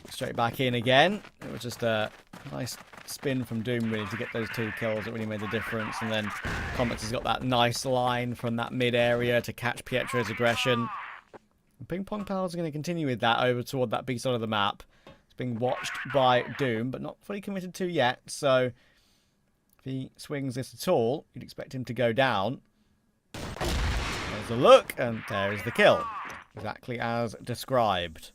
Straight back in again. It was just a nice spin from Doom really to get those 2 kills that really made the difference. And then Comets has got that nice line from that mid area to catch Pietro's aggression. And PingPongPals are going to continue with that over toward that B side of the map. It's being watched by Doom, but not fully committed to yet. So, if he swings this at all, you'd expect him to go down. There's a look, and there is the kill. Exactly as described.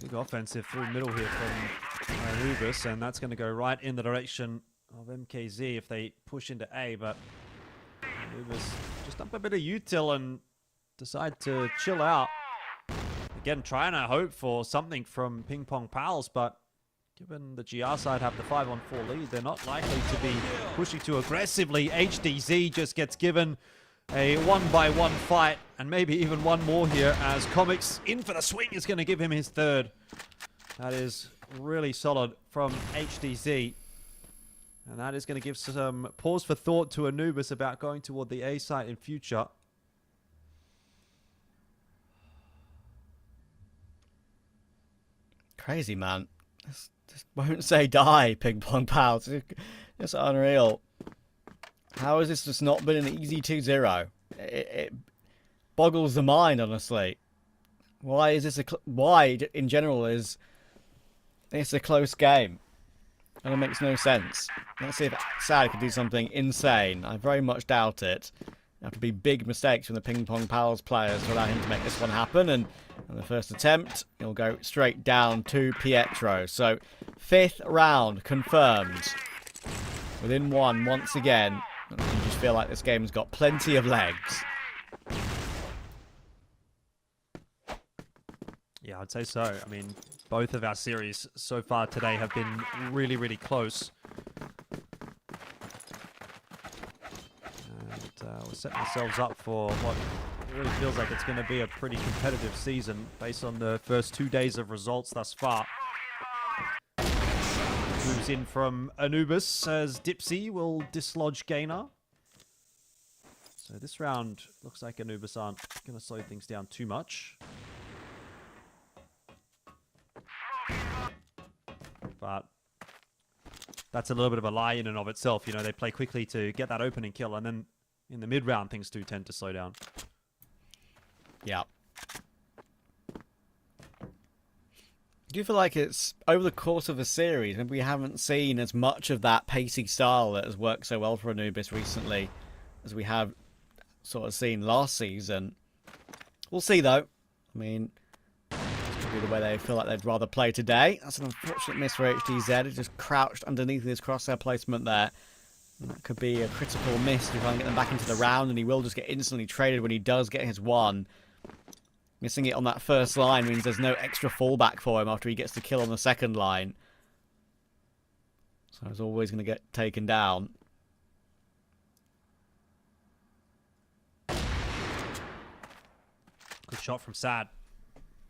Big offensive through middle here from Anubis, and that's going to go right in the direction of MKZ if they push into A, but Anubis just up a bit of util and decide to chill out. Again, trying to hope for something from PingPongPals, but given the GR side have the 5-on-4 lead, they're not likely to be pushing too aggressively. HDZ just gets given a 1-by-1 fight, and maybe even one more here as Comics in for the swing is going to give him his 3rd. That is really solid from HDZ. And that is going to give some pause for thought to Anubis about going toward the A site in future. Crazy, man. Just won't say die, PingPongPals. It's unreal. How has this just not been an easy 2-0? it boggles the mind, honestly. Why is this why in general is it's a close game? And it makes no sense. Let's see if Sad can do something insane. I very much doubt it. There have to be big mistakes from the PingPongPals players to allow him to make this one happen. And on the first attempt, he'll go straight down to Pietro. So, 5th round confirmed. Within one, once again. You just feel like this game's got plenty of legs. Yeah, I'd say so. I mean, both of our series so far today have been really, really close. And we're setting ourselves up for what really feels like it's going to be a pretty competitive season based on the first 2 days of results thus far. Moves in from Anubis as Dipsy will dislodge Gainer. So this round looks like Anubis aren't going to slow things down too much. But that's a little bit of a lie in and of itself. You know, they play quickly to get that opening kill, and then in the mid-round, things do tend to slow down. Yeah. Do you feel like it's over the course of a series, maybe we haven't seen as much of that pacey style that has worked so well for Anubis recently as we have sort of seen last season? We'll see, though. I mean, be the way they feel like they'd rather play today. That's an unfortunate miss for HDZ. It just crouched underneath his crosshair placement there. And that could be a critical miss to try and get them back into the round, and he will just get instantly traded when he does get his one. Missing it on that first line means there's no extra fallback for him after he gets the kill on the second line. So he's always going to get taken down. Good shot from Sad.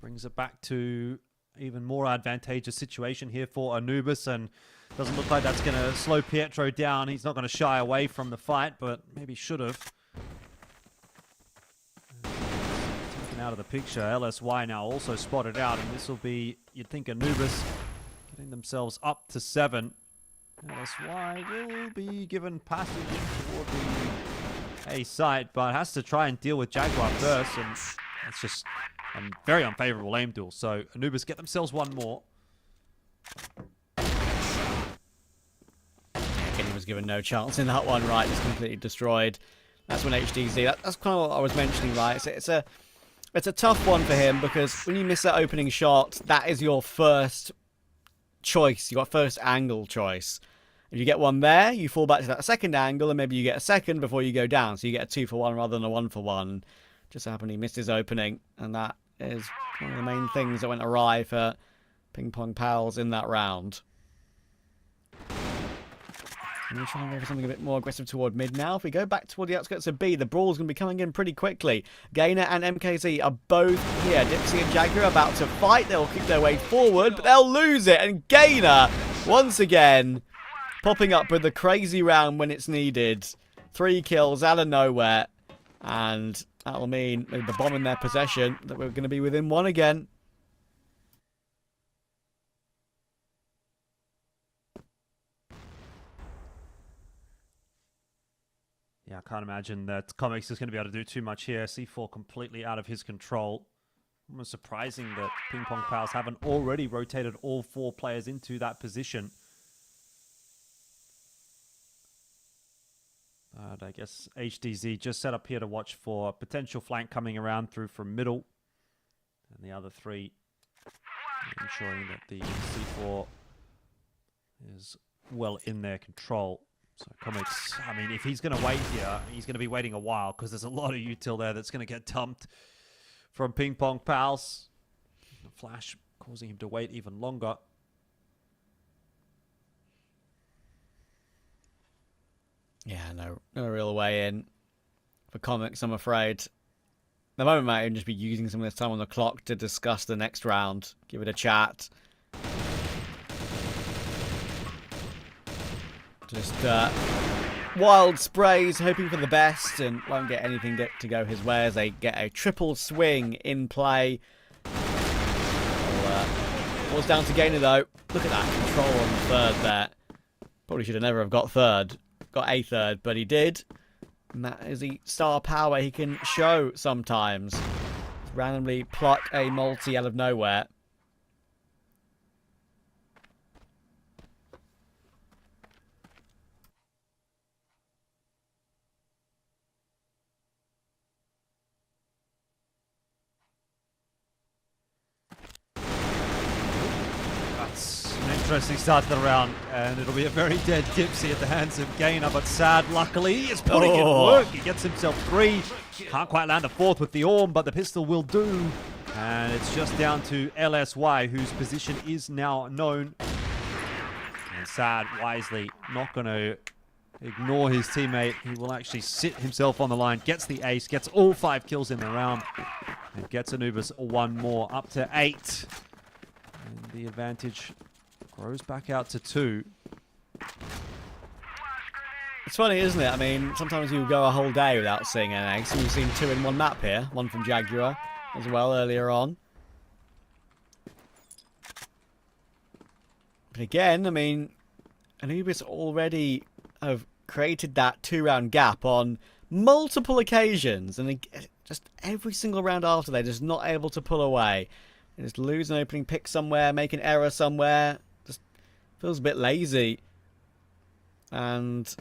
Brings it back to even more advantageous situation here for Anubis, and doesn't look like that's going to slow Pietro down. He's not going to shy away from the fight, but maybe should have. Taken out of the picture. LSY now also spotted out, and this will be, you'd think, Anubis getting themselves up to 7. LSY will be given passage in toward the A site, but has to try and deal with Jaguar first, and that's just a very unfavorable aim duel. So Anubis get themselves one more. Kenny was given no chance in that one, right? Just completely destroyed. That's when HDZ. That's kind of what I was mentioning, right? It's a tough one for him because when you miss that opening shot, that is your first choice. You got first angle choice. If you get one there, you fall back to that second angle, and maybe you get a second before you go down. So you get a 2-for-1 rather than a 1-for-1. Just so happened he missed his opening, and that is one of the main things that went awry for PingPongPals in that round. I'm going to try and go for something a bit more aggressive toward mid now. If we go back toward the outskirts of B, the brawl's going to be coming in pretty quickly. Gainer and MKZ are both here. Dipsy and Jagger are about to fight. They'll keep their way forward, but they'll lose it. And Gainer, once again, popping up with the crazy round when it's needed. 3 kills out of nowhere. And that'll mean with the bomb in their possession that we're going to be within 1 again. Yeah, I can't imagine that Comics is going to be able to do too much here. C4 completely out of his control. Almost surprising that PingPongPals haven't already rotated all 4 players into that position. But I guess HDZ just set up here to watch for a potential flank coming around through from middle. And the other 3 ensuring that the C4 is well in their control. So Comics, I mean, if he's going to wait here, he's going to be waiting a while because there's a lot of util there that's going to get dumped from PingPongPals. The flash causing him to wait even longer. Yeah, no real way in for Comics, I'm afraid. The moment might even just be using some of this time on the clock to discuss the next round. Give it a chat. Just wild sprays, hoping for the best, and won't get anything to go his way as they get a triple swing in play. What's down to Gainer though? Look at that control on the third there. Probably should have never have got third. Got a third, but he did. And that is the star power he can show sometimes. Randomly pluck a multi out of nowhere. Interesting start to the round, and it'll be a very dead Dipsy at the hands of Gainer, but Sad, luckily, is putting in work. He gets himself 3. Can't quite land the 4th with the Orm, but the pistol will do. And it's just down to LSY, whose position is now known. And Sad, wisely, not going to ignore his teammate. He will actually sit himself on the line, gets the ace, gets all 5 kills in the round, and gets Anubis 1 more, up to 8. And the advantage grows back out to 2. It's funny, isn't it? I mean, sometimes you go a whole day without seeing an egg. So we've seen 2 in 1 map here. 1 from Jaguar as well earlier on. But again, I mean, Anubis already have created that 2-round gap on multiple occasions. And just every single round after, they're just not able to pull away. They just lose an opening pick somewhere, make an error somewhere. Just feels a bit lazy. And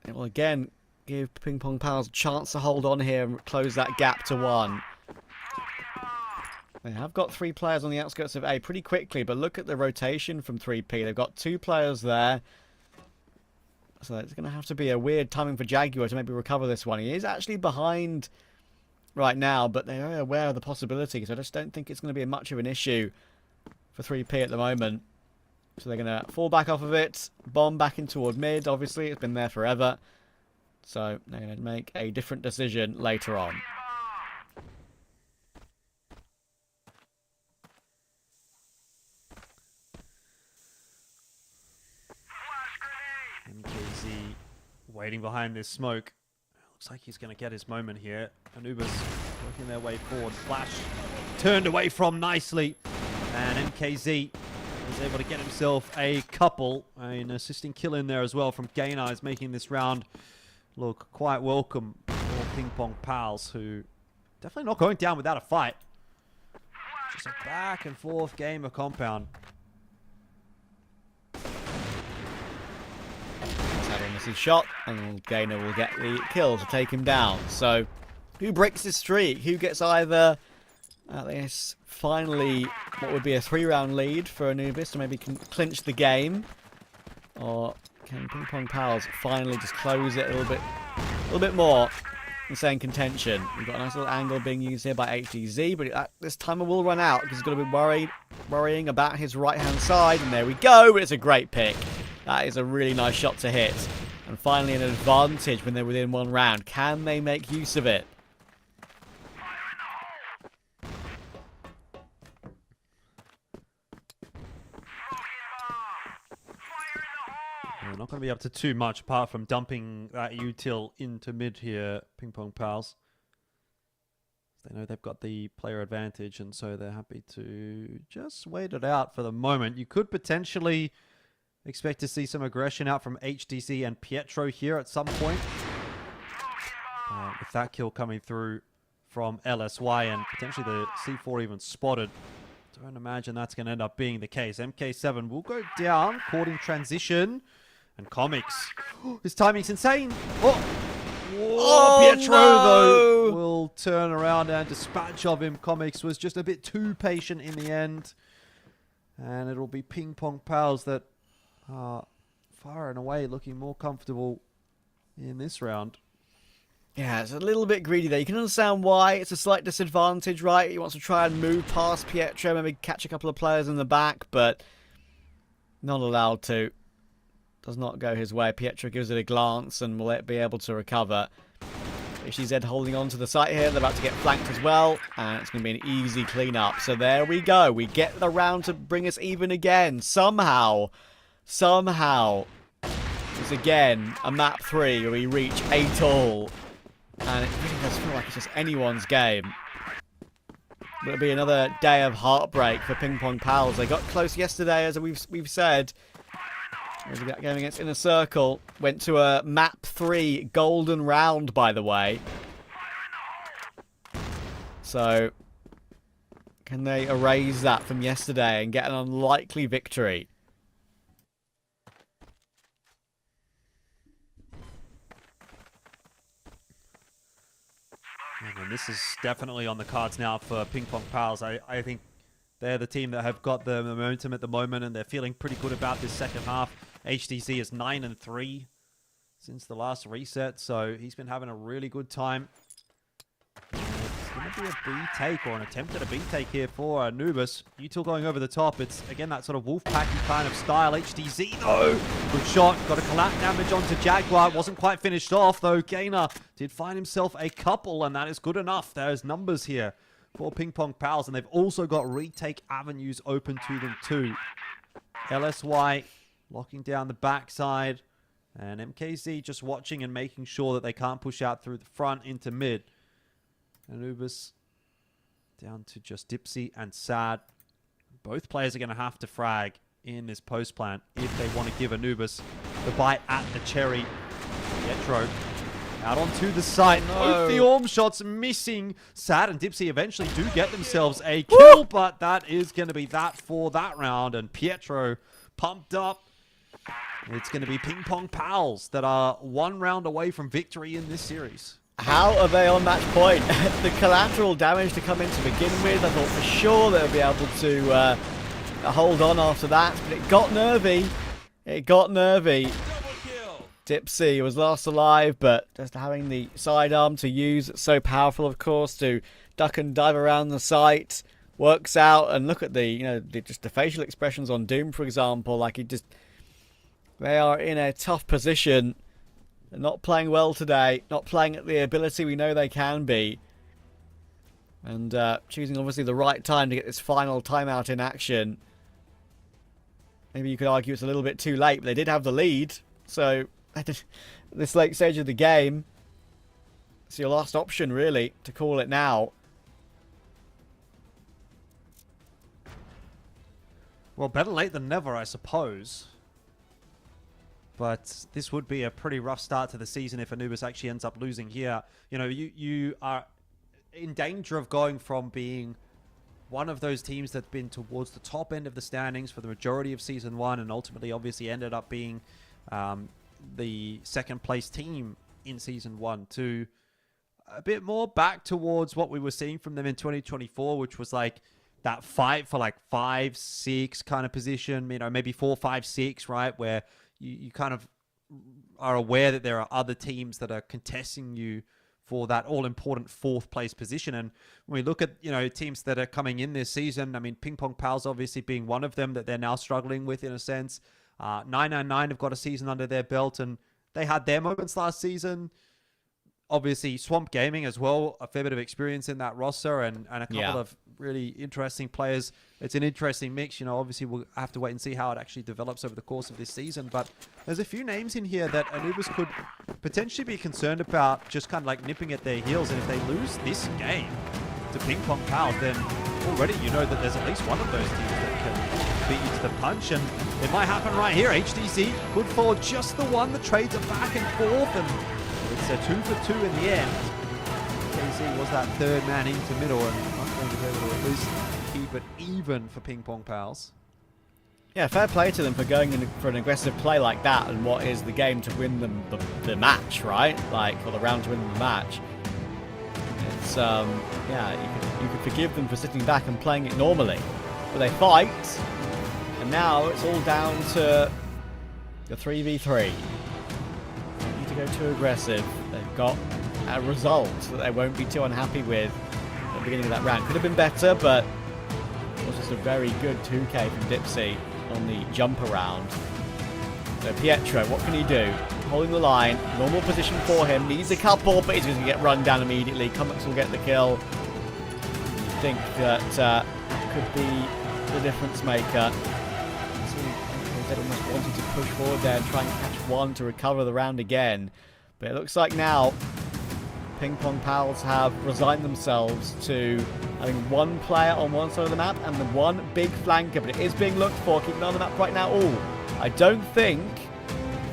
it will again give PingPongPals a chance to hold on here and close that gap to 1. They have got 3 players on the outskirts of A pretty quickly, but look at the rotation from 3P. They've got 2 players there. So it's going to have to be a weird timing for Jaguar to maybe recover this one. He is actually behind right now, but they are aware of the possibility, so I just don't think it's going to be much of an issue for 3P at the moment. So they're going to fall back off of it, bomb back in toward mid. Obviously, it's been there forever. So they're going to make a different decision later on. MKZ waiting behind this smoke. Looks like he's going to get his moment here. Anubis working their way forward. Flash turned away from nicely. And MKZ is able to get himself a couple. An assisting kill in there as well from Gainer is making this round look quite welcome for PingPongPals, who definitely not going down without a fight. Just a back and forth game of compound. His shot, and Gainer will get the kill to take him down. So, who breaks this streak? Who gets either this finally what would be a 3-round lead for Anubis to maybe clinch the game, or can PingPongPals finally just close it a little bit more and stay in contention? We've got a nice little angle being used here by HDZ, but this timer will run out because he's got to be worrying about his right-hand side. And there we go. It's a great pick. That is a really nice shot to hit. And finally an advantage when they're within 1 round. Can they make use of it? We're not going to be up to too much apart from dumping that util into mid here, PingPongPals. They know they've got the player advantage, and so they're happy to just wait it out for the moment. You could potentially expect to see some aggression out from HDC and Pietro here at some point. With that kill coming through from LSY and potentially the C4 even spotted. Don't imagine that's going to end up being the case. MK7 will go down, caught in transition. And Comics, his timing's insane. Pietro, though, will turn around and dispatch of him. Comics was just a bit too patient in the end. And it'll be PingPongPals that far and away looking more comfortable in this round. Yeah, it's a little bit greedy there. You can understand why. It's a slight disadvantage, right? He wants to try and move past Pietro, maybe catch a couple of players in the back, but not allowed to. Does not go his way. Pietro gives it a glance and will be able to recover. HDZ holding on to the site here. They're about to get flanked as well, and it's going to be an easy cleanup. So there we go. We get the round to bring us even again. Somehow. It's again a map 3 where we reach 8 all. And it really does feel like it's just anyone's game. It'll be another day of heartbreak for PingPongPals. They got close yesterday, as we've said. That game against InnerCircle went to a map 3 golden round, by the way. So, can they erase that from yesterday and get an unlikely victory? And this is definitely on the cards now for PingPongPals. I think they're the team that have got the momentum at the moment, and they're feeling pretty good about this second half. HTC is 9-3 since the last reset, so he's been having a really good time. It's going to be a B take, or an attempt at a B take here for Anubis. U2 going over the top. It's, again, that sort of Wolfpacky kind of style. HTZ, though. Good shot. Got a collapse damage onto Jaguar. Wasn't quite finished off, though. Gainer did find himself a couple, and that is good enough. There's numbers here for PingPongPals, and they've also got retake avenues open to them, too. LSY locking down the backside, and MKZ just watching and making sure that they can't push out through the front into mid. Anubis down to just Dipsy and Sad. Both players are going to have to frag in this post plant if they want to give Anubis the bite at the cherry. Pietro out onto the site. Both the Orm shots missing. Sad and Dipsy eventually do get themselves a kill, but that is going to be that for that round. And Pietro pumped up. It's going to be PingPongPals that are one round away from victory in this series. How are they on match point? The collateral damage to come in to begin with, I thought for sure they'll be able to hold on after that, but it got nervy. It got nervy. Dipsy was last alive, but just having the sidearm to use, it's so powerful, of course, to duck and dive around the site, works out. And look at the, just the facial expressions on Doom, for example. Like they are in a tough position. They're not playing well today, not playing at the ability we know they can be. And choosing obviously the right time to get this final timeout in action. Maybe you could argue it's a little bit too late, but they did have the lead. So, at this late stage of the game, it's your last option, really, to call it now. Well, better late than never, I suppose. But this would be a pretty rough start to the season if Anubis actually ends up losing here. You are in danger of going from being one of those teams that's been towards the top end of the standings for the majority of Season 1 and ultimately obviously ended up being the second place team in Season 1 to a bit more back towards what we were seeing from them in 2024, which was like that fight for like 5-6 kind of position, maybe 4-5-6, right? Where you kind of are aware that there are other teams that are contesting you for that all-important 4th place position. And when we look at, teams that are coming in this season, I mean, PingPongPals obviously being one of them that they're now struggling with in a sense. 999 have got a season under their belt, and they had their moments last season. Obviously, Swamp Gaming as well, a fair bit of experience in that roster and a couple of really interesting players. It's an interesting mix. Obviously, we'll have to wait and see how it actually develops over the course of this season. But there's a few names in here that Anubis could potentially be concerned about just kind of like nipping at their heels. And if they lose this game to PingPongPals, then already you know that there's at least one of those teams that can beat you to the punch. And it might happen right here. HTC could fall just the one. The trades are back and forth, and it's a 2 for 2 in the end. KC was that third man into middle and not going to be able to at least keep it even for PingPongPals. Yeah, fair play to them for going in for an aggressive play like that and what is the game to win them the match, right? Or the round to win them the match. It's, you could forgive them for sitting back and playing it normally. But they fight, and now it's all down to the 3v3. To go too aggressive. They've got a result that they won't be too unhappy with at the beginning of that round. Could have been better, but it was just a very good 2K from Dipsy on the jump around. So Pietro, what can he do? Holding the line, normal position for him, needs a couple, but he's going to get run down immediately. Cummings will get the kill. You think that could be the difference maker. They almost wanted to push forward there and try and catch one to recover the round again. But it looks like now PingPongPals have resigned themselves to having one player on one side of the map and the one big flanker, but it is being looked for. Keep an eye on the map right now. I don't think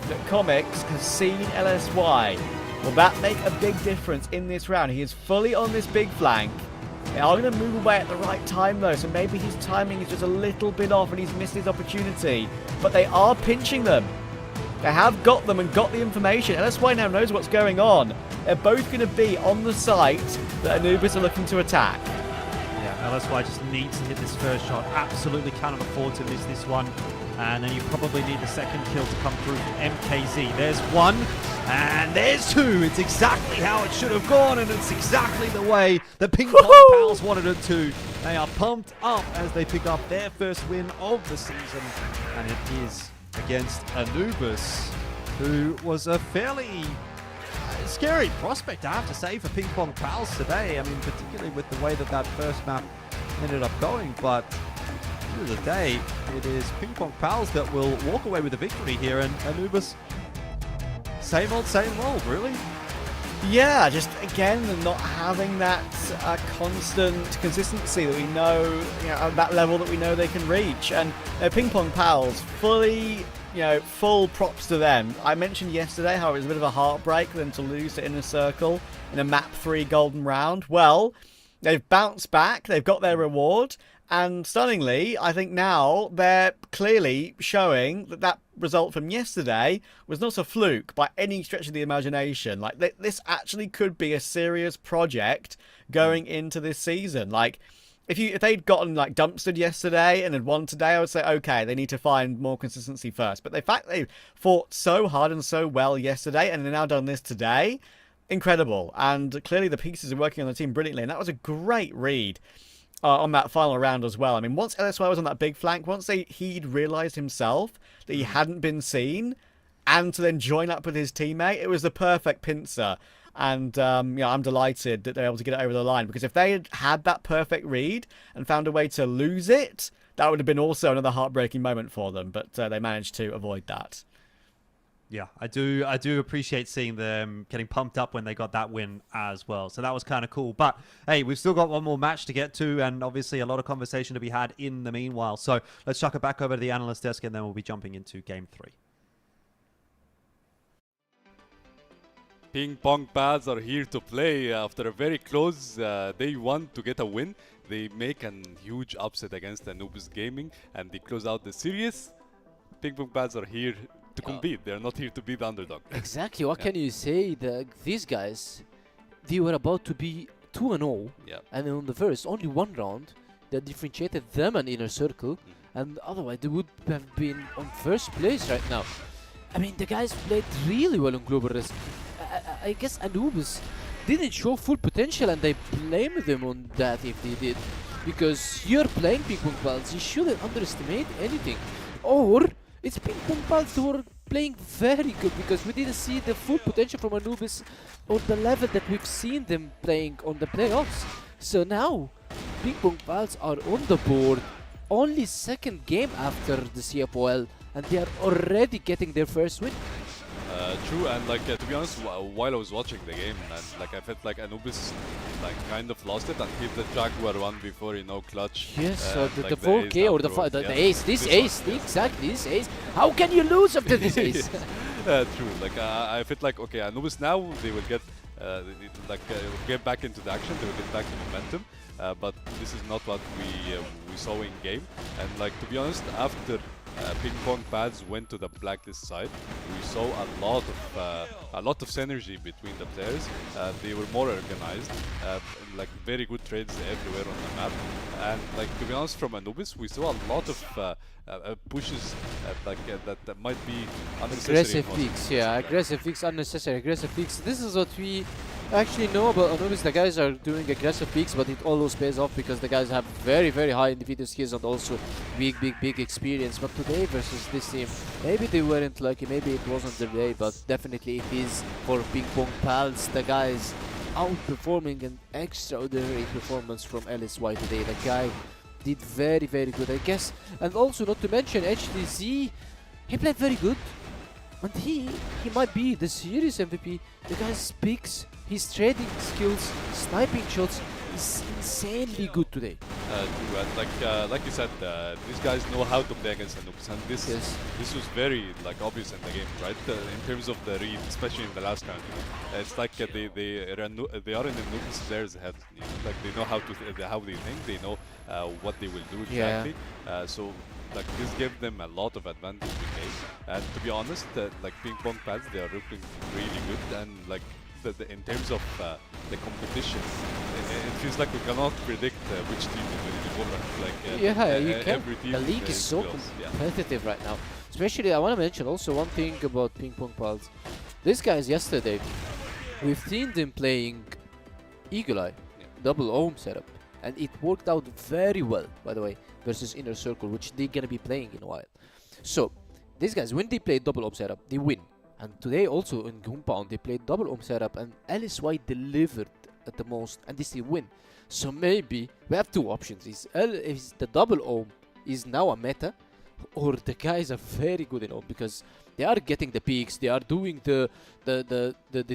that Comics has seen LSY. Will that make a big difference in this round? He is fully on this big flank. They are going to move away at the right time, though, so maybe his timing is just a little bit off and he's missed his opportunity. But they are pinching them. They have got them and got the information. LSY now knows what's going on. They're both going to be on the site that Anubis are looking to attack. Yeah, LSY just needs to hit this first shot. Absolutely cannot afford to miss this one. And then you probably need the second kill to come through from MKZ. There's one, and there's two. It's exactly how it should have gone, and it's exactly the way the PingPongPals wanted it to. They are pumped up as they pick up their first win of the season, and it is against Anubis, who was a fairly scary prospect, I have to say, for PingPongPals today. I mean, particularly with the way that that first map ended up going, but at the end of the day, it is PingPongPals that will walk away with the victory here, and Anubis, same old really. Yeah, just again, not having that constant consistency that we know, at that level that we know they can reach. And PingPongPals, fully, full props to them. I mentioned yesterday how it was a bit of a heartbreak for them to lose to InnerCircle in a map 3 golden round. Well, they've bounced back, they've got their reward. And stunningly, I think now they're clearly showing that that result from yesterday was not a fluke by any stretch of the imagination. Like, this actually could be a serious project going into this season. Like, if they'd gotten like dumpstered yesterday and had won today, I would say, okay, they need to find more consistency first. But the fact they fought so hard and so well yesterday and they've now done this today, incredible. And clearly the pieces are working on the team brilliantly. And that was a great read on that final round as well. I mean, once LSY was on that big flank, once he'd realised himself that he hadn't been seen, and to then join up with his teammate, it was the perfect pincer. And I'm delighted that they're able to get it over the line, because if they had had that perfect read and found a way to lose it, that would have been also another heartbreaking moment for them. But they managed to avoid that. Yeah, I do appreciate seeing them getting pumped up when they got that win as well. So that was kind of cool. But hey, we've still got one more match to get to, and obviously a lot of conversation to be had in the meanwhile. So let's chuck it back over to the analyst desk, and then we'll be jumping into game 3. PingPongPals are here to play after a very close day 1 to get a win. They make a huge upset against Anubis Gaming, and they close out the series. PingPongPals are here to compete. They're not here to be the underdog. Exactly. What can you say? These guys, they were about to be 2-0, and on the first, only one round that differentiated them and InnerCircle, and otherwise they would have been on first place right now. I mean, the guys played really well on Global Risk. I guess Anubis didn't show full potential, and I blame them on that if they did, because you're playing PingPongPals, you shouldn't underestimate anything. Or it's PingPongPals who were playing very good, because we didn't see the full potential from Anubis on the level that we've seen them playing on the playoffs. So now, PingPongPals are on the board, only second game after the CFOL, and they are already getting their first win. True, and to be honest, while I was watching the game, and I felt like Anubis kind of lost it and hit the Jaguar one before, clutch. Yes, the 4K or the ace. This ace, exactly, this ace. How can you lose after this ace? True, I felt like, okay, Anubis now, they will get get back into the action, they will get back to momentum. But this is not what we saw in game, and to be honest, after PingPongPals went to the blacklist side, we saw a lot of synergy between the players. They were more organized, very good trades everywhere on the map, and to be honest, from Anubis we saw a lot of pushes that might be unnecessary. Aggressive picks, aggressive picks, unnecessary aggressive picks. This is what we actually know about Anubis. The guys are doing aggressive picks, but it always pays off because the guys have very, very high individual skills and also big experience. But today versus this team, maybe they weren't lucky, maybe it wasn't their day, but definitely it is for PingPongPals. The guys outperforming an extraordinary performance from LSY today. The guy did very, very good, I guess. And also not to mention HDZ, he played very good. And he might be the series MVP. The guy speaks His trading skills, sniping shots is insanely good today. True, and like you said, these guys know how to play against Anubis, and this Yes. this was very obvious in the game, right? In terms of the read, especially in the last round, it's like they are in Anubis players' head, like they know how how they think, they know what they will do Yeah. exactly. So this gave them a lot of advantage in the game. And to be honest, PingPongPals, they are looking really good, and in terms of the competition, it feels like we cannot predict which team is going to be winner. Yeah, you can. Every team The league is so close. Yeah. competitive right now. Especially, I want to mention also one thing about PingPongPals. These guys yesterday, we've seen them playing Eagle Eye, Yeah. double ohm setup, and it worked out very well, by the way, versus InnerCircle, which they're gonna be playing in a while. So, these guys, when they play double ohm setup, they win. And today also in Compound, they played double ohm setup, and LSY delivered at the most, and they still win. So maybe we have two options: is the double ohm is now a meta, or the guys are very good in ohm because they are getting the peaks, they are doing the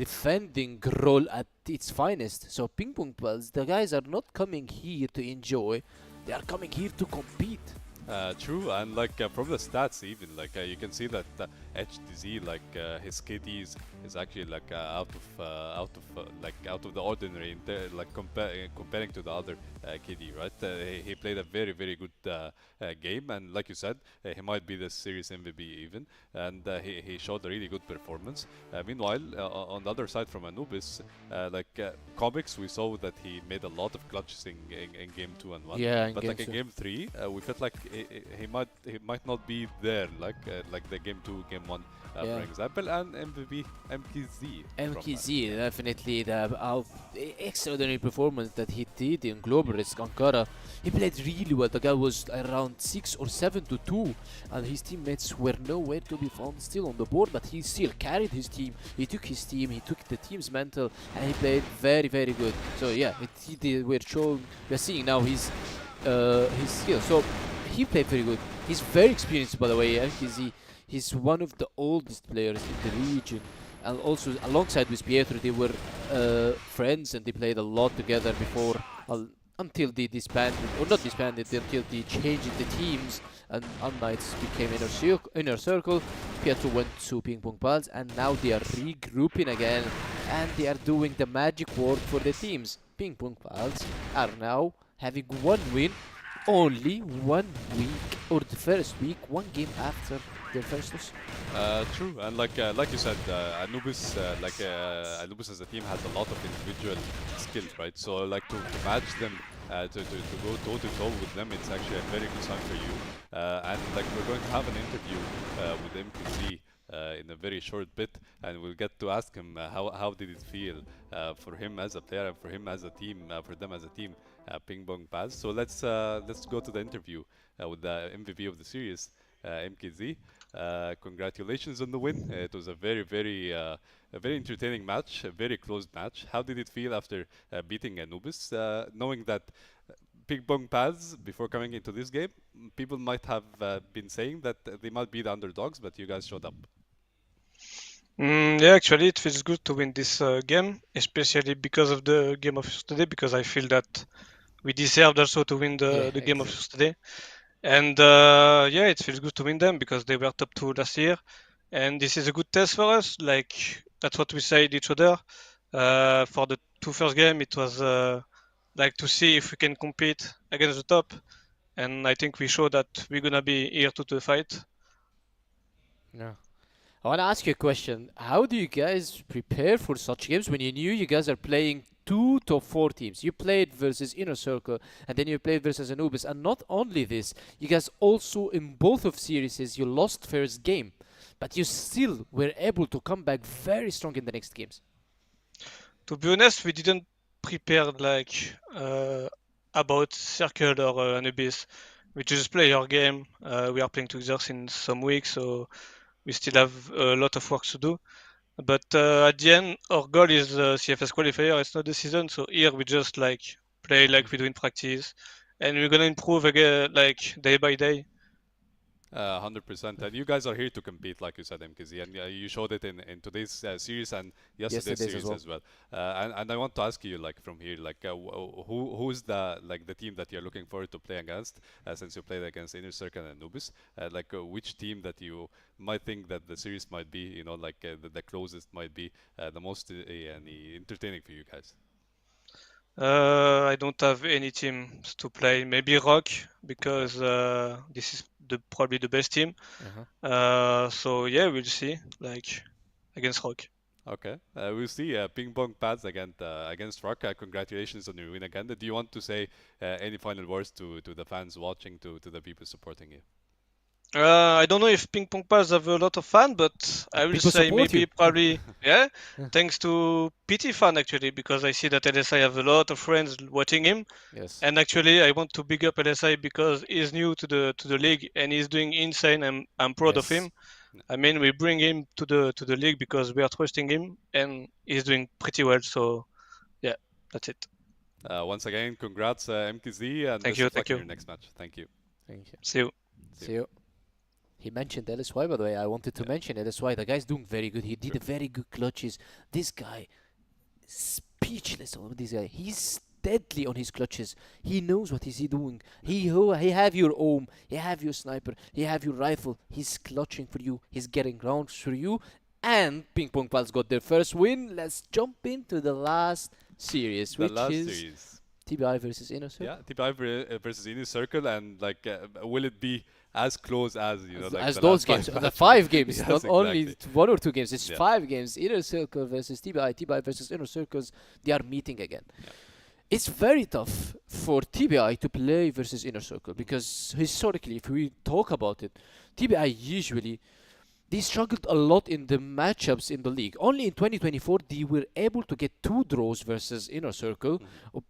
defending role at its finest. So PingPongPals, the guys are not coming here to enjoy, they are coming here to compete. True, and from the stats, even you can see that HDZ, his KD is actually out of the ordinary, comparing to the other KD, right? He played a very very good game, and like you said, he might be the series MVP even, and he showed a really good performance. Meanwhile, on the other side from Anubis, Comics, we saw that he made a lot of clutches in game 2 and 1. Yeah, in But game in two. game 3, we felt like he might not be there, like the game 2, game 1, Yeah. for example, and MVP MKZ. MKZ, definitely the extraordinary performance that he did in Global Risk Ankara. He played really well. The guy was around 6 or 7 to 2, and his teammates were nowhere to be found still on the board, but he still carried his team. He took his team, he took the team's mental, and he played very, very good. So yeah, we're seeing now his skill. So he played very good. He's very experienced, by the way. MKZ, he's one of the oldest players in the region, and also alongside with Pietro, they were friends and they played a lot together before, until they disbanded, or not disbanded, until they changed the teams, and Unnights became InnerCircle. Pietro went to PingPongPals, and now they are regrouping again, and they are doing the magic work for the teams. PingPongPals are now having one win, only 1 week, or the first week, one game after their first loss. True, and like you said, Anubis, Anubis as a team has a lot of individual skills, right? So to match them, to go toe to toe with them, it's actually a very good sign for you. And we're going to have an interview with MPZ in a very short bit, and we'll get to ask him how did it feel for him as a player and for him as a team, for them as a team, PingPongPals. So let's go to the interview with the MVP of the series, MKZ. Congratulations on the win. It was a very entertaining match, a very close match. How did it feel after beating Anubis, knowing that PingPongPals, before coming into this game, people might have been saying that they might be the underdogs, but you guys showed up. Yeah, actually, it feels good to win this game, especially because of the game of yesterday, because I feel that we deserved also to win the game of yesterday. And yeah, it feels good to win them because they were top 2 last year. And this is a good test for us. That's what we said each other. For the 2 first game, it was to see if we can compete against the top. And I think we showed that we're going to be here to the fight. Yeah. I want to ask you a question. How do you guys prepare for such games when you knew you guys are playing 2 top 4 teams? You played versus InnerCircle, and then you played versus Anubis. And not only this, you guys also, in both of series, you lost first game. But you still were able to come back very strong in the next games. To be honest, we didn't prepare about Circle or Anubis. We just play our game. We are playing together since some weeks, so we still have a lot of work to do. But at the end, our goal is CFS qualifier. It's not the season, so here we just play like we do in practice, and we're gonna improve again day by day. 100%. And you guys are here to compete, like you said, MKZ, and you showed it in today's series and yesterday's Yesterday's as series as well. And I want to ask you, like from here, like who's the team that you're looking forward to play against, since you played against InnerCircle and Anubis? Like which team that you might think that the series might be, you know, like the closest might be the most entertaining for you guys? I don't have any teams to play. Maybe ROC because this is probably the best team. So yeah, we'll see. Like against ROC. Okay, we'll see. PingPongPals against ROC. Congratulations on your win again. Do you want to say any final words to the fans watching, to the people supporting you? I don't know if PingPongPals have a lot of fans, but I will People say support maybe you. probably yeah. Thanks to PT fan actually, because I see that LSI have a lot of friends watching him. Yes. And actually, I want to big up LSI because he's new to the league and he's doing insane. I'm proud of Yes. him. I mean, we bring him to the league because we are trusting him, and he's doing pretty well. So, yeah, that's it. Once again, congrats, MKZ, and Thank best you, of luck thank in you. your next match. Thank you. Thank you. See you. See you. He mentioned LSY, by the way. I wanted to mention LSY. The guy's doing very good. He did a very good clutches. This guy, speechless over this guy. He's deadly on his clutches. He knows what is he doing. He have your ohm. He have your sniper. He have your rifle. He's clutching for you. He's getting rounds for you. And PingPongPals got their first win. Let's jump into the last series, The which last is series. TBI versus InnerCircle. Yeah, TBI versus InnerCircle, and like, will it be as close as, you know, like as the those last games, five the matches? 5 games, Yes, not only exactly. 1 or 2 games, it's Yeah. 5 games. InnerCircle versus TBI, TBI versus InnerCircles, they are meeting again. Yeah. It's very tough for TBI to play versus InnerCircle because historically, if we talk about it, TBI usually they struggled a lot in the matchups in the league. Only in 2024 they were able to get 2 draws versus InnerCircle,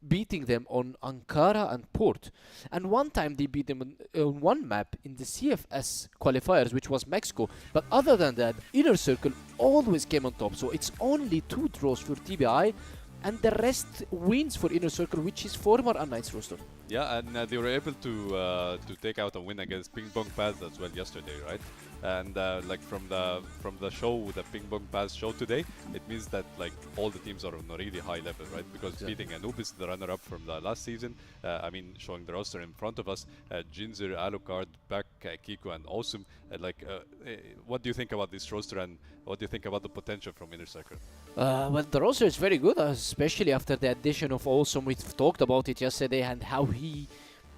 beating them on Ankara and Port. And one time they beat them on one map in the CFS qualifiers, which was Mexico. But other than that, InnerCircle always came on top. So it's only 2 draws for TBI, and the rest wins for InnerCircle, which is former Unnights roster. Yeah, and they were able to take out a win against PingPongPals as well yesterday, right? And like from the show, the PingPongPals show today, it means that like all the teams are on a really high level, right? Because beating Anubis, the runner-up from the last season, I mean, showing the roster in front of us, Jinzer, Alucard, Beck, Kiko, and Awesome. What do you think about this roster, and what do you think about the potential from InnerCircle? Well, the roster is very good, especially after the addition of Awesome. We've talked about it yesterday and how he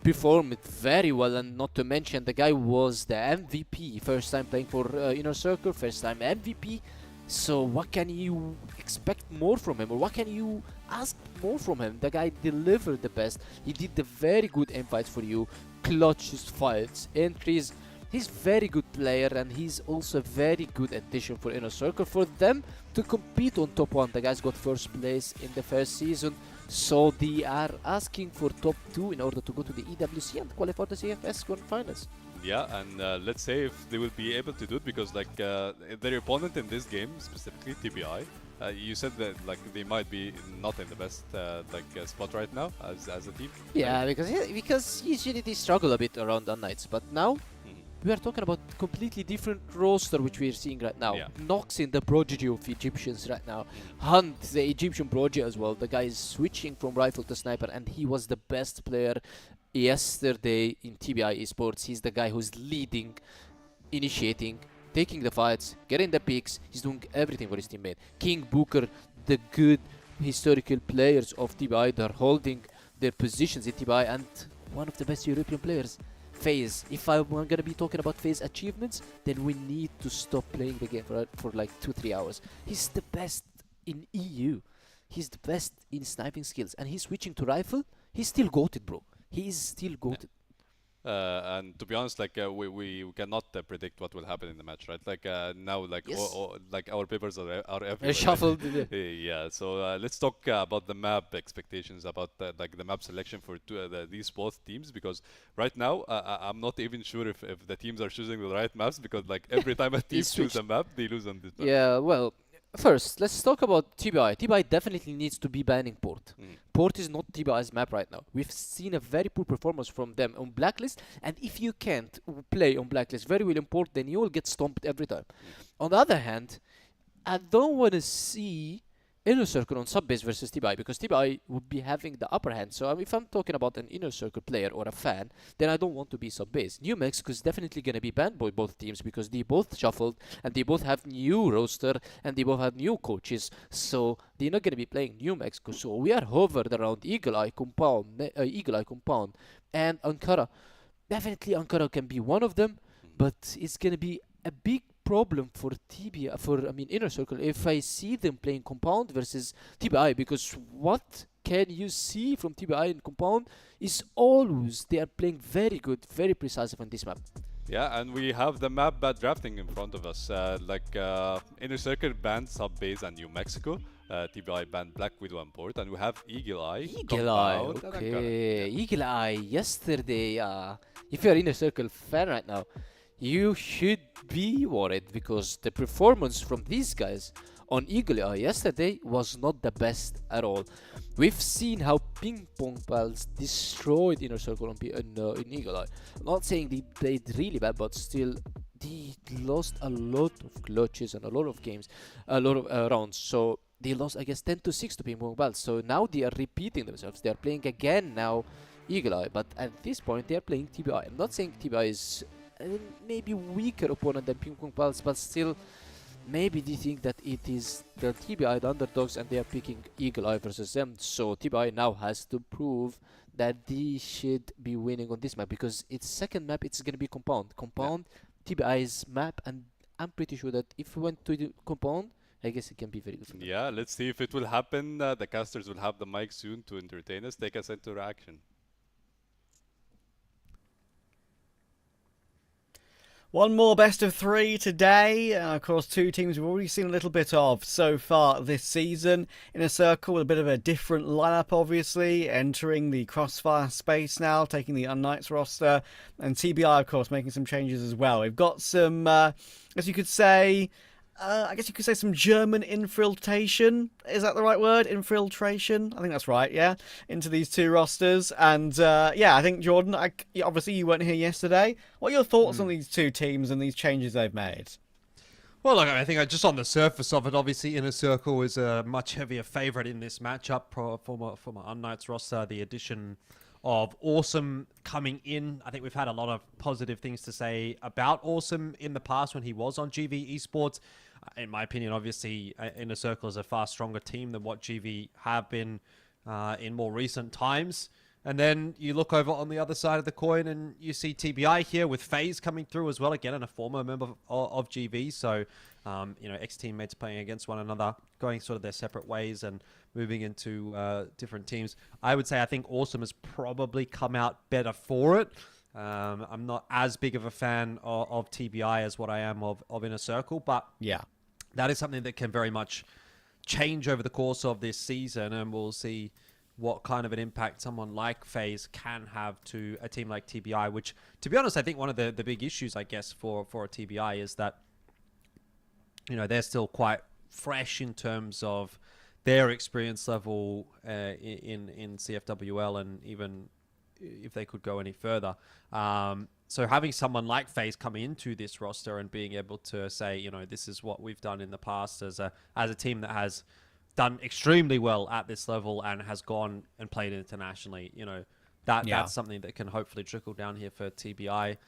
performed very well, and not to mention the guy was the MVP, first time playing for InnerCircle, first time MVP. So what can you expect more from him, or what can you ask more from him? The guy delivered the best. He did the very good invites for you, clutches, fights, entries. He's very good player, and he's also a very good addition for InnerCircle for them to compete on top 1. The guys got first place in the first season, so they are asking for top 2 in order to go to the EWC and qualify for the CFS finals. Yeah, and let's say if they will be able to do it, because like their opponent in this game, specifically TBI, you said that like they might be not in the best spot right now as a team. Yeah, because usually they struggle a bit around the nights, but now we are talking about completely different roster which we are seeing right now. Yeah. Nox in the prodigy of Egyptians right now. Hunt, the Egyptian prodigy as well. The guy is switching from rifle to sniper, and he was the best player yesterday in TBI Esports. He's the guy who's leading, initiating, taking the fights, getting the picks. He's doing everything for his teammate. King, Booker, the good historical players of TBI, they're holding their positions in TBI, and one of the best European players. FaZe. If I'm gonna be talking about FaZe achievements, then we need to stop playing the game for like 2-3 hours. He's the best in EU. He's the best in sniping skills, and he's switching to rifle. He's still goated, bro. He is still goated. And to be honest, like we cannot predict what will happen in the match, right? Like now, like Yes. like our papers are everywhere. They're shuffled. Yeah. So let's talk about the map expectations, about like the map selection for these both teams, because right now I'm not even sure if the teams are choosing the right maps, because like every time a team chooses switched. a map, they lose on this map. Yeah, well, First, let's talk about TBI. TBI definitely needs to be banning Port. Port is not TBI's map right now. We've seen a very poor performance from them on Blacklist, and if you can't play on Blacklist very well in Port, then you will get stomped every time. On the other hand, I don't want to see InnerCircle on sub-base versus TBI because TBI would be having the upper hand. So if I'm talking about an InnerCircle player or a fan, then I don't want to be sub-base. New Mexico is definitely going to be banned by both teams because they both shuffled and they both have new roster and they both have new coaches. So they're not going to be playing New Mexico. So we are hovered around Eagle Eye Compound, and Ankara. Definitely Ankara can be one of them, but it's going to be a big problem for InnerCircle if I see them playing Compound versus TBI, because what can you see from TBI in Compound is always they are playing very good, very precise on this map. Yeah, and we have the map bad drafting in front of us. InnerCircle banned Sub-Base and New Mexico. TBI banned Black Widow and Port, and we have Eagle Eye. Eagle Eye, Compound, and Ankara. okay. Eagle Eye, yesterday, if you're an InnerCircle fan right now, you should be worried because the performance from these guys on Eagle Eye yesterday was not the best at all. We've seen how PingPongPals destroyed InnerCircle in Eagle Eye. I'm not saying they played really bad, but still they lost a lot of clutches and a lot of games, a lot of rounds. So they lost, I guess, 10-6 to PingPongPals. So now they are repeating themselves. They are playing again now Eagle Eye, but at this point they are playing TBI. I'm not saying TBI is maybe weaker opponent than PingPongPals, but still maybe they think that it is the TBI the underdogs and they are picking Eagle Eye versus them. So TBI now has to prove that they should be winning on this map because its second map it's gonna be Compound. TBI's map, and I'm pretty sure that if we went to the Compound, I guess it can be very good for them. Yeah, let's see if it will happen. The casters will have the mic soon to entertain us, take us into reaction. One more best of three today. Of course, two teams we've already seen a little bit of so far this season. InnerCircle with a bit of a different lineup, obviously, entering the CrossFire space now, taking the Unknights roster. And TBI, of course, making some changes as well. We've got some, as you could say, some German infiltration. Is that the right word? Infiltration? I think that's right, yeah. Into these two rosters. And, I think, Jordan, obviously you weren't here yesterday. What are your thoughts on these two teams and these changes they've made? Well, look, I think just on the surface of it, obviously InnerCircle is a much heavier favourite in this matchup for my Unknights roster. The addition of Awesome coming in. I think we've had a lot of positive things to say about Awesome in the past when he was on GV Esports. In my opinion, obviously, InnerCircle is a far stronger team than what GV have been in more recent times. And then you look over on the other side of the coin and you see TBI here with FaZe coming through as well, again, and a former member of GV. So, ex-teammates playing against one another, going sort of their separate ways and moving into different teams. I would say I think Awesome has probably come out better for it. I'm not as big of a fan of TBI as what I am of InnerCircle, but yeah, that is something that can very much change over the course of this season, and we'll see what kind of an impact someone like FaZe can have to a team like TBI, which, to be honest, I think one of the big issues, I guess, for a TBI is that, they're still quite fresh in terms of their experience level in CFWL, and even if they could go any further. So having someone like FaZe come into this roster and being able to say, this is what we've done in the past as a team that has done extremely well at this level and has gone and played internationally, that's something that can hopefully trickle down here for TBI.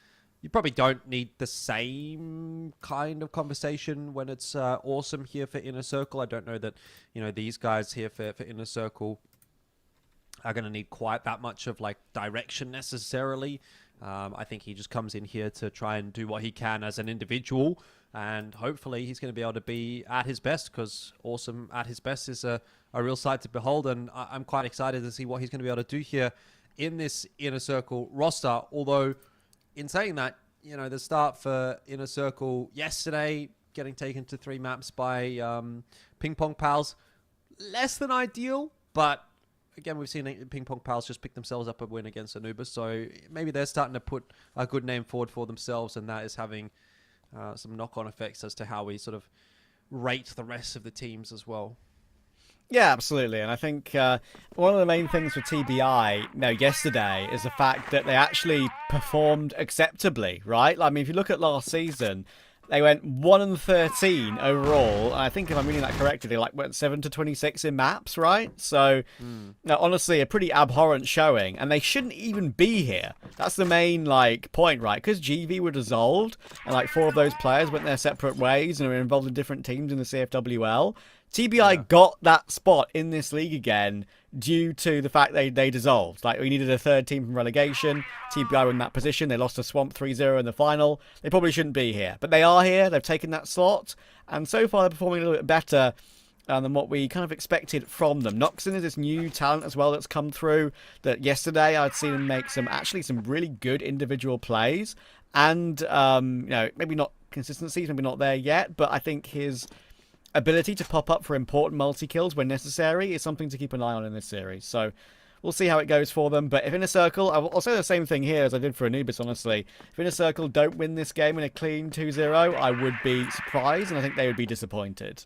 You probably don't need the same kind of conversation when it's Awesome here for InnerCircle. I don't know that, these guys here for InnerCircle are going to need quite that much of direction necessarily. I think he just comes in here to try and do what he can as an individual, and hopefully he's going to be able to be at his best, because Awesome at his best is a real sight to behold, and I'm quite excited to see what he's going to be able to do here in this InnerCircle roster. Although, in saying that, the start for InnerCircle yesterday, getting taken to 3 maps by PingPongPals, less than ideal, but again, we've seen PingPongPals just pick themselves up a win against Anubis, so maybe they're starting to put a good name forward for themselves, and that is having some knock-on effects as to how we sort of rate the rest of the teams as well. Yeah, absolutely. And I think one of the main things for TBI yesterday is the fact that they actually performed acceptably, right? I mean, if you look at last season, they went 1-13 overall. And I think if I'm reading that correctly, they went 7-26 in maps, right? So, honestly, a pretty abhorrent showing. And they shouldn't even be here. That's the main point, right? Because GV were dissolved, and 4 of those players went their separate ways and are involved in different teams in the CFWL. TBI got that spot in this league again due to the fact they dissolved. We needed a 3rd team from relegation. TBI were in that position. They lost to Swamp 3-0 in the final. They probably shouldn't be here. But they are here. They've taken that slot. And so far, they're performing a little bit better than what we kind of expected from them. Noxon is this new talent as well that's come through. That yesterday, I'd seen him make some really good individual plays. And, maybe not consistency. Maybe not there yet. But I think his ability to pop up for important multi-kills when necessary is something to keep an eye on in this series. So we'll see how it goes for them. But if InnerCircle, I'll say the same thing here as I did for Anubis, honestly. If InnerCircle don't win this game in a clean 2-0, I would be surprised, and I think they would be disappointed.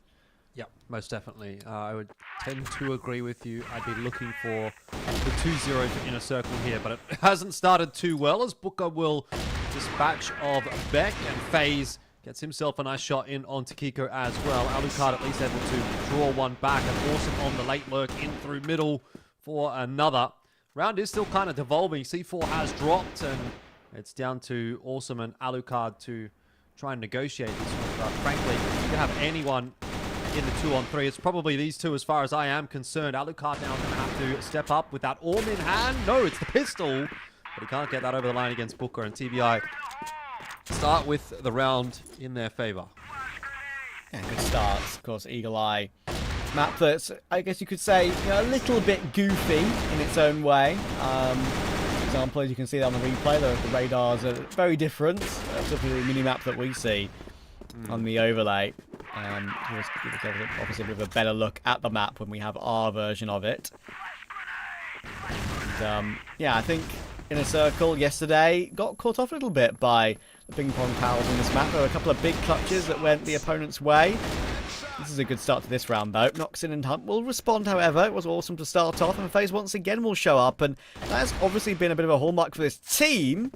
Yeah, most definitely. I would tend to agree with you. I'd be looking for the 2-0 for InnerCircle here, but it hasn't started too well, as Booker will dispatch of Beck, and FaZe gets himself a nice shot in on Kiko as well. Alucard at least able to draw one back, and Awesome on the late lurk in through middle for another. Round is still kind of devolving. C4 has dropped, and it's down to Awesome and Alucard to try and negotiate this one. But frankly, if you have anyone in the 2-on-3, it's probably these two as far as I am concerned. Alucard now going to have to step up with that Orm in hand. No, it's the pistol, but he can't get that over the line against Booker, and TBI start with the round in their favor. Yeah, good start. Of course, Eagle Eye. Map that's, I guess you could say, a little bit goofy in its own way. For example, as you can see on the replay, the radars are very different to the mini-map that we see on the overlay. Obviously a bit of a better look at the map when we have our version of it. And, I think InnerCircle yesterday got caught off a little bit by the PingPongPals in this map. There were a couple of big clutches that went the opponent's way. This is a good start to this round, though. Noxon and Hunt will respond, however. It was awesome to start off, and FaZe once again will show up. And that's obviously been a bit of a hallmark for this team,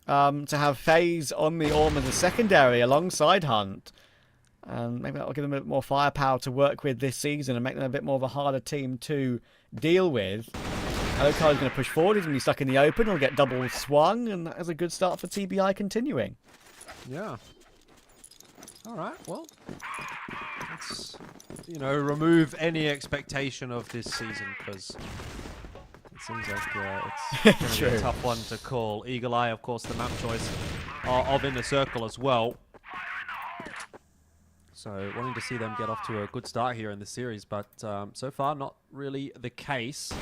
to have FaZe on the Orm as a secondary alongside Hunt. And maybe that will give them a bit more firepower to work with this season and make them a bit more of a harder team to deal with. Alucard is going to push forward. He's going to be stuck in the open. He'll get double swung, and that is a good start for TBI continuing. Yeah. All right. Well, let's remove any expectation of this season, because it seems like it's going to be a tough one to call. Eagle Eye, of course, the map choice of InnerCircle as well. So wanting to see them get off to a good start here in the series, but so far not really the case.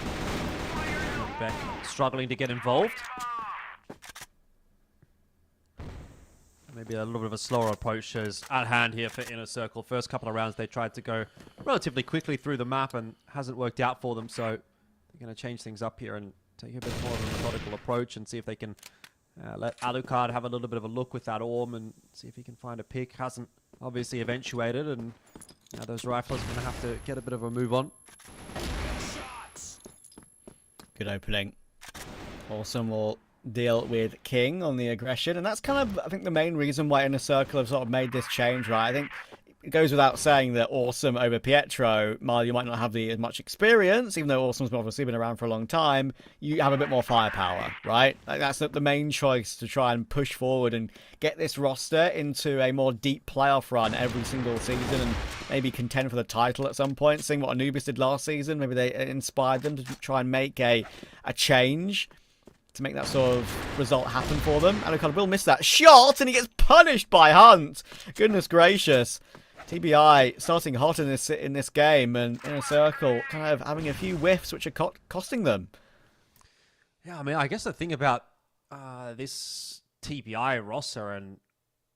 Beck struggling to get involved. Maybe a little bit of a slower approach is at hand here for InnerCircle. First couple of rounds they tried to go relatively quickly through the map and hasn't worked out for them, so they're going to change things up here and take a bit more of a methodical approach and see if they can let Alucard have a little bit of a look with that Orm and see if he can find a pick. Hasn't obviously eventuated, and now those riflers are going to have to get a bit of a move on. Good opening. Awesome will deal with King on the aggression, and that's kind of, I think, the main reason why InnerCircle have sort of made this change, right? I think it goes without saying that Awesome over Pietro, while you might not have as much experience, even though Awesome's obviously been around for a long time, you have a bit more firepower, right? That's the main choice, to try and push forward and get this roster into a more deep playoff run every single season and maybe contend for the title at some point. Seeing what Anubis did last season, maybe they inspired them to try and make a change to make that sort of result happen for them. Alucard will miss that shot, and he gets punished by Hunt. Goodness gracious. TBI starting hot in this game, and InnerCircle kind of having a few whiffs which are costing them. Yeah, I mean, I guess the thing about this TBI roster, and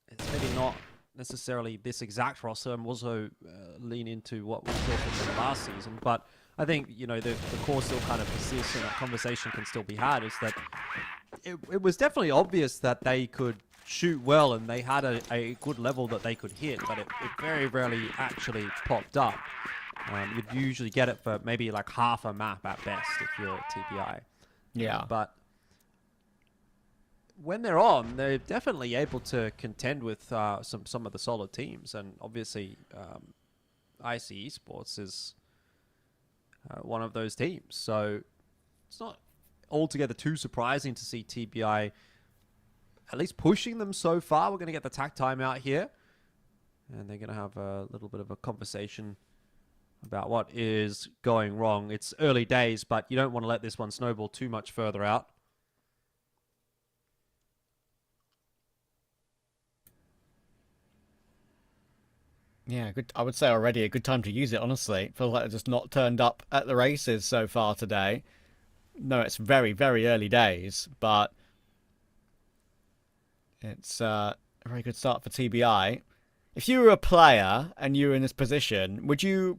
it's maybe not necessarily this exact roster, and also lean into what we saw from them last season, but I think, the core still kind of persists, and that conversation can still be had, is that it was definitely obvious that they could shoot well and they had a good level that they could hit, but it very rarely actually popped up. You'd usually get it for maybe like half a map at best if you're TBI. Yeah. But when they're on, they're definitely able to contend with some of the solid teams, and obviously IC Esports is one of those teams. So it's not altogether too surprising to see TBI at least pushing them so far. We're going to get the tack time out here, and they're going to have a little bit of a conversation about what is going wrong. It's early days, but you don't want to let this one snowball too much further out. Yeah, good. I would say already a good time to use it, honestly. Feels like they're just not turned up at the races so far today. No, it's very, very early days, but it's a very good start for TBI. If you were a player and you were in this position, would you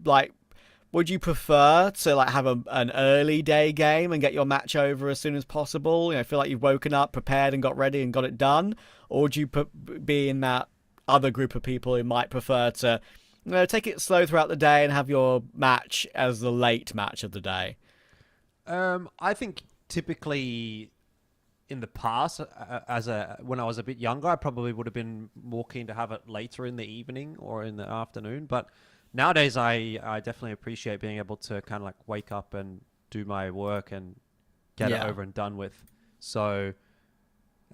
prefer to have an early day game and get your match over as soon as possible? Feel like you've woken up, prepared, and got ready and got it done, or would you be in that other group of people who might prefer to take it slow throughout the day and have your match as the late match of the day? I think typically in the past, when I was a bit younger, I probably would have been more keen to have it later in the evening or in the afternoon. But nowadays, I definitely appreciate being able to kind of wake up and do my work and get it over and done with. So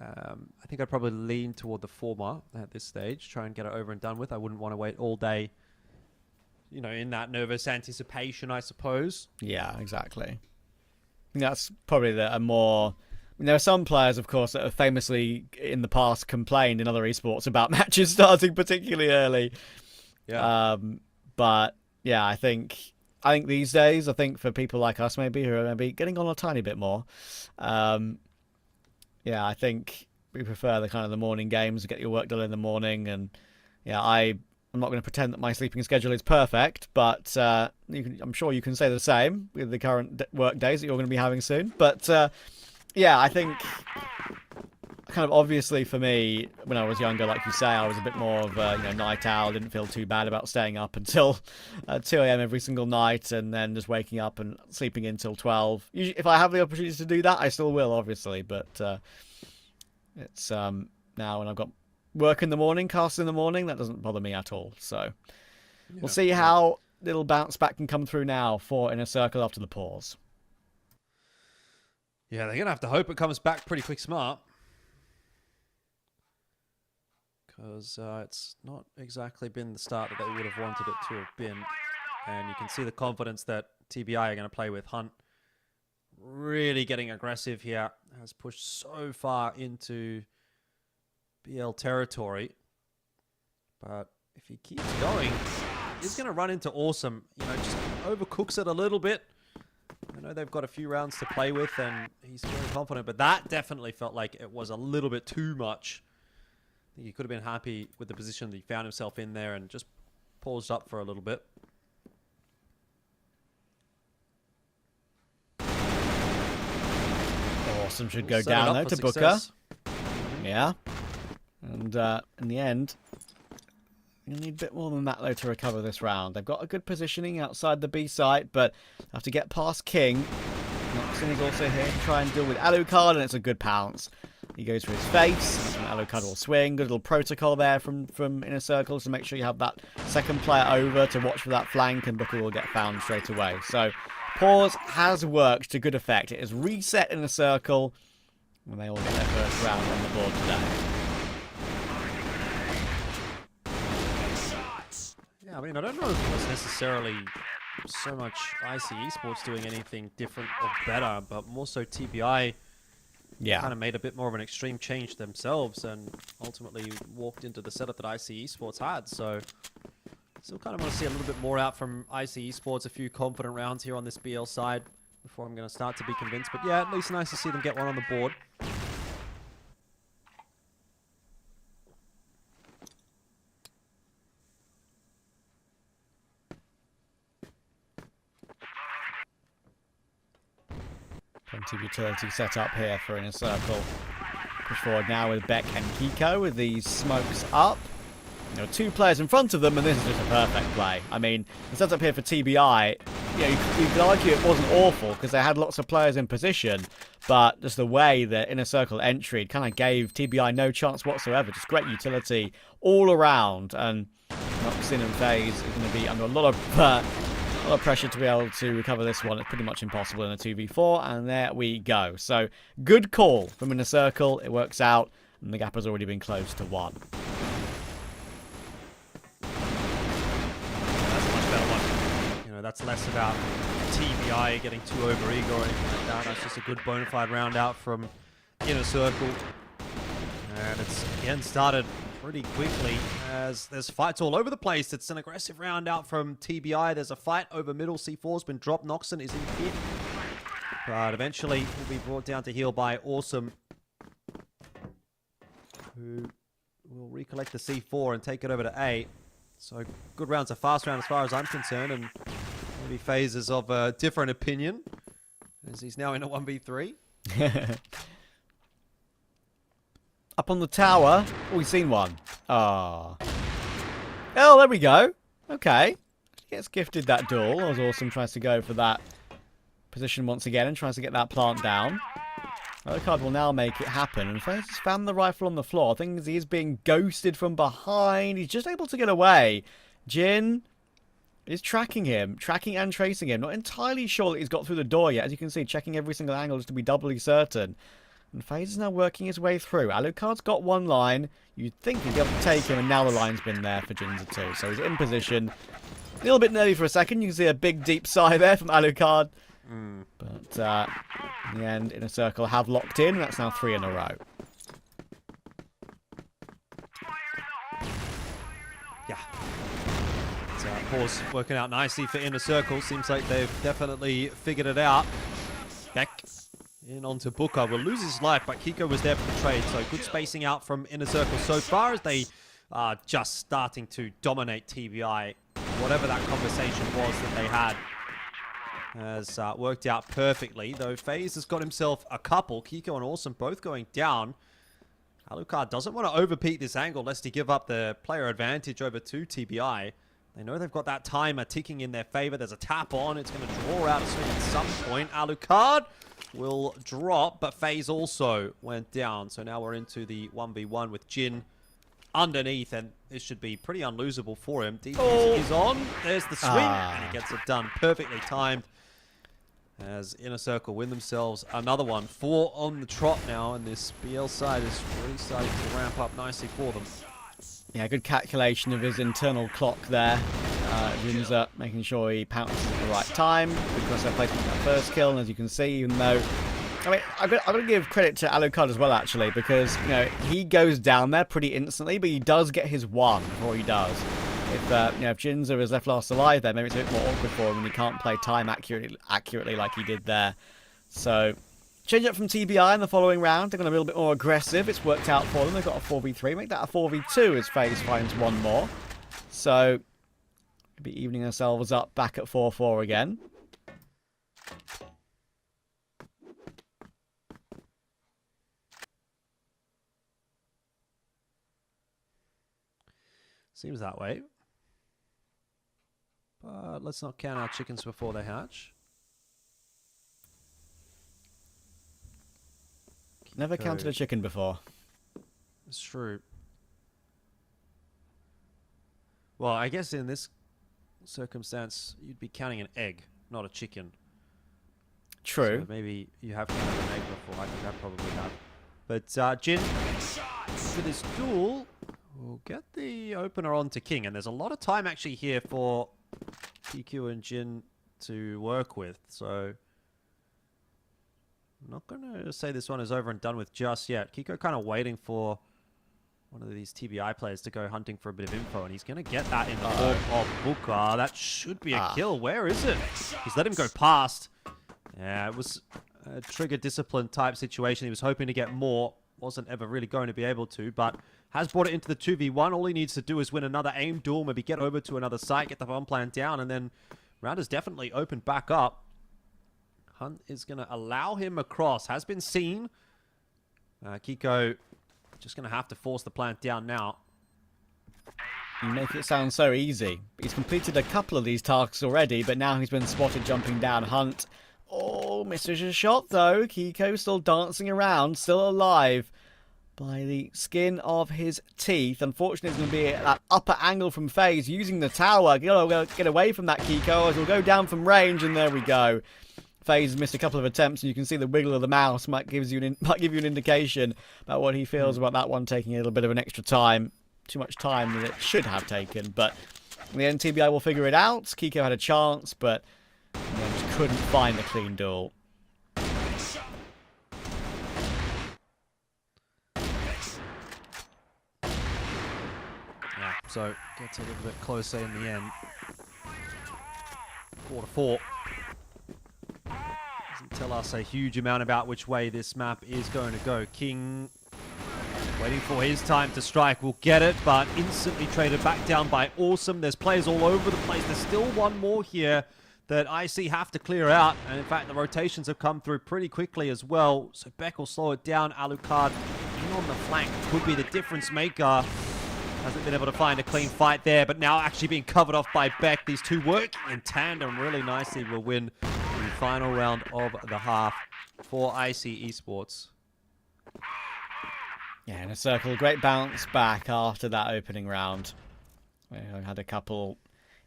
I think I'd probably lean toward the former at this stage, try and get it over and done with. I wouldn't want to wait all day, in that nervous anticipation, I suppose. Yeah, exactly. I think that's probably there are some players, of course, that have famously in the past complained in other esports about matches starting particularly early. Yeah. But yeah, I think these days, for people like us maybe who are maybe getting on a tiny bit more, yeah, I think we prefer the kind of the morning games, get your work done in the morning. And yeah, I'm not going to pretend that my sleeping schedule is perfect, but I'm sure you can say the same with the current work days that you're going to be having soon. But yeah, I think kind of obviously for me, when I was younger, like you say, I was a bit more of a night owl. Didn't feel too bad about staying up until 2 a.m. every single night, and then just waking up and sleeping until 12. Usually, if I have the opportunity to do that, I still will, obviously. But it's now when I've got work in the morning, cast in the morning, that doesn't bother me at all. So we'll see how little bounce back can come through now for InnerCircle after the pause. Yeah, they're going to have to hope it comes back pretty quick smart. Because it's not exactly been the start that they would have wanted it to have been. And you can see the confidence that TBI are going to play with. Hunt really getting aggressive here. Has pushed so far into BL territory. But if he keeps going, he's going to run into Awesome. Just overcooks it a little bit. I know they've got a few rounds to play with and he's feeling confident. But that definitely felt like it was a little bit too much. He could have been happy with the position that he found himself in there and just paused up for a little bit. Awesome should go down though to Booker. Yeah. And in the end, you need a bit more than that though to recover this round. They've got a good positioning outside the B site, but have to get past King. Noxon is also here to try and deal with Alucard, and it's a good pounce. He goes for his face, and Alucard will swing. Good little protocol there from InnerCircle to make sure you have that second player over to watch for that flank, and Booker will get found straight away. So, pause has worked to good effect. It has reset InnerCircle, and they all get their first round on the board today. Yeah, I don't know if it was necessarily so much IC Esports doing anything different or better, but more so TBI kind of made a bit more of an extreme change themselves and ultimately walked into the setup that IC Esports had. So still kind of want to see a little bit more out from IC Esports, a few confident rounds here on this BL side before I'm going to start to be convinced. But yeah, at least nice to see them get one on the board. Plenty of utility set up here for InnerCircle. push forward now with Beck and Kiko with these smokes up. There are 2 players in front of them, and this is just a perfect play. I mean, the setup here for TBI, you could argue it wasn't awful because they had lots of players in position, but just the way the InnerCircle entry kind of gave TBI no chance whatsoever. Just great utility all around, and Noxin and FaZe is going to be under a lot of pressure to be able to recover this one. It's pretty much impossible in a 2v4, and there we go. So, good call from InnerCircle. It works out, and the gap has already been closed to 1. That's less about TBI getting too over-eager or anything like that. That's just a good bona fide round out from InnerCircle. And it's, again, started pretty quickly as there's fights all over the place. It's an aggressive round out from TBI. There's a fight over middle. C4's been dropped. Noxon is in pit. But eventually will be brought down to heel by Awesome, who will recollect the C4 and take it over to A. So good rounds, a fast round as far as I'm concerned, and maybe FaZe is of a different opinion as he's now in a 1v3. Up on the tower. Oh, we've seen one. Ah. Oh, there we go. Okay. Gets gifted that duel. That was Awesome. Tries to go for that position once again and tries to get that plant down. Alucard will now make it happen, and FaZe has found the rifle on the floor. I think he is being ghosted from behind. He's just able to get away. Jin is tracking him, tracking and tracing him. Not entirely sure that he's got through the door yet. As you can see, checking every single angle just to be doubly certain. And FaZe is now working his way through. Alucard's got 1 line. You'd think he'd be able to take him, and now the line's been there for Jinza too. So he's in position. A little bit nervy for a second. You can see a big deep sigh there from Alucard. But in the end, InnerCircle have locked in. That's now 3 in a row. Yeah. So pause working out nicely for InnerCircle. Seems like they've definitely figured it out. Back in onto Booker. Will lose his life, but Kiko was there for the trade. So good spacing out from InnerCircle so far as they are just starting to dominate TBI. Whatever that conversation was that they had has worked out perfectly, though FaZe has got himself a couple. Kiko and Awesome both going down. Alucard doesn't want to overpeak this angle lest he give up the player advantage over to TBI. They know they've got that timer ticking in their favor. There's a tap on. It's going to draw out a swing at some point. Alucard will drop, but FaZe also went down. So now we're into the 1v1 with Jin underneath, and this should be pretty unlosable for him. Deep music is on. There's the swing, and he gets it done. Perfectly timed as InnerCircle win themselves another one. 4 on the trot now, and this BL side is really starting to ramp up nicely for them. Yeah, good calculation of his internal clock there. Jinza making sure he pounces at the right time because they're placing that first kill, and as you can see, even though... I mean, I've got to give credit to Alucard as well, actually, because, he goes down there pretty instantly, but he does get his 1 before he does. If, if Jinza is left last alive there, maybe it's a bit more awkward for him and he can't play time accurately like he did there. So, change up from TBI in the following round. They're going to be a little bit more aggressive. It's worked out for them. They've got a 4v3. Make that a 4v2 as FaZe finds 1 more. So, we'll be evening ourselves up back at 4-4 again. Seems that way. But let's not count our chickens before they hatch. Never counted a chicken before. It's true. Well, I guess in this circumstance, you'd be counting an egg, not a chicken. True. So maybe you have counted an egg before. I think I probably have. But Jin, for this duel, we'll get the opener on to King. And there's a lot of time actually here for PQ and Jin to work with. So I'm not going to say this one is over and done with just yet. Kiko kind of waiting for one of these TBI players to go hunting for a bit of info, and he's going to get that in the form of Booker. That should be a kill. Where is it? He's let him go past. Yeah, it was a trigger discipline type situation. He was hoping to get more. Wasn't ever really going to be able to, but has brought it into the 2v1. All he needs to do is win another aim duel, maybe get over to another site, get the bomb plan down, and then round is definitely opened back up. Hunt is going to allow him across. Has been seen Kiko just going to have to force the plant down now. You make it sound so easy. He's completed a couple of these tasks already, but now he's been spotted jumping down Hunt. Oh, misses a shot though. Kiko still dancing around, still alive by the skin of his teeth. Unfortunately, it's going to be at that upper angle from FaZe using the tower. Get away from that, Kiko, as he'll go down from range, and there we go. FaZe missed a couple of attempts, and you can see the wiggle of the mouse might give you an indication about what he feels about that one taking a little bit of an extra time. Too much time than it should have taken, but in the end, TBI will figure it out. Kiko had a chance, but just couldn't find the clean duel. Yeah, so gets a little bit closer in the end. 4-4. Doesn't tell us a huge amount about which way this map is going to go. King waiting for his time to strike, will get it, but instantly traded back down by Awesome. There's players all over the place. There's still one more here that IC have to clear out, and in fact the rotations have come through pretty quickly as well, so Beck will slow it down. Alucard in on the flank could be the difference maker. Hasn't been able to find a clean fight there, but now actually being covered off by Beck. These two working in tandem really nicely will win the final round of the half for IC Esports. Yeah, InnerCircle, great bounce back after that opening round. We had a couple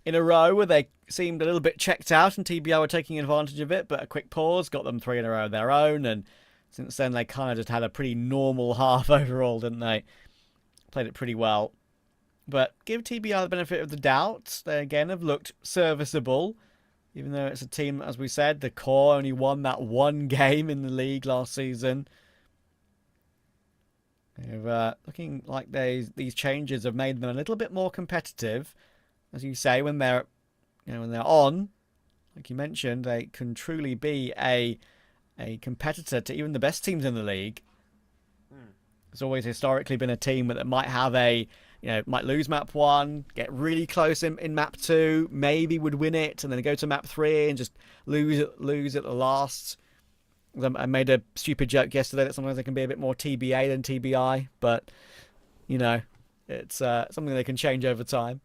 in a row where they seemed a little bit checked out and TBI were taking advantage of it, but a quick pause got them 3 in a row of their own, and since then they kind of just had a pretty normal half overall, didn't they? Played it pretty well. But give TBI the benefit of the doubt. They again have looked serviceable, even though it's a team, as we said, the core only won that one game in the league last season. Looking like these changes have made them a little bit more competitive, as you say. When they're on, like you mentioned, they can truly be a competitor to even the best teams in the league. There's always historically been a team that might have might lose map 1, get really close in map 2, maybe would win it, and then go to map 3 and just lose at the last. I made a stupid joke yesterday that sometimes they can be a bit more TBA than TBI, but, it's something they can change over time.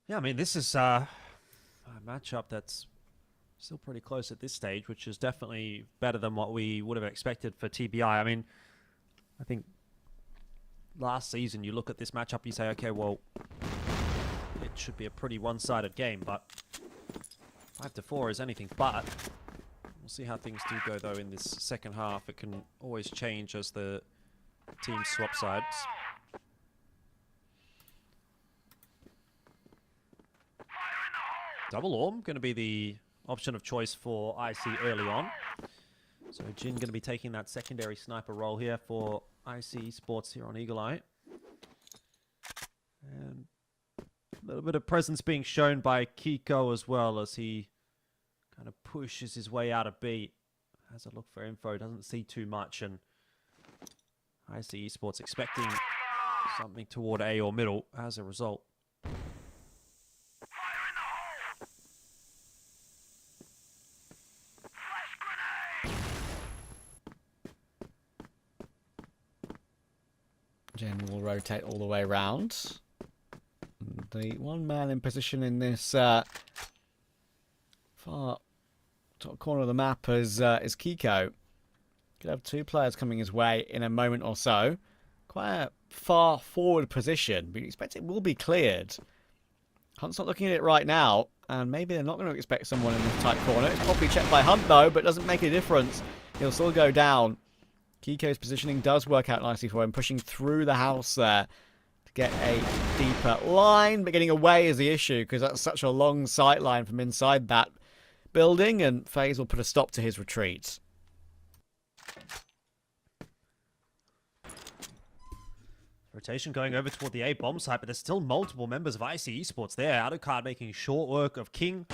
Yeah, I mean, this is a matchup that's still pretty close at this stage, which is definitely better than what we would have expected for TBI. I mean, I think last season you look at this matchup, you say, okay, well, it should be a pretty one-sided game, but 5-4 is anything but. We'll see how things do go, though, in this second half. It can always change as the teams swap sides. Double Orm going to be the option of choice for IC early on. So Jin going to be taking that secondary sniper role here for IC Esports here on Eagle Eye. And a little bit of presence being shown by Kiko as well, as he kind of pushes his way out of B. Has a look for info, doesn't see too much, and IC Esports expecting something toward A or middle as a result. Jen will rotate all the way around. The one man in position in this far top corner of the map is Kiko. Could have 2 players coming his way in a moment or so. Quite a far forward position, but you expect it will be cleared. Hunt's not looking at it right now, and maybe they're not going to expect someone in this tight corner. It's probably checked by Hunt though, but doesn't make a difference. He'll still go down. Kiko's positioning does work out nicely for him, pushing through the house there to get a deeper line, but getting away is the issue because that's such a long sight line from inside that building, and FaZe will put a stop to his retreat. Rotation going over toward the A bomb site, but there's still multiple members of IC Esports there. Alucard making short work of King.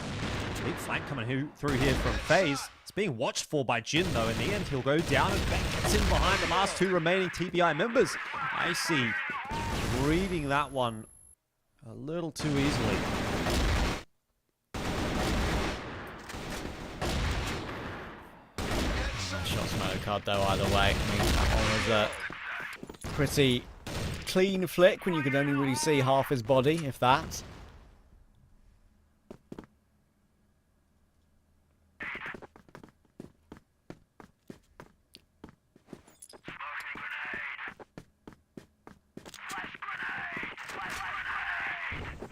Big flank coming through here from FaZe. It's being watched for by Jin, though. In the end, he'll go down and Beck gets in behind the last 2 remaining TBI members. IC reading that one a little too easily. shots from Alucard though either way. I mean, that one was a pretty clean flick when you could only really see half his body, if that.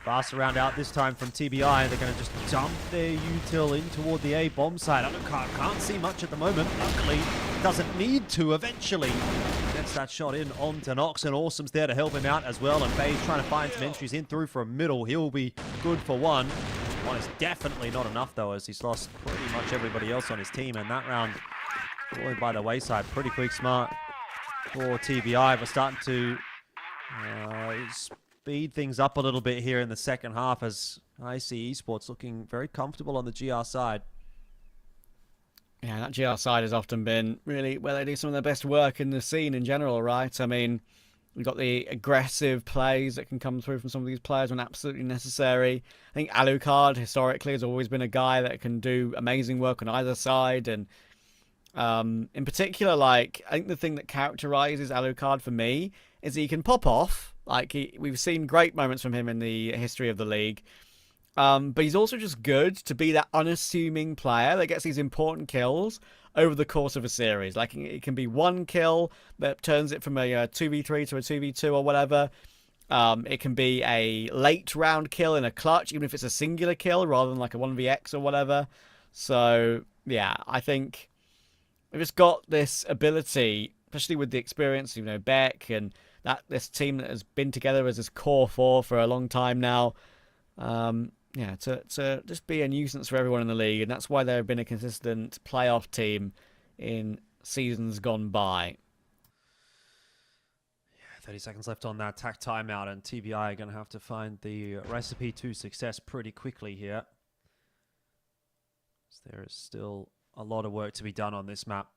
Fast round out this time from TBI. They're going to just dump their util in toward the A bomb side. Alucard can't see much at the moment. Luckily, doesn't need to eventually. Gets that shot in onto Nox, and Awesome's there to help him out as well. And Bay's trying to find some entries in through for a middle. He'll be good for one. One is definitely not enough, though, as he's lost pretty much everybody else on his team. And that round falling by the wayside. Pretty quick smart for TBI. We're starting to speed things up a little bit here in the second half as IC Esports looking very comfortable on the GR side. Yeah, that GR side has often been really where they do some of their best work in the scene in general, right? I mean, we've got the aggressive plays that can come through from some of these players when absolutely necessary. I think Alucard historically has always been a guy that can do amazing work on either side, and in particular, like, I think the thing that characterizes Alucard for me is he can pop off. Like, we've seen great moments from him in the history of the league. But he's also just good to be that unassuming player that gets these important kills over the course of a series. Like, it can be one kill that turns it from a 2v3 to a 2v2 or whatever. It can be a late round kill in a clutch, even if it's a singular kill rather than like a 1vx or whatever. So, yeah, I think we've just got this ability, especially with the experience, you know, Beck and this team that has been together as this core four for a long time now. Yeah, to just be a nuisance for everyone in the league, and that's why they've been a consistent playoff team in seasons gone by. Yeah, 30 seconds left on that tack timeout, and TBI are going to have to find the recipe to success pretty quickly here. So there is still a lot of work to be done on this map.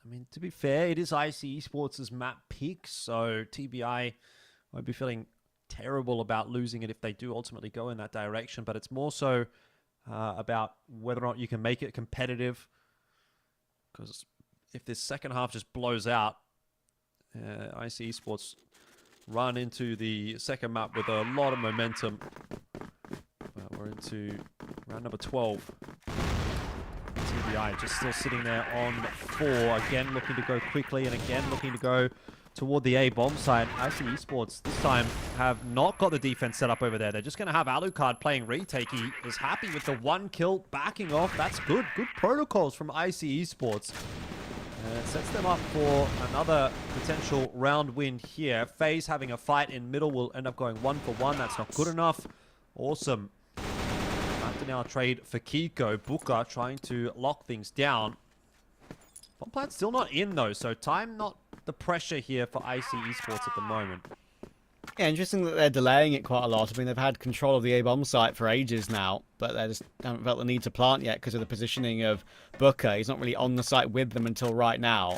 I mean, to be fair, it is IC Esports' map pick, so TBI won't be feeling terrible about losing it if they do ultimately go in that direction, but it's more so about whether or not you can make it competitive, because if this second half just blows out, IC Esports run into the second map with a lot of momentum. We're into round number 12. TBI just still sitting there on 4, again looking to go quickly and again looking to go toward the A bomb side. IC Esports this time have not got the defense set up over there. They're just going to have Alucard playing retake. He is happy with the 1 kill, backing off. That's good. Good protocols from IC Esports. It sets them up for another potential round win here. FaZe having a fight in middle will end up going 1-for-1. That's not good enough. Awesome. To now trade for Kiko. Booker trying to lock things down. PongPongPals still not in though, so time not the pressure here for IC Esports at the moment. Yeah, interesting that they're delaying it quite a lot. I mean, they've had control of the A-bomb site for ages now, but they just haven't felt the need to plant yet because of the positioning of Booker. He's not really on the site with them until right now.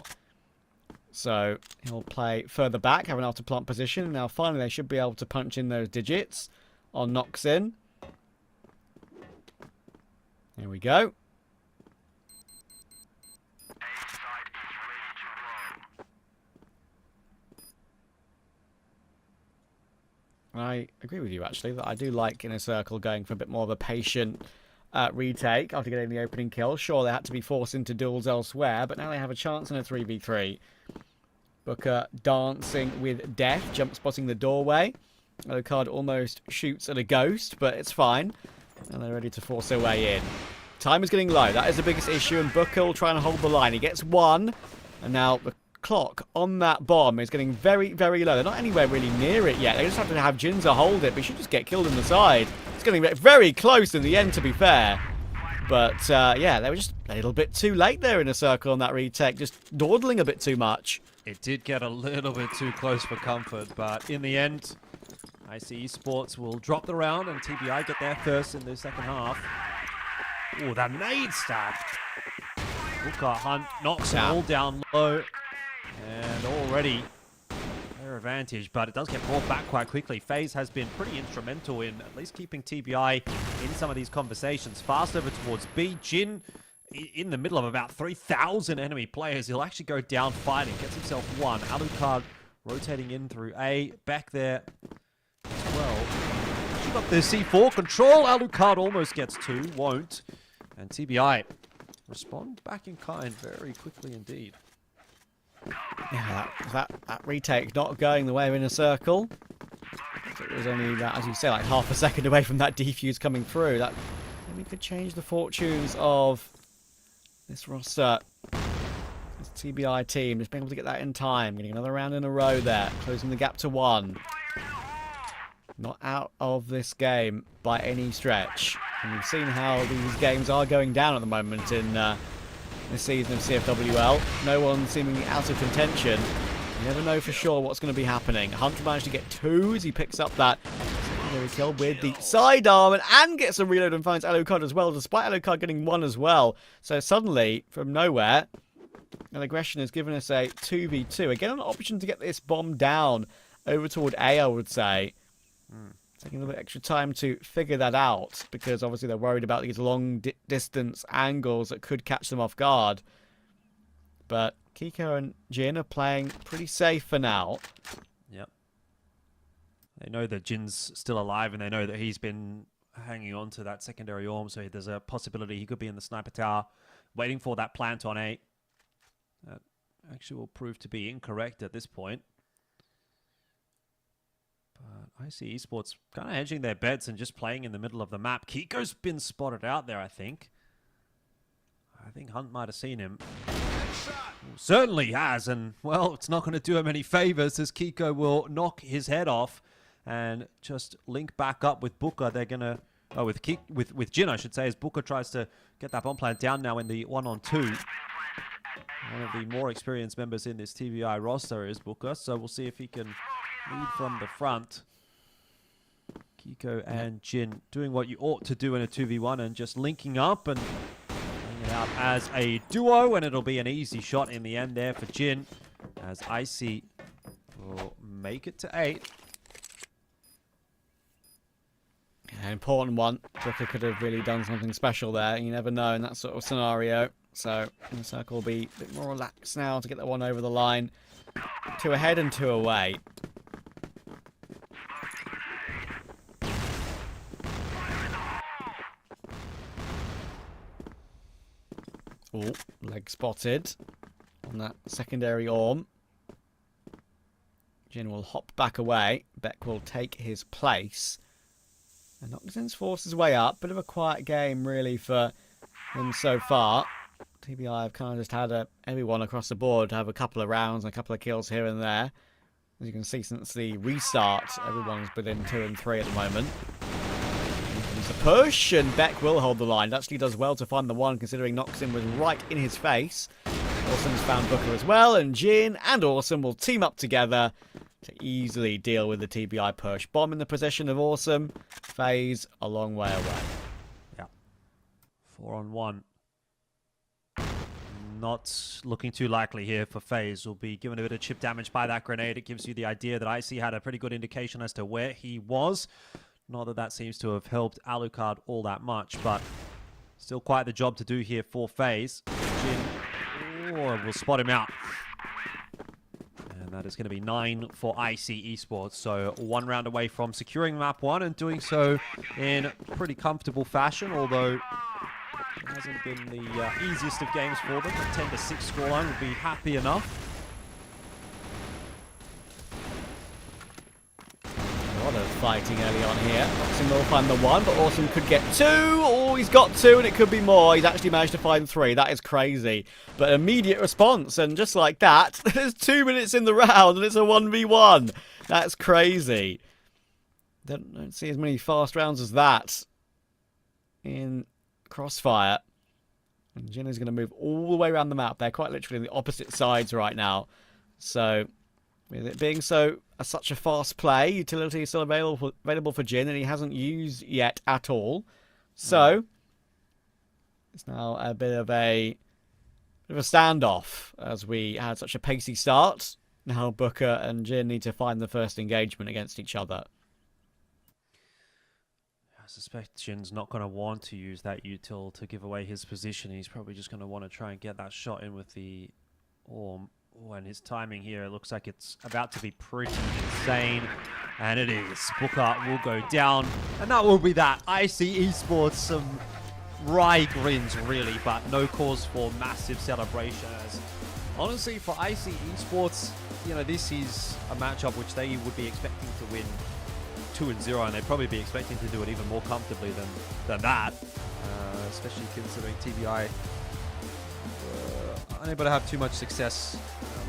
So he'll play further back, having to plant position. Now finally they should be able to punch in those digits on Noxin. Here we go. I agree with you, actually, that I do like InnerCircle going for a bit more of a patient retake after getting the opening kill. Sure, they had to be forced into duels elsewhere, but now they have a chance in a 3v3. Booker dancing with death, jump spotting the doorway. Alucard almost shoots at a ghost, but it's fine. And they're ready to force their way in. Time is getting low. That is the biggest issue, and Booker will try and hold the line. He gets 1, and now the clock on that bomb is getting very, very low. They're not anywhere really near it yet. They just have to have Jinza hold it, but he should just get killed in the side. It's getting very close in the end, to be fair. But, yeah, they were just a little bit too late there in a circle on that retake, just dawdling a bit too much. It did get a little bit too close for comfort, but in the end, IC Esports will drop the round and TBI get there first in the second half. Oh, that nade stack. Booker Hunt knocks them all down low. And already their advantage, but it does get brought back quite quickly. FaZe has been pretty instrumental in at least keeping TBI in some of these conversations. Fast over towards B. Jin in the middle of about 3,000 enemy players. He'll actually go down fighting, gets himself one. Alucard rotating in through A, back there as well. She got the C4 control. Alucard almost gets two, won't. And TBI respond back in kind very quickly indeed. Yeah, that retake not going the way of InnerCircle. It was only that, as you say, like half a second away from that defuse coming through. That maybe could change the fortunes of this roster. This TBI team just being able to get that in time, getting another round in a row there, closing the gap to 1. Not out of this game by any stretch. And we've seen how these games are going down at the moment in this season of CFWL. No one seemingly out of contention. You never know for sure what's going to be happening. Hunter managed to get 2 as he picks up that secondary kill with the sidearm and gets a reload and finds Alucard as well, despite Alucard getting 1 as well. So suddenly, from nowhere, an aggression has given us a 2v2. Again, an option to get this bomb down over toward A, I would say. Taking a little bit extra time to figure that out, because obviously they're worried about these long distance angles that could catch them off guard. But Kiko and Jin are playing pretty safe for now. Yep. They know that Jin's still alive, and they know that he's been hanging on to that secondary orb, so there's a possibility he could be in the sniper tower waiting for that plant on A. That actually will prove to be incorrect at this point. But IC Esports kind of hedging their bets and just playing in the middle of the map. Kiko's been spotted out there, I think. I think Hunt might have seen him. Certainly has, and well, it's not going to do him any favors as Kiko will knock his head off and just link back up with Booker. They're going to, with Jin, I should say, as Booker tries to get that bomb plant down now in the 1-on-2. One of the more experienced members in this TBI roster is Booker, so we'll see if he can lead from the front. Kiko and Jin doing what you ought to do in a 2v1 and just linking up and playing it out as a duo, and it'll be an easy shot in the end there for Jin as IC will make it to 8. An important one. Booker could have really done something special there. You never know in that sort of scenario. So InnerCircle will be a bit more relaxed now to get that one over the line. 2 ahead and 2 away. Oh, leg spotted on that secondary orb. Jin will hop back away. Beck will take his place. And Noxen's forced his way up. Bit of a quiet game, really, for him so far. TBI have kind of just had everyone across the board have a couple of rounds and a couple of kills here and there. As you can see, since the restart, everyone's within 2 and 3 at the moment. It's a push, and Beck will hold the line. It actually does well to find the one, considering Noxen was right in his face. Awesome's found Booker as well, and Jin and Awesome will team up together to easily deal with the TBI push. Bomb in the possession of Awesome. FaZe a long way away. Yeah. 4-on-1. Not looking too likely here for FaZe. Will be given a bit of chip damage by that grenade. It gives you the idea that IC had a pretty good indication as to where he was. Not that that seems to have helped Alucard all that much, but still quite the job to do here for FaZe. Jin will spot him out. And that is going to be 9 for IC Esports. So 1 round away from securing map 1 and doing so in pretty comfortable fashion, although it hasn't been the easiest of games for them. A 10-6 scoreline would be happy enough. A lot of fighting early on here. Noxen will find the 1, but Awesome could get 2. Oh, he's got 2, and it could be more. He's actually managed to find 3. That is crazy. But immediate response, and just like that, there's 2 minutes in the round, and it's a 1v1. That's crazy. Don't see as many fast rounds as that in CrossFire. And Jin is going to move all the way around the map. They're quite literally on the opposite sides right now. So, with it being such a fast play, utility is still available for Jin, and he hasn't used yet at all. So, it's now a bit of a standoff as we had such a pacey start. Now Booker and Jin need to find the first engagement against each other. I suspect Jin's not going to want to use that util to give away his position. He's probably just going to want to try and get that shot in with the Orm. Oh, and his timing here, it looks like it's about to be pretty insane. And it is. Booker will go down. And that will be that. IC Esports, some wry grins really, but no cause for massive celebration. As honestly, for IC Esports, you know, this is a matchup which they would be expecting to win 2-0, and they'd probably be expecting to do it even more comfortably than that, especially considering TBI unable to have too much success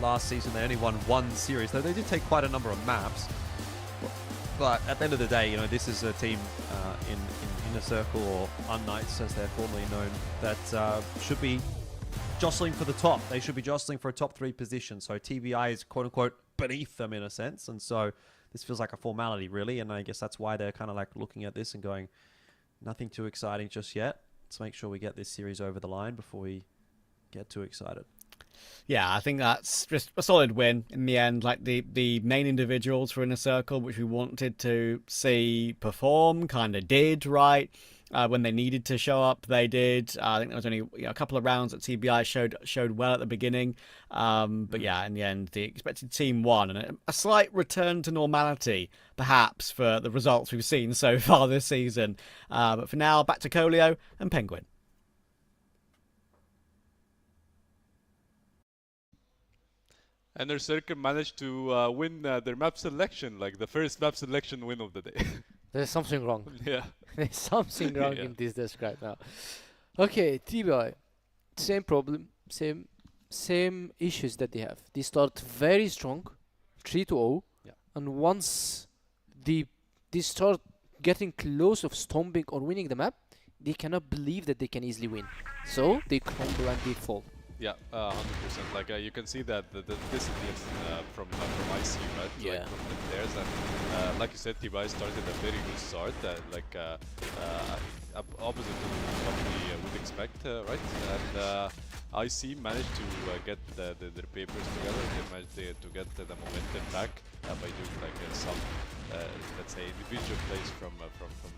last season. They only won one series, though they did take quite a number of maps. But at the end of the day, you know, this is a team in InnerCircle, or Unknights as they're formerly known, that should be jostling for the top. They should be jostling for a top 3 position. So TBI is quote-unquote beneath them in a sense, and so this feels like a formality really, and I guess that's why they're kind of like looking at this and going, nothing too exciting just yet. Let's make sure we get this series over the line before we get too excited. Yeah, I think that's just a solid win in the end. Like the main individuals for InnerCircle, which we wanted to see perform, kind of did, right? When they needed to show up, they did. I think there was only a couple of rounds that TBI showed well at the beginning. But yeah, in the end, the expected team won. And a slight return to normality, perhaps, for the results we've seen so far this season. But for now, back to Colio and Penguin. InnerCircle managed to win their map selection, like the first map selection win of the day. There's something wrong. Yeah. There's something wrong Yeah. in this desk right now. Okay, TBI, same problem, same issues that they have. They start very strong, 3-0, Yeah. and once they start getting close of stomping or winning the map, they cannot believe that they can easily win. So they crumble and they fall. Yeah, 100%. Like you can see that the discipline from IC, right? Yeah. Like from the players, and like you said, TBI started a very good start, opposite to what we would expect, right? And IC managed to get their papers together. They managed to get the momentum back by doing like some, let's say, individual plays from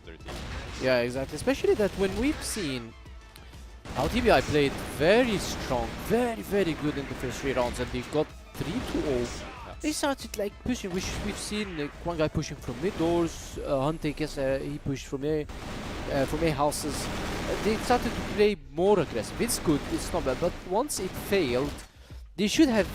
their team. Yeah, exactly. Especially that when we've seen how TBI played very strong, very good in the first 3 rounds, and they got 3-0. They started like pushing, which we've seen like, one guy pushing from mid doors, Hunter, he pushed from A houses. They started to play more aggressive. It's good, it's not bad, but once it failed, they should have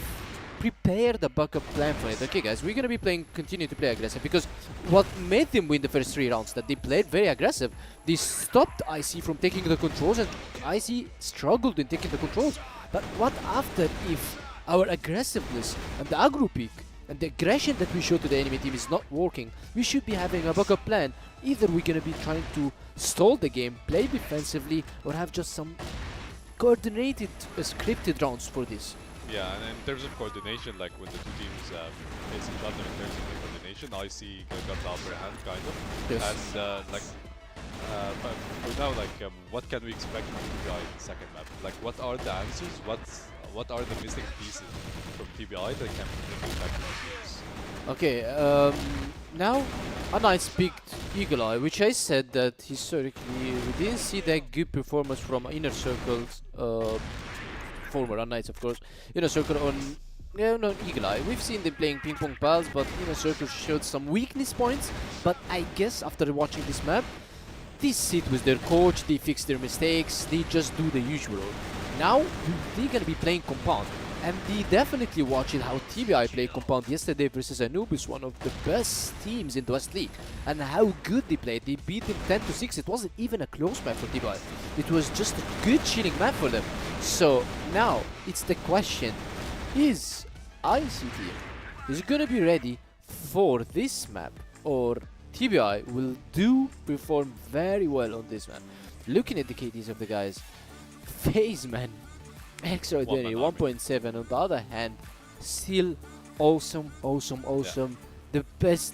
prepared a backup plan for it. Okay guys, we're gonna be continue to play aggressive, because what made them win the first 3 rounds, that they played very aggressive. They stopped IC from taking the controls, and IC struggled in taking the controls. But what after if our aggressiveness and the aggro peak and the aggression that we show to the enemy team is not working? We should be having a backup plan. Either we're gonna be trying to stall the game, play defensively, or have just some coordinated, scripted rounds for this. Yeah, and in terms of coordination, like when the two teams face each other in terms of the coordination, IC got the upper hand, kind of. Yes. And but for now, like, what can we expect from TBI in the second map? Like, what are the answers? What are the missing pieces from TBI that can bring back to the teams? Okay, now Unknights picked Eagle Eye, which I said that historically we didn't see that good performance from InnerCircle's former Unknights, of course. InnerCircle on Eagle Eye. We've seen them playing PingPongPals, but InnerCircle showed some weakness points. But I guess after watching this map, they sit with their coach, they fix their mistakes, they just do the usual. Now they're gonna be playing Compound, and they definitely watched how TBI played Compound yesterday versus Anubis, one of the best teams in the West League, and how good they played. They beat them 10-6. It wasn't even a close map for TBI. It was just a good chilling map for them. So now it's the question: is ICT is gonna be ready for this map, or TBI will perform very well on this map? Looking at the KDs of the guys, FaZe, man, extraordinary, 1.7. On the other hand, still awesome. Yeah. The best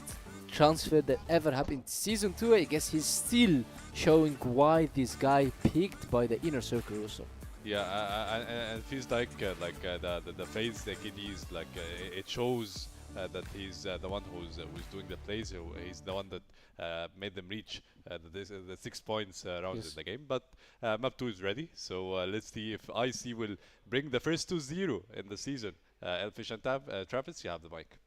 transfer that ever happened season 2. I guess he's still showing why this guy picked by the InnerCircle also. Yeah, and it feels like the FaZe, the KDs, like it shows that he's the one who's doing the plays. He's the one that made them reach the 6 points rounds in the game. But map 2 is ready, so let's see if IC will bring the first 2-0 in the season. Elfish and Travis, you have the mic.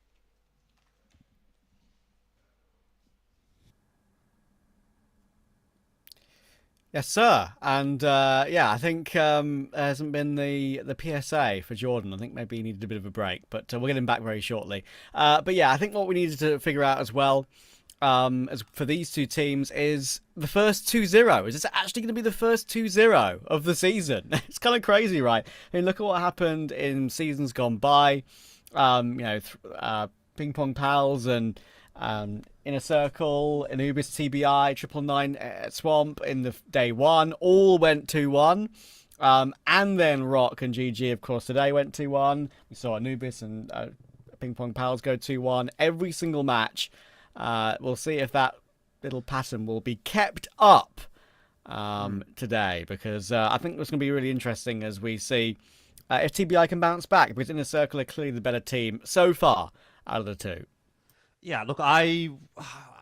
Yes, sir. And yeah, I think there hasn't been the PSA for Jordan. I think maybe he needed a bit of a break, but we'll get him back very shortly. But yeah, I think what we needed to figure out as well, as for these two teams, is the first 2-0. Is this actually going to be the first 2-0 of the season? It's kind of crazy, right? I mean, look at what happened in seasons gone by. PingPongPals and InnerCircle, Anubis, TBI, 999 Swamp in the day one all went 2-1. And then ROC and GG, of course, today went 2-1. We saw Anubis and PingPongPals go 2-1. Every single match. We'll see if that little pattern will be kept up today, because I think it's going to be really interesting as we see if TBI can bounce back, because InnerCircle are clearly the better team so far out of the two. Yeah, look, I'm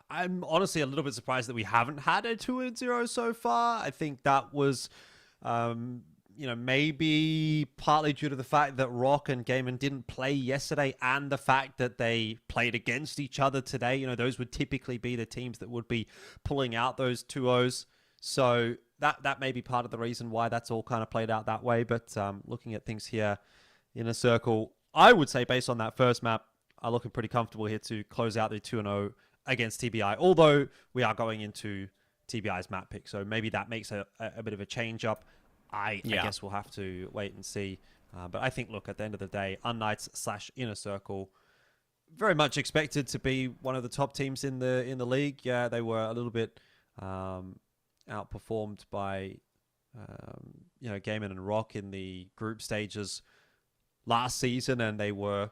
honestly a little bit surprised that we haven't had a 2-0 so far. I think that was, maybe partly due to the fact that ROC and Gaimin didn't play yesterday, and the fact that they played against each other today. You know, those would typically be the teams that would be pulling out those 2-0s. So that may be part of the reason why that's all kind of played out that way. But looking at things here, InnerCircle, I would say based on that first map, are looking pretty comfortable here to close out the 2-0 against TBI, although we are going into TBI's map pick, so maybe that makes a bit of a change up. I guess we'll have to wait and see. But I think, look, at the end of the day, Unknights/InnerCircle, very much expected to be one of the top teams in the league. Yeah, they were a little bit outperformed by Gaimin and ROC in the group stages last season, and they were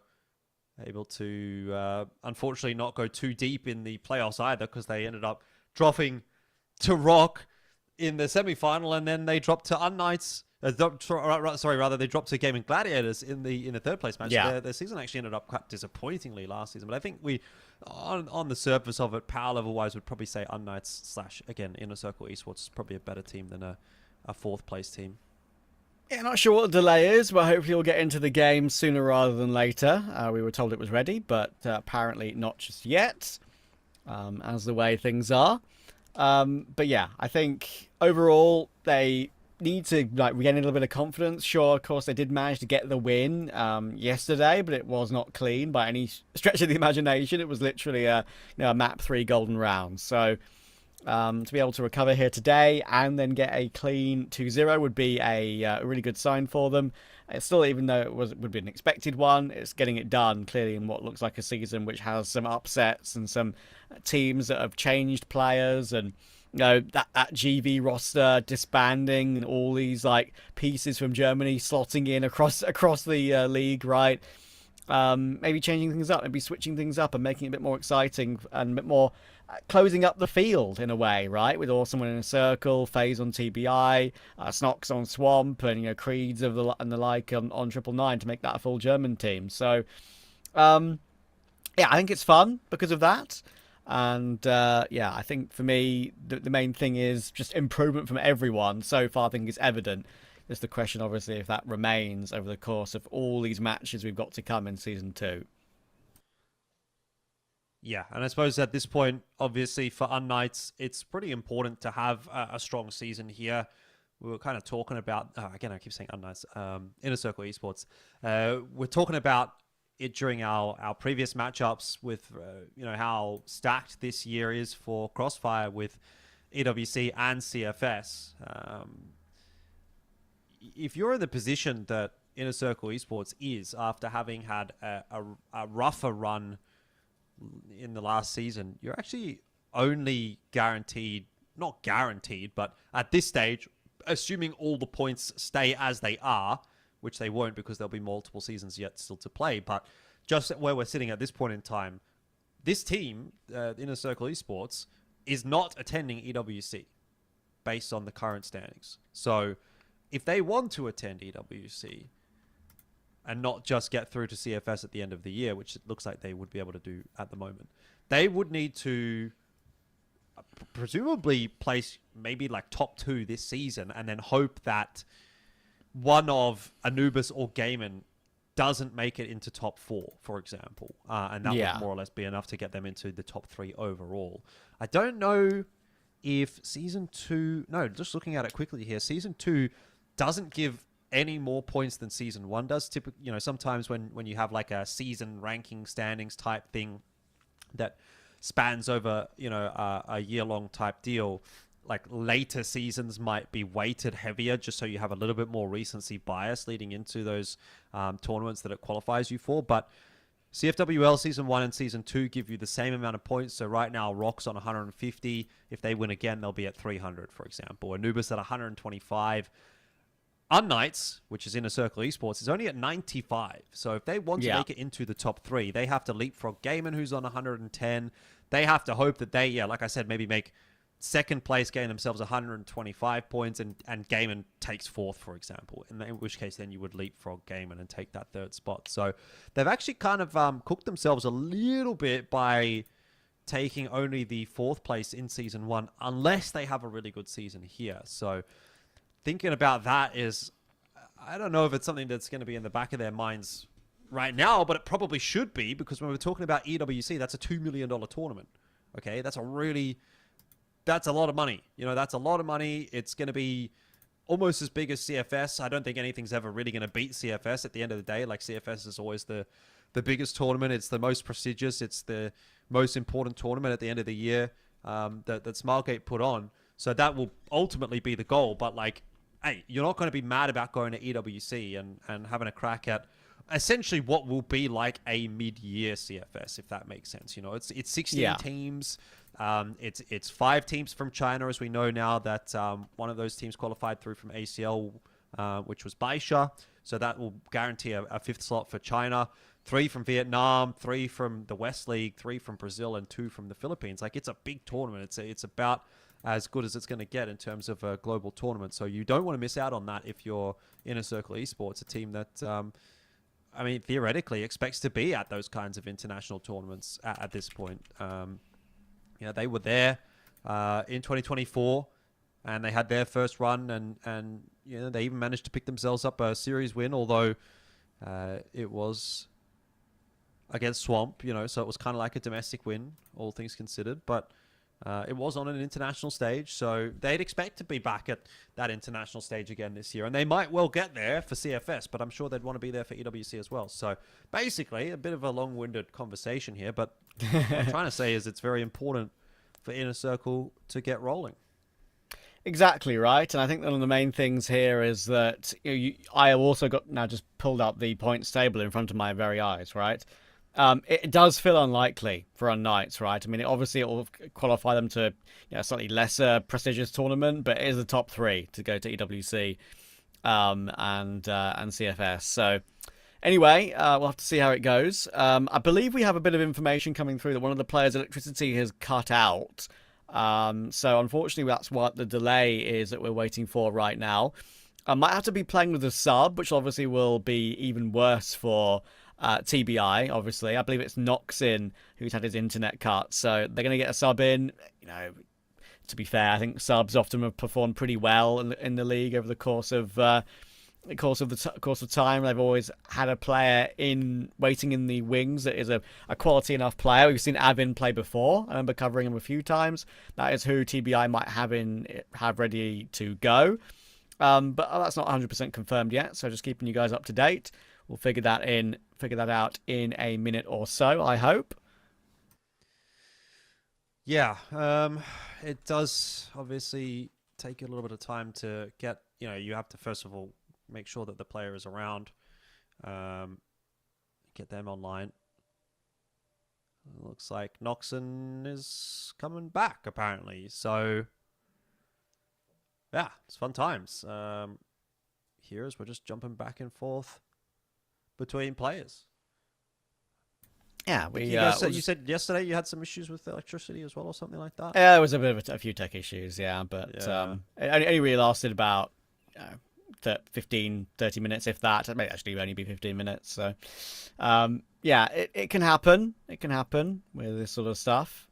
able to, unfortunately, not go too deep in the playoffs either, because they ended up dropping to ROC in the semi-final, and then they dropped to Unknights. They dropped to Gaimin Gladiators in the third place match. Yeah. Their season actually ended up quite disappointingly last season, but I think we, on the surface of it, power level-wise, would probably say Unknights/again InnerCircle Esports is probably a better team than a fourth place team. Yeah, not sure what the delay is, but hopefully we'll get into the game sooner rather than later. We were told it was ready, but apparently not just yet, as the way things are. But yeah, I think overall they need to regain a little bit of confidence. Sure, of course, they did manage to get the win yesterday, but it was not clean by any stretch of the imagination. It was literally a map 3 golden round. So to be able to recover here today and then get a clean 2-0 would be a really good sign for them. It's still, even though it would be an expected one, it's getting it done clearly in what looks like a season which has some upsets and some teams that have changed players, and that GV roster disbanding and all these pieces from Germany slotting in across the league, right? Maybe changing things up, maybe switching things up and making it a bit more exciting and a bit more closing up the field in a way, right? With Awesome in a circle, FaZe on TBI, Snox on Swamp, and Creeds and the like on 999 to make that a full German team. So, yeah, I think it's fun because of that. And yeah, I think for me, the main thing is just improvement from everyone. So far, I think it's evident. There's the question, obviously, if that remains over the course of all these matches we've got to come in Season 2. Yeah, and I suppose at this point, obviously, for Unknights, it's pretty important to have a strong season here. We were kind of talking about, again, I keep saying Unknights, InnerCircle Esports. We're talking about it during our previous matchups with, how stacked this year is for CrossFire with EWC and CFS. If you're in the position that InnerCircle Esports is after having had a rougher run in the last season, you're actually only guaranteed, not guaranteed, but at this stage, assuming all the points stay as they are, which they won't because there'll be multiple seasons yet still to play, but just where we're sitting at this point in time, this team, InnerCircle Esports, is not attending EWC based on the current standings. So if they want to attend EWC, and not just get through to CFS at the end of the year, which it looks like they would be able to do at the moment. They would need to presumably place maybe like top 2 this season, and then hope that one of Anubis or Gaimin doesn't make it into top 4, for example. And that would more or less be enough to get them into the top 3 overall. I don't know if Season 2... No, just looking at it quickly here, Season 2 doesn't give any more points than Season 1 does. Typically, sometimes when you have like a season ranking standings type thing that spans over, a year-long type deal, like later seasons might be weighted heavier just so you have a little bit more recency bias leading into those tournaments that it qualifies you for. But CFWL Season 1 and Season 2 give you the same amount of points. So right now, ROC's on 150. If they win again, they'll be at 300, for example. Anubis at 125. Unknights, which is InnerCircle Esports, is only at 95. So if they want to make it into the top 3, they have to leapfrog Gaimin, who's on 110. They have to hope that they, like I said, maybe make second place, gain themselves 125 points, and Gaimin takes 4th, for example. In which case, then you would leapfrog Gaimin and take that 3rd spot. So they've actually kind of cooked themselves a little bit by taking only the 4th place in Season 1, unless they have a really good season here. So thinking about that is, I don't know if it's something that's going to be in the back of their minds right now, but it probably should be, because when we're talking about EWC, that's a $2 million tournament. Okay, that's a lot of money. That's a lot of money. It's going to be almost as big as CFS. I don't think anything's ever really going to beat CFS at the end of the day. Like, CFS is always the biggest tournament. It's the most prestigious. It's the most important tournament at the end of the year that Smilegate put on. So that will ultimately be the goal. But like, hey, you're not going to be mad about going to EWC and having a crack at essentially what will be like a mid-year CFS, if that makes sense. It's 16 teams. It's 5 teams from China, as we know now that one of those teams qualified through from ACL, which was Baisha. So that will guarantee a 5th slot for China. 3 from Vietnam, 3 from the West League, 3 from Brazil, and 2 from the Philippines. Like, it's a big tournament. It's about as good as it's going to get in terms of a global tournament. So you don't want to miss out on that if you're InnerCircle Esports, a team that, theoretically expects to be at those kinds of international tournaments at this point. They were there in 2024, and they had their first run, and they even managed to pick themselves up a series win, although it was against Swamp, so it was kind of like a domestic win, all things considered. But it was on an international stage, so they'd expect to be back at that international stage again this year. And they might well get there for CFS, but I'm sure they'd want to be there for EWC as well. So basically, a bit of a long-winded conversation here, but what I'm trying to say is it's very important for InnerCircle to get rolling. Exactly right, and I think one of the main things here is that I have also got now just pulled up the points table in front of my very eyes, right? It does feel unlikely for Unknights, right? I mean, obviously it will qualify them to a slightly lesser prestigious tournament, but it is the top 3 to go to EWC and CFS. So anyway, we'll have to see how it goes. I believe we have a bit of information coming through that one of the players' electricity has cut out. So unfortunately, that's what the delay is that we're waiting for right now. I might have to be playing with a sub, which obviously will be even worse for TBI, obviously. I believe it's Noxin who's had his internet cut, so they're going to get a sub in. To be fair, I think subs often have performed pretty well in the league over the course of time. They've always had a player waiting in the wings that is a quality enough player. We've seen Avin play before. I remember covering him a few times. That is who TBI might have ready to go. But that's not 100% confirmed yet, so just keeping you guys up to date. We'll figure that out in a minute or so, I hope. Yeah, it does obviously take a little bit of time to get, you have to first of all make sure that the player is around, get them online. It looks like Noxon is coming back, apparently. So, yeah, it's fun times. Here as we're just jumping back and forth between players. Yeah, you said yesterday you had some issues with electricity as well, or something like that. Yeah, it was a bit of a few tech issues, yeah, but it only really lasted about 15, 30 minutes, if that. It may actually only be 15 minutes. So, yeah, it can happen. It can happen with this sort of stuff.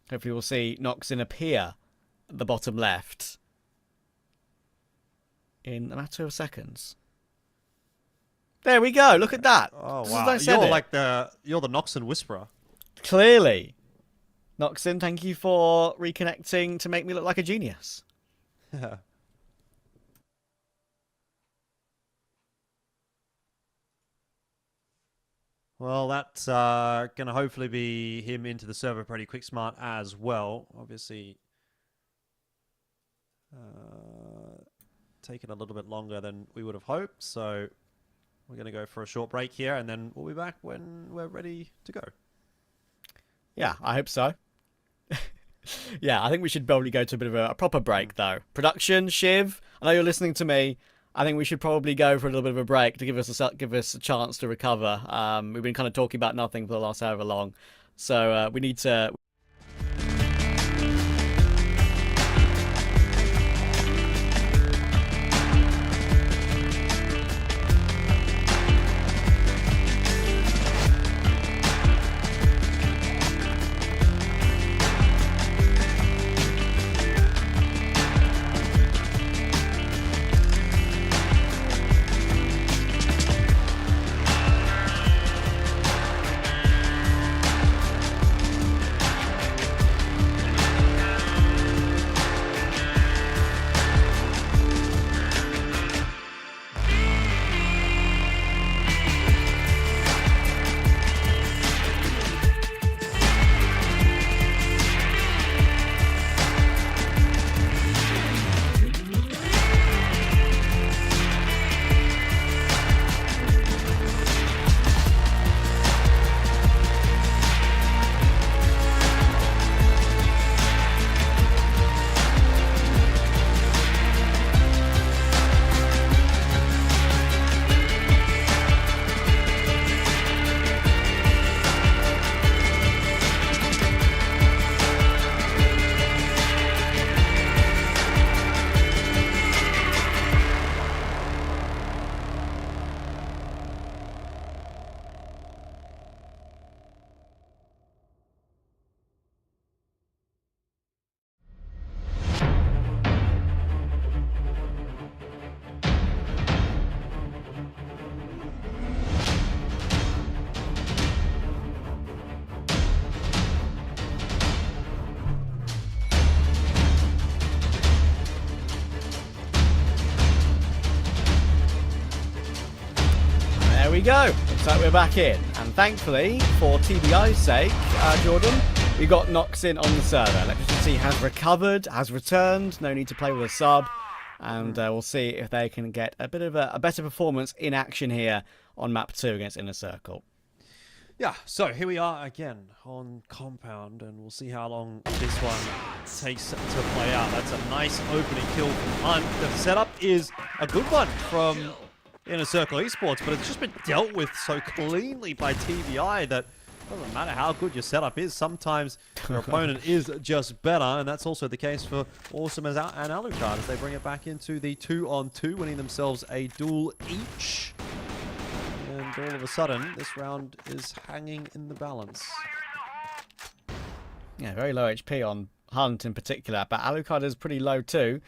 Hopefully we'll see Noxin appear at the bottom left in a matter of seconds. There we go. Look at that. Oh Just wow! as I said You're it. like you're the Noxon whisperer. Clearly. Noxin, thank you for reconnecting to make me look like a genius. Well, that's going to hopefully be him into the server pretty quick smart as well. Obviously, taking a little bit longer than we would have hoped. So we're going to go for a short break here, and then we'll be back when we're ready to go. Yeah, I hope so. Yeah, I think we should probably go to a bit of a proper break, though. Production, Shiv, I know you're listening to me. I think we should probably go for a little bit of a break to give us a chance to recover. We've been kind of talking about nothing for the last however long. So we need to... There we go. Looks like we're back in. And thankfully, for TBI's sake, Jordan, we got Noxin on the server. Electricity has recovered, has returned. No need to play with a sub. And we'll see if they can get a bit of a better performance in action here on map 2 against InnerCircle. Yeah, so here we are again on Compound, and we'll see how long this one takes to play out. That's a nice opening kill from Hunt. The setup is a good one from InnerCircle Esports, but it's just been dealt with so cleanly by TBI that it doesn't matter how good your setup is. Sometimes your opponent is just better, and that's also the case for Awesome and Alucard as they bring it back into the 2-on-2, winning themselves a duel each. And all of a sudden, this round is hanging in the balance. Yeah, very low HP on Hunt in particular, but Alucard is pretty low too.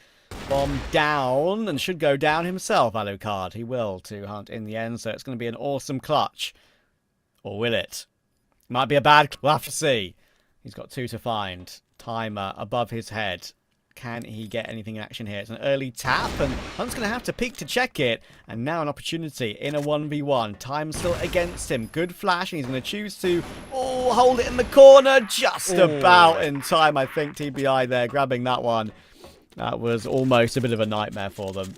Bomb down, and should go down himself, Alucard. He will to Hunt in the end, so it's going to be an awesome clutch. Or will it? Might be a bad... We'll have to see. He's got 2 to find. Timer above his head. Can he get anything in action here? It's an early tap, and Hunt's going to have to peek to check it. And now an opportunity in a 1v1. Time still against him. Good flash, and he's going to choose to hold it in the corner. Just about in time, I think. TBI there grabbing that one. That was almost a bit of a nightmare for them.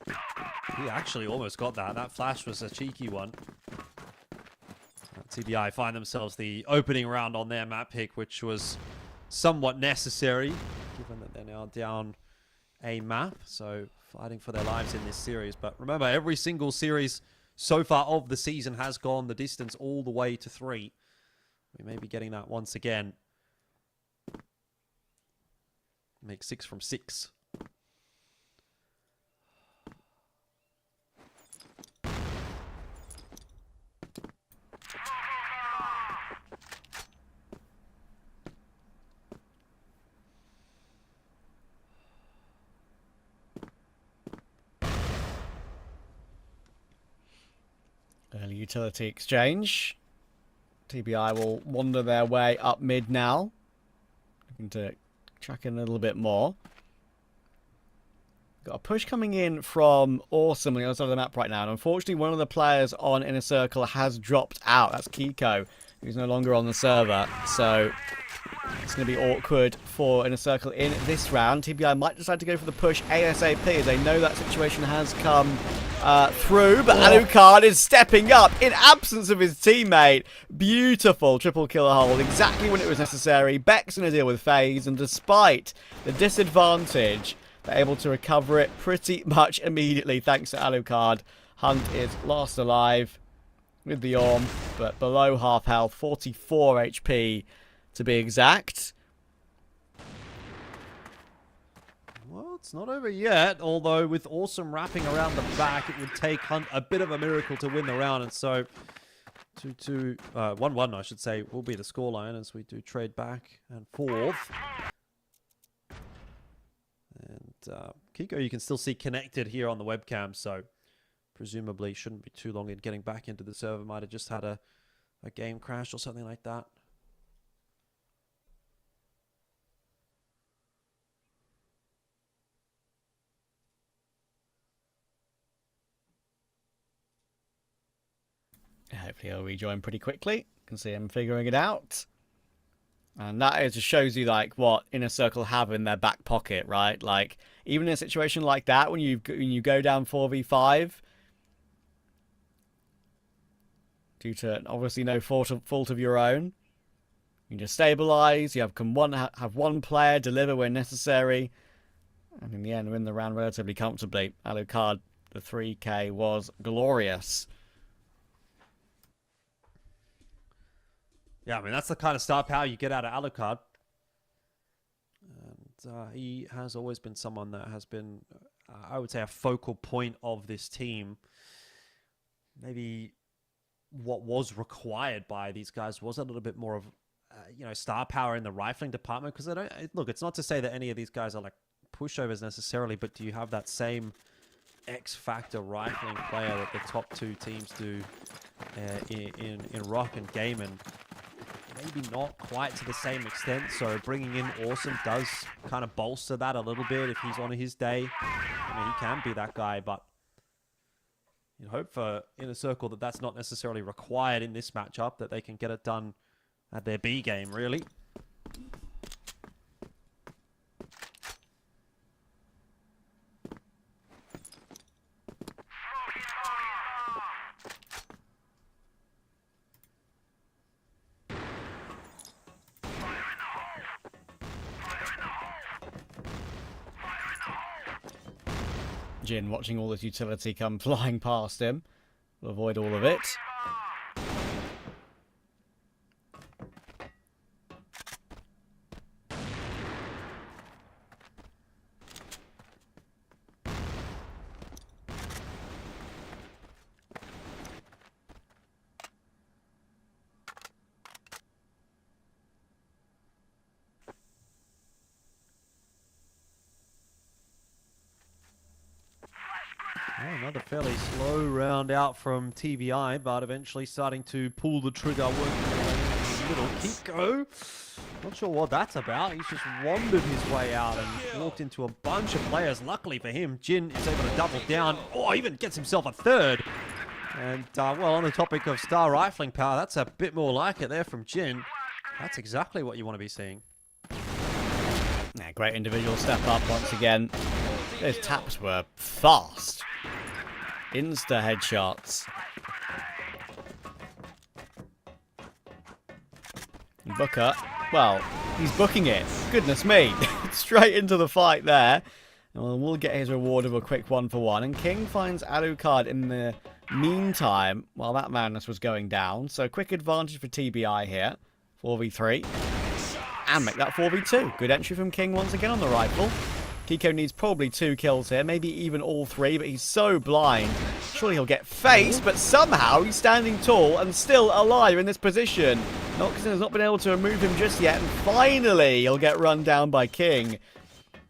He actually almost got that. That flash was a cheeky one. TBI find themselves the opening round on their map pick, which was somewhat necessary, given that they're now down a map. So fighting for their lives in this series. But remember, every single series so far of the season has gone the distance all the way to 3. We may be getting that once again. make 6 from 6. Early utility exchange. TBI will wander their way up mid now. Looking to track in a little bit more. Got a push coming in from Awesome on the other side of the map right now. And unfortunately, one of the players on InnerCircle has dropped out. That's Kiko, who's no longer on the server. So it's going to be awkward for InnerCircle in this round. TBI might decide to go for the push ASAP as they know that situation has come through. But Alucard is stepping up in absence of his teammate. Beautiful triple killer hold, exactly when it was necessary. Beck's going to deal with FaZe, and despite the disadvantage, they're able to recover it pretty much immediately thanks to Alucard. Hunt is last alive with the Orm, but below half health, 44 HP to be exact. Well, it's not over yet, although with Awesome wrapping around the back, it would take Hunt a bit of a miracle to win the round, and so 1-1, I should say, will be the scoreline as we do trade back and forth. And Kiko, you can still see connected here on the webcam, so presumably shouldn't be too long in getting back into the server. Might have just had a game crash or something like that. Hopefully he'll rejoin pretty quickly. You can see him figuring it out. And that just shows you like what InnerCircle have in their back pocket, right? Like even in a situation like that, when you go down 4v5, due to obviously no fault of your own, you can just stabilize. You have one player deliver when necessary, and in the end, win the round relatively comfortably. Alucard, the 3K was glorious. Yeah, I mean, that's the kind of star power you get out of Alucard. And he has always been someone that has been, I would say, a focal point of this team. Maybe what was required by these guys was a little bit more of, star power in the rifling department. Because look, it's not to say that any of these guys are like pushovers necessarily, but do you have that same X-factor rifling player that the top two teams do in ROC and Gaimin? Maybe not quite to the same extent, so bringing in Awesome does kind of bolster that a little bit if he's on his day. I mean, he can be that guy, but you hope for InnerCircle that that's not necessarily required in this matchup, that they can get it done at their B game, really. Jin watching all this utility come flying past him. We'll avoid all of it. Another fairly slow round out from TBI, but eventually starting to pull the trigger, working a little. Kiko, not sure what that's about. He's just wandered his way out and walked into a bunch of players. Luckily for him, Jin is able to double down. Oh, even gets himself a third. And, well, on the topic of star rifling power, that's a bit more like it there from Jin. That's exactly what you want to be seeing. Yeah, great individual step up once again. Those taps were fast. Insta headshots. Booker, well, he's booking it. Goodness me. Straight into the fight there. And we'll get his reward of a quick 1-for-1. And King finds Alucard in the meantime while that madness was going down. So quick advantage for TBI here. 4v3. and make that 4v2. Good entry from King once again on the rifle. Kiko needs probably 2 kills here, maybe even all 3, but he's so blind. Surely he'll get faced, but somehow he's standing tall and still alive in this position. Noxon has not been able to remove him just yet, and finally he'll get run down by King.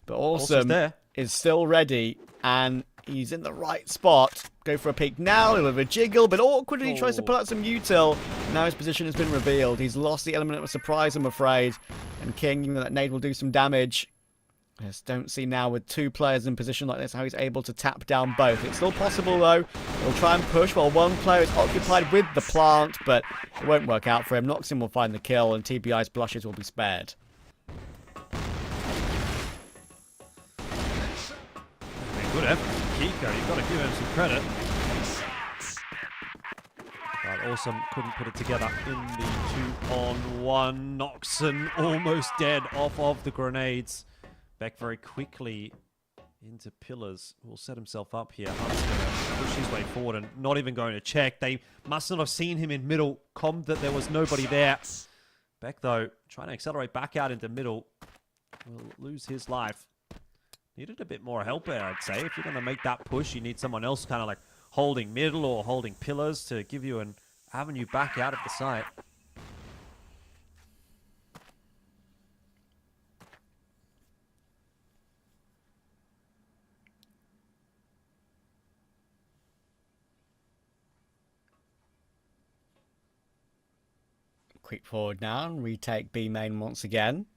But Awesome is still ready, and he's in the right spot. Go for a peek now, a little bit of a jiggle, but awkwardly he tries to pull out some util. Now his position has been revealed. He's lost the element of surprise, I'm afraid. And King, even though that nade will do some damage, I just don't see now with 2 players in position like this how he's able to tap down both. It's still possible though. He'll try and push while one player is occupied with the plant, but it won't work out for him. Noxon will find the kill and TBI's blushes will be spared. Good effort, Kiko. You've got to give him some credit. But Awesome couldn't put it together in the 2-on-1. Noxon almost dead off of the grenades. Back very quickly into pillars. Will set himself up here. Hunt's going to push his way forward and not even going to check. They must not have seen him in middle. Combed that there was nobody there. Beck, though, trying to accelerate back out into middle. Will lose his life. Needed a bit more help there, I'd say. If you're going to make that push, you need someone else kind of like holding middle or holding pillars to give you an avenue back out of the site. Quick forward now and retake B main once again.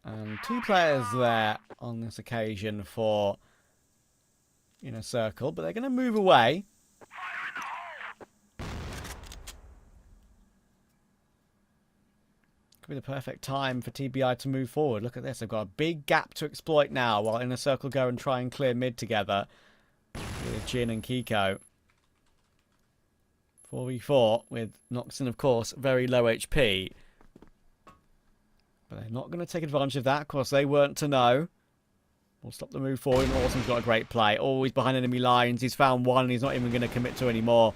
And 2 players there on this occasion for InnerCircle, but they're going to move away. Could be the perfect time for TBI to move forward. Look at this. They've got a big gap to exploit now while InnerCircle go and try and clear mid together with Jin and Kiko. 4v4 with Noxon, of course, very low HP. But they're not going to take advantage of that. Of course, they weren't to know. We'll stop the move forward. And Awesome's got a great play. Always behind enemy lines. He's found one and he's not even going to commit to any more.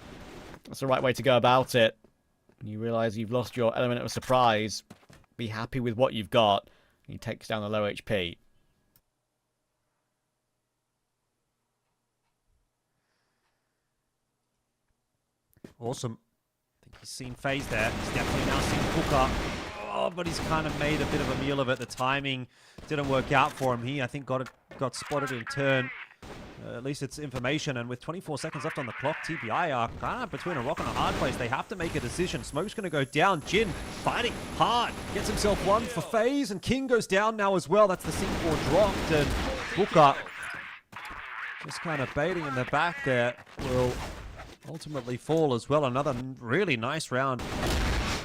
That's the right way to go about it. When you realise you've lost your element of surprise, be happy with what you've got. He takes down the low HP. Awesome. I think he's seen FaZe there. He's definitely now seen Booker. Oh, but he's kind of made a bit of a meal of it. The timing didn't work out for him. He, I think, got spotted in turn. At least it's information. And with 24 seconds left on the clock, TBI are kind of between a rock and a hard place. They have to make a decision. Smoke's going to go down. Jin fighting hard. Gets himself one for FaZe. And King goes down now as well. That's the C4 dropped. And Booker just kind of baiting in the back there will ultimately fall as well. Another really nice round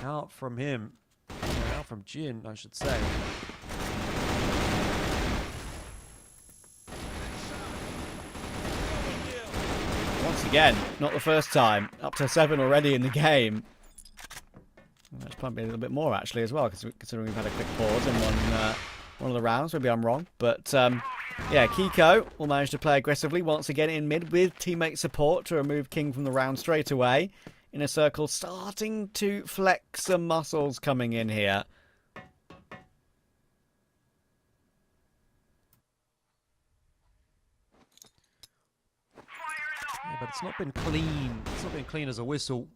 out from him. Out from Jin, I should say. Once again, not the first time. Up to 7 already in the game. That's probably a little bit more actually as well, considering we've had a quick pause in one of the rounds. Maybe I'm wrong, but yeah, Kiko will manage to play aggressively once again in mid with teammate support to remove King from the round straight away. InnerCircle starting to flex some muscles coming in here. Yeah, but it's not been clean. It's not been clean as a whistle.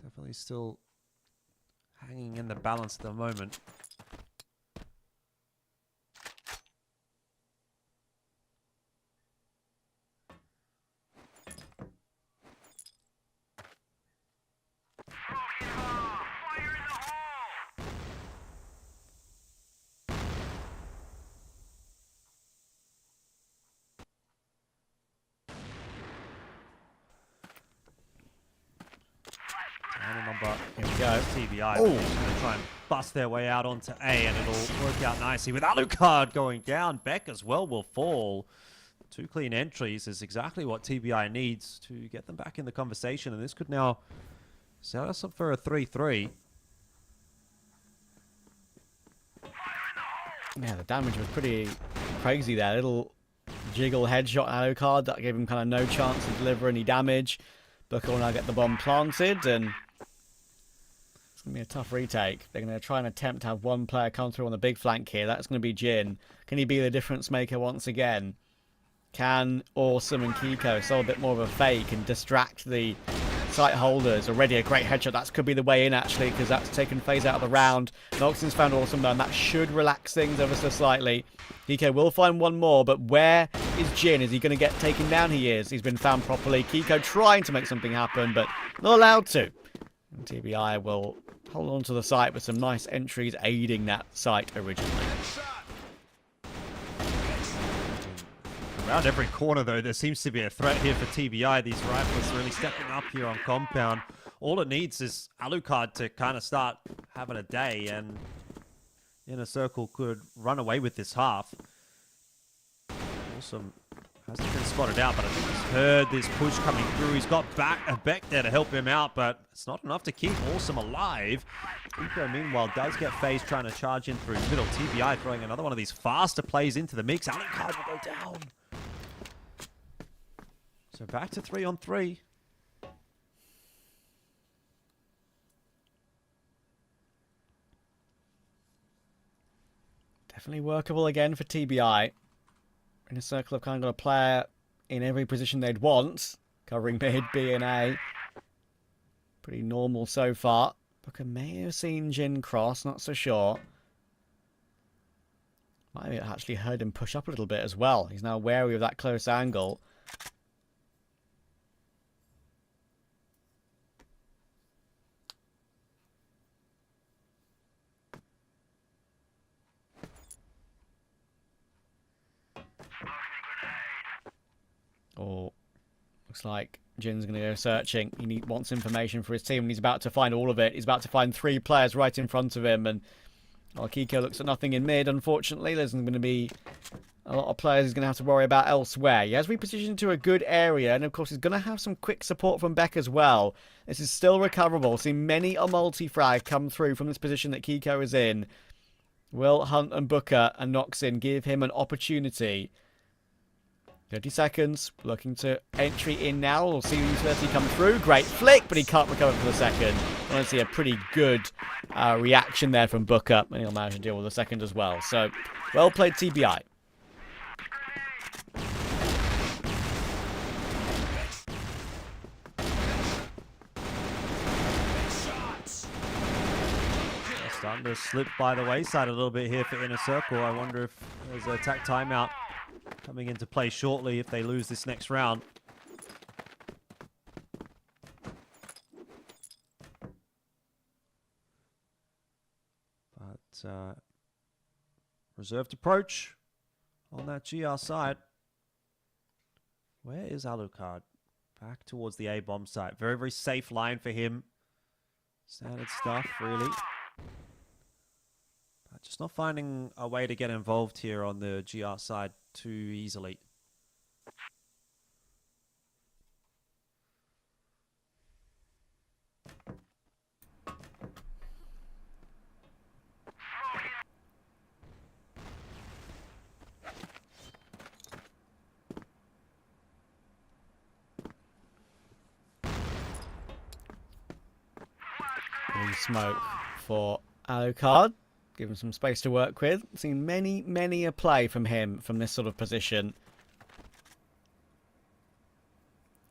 Definitely still hanging in the balance at the moment. Here we go. TBI going to try and bust their way out onto A, and it'll work out nicely with Alucard going down. Beck as well will fall. 2 clean entries is exactly what TBI needs to get them back in the conversation, and this could now set us up for a 3-3. Yeah, the damage was pretty crazy there. Little Jiggle headshot Alucard. That gave him kind of no chance to deliver any damage. Booker will now get the bomb planted, and it's going to be a tough retake. They're going to try and attempt to have one player come through on the big flank here. That's going to be Jin. Can he be the difference maker once again? Can Awesome and Kiko sell a bit more of a fake and distract the site holders? Already a great headshot. That could be the way in, actually, because that's taken FaZe out of the round. Noxon's found Awesome, though, and that should relax things ever so slightly. Kiko will find one more, but where is Jin? Is he going to get taken down? He is. He's been found properly. Kiko trying to make something happen, but not allowed to. And TBI will hold on to the site with some nice entries aiding that site originally. Around every corner, though, there seems to be a threat here for TBI. These rifles really stepping up here on compound. All it needs is Alucard to kind of start having a day, and InnerCircle could run away with this half. Awesome hasn't been spotted out, but I think he's heard this push coming through. He's got Beck there to help him out, but it's not enough to keep Awesome alive. Kiko, meanwhile, does get FaZe trying to charge in through middle. TBI throwing another one of these faster plays into the mix. Alucard will go down. So back to 3-on-3. Definitely workable again for TBI. InnerCircle have kind of got a player in every position they'd want. Covering mid, B and A. Pretty normal so far. Booker may have seen Jin cross, not so sure. Might have actually heard him push up a little bit as well. He's now wary of that close angle. Oh, looks like Jin's going to go searching. He wants information for his team, and he's about to find all of it. He's about to find 3 players right in front of him, and while Kiko looks at nothing in mid, unfortunately, there's going to be a lot of players he's going to have to worry about elsewhere. He has repositioned to a good area, and of course he's going to have some quick support from Beck as well. This is still recoverable. Seen many a multi-frag come through from this position that Kiko is in. Will Hunt and Booker and Noxin give him an opportunity? 30 seconds, looking to entry in now. We'll see utility come through. Great flick, but he can't recover for the second. Honestly, a pretty good reaction there from Booker, and he'll manage to deal with the second as well. So, well played, TBI. Starting to slip by the wayside a little bit here for InnerCircle. I wonder if there's an attack timeout coming into play shortly if they lose this next round. But reserved approach on that GR side. Where is Alucard? Back towards the A-bomb site. Very, very safe line for him. Standard stuff, really. But just not finding a way to get involved here on the GR side too easily. Smoke for Alucard. Give him some space to work with. Seen many a play from him from this sort of position.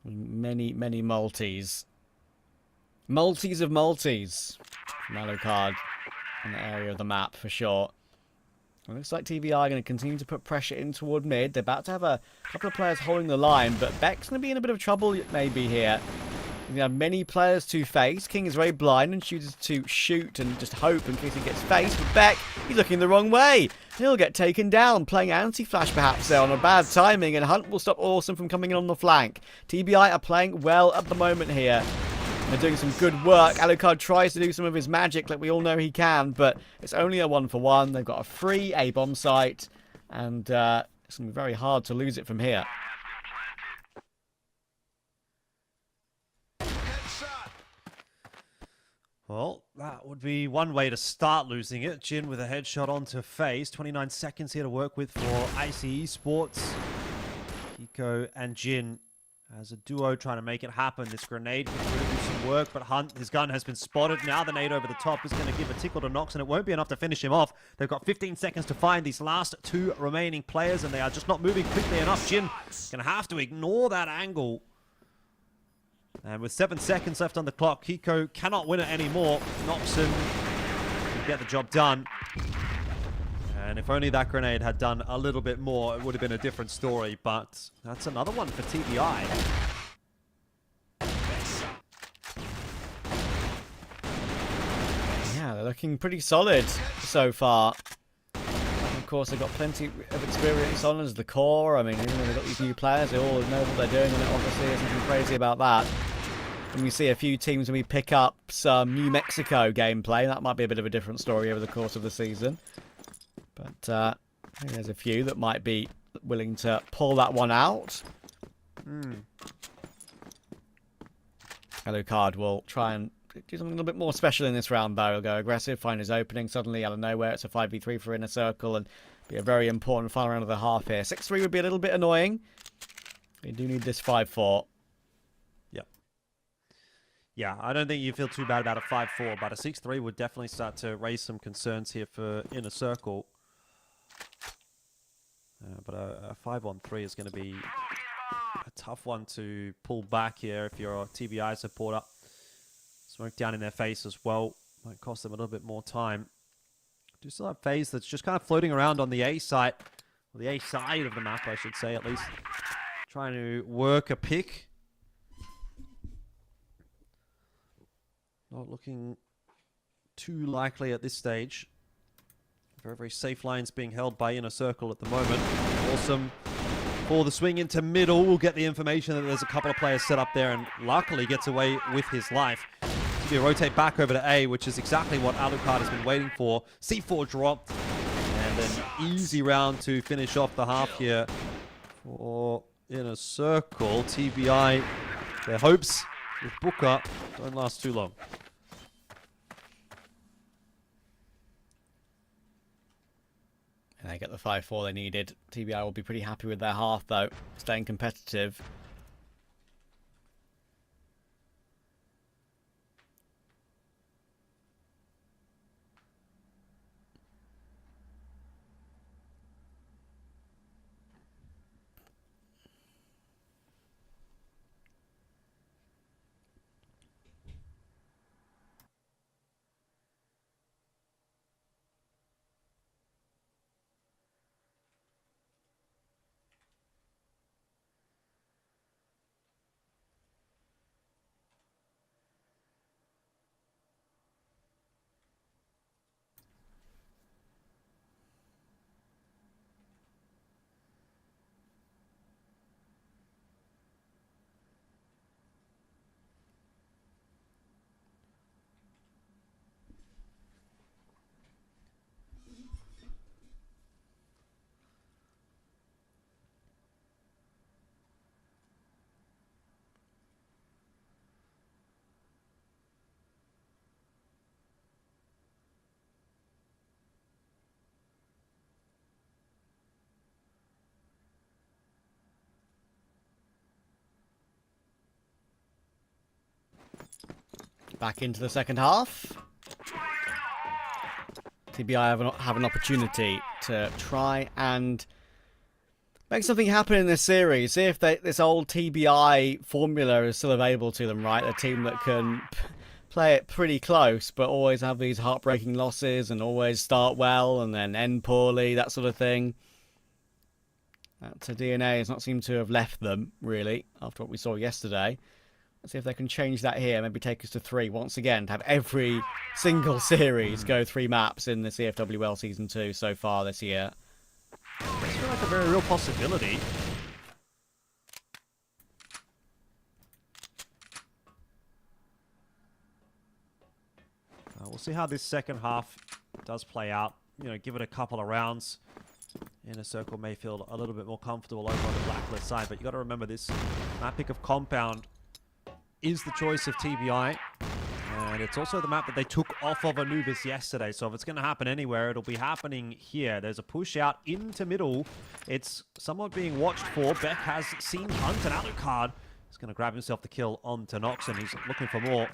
Many multis. Multis of multis from Alucard in the area of the map for sure. It looks like TBI are going to continue to put pressure in toward mid. They're about to have a couple of players holding the line, but Beck's going to be in a bit of trouble maybe here. You have many players to face. King is very blind and chooses to shoot and just hope in case he gets faced. But Beck, he's looking the wrong way. He'll get taken down, playing anti-flash perhaps there on a bad timing, and Hunt will stop Awesome from coming in on the flank. TBI are playing well at the moment here. They're doing some good work. Alucard tries to do some of his magic like we all know he can, but it's only a 1-for-1. They've got a free A-bomb site, and it's going to be very hard to lose it from here. Well, that would be one way to start losing it. Jin with a headshot onto FaZe. 29 seconds here to work with for IC Esports. Hiko and Jin as a duo trying to make it happen. This grenade could really do some work, but Hunt, his gun has been spotted. Now the nade over the top is going to give a tickle to Nox, and it won't be enough to finish him off. They've got 15 seconds to find these last 2 remaining players, and they are just not moving quickly enough. Jin going to have to ignore that angle. And with 7 seconds left on the clock, Hiko cannot win it anymore. Noxon will get the job done. And if only that grenade had done a little bit more, it would have been a different story. But that's another one for TBI. Yeah, they're looking pretty solid so far. And of course, they've got plenty of experience on as the core. I mean, even though they've got these new players, they all know what they're doing, and obviously there's nothing crazy about that. When we see a few teams when we pick up some New Mexico gameplay, that might be a bit of a different story over the course of the season. But I think there's a few that might be willing to pull that one out. Alucard will try and do something a little bit more special in this round, though. He'll go aggressive, find his opening. Suddenly, out of nowhere, it's a 5v3 for InnerCircle, and be a very important final round of the half here. 6-3 would be a little bit annoying. We do need this 5-4. Yeah, I don't think you feel too bad about a 5-4, but a 6-3 would definitely start to raise some concerns here for InnerCircle. But a 5-on-3 is going to be a tough one to pull back here if you're a TBI supporter. Smoke down in their face as well. Might cost them a little bit more time. Do still have FaZe that's just kind of floating around on the A side. Or the A side of the map, I should say, at least. Trying to work a pick. Not looking too likely at this stage. Very, very safe lines being held by InnerCircle at the moment. Awesome for the swing into middle. We'll get the information that there's a couple of players set up there, and luckily gets away with his life. He'll rotate back over to A, which is exactly what Alucard has been waiting for. C4 dropped, and an easy round to finish off the half here for InnerCircle. TBI, their hopes with Booker don't last too long. And they get the 5-4 they needed. TBI will be pretty happy with their half, though, staying competitive. Back into the second half. TBI have an opportunity to try and make something happen in this series. See if this old TBI formula is still available to them, right? A team that can play it pretty close, but always have these heartbreaking losses and always start well and then end poorly, that sort of thing. That DNA has not seemed to have left them, really, after what we saw yesterday. Let's see if they can change that here, maybe take us to 3 once again, to have every single series go 3 maps in the CFWL Season 2 so far this year. It's feel like a very real possibility. We'll see how this second half does play out. You know, give it a couple of rounds. InnerCircle may feel a little bit more comfortable over on the Blacklist side, but you got to remember this map pick of Compound is the choice of TBI, and And it's also the map that they took off of Anubis yesterday. So if it's going to happen anywhere, it'll be happening here. There's a push out into middle. It's somewhat being watched for. Beck has seen Hunt, and Alucard is going to grab himself the kill onto Nox, and he's looking for more.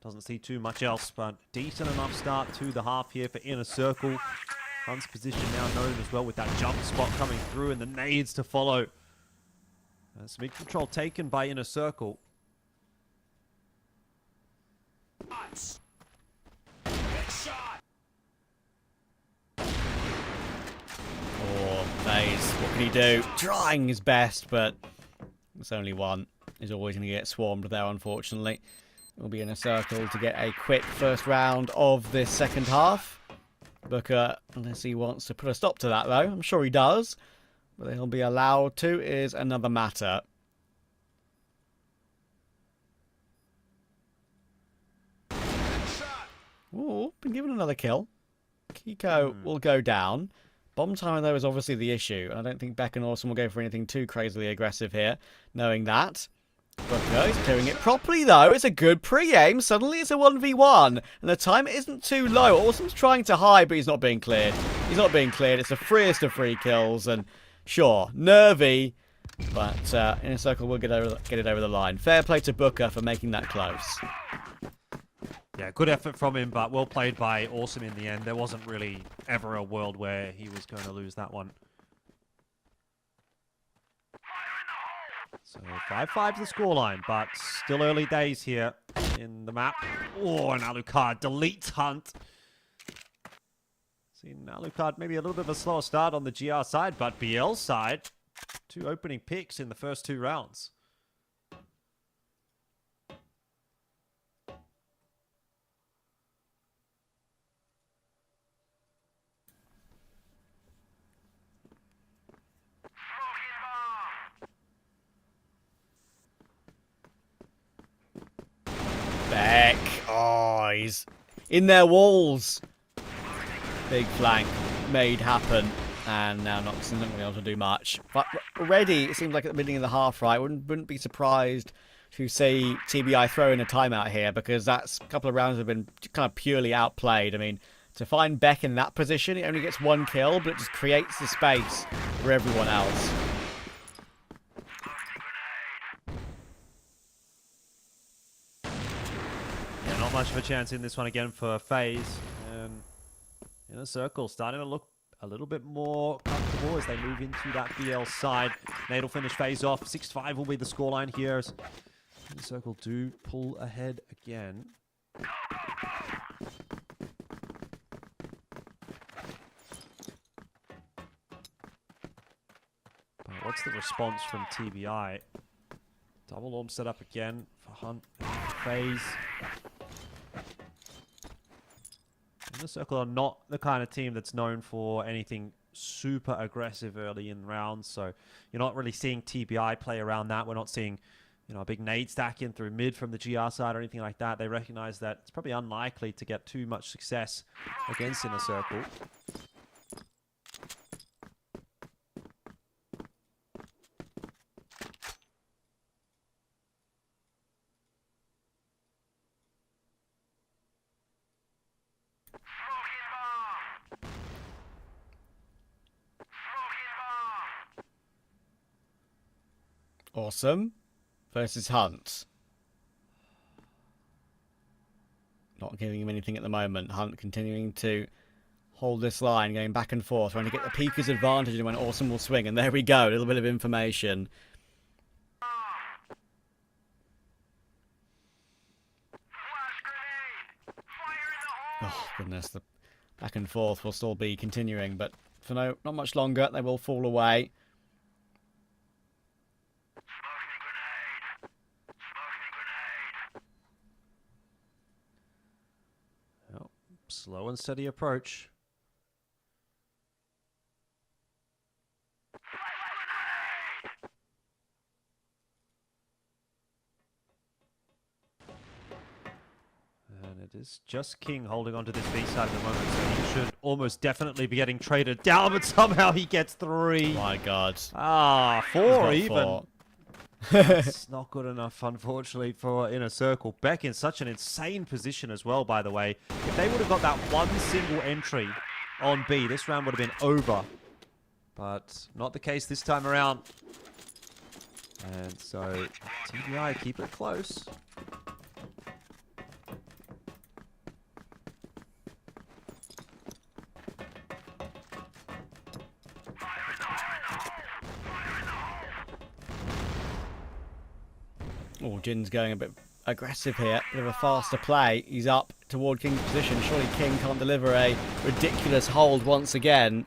Doesn't see too much else, but decent enough start to the half here for InnerCircle. Hunt's position now known as well with that jump spot coming through and the nades to follow. That's mid control taken by InnerCircle. Oh, FaZe, what can he do? Trying his best, but it's only one. He's always going to get swarmed there, unfortunately. We'll be InnerCircle to get a quick first round of this second half. Booker, unless he wants to put a stop to that, though. I'm sure he does. Whether he'll be allowed to is another matter. Ooh, been given another kill. Kiko will go down. Bomb timer, though, is obviously the issue. I don't think Beck and Awesome will go for anything too crazily aggressive here, knowing that. Booker is clearing it properly, though. It's a good pre-aim. Suddenly it's a 1v1, and the time isn't too low. Awesome's trying to hide, but he's not being cleared. He's not being cleared. It's the freest of free kills, and sure, nervy, but InnerCircle will get it over the line. Fair play to Booker for making that close. Yeah, good effort from him, but well played by Awesome in the end. There wasn't really ever a world where he was going to lose that one. So 5-5 the scoreline, but still early days here in the map. Oh, and Alucard deletes Hunt. Seen Alucard maybe a little bit of a slower start on the GR side, but BL side, 2 opening picks in the first 2 rounds. Beck. Oh, he's in their walls. Big flank made happen. And now Nox isn't going to be able to do much. But already, it seems like at the beginning of the half, right? Wouldn't be surprised to see TBI throw in a timeout here, because that's a couple of rounds have been kind of purely outplayed. I mean, to find Beck in that position, he only gets 1 kill, but it just creates the space for everyone else. Not much of a chance in this one again for FaZe. InnerCircle starting to look a little bit more comfortable as they move into that BL side. Nate will finish FaZe off. 6-5 will be the scoreline here as InnerCircle do pull ahead again. But what's the response from TBI? Double orb set up again for Hunt and FaZe. InnerCircle are not the kind of team that's known for anything super aggressive early in rounds, so you're not really seeing TBI play around that. We're not seeing, you know, a big nade stack in through mid from the GR side or anything like that. They recognize that it's probably unlikely to get too much success against InnerCircle. Awesome versus Hunt. Not giving him anything at the moment. Hunt continuing to hold this line, going back and forth, trying to get the peeker's advantage and when Awesome will swing. And there we go, a little bit of information. Oh, goodness. The back and forth will still be continuing, but for not much longer, they will fall away. Slow and steady approach. And it is just King holding onto this B side at the moment, so he should almost definitely be getting traded down, but somehow he gets 3. Oh my god. Ah, 4 even. 4. That's not good enough, unfortunately, for InnerCircle. Beck in such an insane position as well, by the way. If they would have got that one single entry on B, this round would have been over. But not the case this time around. And so TBI keep it close. Oh, Jin's going a bit aggressive here. Bit of a faster play. He's up toward King's position. Surely King can't deliver a ridiculous hold once again.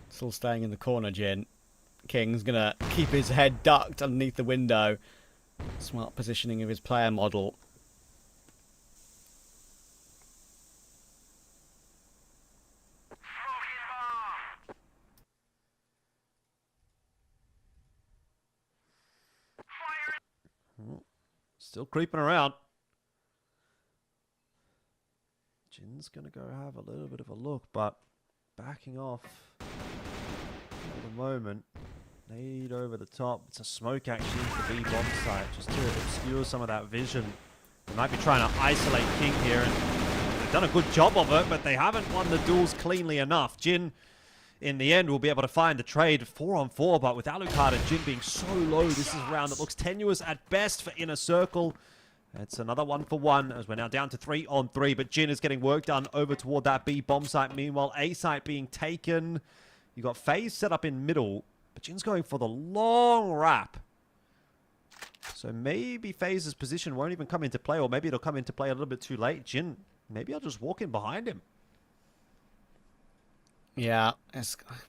Still staying in the corner, Jin. King's going to keep his head ducked underneath the window. Smart positioning of his player model. Still creeping around. Jin's going to go have a little bit of a look, but backing off for the moment. Nade over the top. It's a smoke actually into the B bomb site just to obscure some of that vision. They might be trying to isolate King here, and they've done a good job of it, but they haven't won the duels cleanly enough. Jin, in the end, will be able to find the trade 4-on-4, but with Alucard and Jin being so low, this is a round that looks tenuous at best for InnerCircle. It's another 1-for-1 as we're now down to 3-on-3, but Jin is getting work done over toward that B bomb site. Meanwhile, A site being taken. You got FaZe set up in middle, but Jin's going for the long wrap. So maybe FaZe's position won't even come into play, or maybe it'll come into play a little bit too late. Jin, maybe I'll just walk in behind him. Yeah, I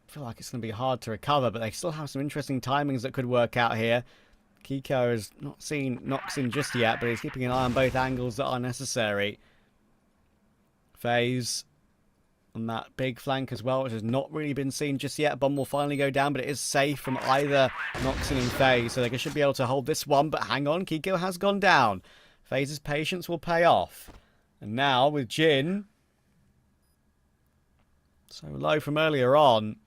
feel like it's going to be hard to recover, but they still have some interesting timings that could work out here. Kiko has not seen Nox in just yet, but he's keeping an eye on both angles that are necessary. FaZe on that big flank as well, which has not really been seen just yet. Bomb will finally go down, but it is safe from either Noxin and FaZe, so they should be able to hold this one. But hang on, Kiko has gone down. FaZe's patience will pay off. And now with Jin so low from earlier on,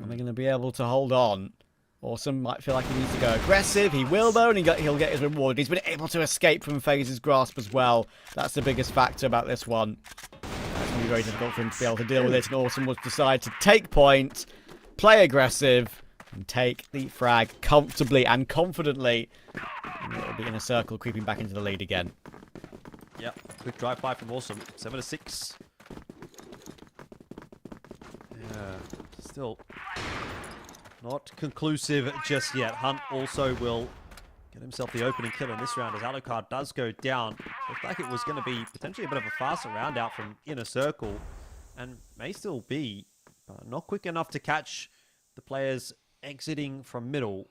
are they going to be able to hold on? Awesome might feel like he needs to go aggressive. He will though, and he'll get his reward. He's been able to escape from FaZe's grasp as well. That's the biggest factor about this one. It's going to be very difficult for him to be able to deal with it, and Awesome will decide to take point, play aggressive, and take the frag comfortably and confidently. And it'll be InnerCircle creeping back into the lead again. Yep, quick drive-by from Awesome. 7-6. Yeah, still not conclusive just yet. Hunt also will get himself the opening kill in this round as Alucard does go down. Looked like it was going to be potentially a bit of a faster round out from InnerCircle, and may still be, but not quick enough to catch the players exiting from middle.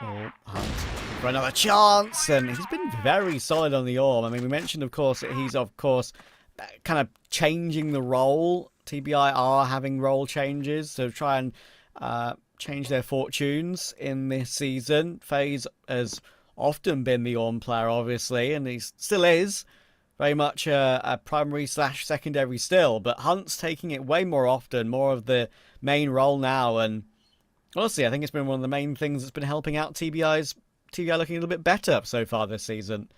Oh, Hunt for another chance, and he's been very solid on the orb. I mean, we mentioned, of course, that he's, of course, kind of changing the role. TBI are having role changes to try and change their fortunes in this season. FaZe has often been the Orm player, obviously, and he still is very much a primary/secondary still, but Hunt's taking it way more often, more of the main role now, and honestly, I think it's been one of the main things that's been helping out TBI looking a little bit better so far this season.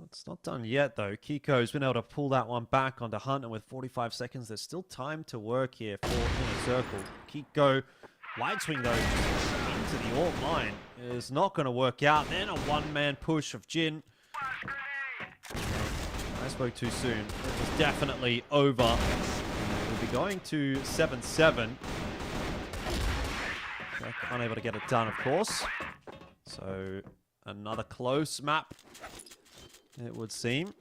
It's not done yet, though. Kiko's been able to pull that one back onto Hunt, and with 45 seconds, there's still time to work here for InnerCircle. Kiko, wide swing, though, into the AWP line is not going to work out. Then a one-man push of Jin. I spoke too soon. It was definitely over. We'll be going to 7-7. Tech unable to get it done, of course. So another close map, it would seem.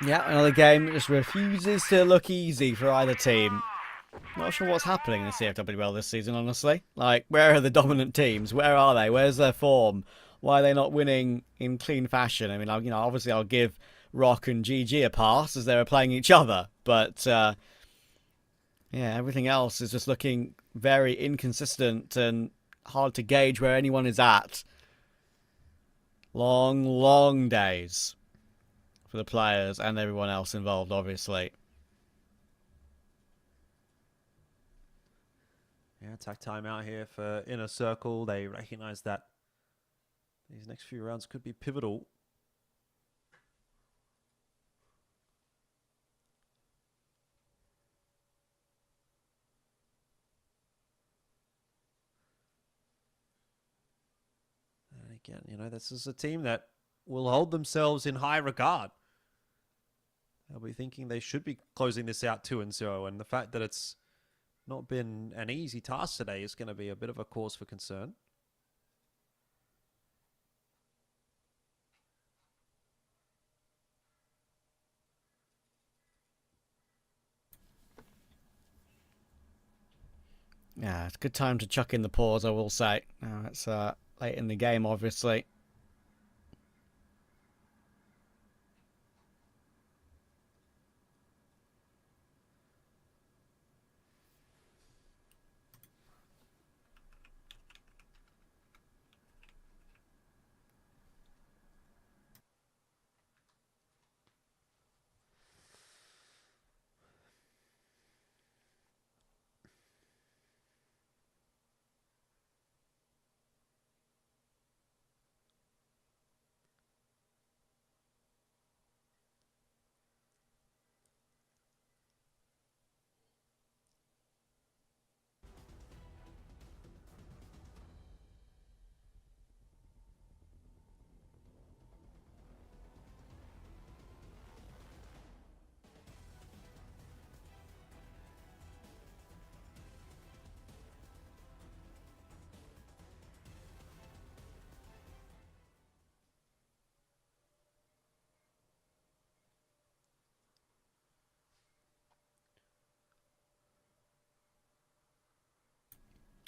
Yeah, another game that just refuses to look easy for either team. Not sure what's happening in the CFWL this season, honestly. Like, where are the dominant teams? Where are they? Where's their form? Why are they not winning in clean fashion? I mean, obviously I'll give ROC and GG a pass as they were playing each other, but yeah, everything else is just looking very inconsistent and hard to gauge where anyone is at. Long, long days for the players and everyone else involved, obviously. Yeah, attack timeout here for InnerCircle. They recognize that these next few rounds could be pivotal. And again, this is a team that will hold themselves in high regard. They'll be thinking they should be closing this out 2-0, and the fact that it's not been an easy task today is going to be a bit of a cause for concern. Yeah, it's a good time to chuck in the pause, I will say. It's late in the game, obviously.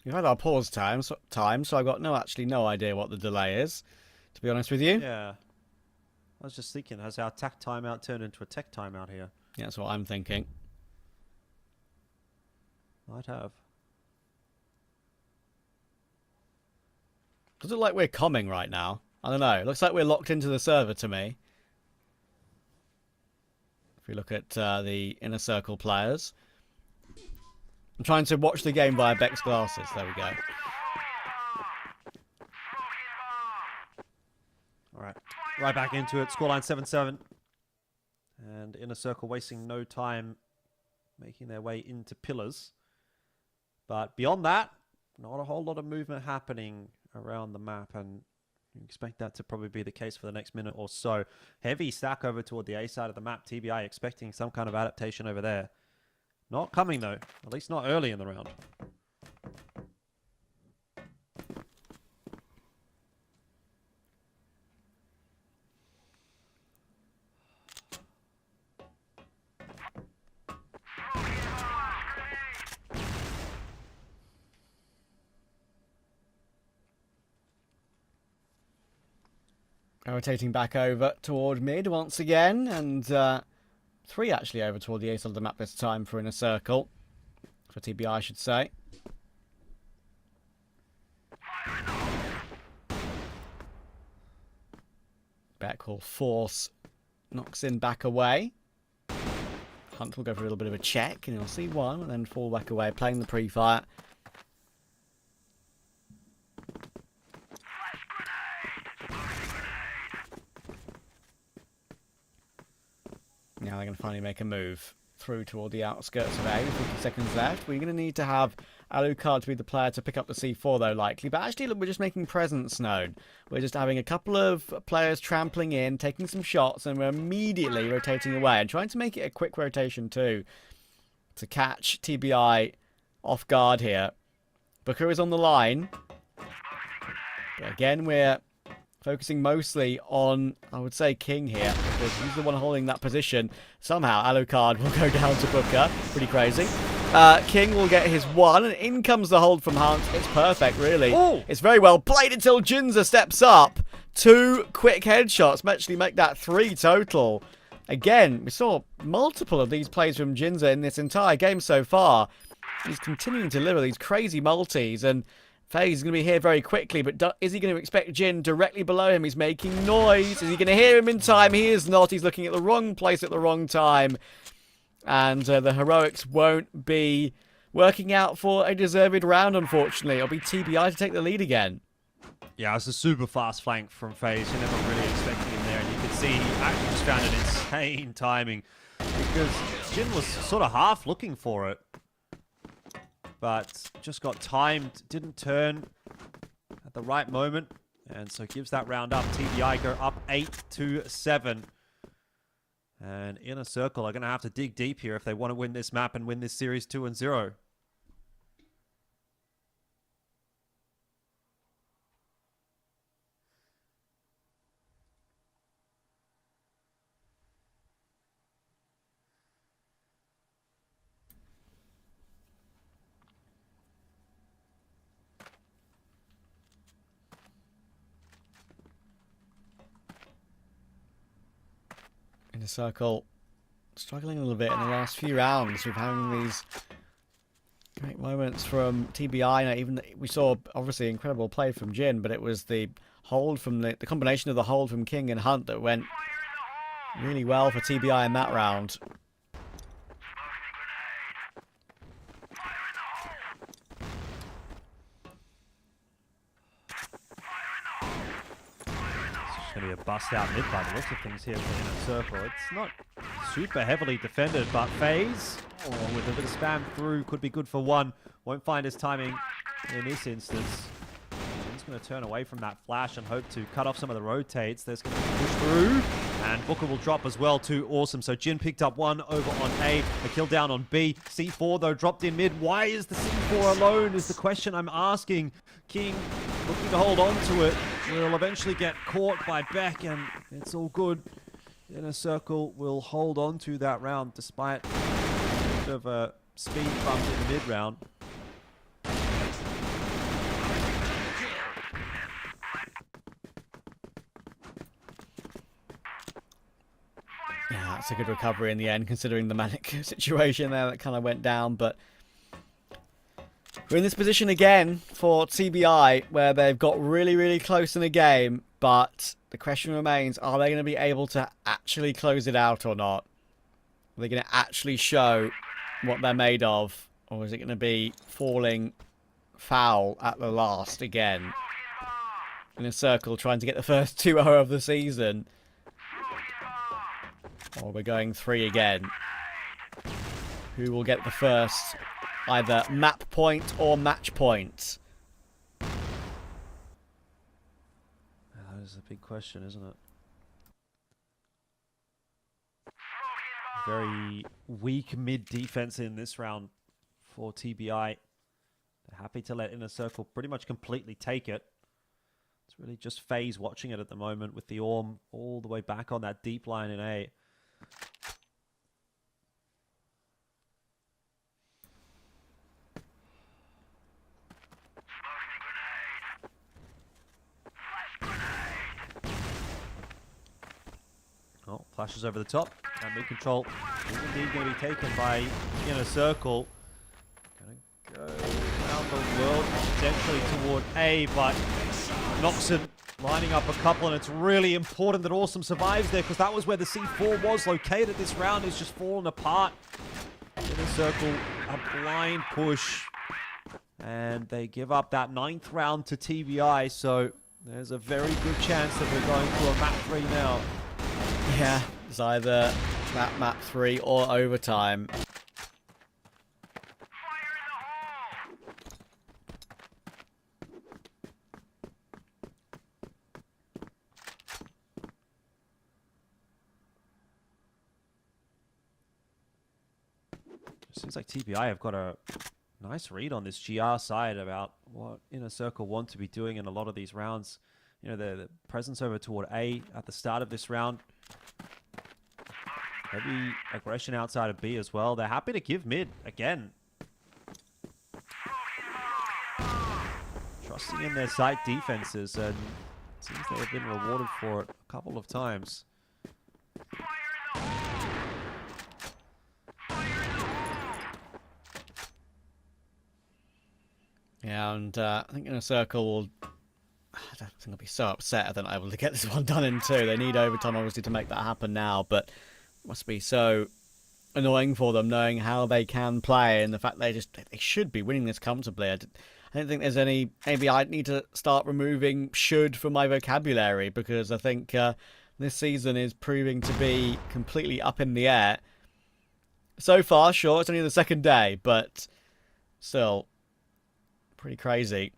We've had our pause time, so I've got no idea what the delay is, to be honest with you. Yeah. I was just thinking, has our attack timeout turned into a tech timeout here? Yeah, that's what I'm thinking. Might have. Does it look like we're coming right now? I don't know. It looks like we're locked into the server to me. If we look at the InnerCircle players. I'm trying to watch the game via Beck's glasses. There we go. All right. Right back into it. Scoreline 7-7. And InnerCircle wasting no time making their way into pillars. But beyond that, not a whole lot of movement happening around the map, and you expect that to probably be the case for the next minute or so. Heavy stack over toward the A side of the map. TBI expecting some kind of adaptation over there. Not coming though, at least not early in the round. Rotating back over toward mid once again, and 3 actually over toward the A side of the map this time for InnerCircle. For TBI, I should say. Beck will force, knocks in back away. Hunt will go for a little bit of a check, and he'll see one, and then fall back away, playing the pre-fire. Now they're going to finally make a move. through toward the outskirts of A with 50 seconds left. We're going to need to have Alucard to be the player to pick up the C4, though, likely. But actually, look, we're just making presence known. We're just having a couple of players trampling in, taking some shots, and we're immediately rotating away. And trying to make it a quick rotation, too, to catch TBI off guard here. Booker is on the line. But again, we're focusing mostly on, I would say, King here, because he's the one holding that position. Somehow, Alucard will go down to Booker. Pretty crazy. King will get his one, and in comes the hold from Hunt. It's perfect, really. Ooh. It's very well played until Jinza steps up. 2 quick headshots actually make that 3 total. Again, we saw multiple of these plays from Jinza in this entire game so far. He's continuing to deliver these crazy multis, and FaZe is going to be here very quickly, but is he going to expect Jin directly below him? He's making noise. Is he going to hear him in time? He is not. He's looking at the wrong place at the wrong time. And the heroics won't be working out for a deserved round, unfortunately. It'll be TBI to take the lead again. Yeah, it's a super fast flank from FaZe. You're never really expecting him there, and you can see he actually just found an insane timing because Jin was sort of half looking for it, but just got timed, didn't turn at the right moment, and so gives that round up. TBI go up 8-7. And InnerCircle are going to have to dig deep here if they want to win this map and win this series 2-0. InnerCircle struggling a little bit in the last few rounds with having these great moments from TBI. Now, even we saw obviously incredible play from Jin, but it was the hold from the combination of the hold from King and Hunt that went really well for TBI in that round. Going to be a bust out mid by the looks of things here for InnerCircle. It's not super heavily defended, but FaZe, with a bit of spam through, could be good for one. Won't find his timing in this instance. He's going to turn away from that flash and hope to cut off some of the rotates. There's going to be a push through, and Booker will drop as well too. Awesome. So Jin picked up one over on A, a kill down on B. C4 though dropped in mid. Why is the C4 alone is the question I'm asking. King looking to hold on to it. Will eventually get caught by Beck, and it's all good. InnerCircle will hold on to that round despite a bit of a speed bump in the mid round. Yeah, that's a good recovery in the end, considering the manic situation there that kind of went down. But we're in this position again for TBI, where they've got really, really close in the game. But the question remains, are they going to be able to actually close it out or not? Are they going to actually show what they're made of? Or is it going to be falling foul at the last again? InnerCircle trying to get the first 2-0 of the season. Or we're going 3 again. Who will get the first either map point or match point? That is a big question, isn't it? Very weak mid defense in this round for TBI. They're happy to let InnerCircle pretty much completely take it. It's really just FaZe watching it at the moment with the Orm all the way back on that deep line in A. Oh, flashes over the top, and mid control is indeed going to be taken by InnerCircle. Going to go around the world, potentially toward A, but Noxon lining up a couple, and it's really important that Awesome survives there, because that was where the C4 was located. This round is just fallen apart. InnerCircle, a blind push, and they give up that 9th round to TBI, so there's a very good chance that we're going to a map 3 now. Yeah, it's either that map 3 or overtime. Seems like TBI have got a nice read on this GR side about what InnerCircle want to be doing in a lot of these rounds. You know, the presence over toward A at the start of this round. Heavy aggression outside of B as well. They're happy to give mid again. Trusting in their site defenses, and it seems they have been rewarded for it a couple of times. Yeah, and I think InnerCircle will... I don't think I'll be so upset if they're not able to get this one done in 2. They need overtime, obviously, to make that happen now, but it must be so annoying for them knowing how they can play and the fact they should be winning this comfortably. I don't think there's any... Maybe I need to start removing should from my vocabulary, because I think this season is proving to be completely up in the air. So far, sure, it's only the second day, but still... pretty crazy.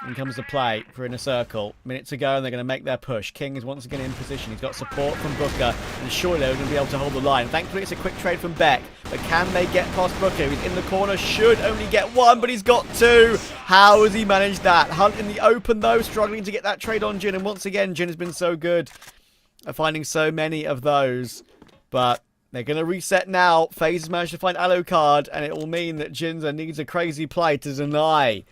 In comes the play for InnerCircle. Minutes to go, and they're going to make their push. King is once again in position. He's got support from Booker, and surely they're going to be able to hold the line. Thankfully, it's a quick trade from Beck, but can they get past Booker? He's in the corner, should only get 1, but he's got 2. How has he managed that? Hunt in the open, though, struggling to get that trade on Jin, and once again, Jin has been so good at finding so many of those, but... they're going to reset now. FaZe has managed to find Alucard, and it will mean that Jinza needs a crazy play to deny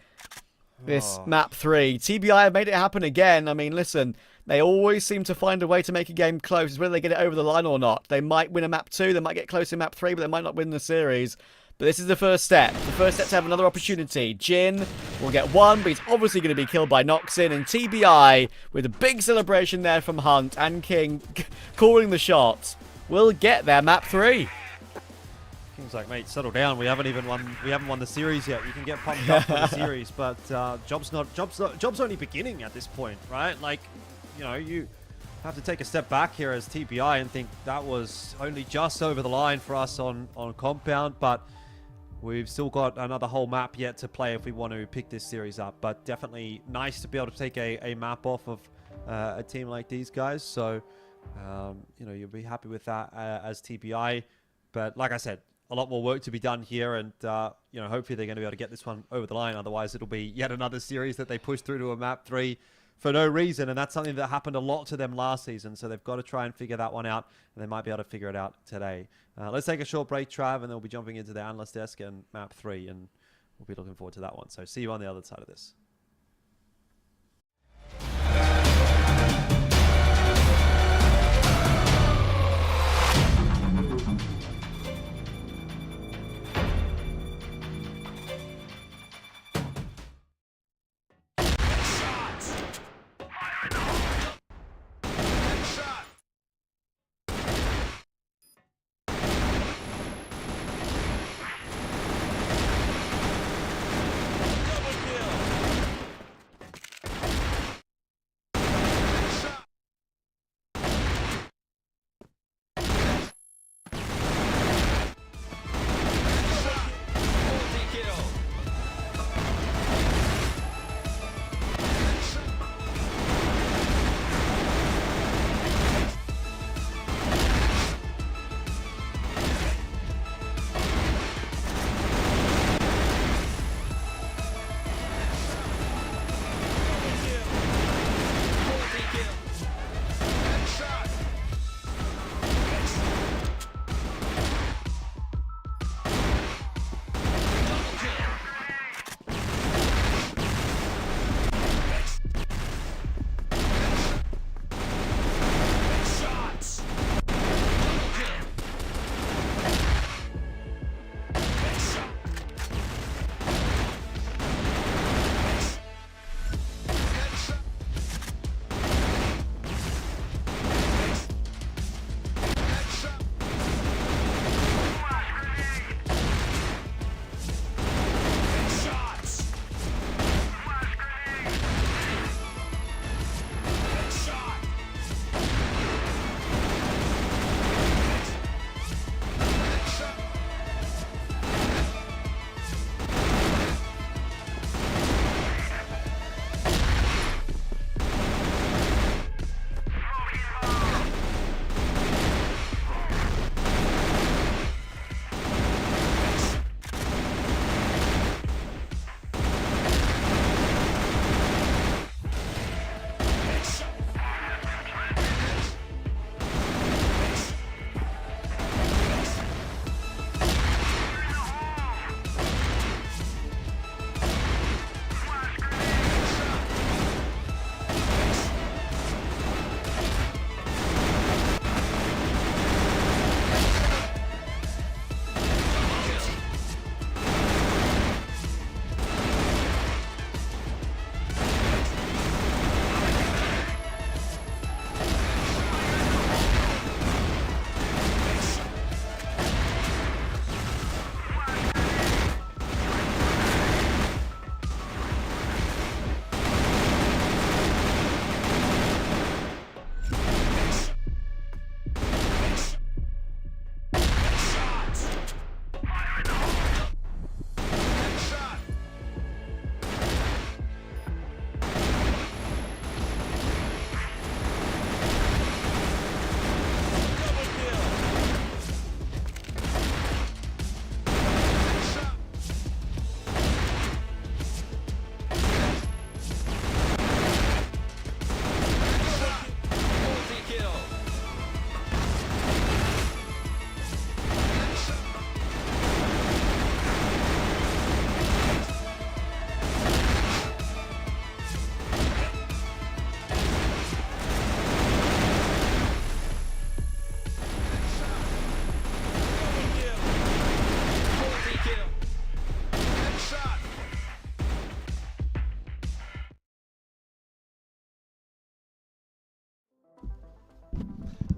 this map 3. TBI have made it happen again. I mean, listen, they always seem to find a way to make a game close. It's whether they get it over the line or not. They might win a map 2, they might get close in map 3, but they might not win the series. But this is the first step. The first step to have another opportunity. Jin will get 1, but he's obviously going to be killed by Noxin. And TBI, with a big celebration there from Hunt and King calling the shots, will get their map 3. King's like, mate, settle down. We haven't won the series yet. You can get pumped up for the series, but job's only beginning at this point, right? Like, you know, you have to take a step back here as TBI and think that was only just over the line for us on Compound, but we've still got another whole map yet to play if we want to pick this series up. But definitely nice to be able to take a map off of a team like these guys. So, you know, you'll be happy with that as TBI. But like I said, a lot more work to be done here, and you know, hopefully they're going to be able to get this one over the line. Otherwise, it'll be yet another series that they push through to a map 3 for no reason, and that's something that happened a lot to them last season. So they've got to try and figure that one out, and they might be able to figure it out today. Let's take a short break, Trav, and then we'll be jumping into the analyst desk and map 3, and we'll be looking forward to that one. So see you on the other side of this.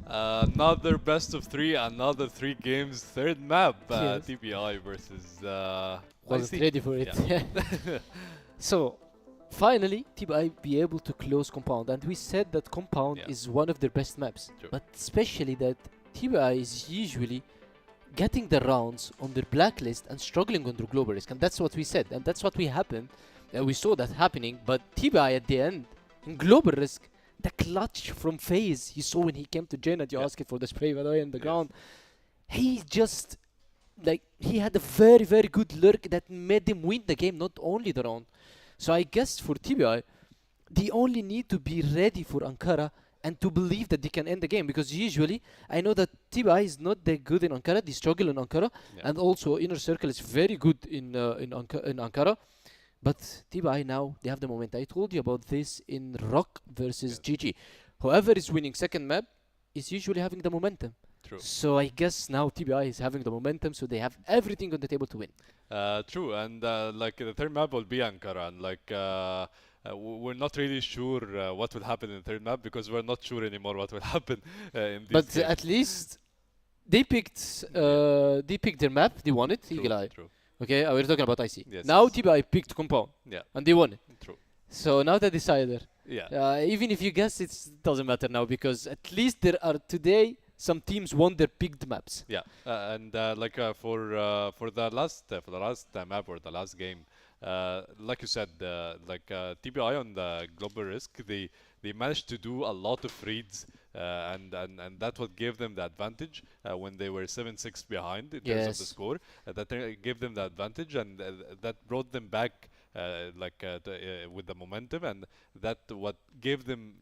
Another best of three, another 3 games, third map, Yes. TBI versus Wasn't IC. ready for it. Yeah. So, finally, TBI be able to close Compound, and we said that Compound Yeah. is one of their best maps, True. but especially that TBI is usually getting the rounds on their blacklist and struggling on their global risk, and that's what we said, and that's what we happened. We saw that happening, but TBI at the end in global risk, the clutch from FaZe you saw when he came to Jane and you Yeah. asked for the spray by the way on the Yes. ground. He just like he had a very very good lurk that made him win the game, not only the round. So I guess for TBI, they only need to be ready for Ankara and to believe that they can end the game, because usually I know that TBI is not that good in Ankara. They struggle in Ankara, Yeah. and also InnerCircle is very good in Ankara. But TBI now they have the moment. I told you about this in ROC versus GG. Whoever is winning second map is usually having the momentum. True. So I guess now TBI is having the momentum, so they have everything on the table to win. True, and like the third map will be Ankara, and like we're not really sure what will happen in the third map, because we're not sure anymore what will happen in these But games. at least they picked their map. They won it. True, Eagle Eye. true. Okay, we're talking about IC. Yes, Now yes. TBI picked Compound Yeah, and they won it. true. So now the decider. Yeah. Even if you guess, it doesn't matter now, because at least there are today some teams won their picked maps. Yeah, and like for the last map or the last game, like you said, TBI on the global risk, they managed to do a lot of reads, and that what gave them the advantage when they were 7-6 behind in terms of the Yes. score. That gave them the advantage, and that brought them back with the momentum, and that what gave them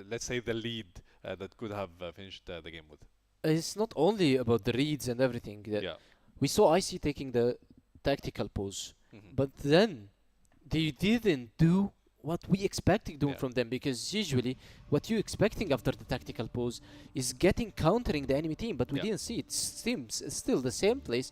let's say the lead that could have finished the game with. It's not only about the reads and everything. Yeah. We saw IC taking the tactical pose, Mhm. but then they didn't do what we expected doing Yeah. from them, because usually what you expecting after the tactical pose is getting countering the enemy team, but we Yeah. didn't see it. Seems still the same place,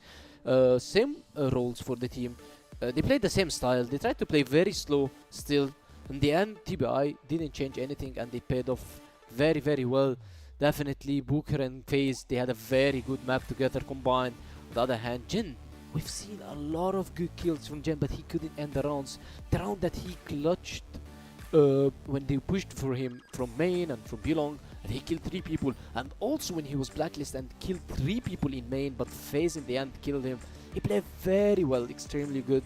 same roles for the team. They played the same style. They tried to play very slow still. In the end, TBI didn't change anything, and they paid off very very well. Definitely Booker and FaZe, they had a very good map together combined. On the other hand, Jin, we've seen a lot of good kills from Jin, but he couldn't end the rounds. The round that he clutched when they pushed for him from main and from Belong, and he killed 3 people, and also when he was blacklisted and killed 3 people in main, but FaZe in the end killed him. He played very well, extremely good.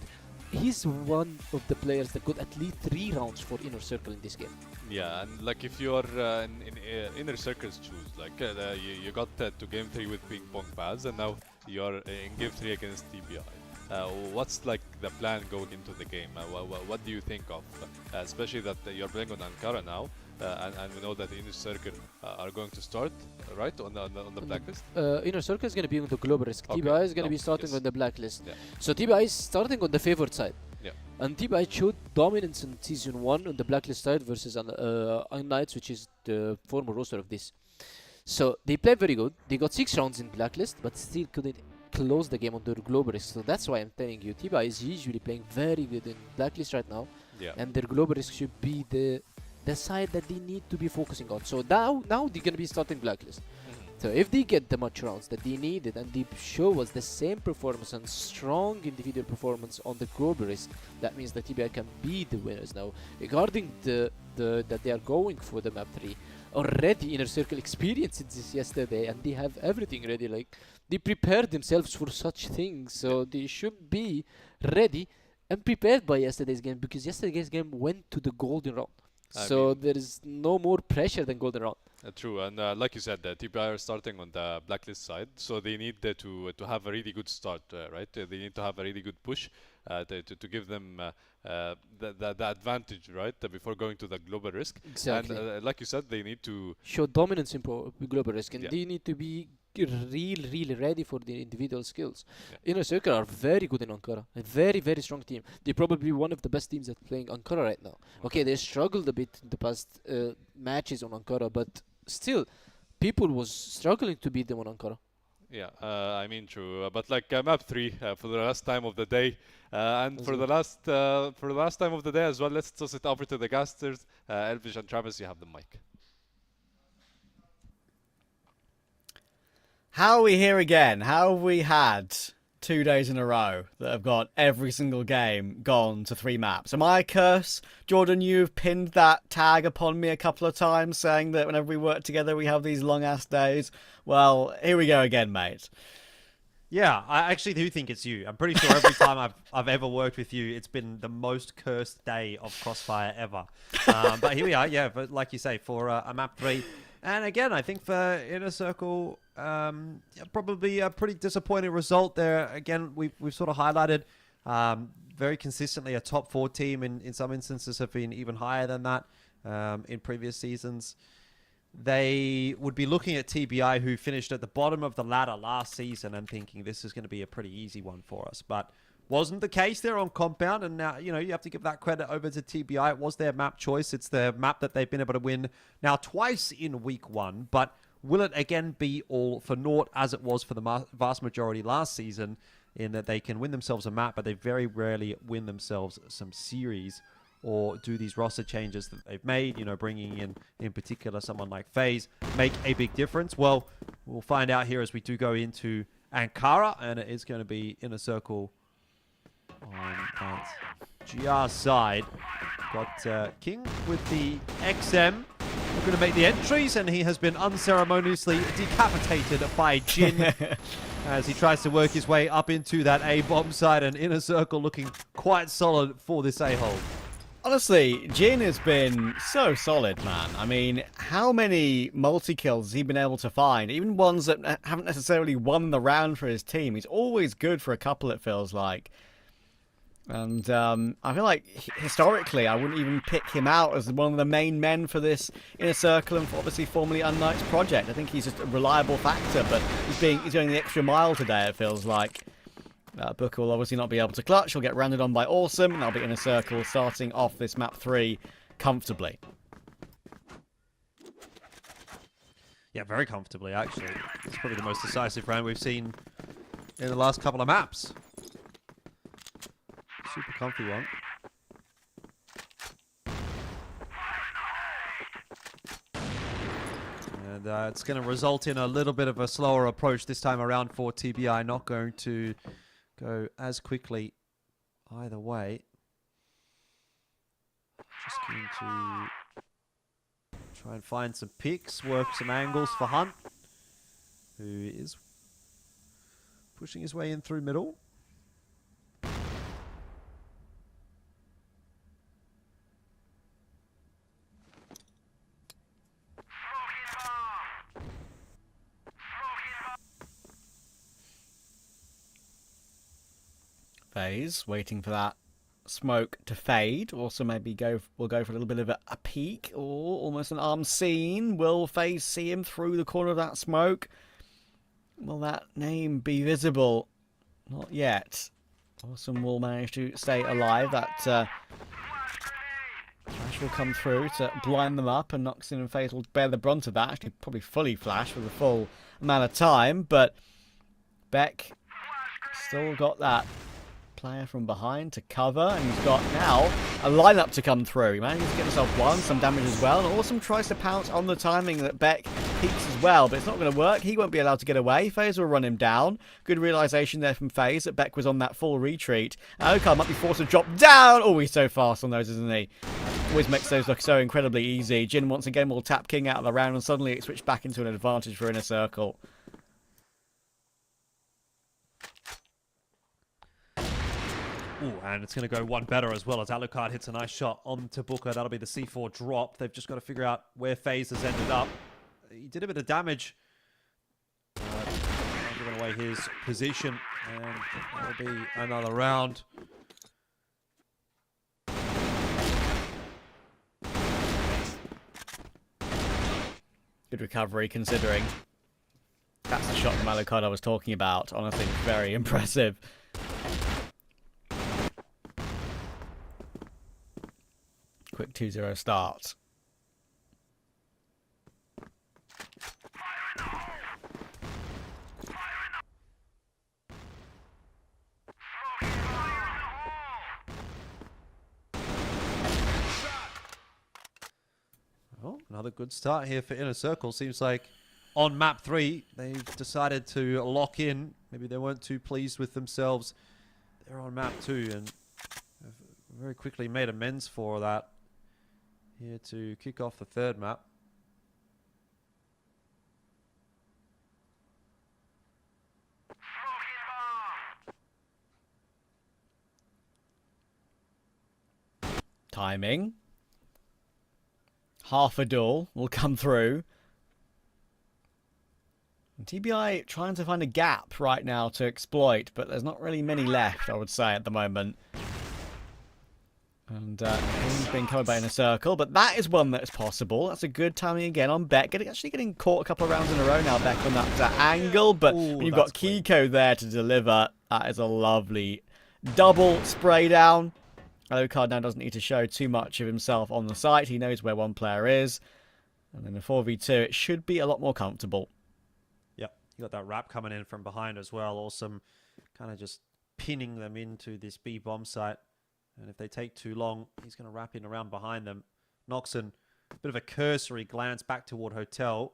He's one of the players that got at least 3 rounds for InnerCircle in this game. Yeah, and like if you're in InnerCircle's shoes, like you got to game 3 with PingPongPals, and now you're in game 3 against TBI. What's like the plan going into the game? What do you think of, especially that you're playing on Ankara now, and we know that InnerCircle are going to start right on the blacklist. InnerCircle is going to be on the global risk. Okay. TBI is going to No, be starting yes. on the blacklist. Yeah. So TBI is starting on the favored side. Yeah. And TBI showed dominance in season 1 on the blacklist side versus Knights, which is the former roster of this. So they played very good. They got 6 rounds in blacklist, but still couldn't close the game on their global risk. So that's why I'm telling you, TBI is usually playing very good in blacklist right now, Yeah. and their global risk should be the side that they need to be focusing on. So now they're gonna be starting blacklist. So if they get the much rounds that they needed, and they show us the same performance and strong individual performance on the global risk, that means that TBI can be the winners now. Regarding that they are going for the map 3, already InnerCircle experienced this yesterday, and they have everything ready. Like they prepared themselves for such things, so they should be ready and prepared by yesterday's game, because yesterday's game went to the golden round. I So mean- there is no more pressure than golden round. True, and like you said, TBI are starting on the blacklist side, so they need to have a really good start, right? They need to have a really good push to give them the advantage, right, before going to the global risk. Exactly. And like you said, they need to Show dominance in global risk, and Yeah. they need to be really ready for the individual skills. Yeah. InnerCircle are very good in Ankara, a very strong team. They're probably one of the best teams that playing Ankara right now. Okay, they struggled a bit in the past matches on Ankara, but still, people was struggling to beat them on Ankara. Yeah, I mean true, but like map 3 for the last time of the day, and That's for the last time of the day as well. Let's toss it over to the casters. Elvish and Travis, you have the mic. How are we here again? How have we had 2 days in a row that have got every single game gone to 3 maps? Am I a curse? Jordan, you've pinned that tag upon me a couple of times saying that whenever we work together we have these long-ass days. Well, here we go again, mate. Yeah, I actually do think it's you. I'm pretty sure every time I've ever worked with you, it's been the most cursed day of Crossfire ever. But here we are, yeah, but like you say, for a map 3. And again, I think for InnerCircle, probably a pretty disappointing result there. Again, we've sort of highlighted very consistently a top 4 team, in some instances have been even higher than that in previous seasons. They would be looking at TBI, who finished at the bottom of the ladder last season, and thinking this is going to be a pretty easy one for us. But wasn't the case there on Compound, and now, you know, you have to give that credit over to TBI. It was their map choice. It's the map that they've been able to win now twice in week 1. But will it again be all for naught, as it was for the vast majority last season, in that they can win themselves a map, but they very rarely win themselves some series or do these roster changes that they've made, you know, bringing in particular someone like FaZe, make a big difference? Well, we'll find out here as we do go into Ankara, and it is going to be InnerCircle on GR side. Got King with the XM. We're going to make the entries, and he has been unceremoniously decapitated by Jin as he tries to work his way up into that A-bomb side, and InnerCircle looking quite solid for this A-hole. Honestly, Jin has been so solid, man. I mean, how many multi-kills has he been able to find? Even ones that haven't necessarily won the round for his team. He's always good for a couple, it feels like. And I feel like historically I wouldn't even pick him out as one of the main men for this InnerCircle and obviously formerly Unknight's project. I think he's just a reliable factor, but he's going the extra mile today, it feels like. Booker will obviously not be able to clutch. He'll get rounded on by Awesome, and that'll be InnerCircle starting off this map 3 comfortably. Yeah, very comfortably, actually. It's probably the most decisive round we've seen in the last couple of maps. Super comfy one. And it's going to result in a little bit of a slower approach this time around for TBI. Not going to go as quickly either way. Just keen to try and find some picks, work some angles for Hunt, who is pushing his way in through middle. FaZe waiting for that smoke to fade. Also maybe we'll go for a little bit of a peek or almost an arm scene. Will FaZe see him through the corner of that smoke? Will that name be visible? Not yet. Awesome will manage to stay alive. That flash will come through to blind them up, and Noxin and FaZe will bear the brunt of that. Actually probably fully flash for the full amount of time, but Beck still got that player from behind to cover, and he's got now a lineup to come through. He manages to get himself some damage as well, and Awesome tries to pounce on the timing that Beck peaks as well, but it's not going to work. He won't be allowed to get away. FaZe will run him down. Good realization there from FaZe that Beck was on that full retreat. Okar might be forced to drop down. Oh, he's so fast on those, isn't he? Always makes those look so incredibly easy. Jin once again will tap King out of the round, and suddenly it switched back into an advantage for InnerCircle. Ooh, and it's going to go one better as well as Alucard hits a nice shot onto Booker. That'll be the C4 drop. They've just got to figure out where FaZe has ended up. He did a bit of damage. Giving away his position, and that'll be another round. Good recovery considering. That's the shot from Alucard I was talking about. Honestly, very impressive. Quick 2-0 start. Oh, another good start here for InnerCircle. Seems like on map 3. They've decided to lock in. Maybe they weren't too pleased with themselves. They're on map 2 and have very quickly made amends for that. Here to kick off the third map. Timing. Half a duel will come through. And TBI trying to find a gap right now to exploit, but there's not really many left, I would say, at the moment. And he's been covered by InnerCircle, but that is one that's possible. That's a good timing again on Beck. Actually getting caught a couple of rounds in a row now, Beck, on that angle. But when you've got Kiko there to deliver, that is a lovely double spray down. Alucard now doesn't need to show too much of himself on the site. He knows where one player is. And in the 4v2, it should be a lot more comfortable. Yep, you got that wrap coming in from behind as well. Awesome. Kind of just pinning them into this B bomb site. And if they take too long, he's going to wrap in around behind them. Noxon, a bit of a cursory glance back toward Hotel.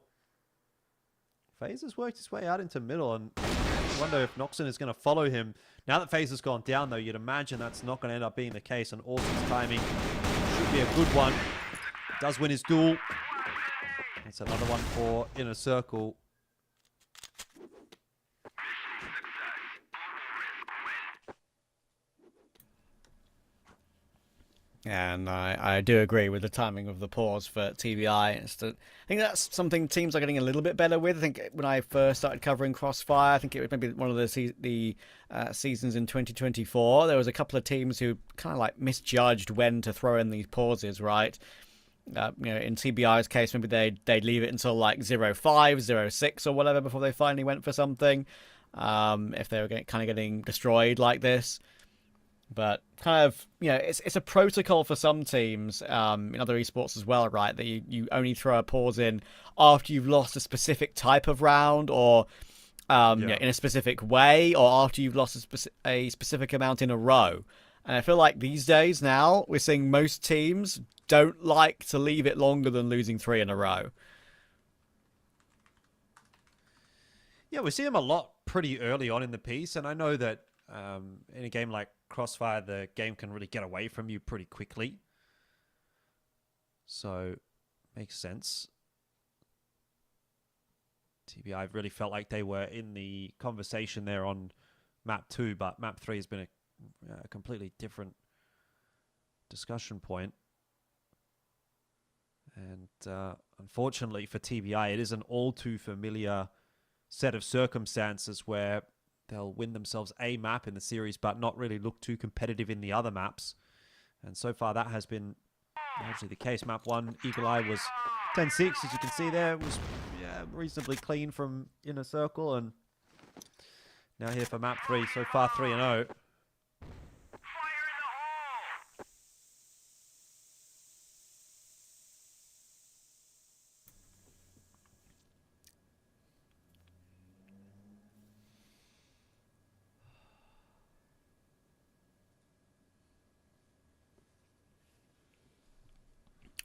FaZe has worked his way out into middle, and I wonder if Noxon is going to follow him. Now that FaZe has gone down, though, you'd imagine that's not going to end up being the case, and Awesom's timing should be a good one. Does win his duel. That's another one for InnerCircle. And I do agree with the timing of the pause for TBI. I think that's something teams are getting a little bit better with. I think when I first started covering CrossFire, I think it was maybe one of the seasons in 2024. There was a couple of teams who kind of like misjudged when to throw in these pauses, right? You know, in TBI's case, maybe they'd leave it until like 0.5, 0.6 or whatever before they finally went for something. If they were kind of getting destroyed like this. But kind of, you know, it's a protocol for some teams in other esports as well, right? That you only throw a pause in after you've lost a specific type of round or you know, in a specific way, or after you've lost a specific amount in a row. And I feel like these days now, we're seeing most teams don't like to leave it longer than losing 3 in a row. Yeah, we see them a lot pretty early on in the piece, and I know that in a game like Crossfire, the game can really get away from you pretty quickly. So, makes sense. TBI really felt like they were in the conversation there on map 2, but map 3 has been a completely different discussion point. And unfortunately for TBI, it is an all too familiar set of circumstances where they'll win themselves a map in the series, but not really look too competitive in the other maps. And so far, that has been largely the case. Map 1, Eagle Eye was 10-6, as you can see there. It was reasonably clean from InnerCircle. And now here for map 3, so far 3-0.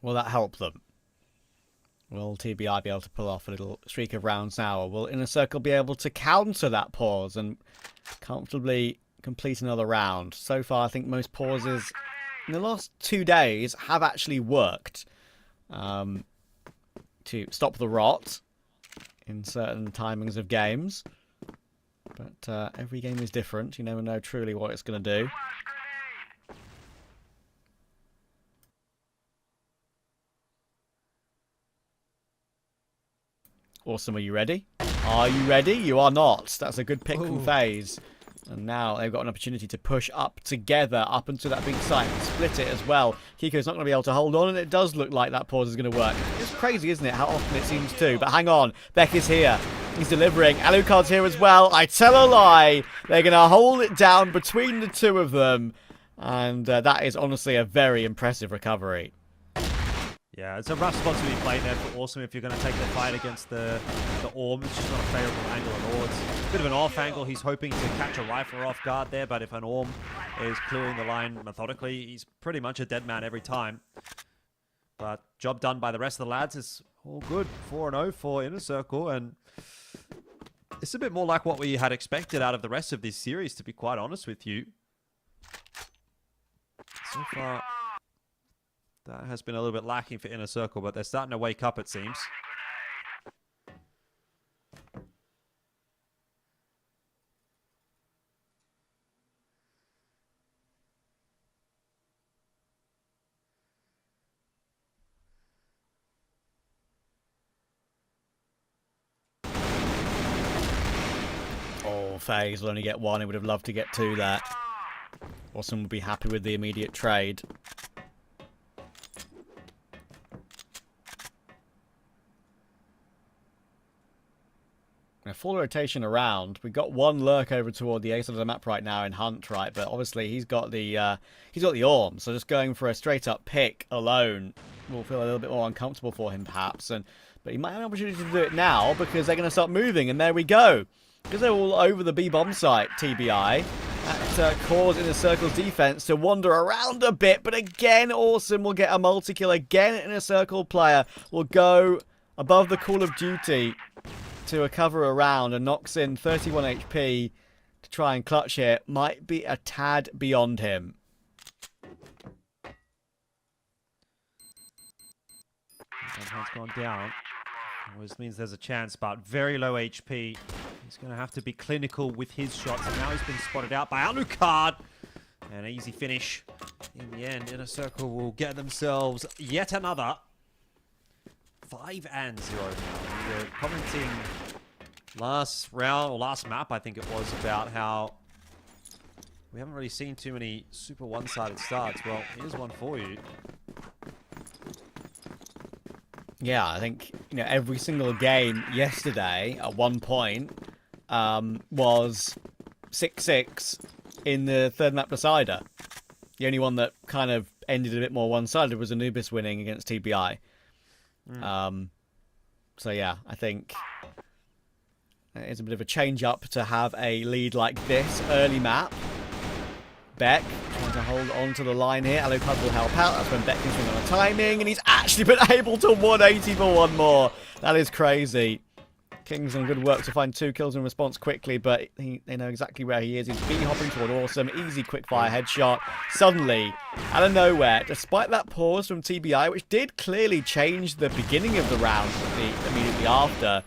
Will that help them? Will TBI be able to pull off a little streak of rounds now? Or will InnerCircle be able to counter that pause and comfortably complete another round? So far, I think most pauses in the last 2 days have actually worked to stop the rot in certain timings of games. But every game is different. You never know truly what it's going to do. Awesome, are you ready? Are you ready? You are not. That's a good pick from FaZe. And now they've got an opportunity to push up together, up into that big site, and split it as well. Kiko's not going to be able to hold on, and it does look like that pause is going to work. It's crazy, isn't it, how often it seems to. But hang on, Beck is here. He's delivering. Alucard's here as well. I tell a lie. They're going to hold it down between the two of them. And that is honestly a very impressive recovery. Yeah, it's a rough spot to be played there for Awesome if you're going to take the fight against the Orm. It's just not a favourable angle at all. It's a bit of an off angle. He's hoping to catch a rifler off guard there, but if an Orm is clearing the line methodically, he's pretty much a dead man every time. But job done by the rest of the lads as All good. 4-0 for InnerCircle, and it's a bit more like what we had expected out of the rest of this series, to be quite honest with you. So far, that has been a little bit lacking for InnerCircle, but they're starting to wake up, it seems. Oh, FaZe will only get one. He would have loved to get two there. Awesome would be happy with the immediate trade. A full rotation around. We've got one lurk over toward the A side of the map right now in Hunt, right? But obviously he's got the Orm, so just going for a straight up pick alone will feel a little bit more uncomfortable for him perhaps. But he might have an opportunity to do it now because they're going to start moving, and there we go. Because they're all over the B bomb site, TBI. That caused InnerCircle's defense to wander around a bit, but again, Awesome will get a multi-kill. Again, InnerCircle player will go above the Call of Duty to recover a round and knocks in 31 HP to try and clutch here. Might be a tad beyond him. Someone's gone down. Always means there's a chance, but very low HP. He's going to have to be clinical with his shots, and now he's been spotted out by Alucard. An easy finish. In the end, InnerCircle will get themselves yet another 5-0 now. We were commenting last round, or last map, I think it was, about how we haven't really seen too many super one-sided starts. Well, here's one for you. Yeah, I think every single game yesterday at one point was 6-6 in the third map decider. The only one that kind of ended a bit more one-sided was Anubis winning against TBI. So yeah, I think it's a bit of a change-up to have a lead like this early map. Beck trying to hold on to the line here. Alucard will help out. That's when Beck can swing on the timing, and he's actually been able to 180 for one more. That is crazy. King's done good work to find 2 kills in response quickly, but they know exactly where he is. He's B-hopping toward Awesome. Easy quick-fire headshot. Suddenly, out of nowhere, despite that pause from TBI, which did clearly change the beginning of the round immediately after,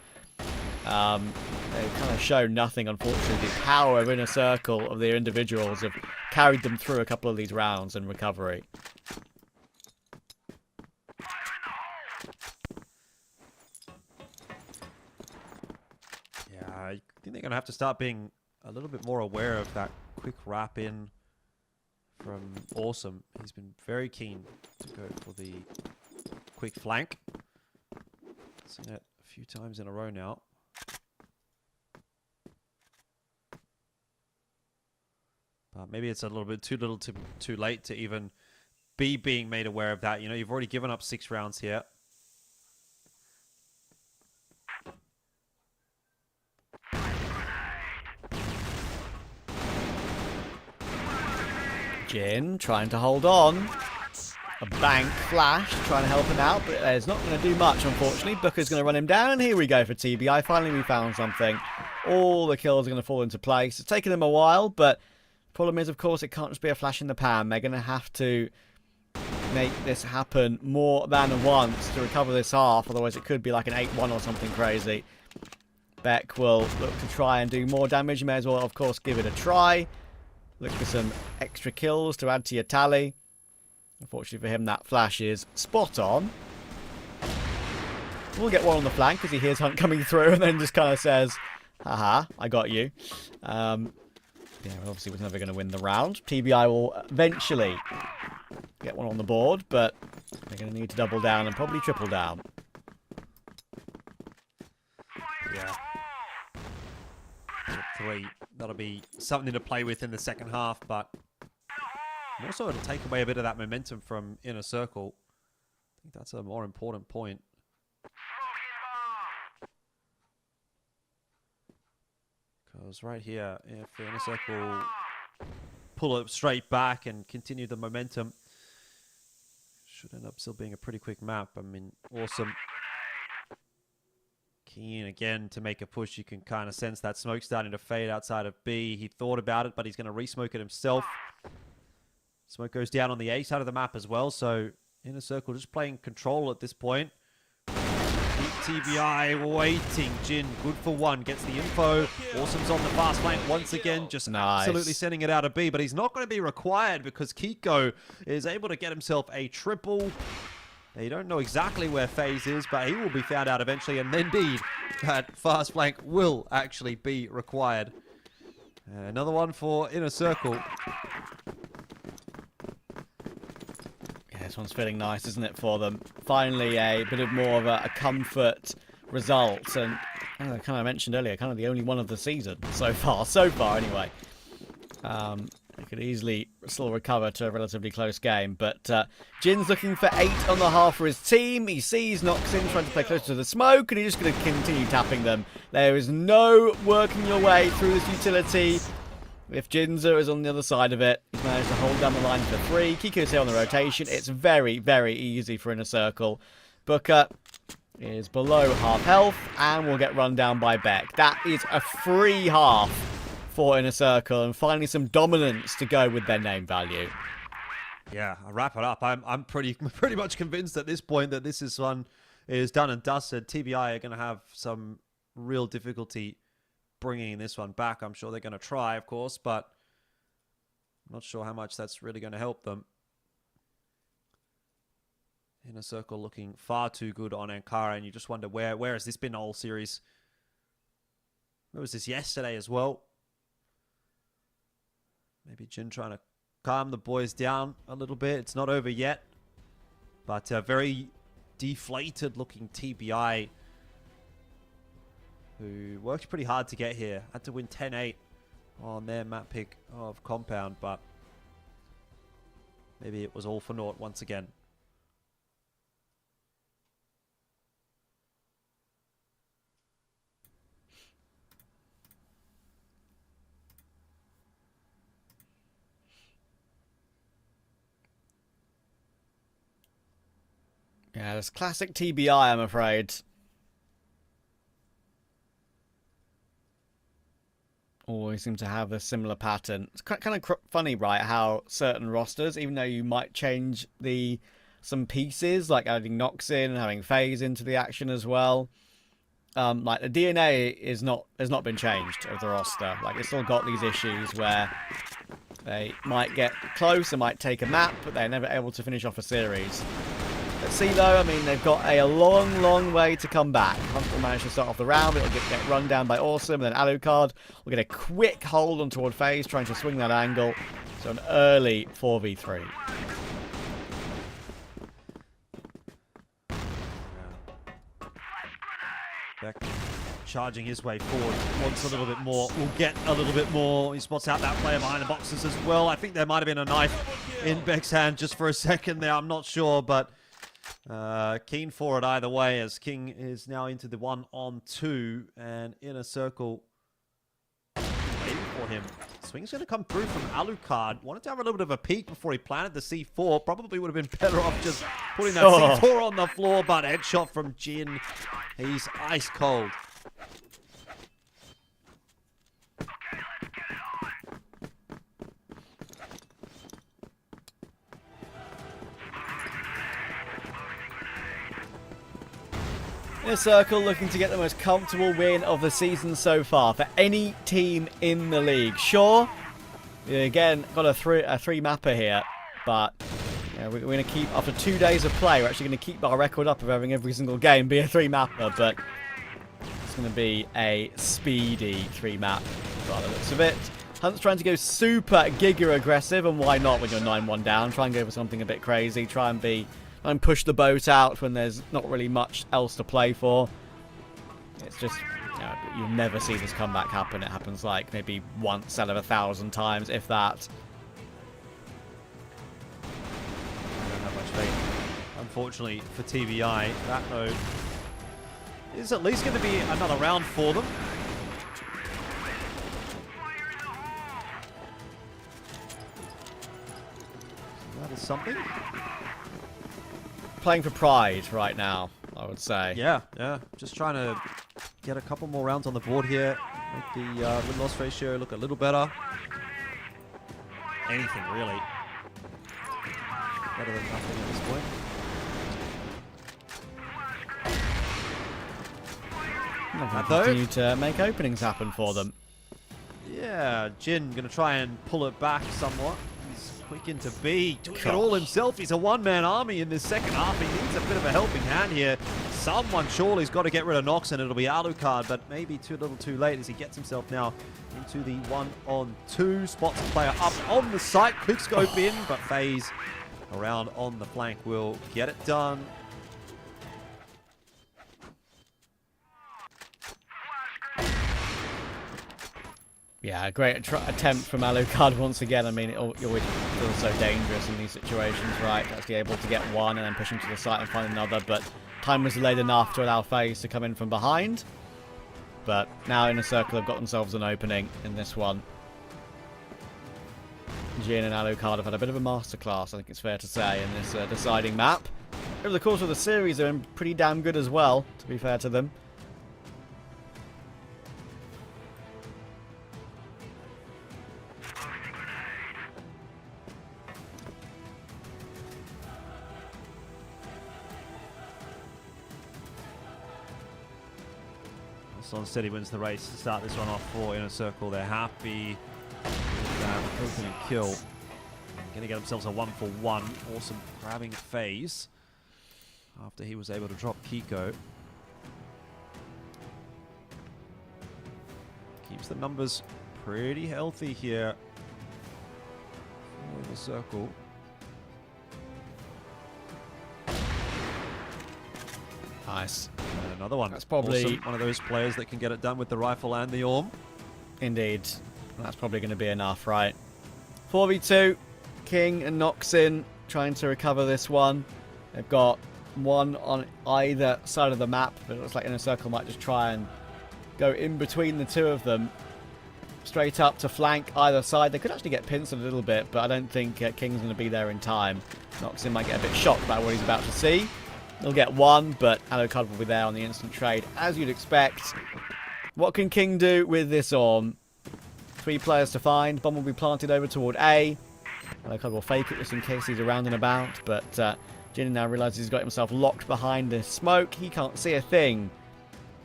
they've kind of shown nothing, unfortunately. The power of InnerCircle of their individuals have carried them through a couple of these rounds in recovery. Yeah, I think they're going to have to start being a little bit more aware of that quick wrap in from Awesome. He's been very keen to go for the quick flank. Seen it a few times in a row now. But maybe it's a little bit too little too late to even be being made aware of that. You've already given up 6 rounds here. Jin trying to hold on. A bank flash trying to help him out, but it's not going to do much, unfortunately. Booker's going to run him down, and here we go for TBI. Finally, we found something. All the kills are going to fall into place. It's taken them a while, but problem is, of course, it can't just be a flash in the pan. They're going to have to make this happen more than once to recover this half. Otherwise, it could be like an 8-1 or something crazy. Beck will look to try and do more damage. You may as well, of course, give it a try. Look for some extra kills to add to your tally. Unfortunately for him, that flash is spot on. We'll get one on the flank as he hears Hunt coming through and then just kind of says, haha, I got you. Yeah, obviously was never going to win the round. TBI will eventually get one on the board, but they're going to need to double down and probably triple down. Yeah. 3. That'll be something to play with in the second half, but also it'll take away a bit of that momentum from InnerCircle. I think that's a more important point. Because right here, if InnerCircle pull it straight back and continue the momentum, should end up still being a pretty quick map. I mean, Awesome Keen again to make a push. You can kind of sense that smoke starting to fade outside of B. He thought about it, but he's going to re-smoke it himself. Smoke goes down on the A side of the map as well, so InnerCircle just playing control at this point. TBI waiting. Jin, good for one, gets the info. Awesome's on the fast flank once again, just absolutely sending it out of B, but he's not going to be required because Kiko is able to get himself a triple. You don't know exactly where FaZe is, but he will be found out eventually, and indeed, that fast flank will actually be required. Another one for InnerCircle. Yeah, this one's feeling nice, isn't it, for them? Finally, a bit of more of a comfort result, and as I kind of mentioned earlier, kind of the only one of the season so far anyway. They could easily still recover to a relatively close game, but Jin's looking for 8 on the half for his team. He sees Noxin trying to play closer to the smoke, and he's just going to continue tapping them. There is no working your way through this utility. If Jinza is on the other side of it, he's managed to hold down the line for 3. Kiko's here on the rotation. It's very, very easy for InnerCircle. Booker is below half health, and will get run down by Beck. That is a free half for InnerCircle, and finally some dominance to go with their name value. Yeah, I'll wrap it up. I'm pretty much convinced at this point that this one is done and dusted. TBI are going to have some real difficulty bringing this one back. I'm sure they're going to try, of course, but I'm not sure how much that's really going to help them. InnerCircle looking far too good on Ankara, and you just wonder where has this been all series? Where was this yesterday as well? Maybe Jin trying to calm the boys down a little bit. It's not over yet, but a very deflated looking TBI who worked pretty hard to get here. Had to win 10-8 on their map pick of Compound, but maybe it was all for naught once again. Yeah, it's classic TBI, I'm afraid. Always seem to have a similar pattern. It's kind of funny, right, how certain rosters, even though you might change some pieces, like adding Nox in and having FaZe into the action as well, like the DNA has not been changed of the roster. Like, it's still got these issues where they might get close, they might take a map, but they're never able to finish off a series. Let's see, though. I mean, they've got a long way to come back. Hunt will manage to start off the round. It'll get run down by Awesome. And then Alucard will get a quick hold on toward FaZe, trying to swing that angle. So an early 4v3. Beck charging his way forward. Wants a little bit more. Will get a little bit more. He spots out that player behind the boxes as well. I think there might have been a knife in Beck's hand just for a second there. I'm not sure, but keen for it either way, as King is now into the 1-on-2, and InnerCircle waiting for him. Swing's going to come through from Alucard. Wanted to have a little bit of a peek before he planted the C4. Probably would have been better off just putting that C4 on the floor, but headshot from Jin. He's ice cold. InnerCircle looking to get the most comfortable win of the season so far for any team in the league. Sure, again, got a three mapper here, but we're going to keep, after 2 days of play, we're actually going to keep our record up of having every single game be a 3-mapper, but it's going to be a speedy 3-map by the looks of it. Hunt's trying to go super giga aggressive, and why not when you're 9-1 down? Try and go for something a bit crazy, try and push the boat out when there's not really much else to play for. It's just, you'll never see this comeback happen. It happens like maybe once out of 1,000 times, if that. I don't have much faith, unfortunately, for TBI. That, though, is at least going to be another round for them. That is something. Playing for pride right now, I would say. Yeah. Just trying to get a couple more rounds on the board here. Make the win-loss ratio look a little better. Anything, really. Better than nothing at this point. Continue to make openings happen for them. Yeah, Jin going to try and pull it back somewhat. He's quick into B, doing it all himself. He's a one-man army in this second half. He needs a bit of a helping hand here. Someone surely's got to get rid of Nox, and it'll be Alucard, but maybe too little too late as he gets himself now into the 1-on-2. Spots the player up on the site. Quick scope in, but FaZe around on the flank will get it done. Yeah, a great attempt from Alucard once again. I mean, it always feels so dangerous in these situations, right? To actually able to get one and then push him to the site and find another, but time was delayed enough to allow FaZe to come in from behind. But now InnerCircle have got themselves an opening in this one. Jin and Alucard have had a bit of a masterclass, I think it's fair to say, in this deciding map. Over the course of the series, they're pretty damn good as well, to be fair to them. City wins the race to start this one off for InnerCircle. They're happy with that opening kill. Going to get themselves a 1-for-1. Awesome grabbing FaZe after he was able to drop Kiko. Keeps the numbers pretty healthy here for InnerCircle. Nice. And another one. That's probably awesome. One of those players that can get it done with the rifle and the Orm. Indeed. That's probably going to be enough, right? 4v2. King and Noxin trying to recover this one. They've got one on either side of the map, but it looks like InnerCircle might just try and go in between the two of them. Straight up to flank either side. They could actually get pincered a little bit, but I don't think King's going to be there in time. Noxin might get a bit shocked about what he's about to see. He'll get one, but Alucard will be there on the instant trade, as you'd expect. What can King do with this Orm? 3 players to find. Bomb will be planted over toward A. Alucard will fake it just in case he's around and about, but Jin now realizes he's got himself locked behind this smoke. He can't see a thing.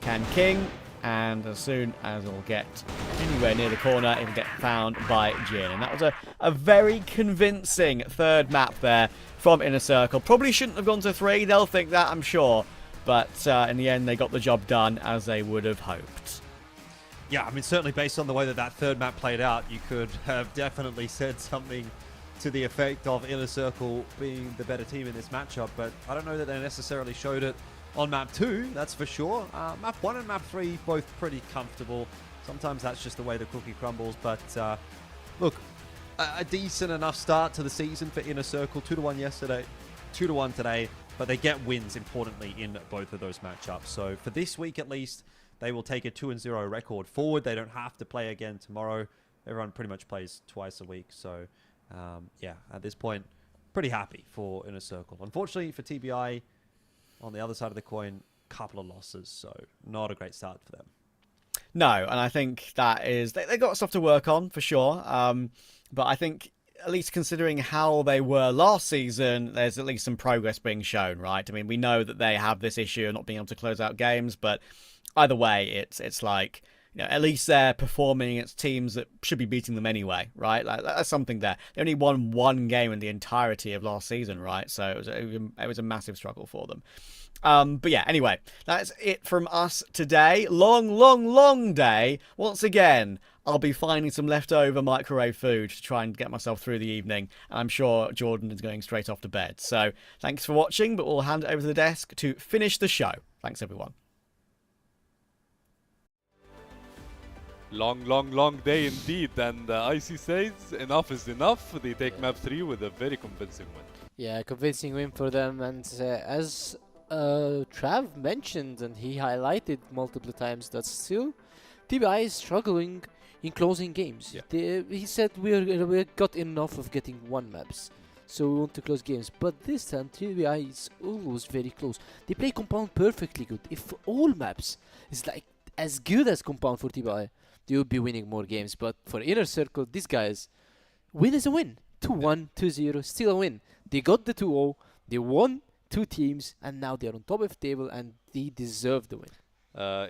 Can King? And as soon as he'll get anywhere near the corner, it'll get found by Jin. And that was a very convincing third map there from InnerCircle. Probably shouldn't have gone to 3. They'll think that, I'm sure. But in the end, they got the job done as they would have hoped. Yeah, I mean, certainly based on the way that that third map played out, you could have definitely said something to the effect of InnerCircle being the better team in this matchup. But I don't know that they necessarily showed it on map 2, that's for sure. Map 1 and map 3, both pretty comfortable. Sometimes that's just the way the cookie crumbles. But look, a decent enough start to the season for InnerCircle. 2-1 yesterday, 2-1 today. But they get wins, importantly, in both of those matchups. So for this week at least, they will take a 2-0 record forward. They don't have to play again tomorrow. Everyone pretty much plays twice a week. So yeah, at this point, pretty happy for InnerCircle. Unfortunately for TBI, on the other side of the coin, couple of losses, so not a great start for them. No, and I think that is... They got stuff to work on, for sure. But I think, at least considering how they were last season, there's at least some progress being shown, right? I mean, we know that they have this issue of not being able to close out games, but either way, it's like... You know, at least they're performing against teams that should be beating them anyway, right? Like, that's something there. They only won 1 game in the entirety of last season, right? So it was a massive struggle for them. But yeah, anyway, that's it from us today. Long day. Once again, I'll be finding some leftover microwave food to try and get myself through the evening. And I'm sure Jordan is going straight off to bed. So thanks for watching, but we'll hand it over to the desk to finish the show. Thanks, everyone. Long day indeed, and IC says enough is enough. They take map 3 with a very convincing win. Yeah, convincing win for them, and as Trav mentioned, and he highlighted multiple times, that still TBI is struggling in closing games. Yeah. He said we got enough of getting 1 maps, so we want to close games. But this time TBI is always very close. They play compound perfectly good. If all maps is like as good as Compound for TBI, they would be winning more games. But for InnerCircle, these guys, win is a win. 2-1, 2-0, still a win. They got the 2-0, they won 2 teams, and now they're on top of the table, and they deserve the win.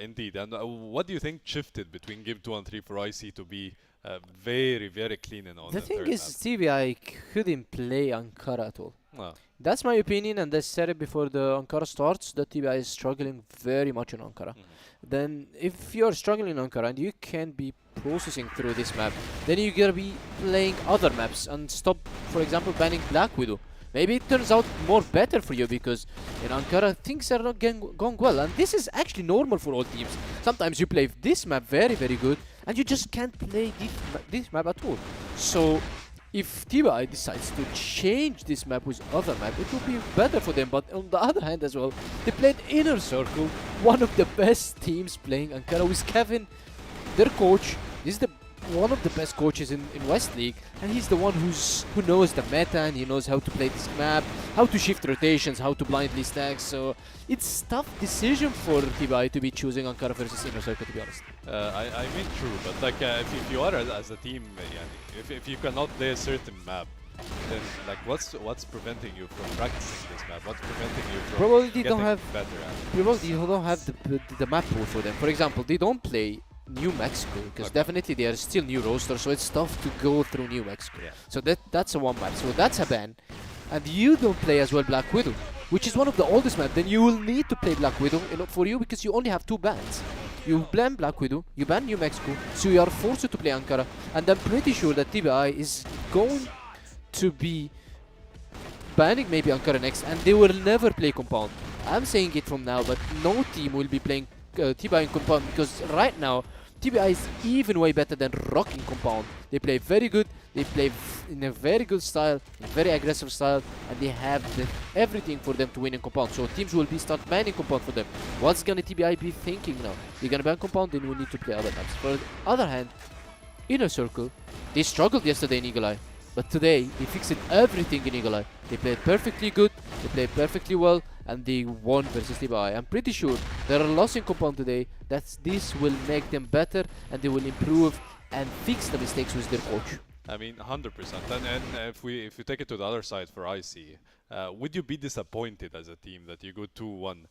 Indeed. And what do you think shifted between game 2 and 3 for IC to be very, very clean and on The the thing third is, TBI couldn't play Ankara at all. map? That's my opinion, and I said it before the Ankara starts, that TBI is struggling very much in Ankara. Then if you're struggling in Ankara and you can't be processing through this map, then you gotta be playing other maps and stop, for example, banning Black Widow. Maybe it turns out more better for you, because in Ankara things are not going well, and this is actually normal for all teams. Sometimes you play this map very, very good, and you just can't play this map at all. So if TBI decides to change this map with other map, it will be better for them. But on the other hand as well, they played InnerCircle, one of the best teams playing Ankara, with Kevin, their coach. This is one of the best coaches in West League, and he's the one who knows the meta, and he knows how to play this map, how to shift rotations, how to blindly stack. So it's tough decision for TBI to be choosing Ankara versus InnerCircle, to be honest. I mean, true, but like if you are as a team, if you cannot play a certain map, then like what's preventing you from practicing this map? What's preventing you from Probably they getting don't have better at it? Probably they don't have the map pool for them. For example, they don't play New Mexico, because Okay. definitely they are still new roster, so it's tough to go through New Mexico. Yeah. So that's a one map, so that's a ban. And you don't play as well Black Widow, which is one of the oldest maps. Then you will need to play Black Widow for you, because you only have 2 bans. You ban Black Widow, you ban New Mexico, so you are forced to play Ankara. And I'm pretty sure that TBI is going to be banning maybe Ankara next, and they will never play Compound. I'm saying it from now, but no team will be playing TBI in Compound, because right now TBI is even way better than ROC in Compound. They play very good, they play in a very good style, in a very aggressive style, and they have everything for them to win in Compound. So teams will be start banning Compound for them. What's gonna TBI be thinking now? They're gonna ban Compound, then we need to play other maps. For the other hand, InnerCircle, they struggled yesterday in Eagle Eye, but today they fixed everything in Eagle Eye. They played perfectly good, they played perfectly well, and they won versus TBI. I'm pretty sure they're lost in Compound today. This will make them better, and they will improve and fix the mistakes with their coach. I mean, 100%. And if we take it to the other side for IC, would you be disappointed as a team that you go 2-1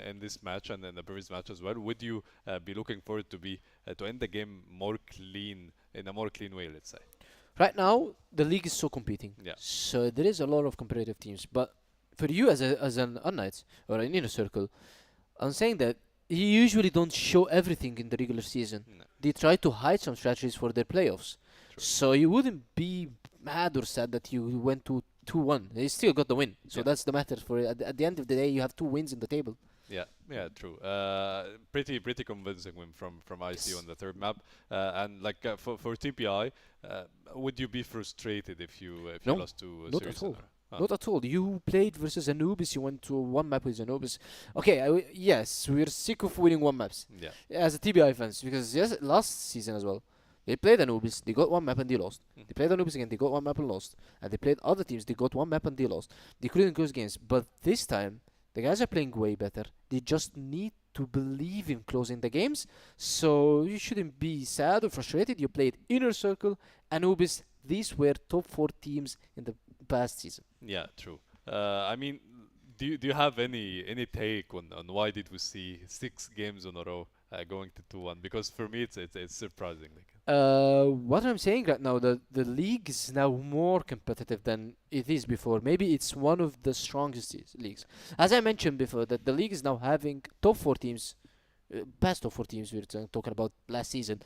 in this match and in the previous match as well? Would you be looking forward to end the game more clean, in a more clean way, let's say? Right now, the league is so competing. Yeah. So there is a lot of competitive teams. But for you as an Unnight or an InnerCircle, I'm saying that you usually don't show everything in the regular season. No. They try to hide some strategies for their playoffs. True. So you wouldn't be mad or sad that you went to 2-1. They still got the win. So Yeah. that's the matter. For at the end of the day, you have 2 wins in the table. Yeah, true. Pretty convincing win from IC on the third map. And like for TPI, would you be frustrated if you No, lost to not Sirius at all. Center? Huh. Not at all. You played versus Anubis. You went to 1 map with Anubis. Okay, yes, we're sick of winning 1 maps. Yeah. As a TBI fans, because yes, last season as well, they played Anubis, they got 1 map and they lost. They played Anubis again, they got 1 map and lost. And they played other teams, they got 1 map and they lost. They couldn't close games, but this time the guys are playing way better. They just need to believe in closing the games. So you shouldn't be sad or frustrated. You played InnerCircle, Anubis. These were top 4 teams in the past season. Yeah, true. I mean, do you have any take on why did we see 6 games in a row going to 2-1? Because for me, it's surprising. Like, What I'm saying right now, the league is now more competitive than it is before. Maybe it's one of the strongest leagues. As I mentioned before, that the league is now having top 4 teams, past top 4 teams we're talking about last season.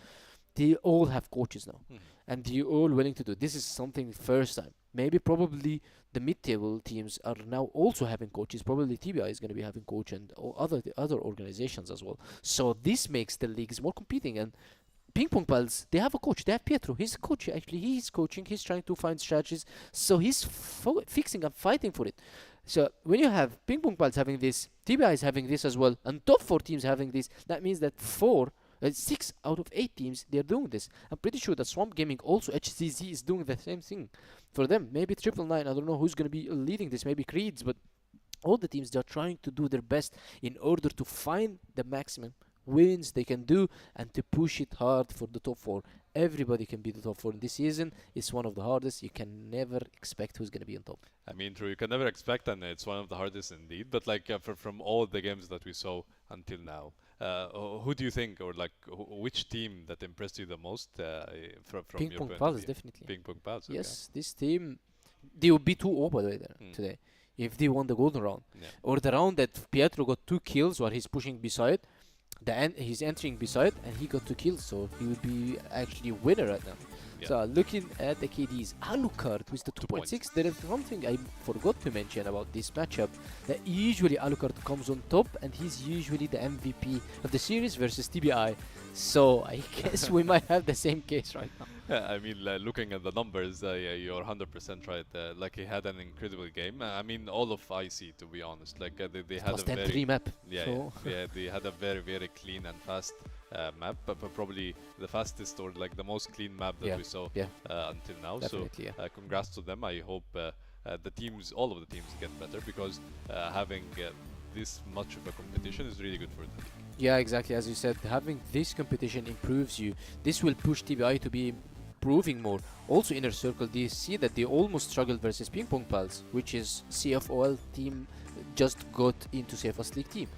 They all have coaches now, and they're all willing to do. This is something first time. Maybe probably the mid-table teams are now also having coaches. Probably TBI is going to be having coach, and other organizations as well. So this makes the leagues more competing. And PingPongPals, they have a coach. They have Pietro. He's a coach. Actually, he's coaching. He's trying to find strategies. So he's fixing and fighting for it. So when you have PingPongPals having this, TBI is having this as well, and top 4 teams having this, that means that 6 out of 8 teams, they're doing this. I'm pretty sure that Swamp Gaming, also HCZ, is doing the same thing for them. Maybe 999, I don't know who's going to be leading this, maybe Creeds, but all the teams, they're trying to do their best in order to find the maximum wins they can do, and to push it hard for the top 4. Everybody can be the top 4 in this season. It's one of the hardest. You can never expect who's going to be on top. I mean, true, you can never expect, and it's one of the hardest indeed. But like from all the games that we saw until now, who do you think, or like which team that impressed you the most from your point of PingPongPals, view? definitely. PingPongPals, okay. Yes, this team, they would be 2-0 by the way Mm. today if they won the golden round. Yeah. Or the round that Pietro got 2 kills while he's pushing beside. He's entering beside and he got 2 kills, so he would be actually a winner right now. Yeah. So looking at the KDs, Alucard with the 2.6, there is something I forgot to mention about this matchup, that usually Alucard comes on top and he's usually the MVP of the series versus TBI. So I guess we might have the same case right now. Yeah, I mean, looking at the numbers, yeah, you're 100% right. Like he had an incredible game. I mean, all of IC, to be honest. Like they had Plus a 10-3 very map. yeah, So yeah, they had a very clean and fast map, but probably the fastest or like the most clean map that Yeah, we saw yeah. until now. Definitely, So congrats to them. I hope the teams, all of the teams, get better because having this much of a competition is really good for the league. Yeah, exactly. As you said, having this competition improves you. This will push TBI to be improving more. Also, InnerCircle, they see that they almost struggled versus PingPongPals, which is CFOL team just got into CFS League team.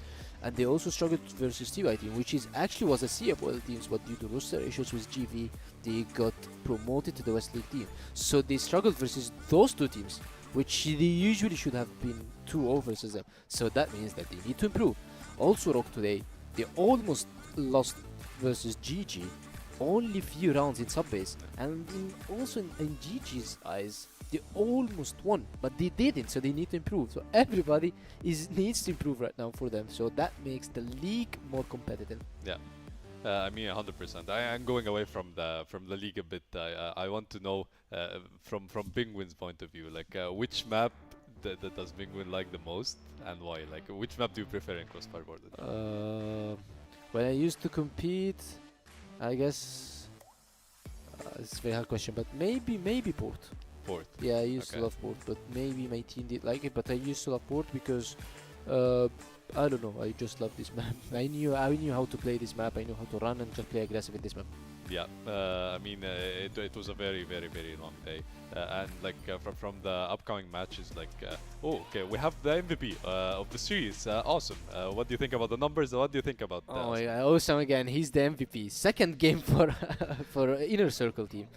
And they also struggled versus TBI team, which is actually was a CFOL team, but due to roster issues with GV, they got promoted to the West League team. So they struggled versus those two teams, which they usually should have been 2-0 versus them. So that means that they need to improve. Also, ROC today, they almost lost versus GG, only few rounds in subbase, and also in GG's eyes, they almost won, but they didn't, so they need to improve. So everybody needs to improve right now for them, so that makes the league more competitive. Yeah. I mean 100%. I am going away from the league a bit. I want to know from Penguin's point of view, like which map does Penguin like the most and why? Like which map do you prefer in CrossFire West? When I used to compete, I guess it's a very hard question, but maybe Port. Port. Yeah, I used to Okay. love Port, but maybe my team did like it. But I used to love Port because I don't know. I just love this map. I knew how to play this map. I knew how to run and just play aggressive in this map. Yeah, I mean it was a very long day, and like from the upcoming matches, like oh okay, we have the MVP of the series. Awesome. What do you think about the numbers? What do you think about? Oh yeah, awesome again. He's the MVP. Second game for for InnerCircle team,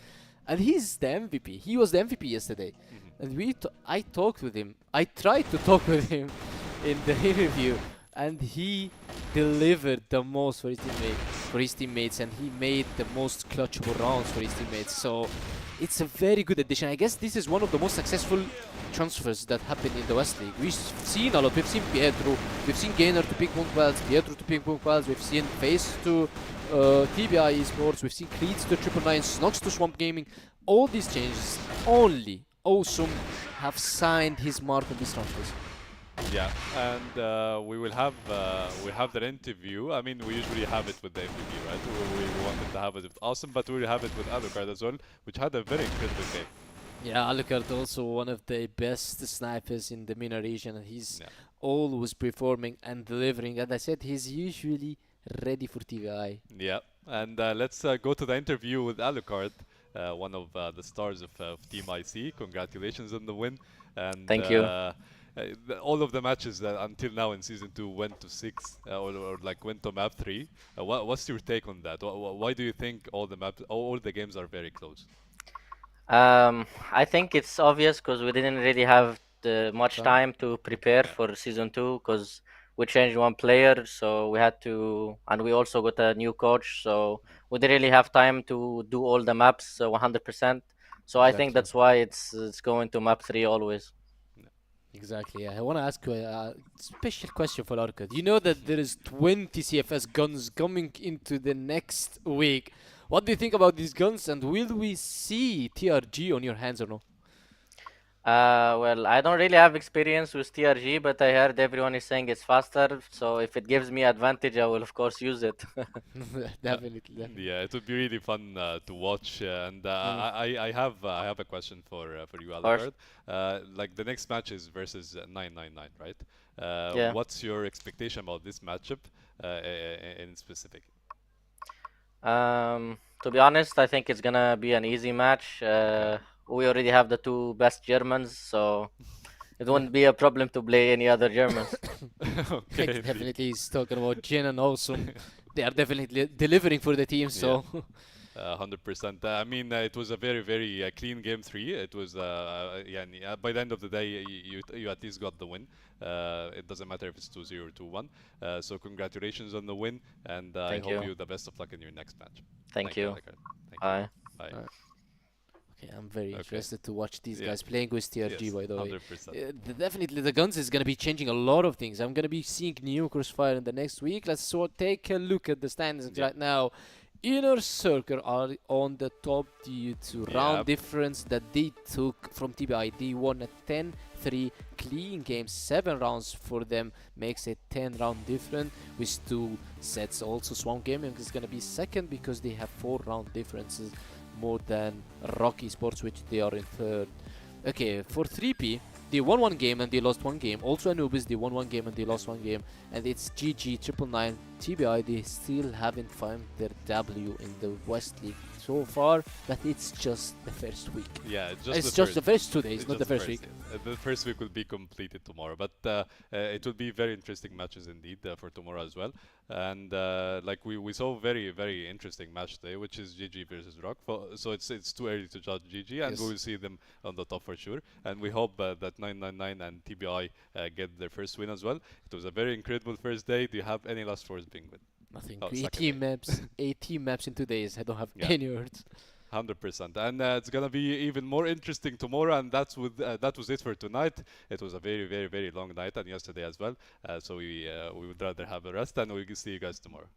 and he's the MVP. He was the MVP yesterday, and I talked with him. I tried to talk with him in the interview, and he delivered the most for his teammates, and he made the most clutchable rounds for his teammates. So it's a very good addition. I guess this is one of the most successful transfers that happened in the West League. We've seen a lot. We've seen Pietro, we've seen Gainer to PingPongPals, Pietro to PingPongPals, we've seen Face to TBI Esports, we've seen Creeds to 999, Snox to Swamp Gaming. All these changes, only Awesome have signed his mark on these transfers. Yeah, and we have that interview. I mean, we usually have it with the MVP, right? We wanted to have it with Awesome, but we have it with Alucard as well, which had a very incredible game. Yeah, Alucard also one of the best snipers in the MENA region, and he's Yeah. always performing and delivering. And I said he's usually ready for TVI. Yeah, and let's go to the interview with Alucard, one of the stars of Team IC. Congratulations on the win. And Thank you. All of the matches until now in Season 2 went to 6 or like went to map 3. What's your take on that? Why do you think all the games are very close? I think it's obvious because we didn't really have much time to prepare for season 2 because we changed one player, so we had to, and we also got a new coach, so we didn't really have time to do all the maps 100%. So I think Exactly. that's why it's going to map 3 always. Exactly. Yeah. I want to ask you a special question for Alucard. You know that there is 20 CFS guns coming into the next week. What do you think about these guns, and will we see TRG on your hands or no? Well, I don't really have experience with TRG, but I heard everyone is saying it's faster. So if it gives me advantage, I will of course use it. Definitely. Yeah, it would be really fun to watch. And I have a question for you, Of course. Alucard. Like the next match is versus 999, right? Yeah. What's your expectation about this matchup in specific? To be honest, I think it's gonna be an easy match. Okay. We already have the two best Germans, so it wouldn't be a problem to play any other Germans. Okay, indeed. Definitely he's talking about Jin and Awesome. They are definitely delivering for the team, so 100%. I mean, it was a very clean game three. It was, yeah, by the end of the day, you at least got the win. It doesn't matter if it's 2-0 or 2-1. So congratulations on the win, and I Thank hope you. you the best of luck in your next match. Thank you. Alec. Thank you. Bye. Bye. okay, I'm very Okay. interested to watch these Yeah. guys playing with TRG, Yes, by the way. 100%. Definitely the guns is gonna be changing a lot of things. I'm gonna be seeing new CrossFire in the next week. Let's take a look at the standings Yeah. right now. InnerCircle are on the top due to round Yep. difference that they took from TBI. They won a 10-3 clean game. 7 rounds for them makes a 10 round difference with 2 sets. Also Swamp Gaming is gonna be second because they have 4 round differences more than ROC Esports, which they are in third. Okay, for 3P, they won 1 game and they lost 1 game. Also Anubis, they won 1 game and they lost 1 game. And it's GG, 999, TBI, they still haven't found their W in the West League so far, but it's just the first week. Yeah, It's just the first 2 days, It's not the just first week. yes. The first week will be completed tomorrow, but it will be very interesting matches indeed for tomorrow as well. And like we saw very interesting match today, which is GG versus Rock. So it's too early to judge GG, and Yes. we will see them on the top for sure. And we hope that 999 and TBI get their first win as well. It was a very incredible first day. Do you have any last words, Penguin? Nothing. Oh, 18 second day. maps, 18 maps in 2 days. I don't have Yeah. any words. 100%, and it's gonna be even more interesting tomorrow, and that was it for tonight. It was a very long night, and yesterday as well. So we would rather have a rest, and we can see you guys tomorrow.